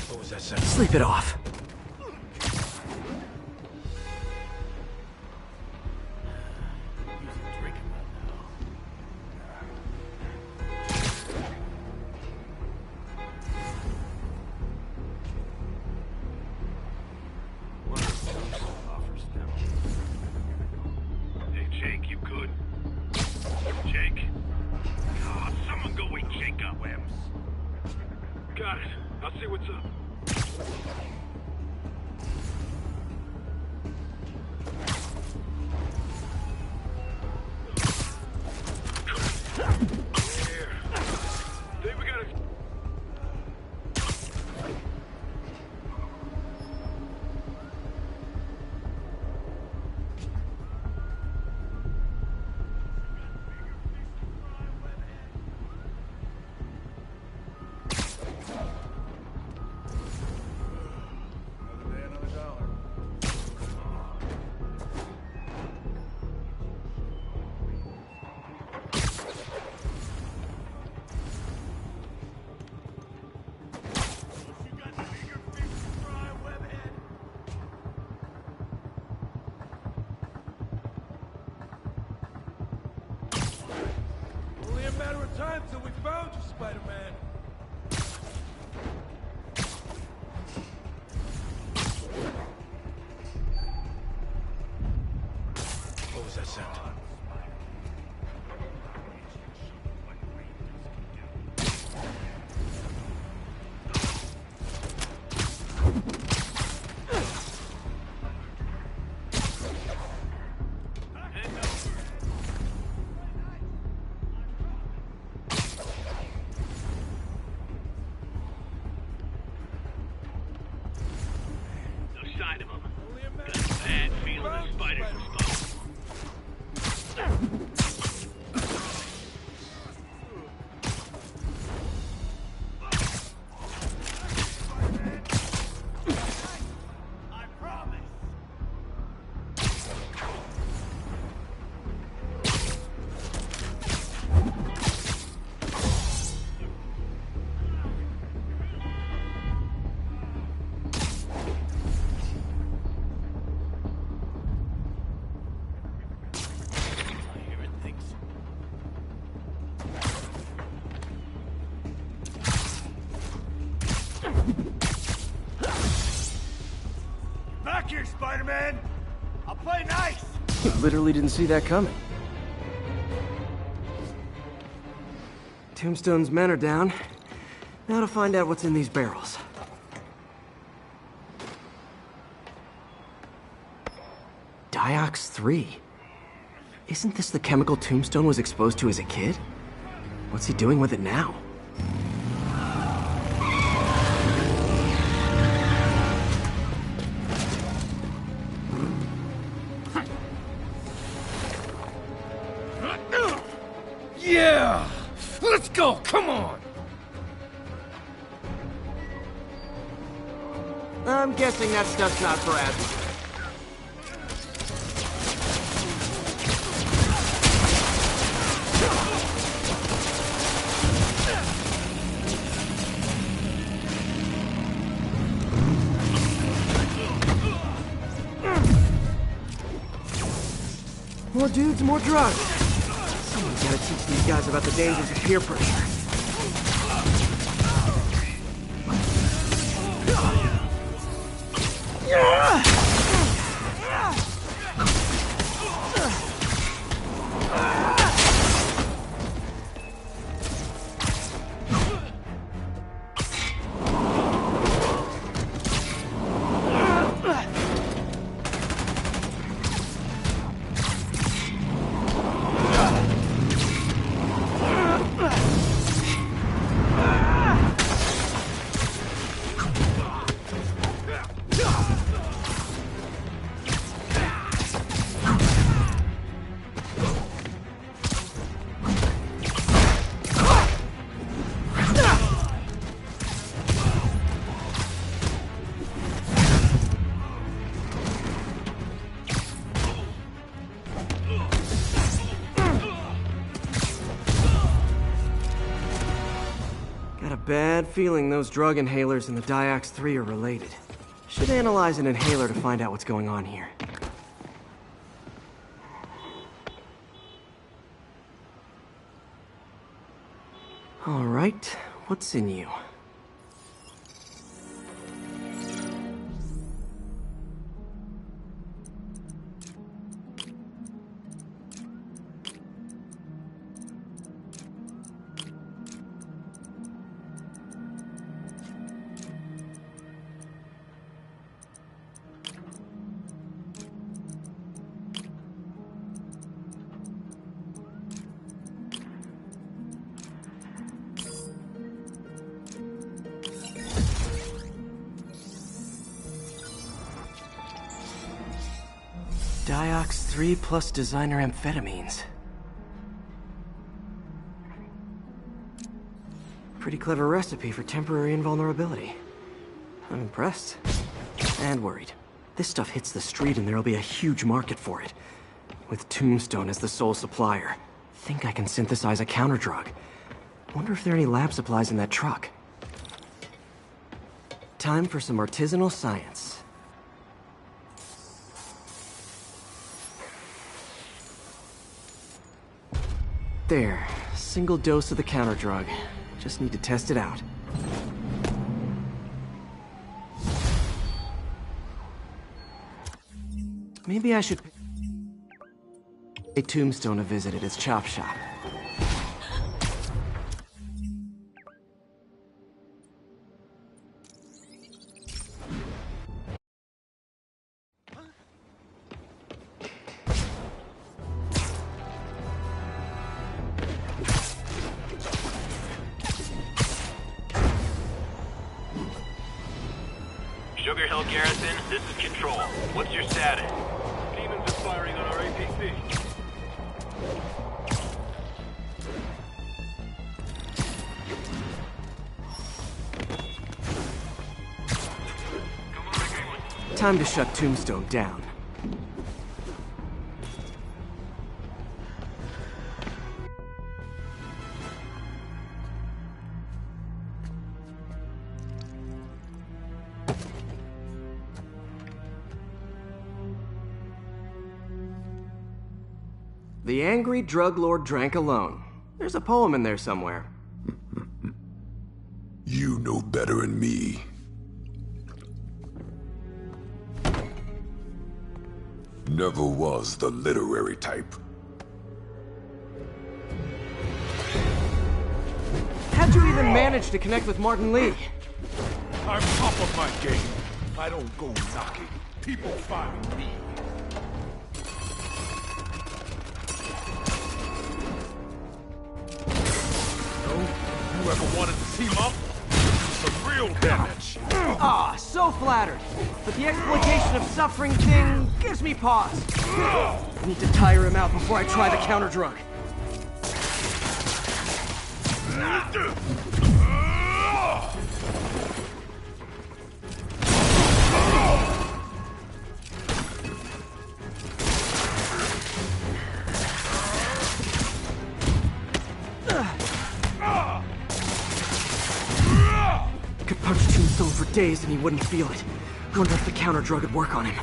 What was that sound? Sleep it off. Hey, Jake, you good? Jake? Oh, someone go wake Jake up, Ems. I'll see what's up. Time till we found you, Spider-Man. What was that sound? Back here, Spider-Man! I'll play nice! Literally didn't see that coming. Tombstone's men are down. Now to find out what's in these barrels. Diox 3. Isn't this the chemical Tombstone was exposed to as a kid? What's he doing with it now? Yeah! Let's go! Come on! I'm guessing that stuff's not for asthma. More dudes, more drugs. Someone's gotta teach these guys about the dangers of peer pressure. Bad feeling those drug inhalers and the Diox 3 are related. Should analyze an inhaler to find out what's going on here. All right, what's in you? Diox 3 plus designer amphetamines. Pretty clever recipe for temporary invulnerability. I'm impressed. And worried. This stuff hits the street and there'll be a huge market for it. With Tombstone as the sole supplier. Think I can synthesize a counterdrug. Wonder if there are any lab supplies in that truck. Time for some artisanal science. There. Single dose of the counterdrug. Just need to test it out. Maybe I should pay Tombstone a visit at his chop shop. Sugar Hill Garrison, this is Control. What's your status? Demons are firing on our APC. Time to shut Tombstone down. The angry drug lord drank alone. There's a poem in there somewhere. You know better than me. Never was the literary type. How'd you even manage to connect with Martin Lee? I'm top of my game. I don't go knocking. People find me. Whoever wanted to team up, some real damage. Ah, so flattered. But the exploitation of suffering thing gives me pause. I need to tire him out before I try the counterdrug. Could punch Tombstone for days and he wouldn't feel it. Wonder if the counterdrug would work on him.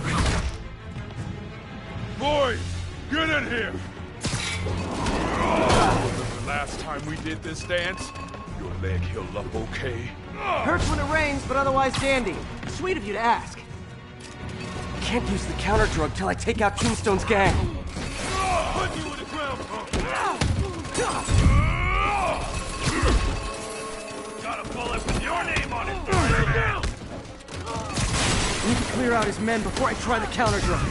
Boys, get in here! Remember last time we did this dance? Your leg healed up okay? Hurts when it rains, but otherwise dandy. Sweet of you to ask. Can't use the counterdrug till I take out Tombstone's gang. Put you in the ground, punk! Got a bullet with your name on it! Need to clear out his men before I try the counterdrug.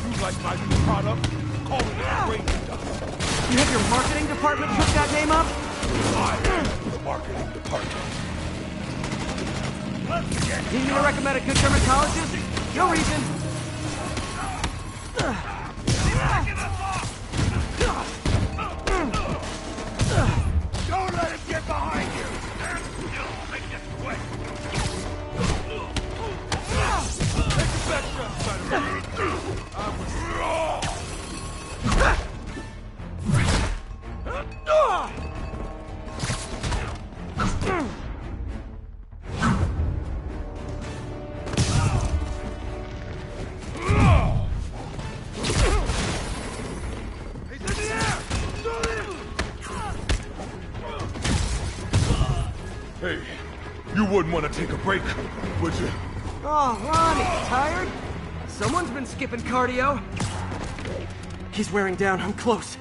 You like my new product? Call it a great dust. You have your marketing department put that name up? I am the marketing department. Need me to recommend a good dermatologist? No reason. Don't let him get behind you! Make this quick! Take a back shot, Spider-Man. I was wrong! Hey, you wouldn't want to take a break, would you? Oh, Ronnie, tired? Someone's been skipping cardio. He's wearing down. I'm close.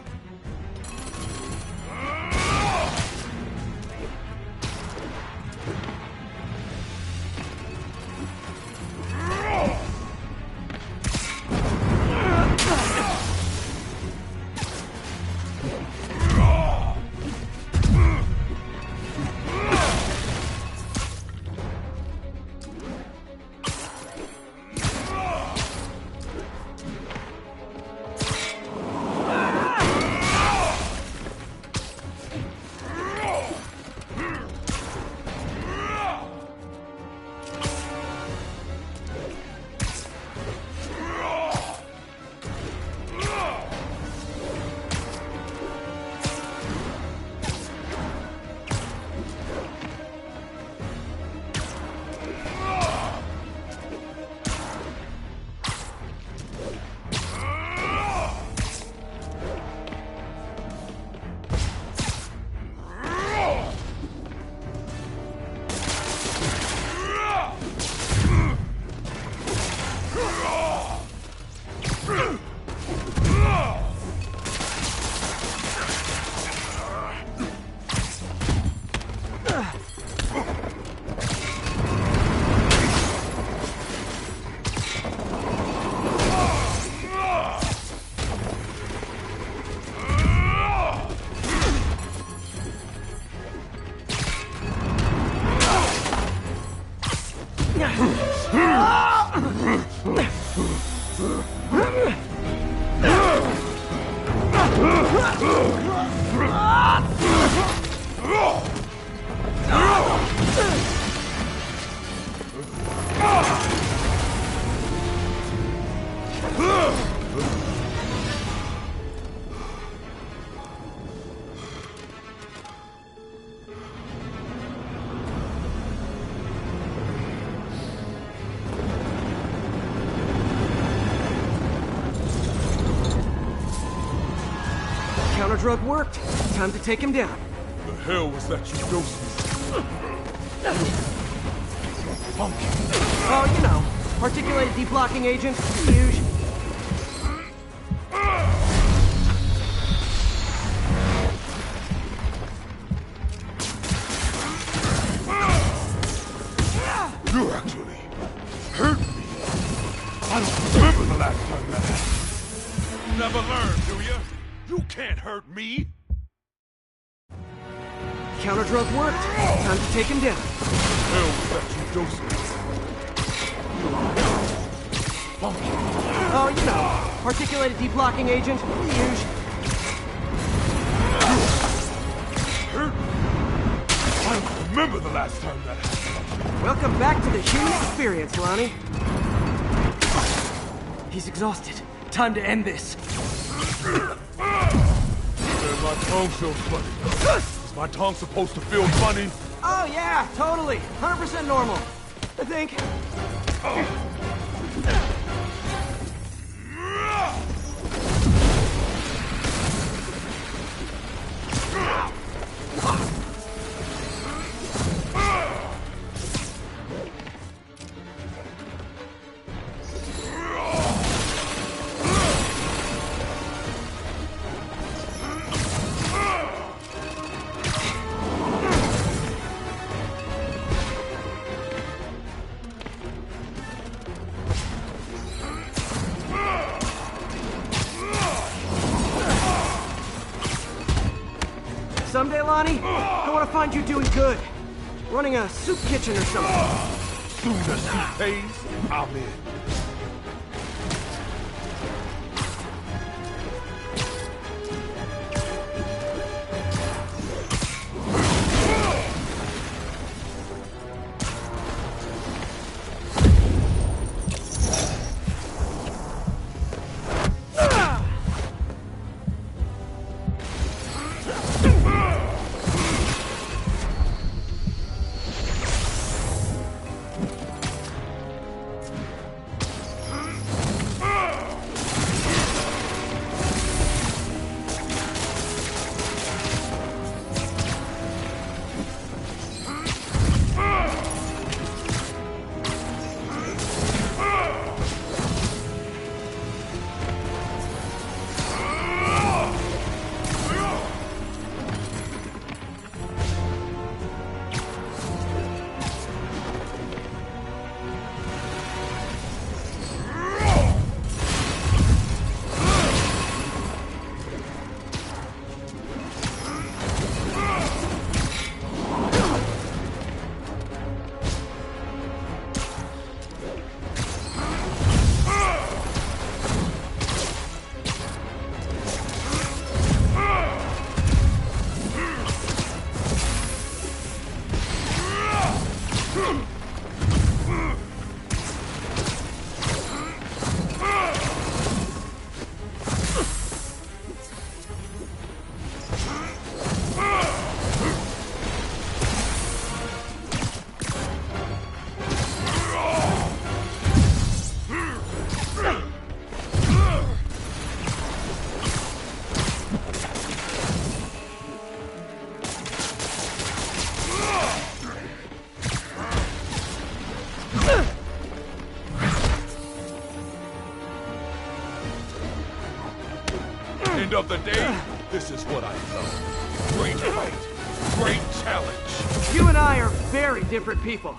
Counter drug worked. Time to take him down. The hell was that you dosed me? Funky. Oh, you know. Articulated deblocking agent. Huge. You actually hurt me. I don't remember the last time that happened. Never learned, do you? You can't hurt me. Counter drug worked. Time to take him down. Hell was that you dosed me? Funky. Oh, you know. Articulated deblocking agent. Huge. Hurt me. I don't remember the last time that happened. Welcome back to the human experience, Lonnie. He's exhausted. Time to end this. My tongue feels funny. Is my tongue supposed to feel funny? Oh, yeah, totally. 100% normal. I think. Someday, Lonnie, I want to find you doing good. Running a soup kitchen or something. Soon as soup pays, I'm in. End of the day, this is what I felt. Great fight, great challenge. You and I are very different people.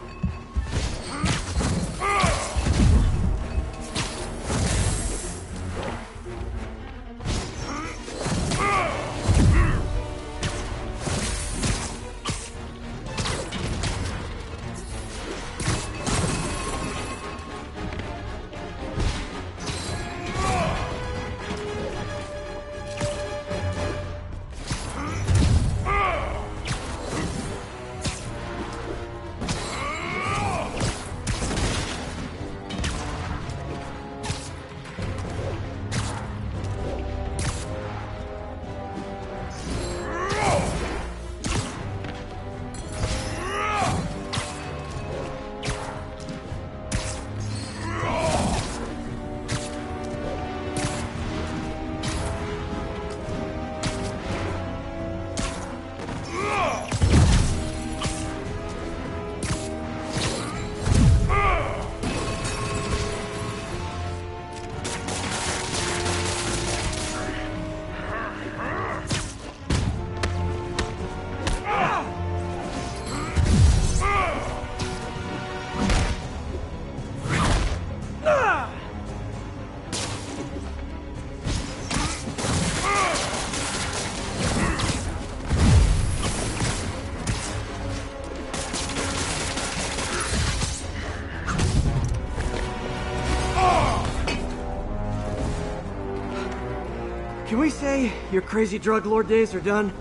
say your crazy drug lord days are done?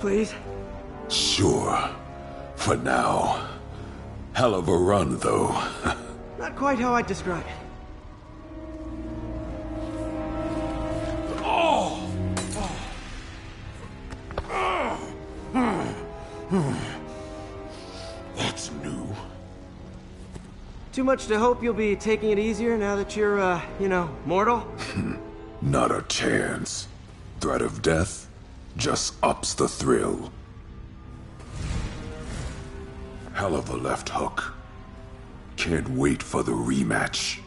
Please? Sure. For now. Hell of a run, though. Not quite how I'd describe it. That's new. Too much to hope you'll be taking it easier now that you're, mortal? Not a chance. Threat of death just ups the thrill. Hell of a left hook. Can't wait for the rematch.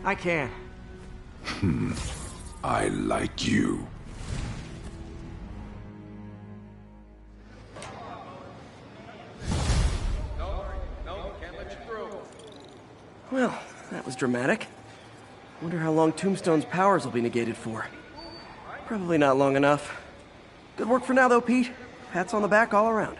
I can. I like you. Well, that was dramatic. Wonder how long Tombstone's powers will be negated for. Probably not long enough. Good work for now, though, Pete. Pats on the back all around.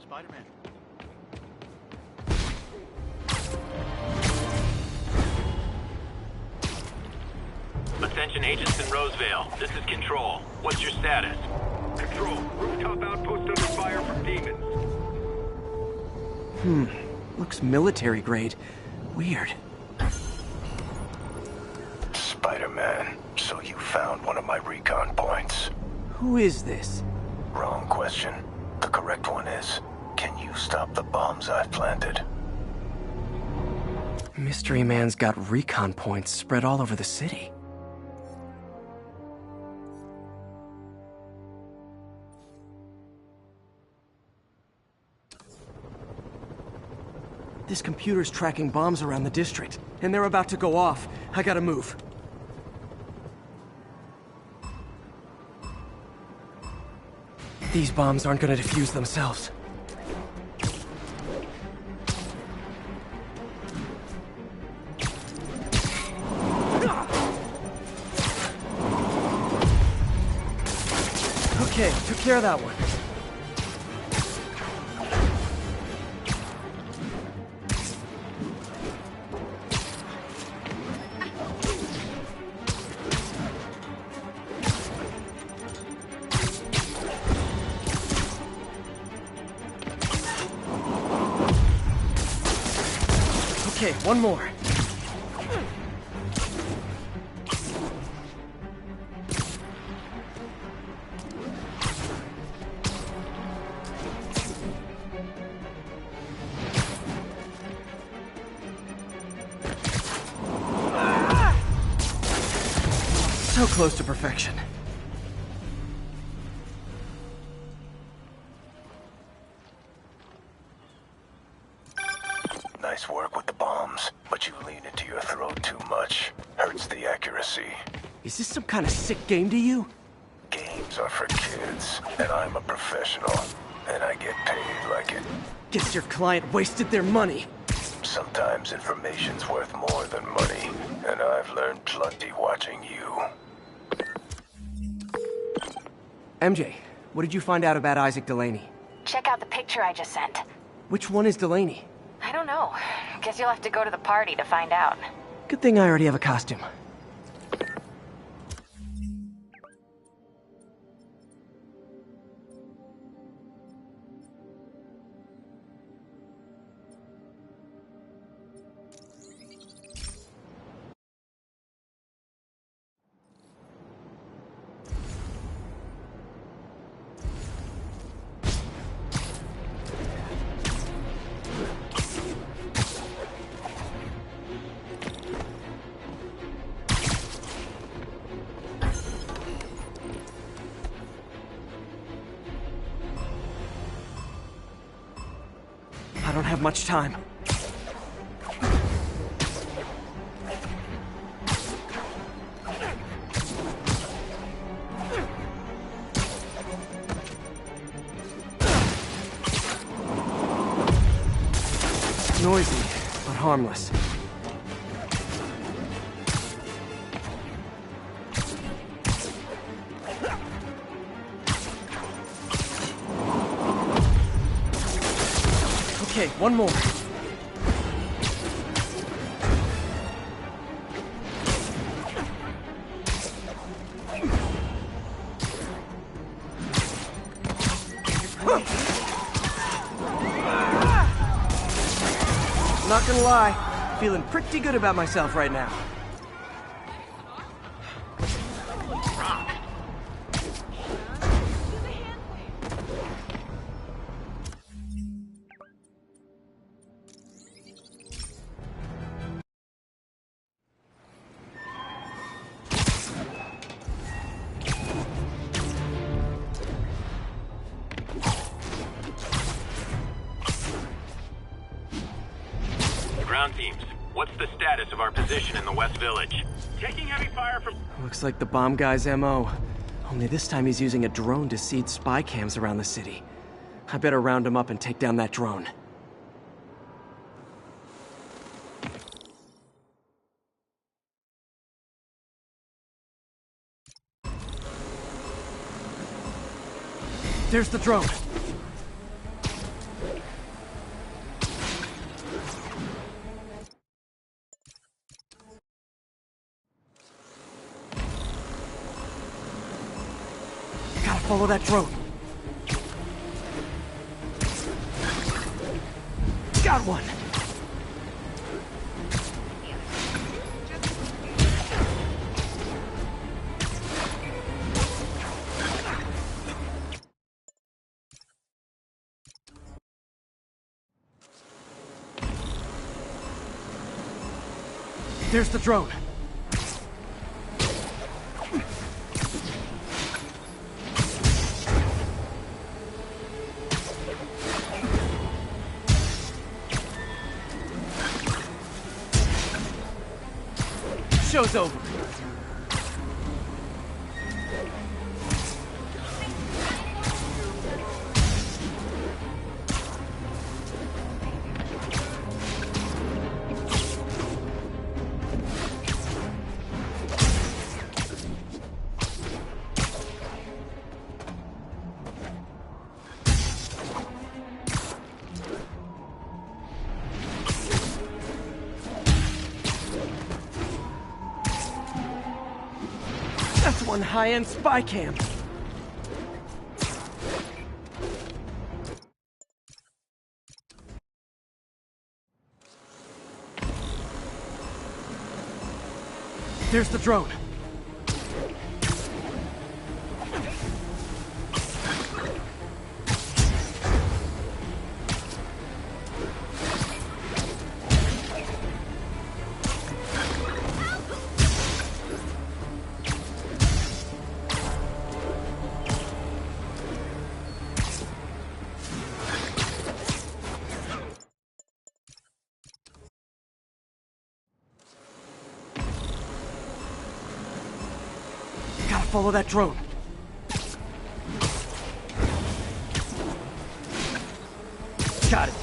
Spider-Man. Attention agents in Roseville. This is Control. What's your status? Control. Rooftop outpost under fire from demons. Looks military grade. Weird. Spider-Man, so you found one of my recon points. Who is this? Wrong question. The correct one is, can you stop the bombs I've planted? Mystery Man's got recon points spread all over the city. This computer's tracking bombs around the district, and they're about to go off. I gotta move. These bombs aren't gonna defuse themselves. Okay, took care of that one. Okay, one more. So close to perfection. Nice work with the bombs, but you lean into your throat too much. Hurts the accuracy. Is this some kind of sick game to you? Games are for kids, and I'm a professional, and I get paid like it. Guess your client wasted their money. Sometimes information's worth more than money, and I've learned plenty watching you. MJ, what did you find out about Isaac Delaney? Check out the picture I just sent. Which one is Delaney? I don't know. Guess you'll have to go to the party to find out. Good thing I already have a costume. I don't have much time. Noisy, but harmless. Okay, one more. Not gonna lie, feeling pretty good about myself right now. Ground teams, what's the status of our position in the West Village? Taking heavy fire from... Looks like the bomb guy's MO. Only this time he's using a drone to seed spy cams around the city. I better round him up and take down that drone. There's the drone. Gotta follow that drone. Got one. There's the drone. Show's over. That's one high-end spy cam. There's the drone. Gotta follow that drone. Got it.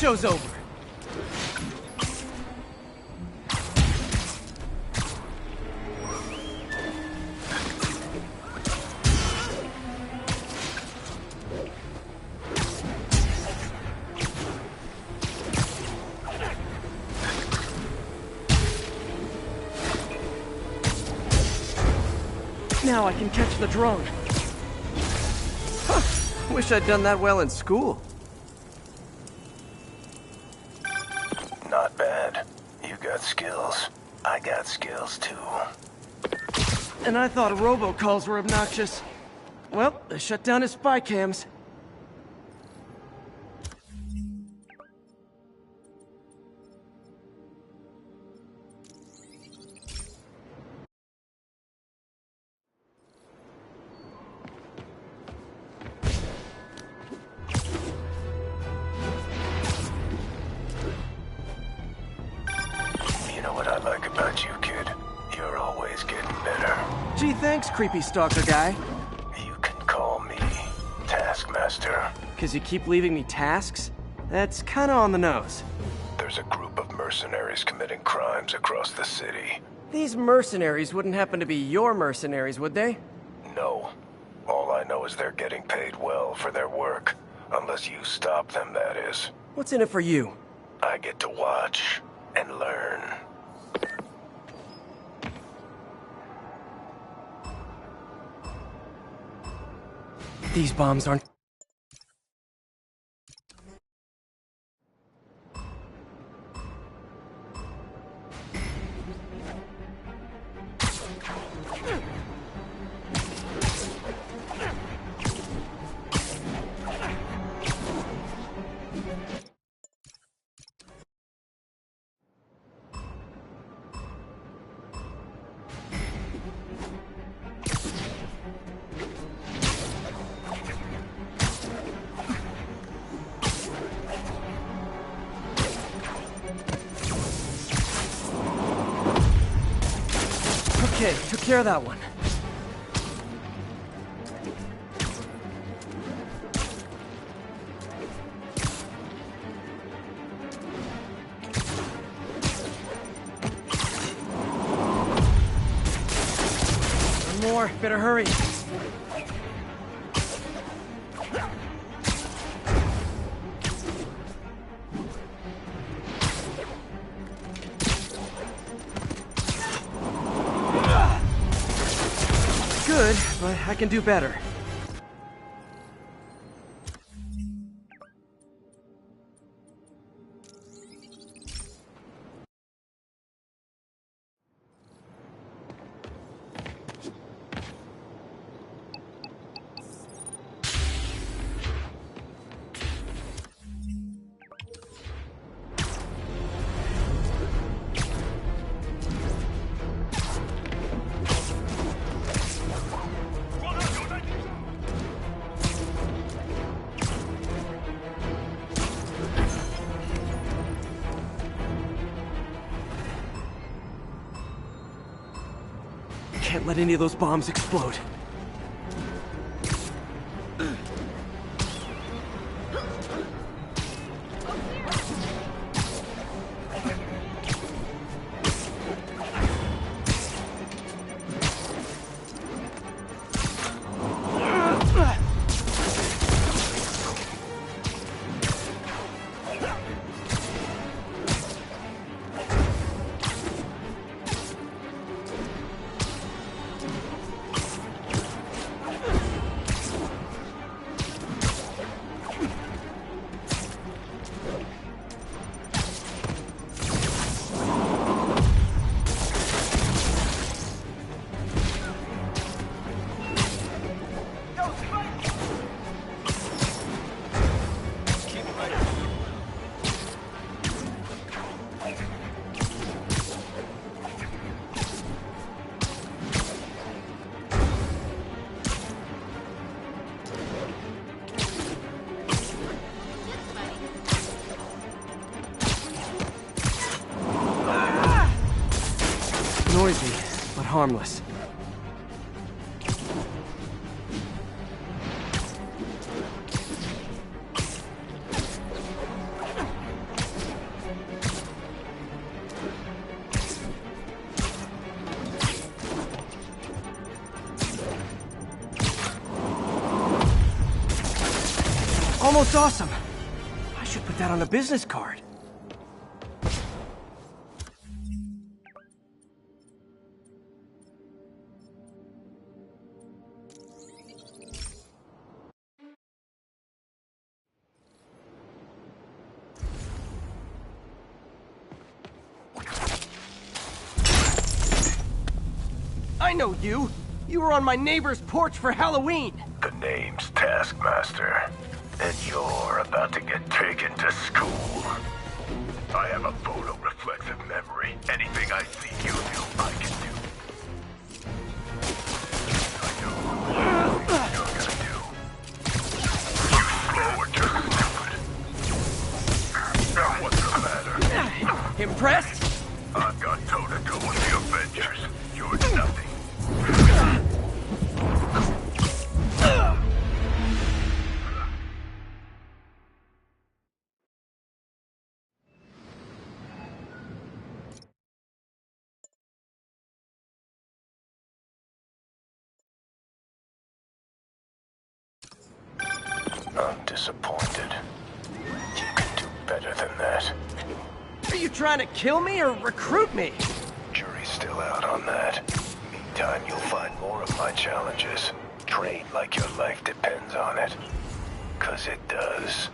Show's over. Now I can catch the drone. Huh. Wish I'd done that well in school. Not bad. You got skills. I got skills too. And I thought robocalls were obnoxious. Well, they shut down his spy cams. Gee, thanks, creepy stalker guy. You can call me Taskmaster. 'Cause you keep leaving me tasks? That's kinda on the nose. There's a group of mercenaries committing crimes across the city. These mercenaries wouldn't happen to be your mercenaries, would they? No. All I know is they're getting paid well for their work. Unless you stop them, that is. What's in it for you? I get to watch and learn. These bombs aren't... Okay, took care of that one. One more, better hurry. Good, but I can do better. Can't let any of those bombs explode. Noisy, but harmless. Almost awesome. I should put that on a business card. I know you! You were on my neighbor's porch for Halloween! The name's Taskmaster, and you're about to get taken to school. I have a photo-reflexive memory. Anything I see you do, I can do. I know what you're gonna do. You slow or too stupid. Now what's the matter? Impressed? I've got toe-to-toe with the Avengers. You're nothing. disappointed. You can do better than that. Are you trying to kill me or recruit me? Jury's still out on that. Meantime, you'll find more of my challenges. Train like your life depends on it. 'Cause it does.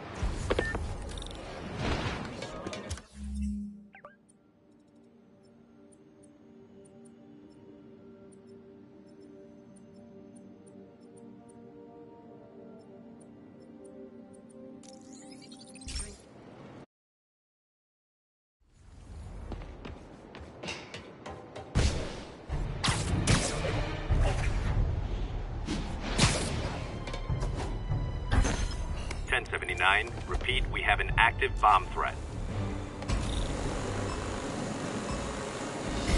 Repeat, we have an active bomb threat.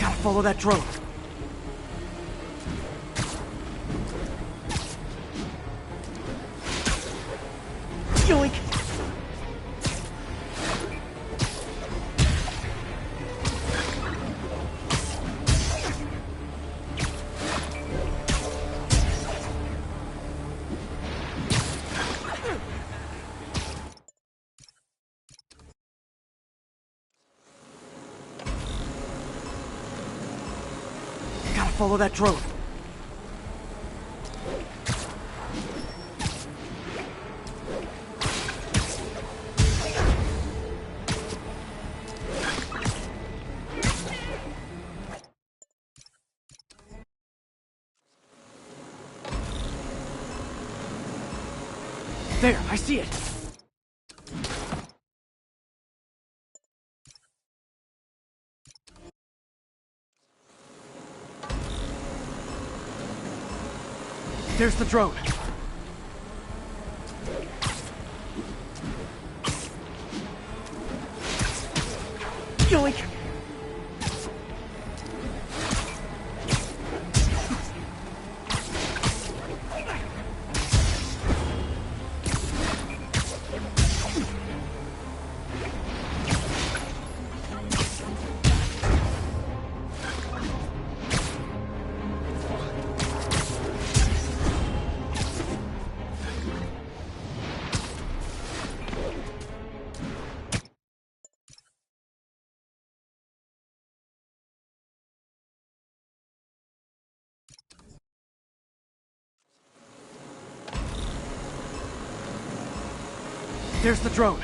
Gotta follow that drone. Yoink! Follow that drone. There, I see it. There's the drone. Yoink! There's the drone.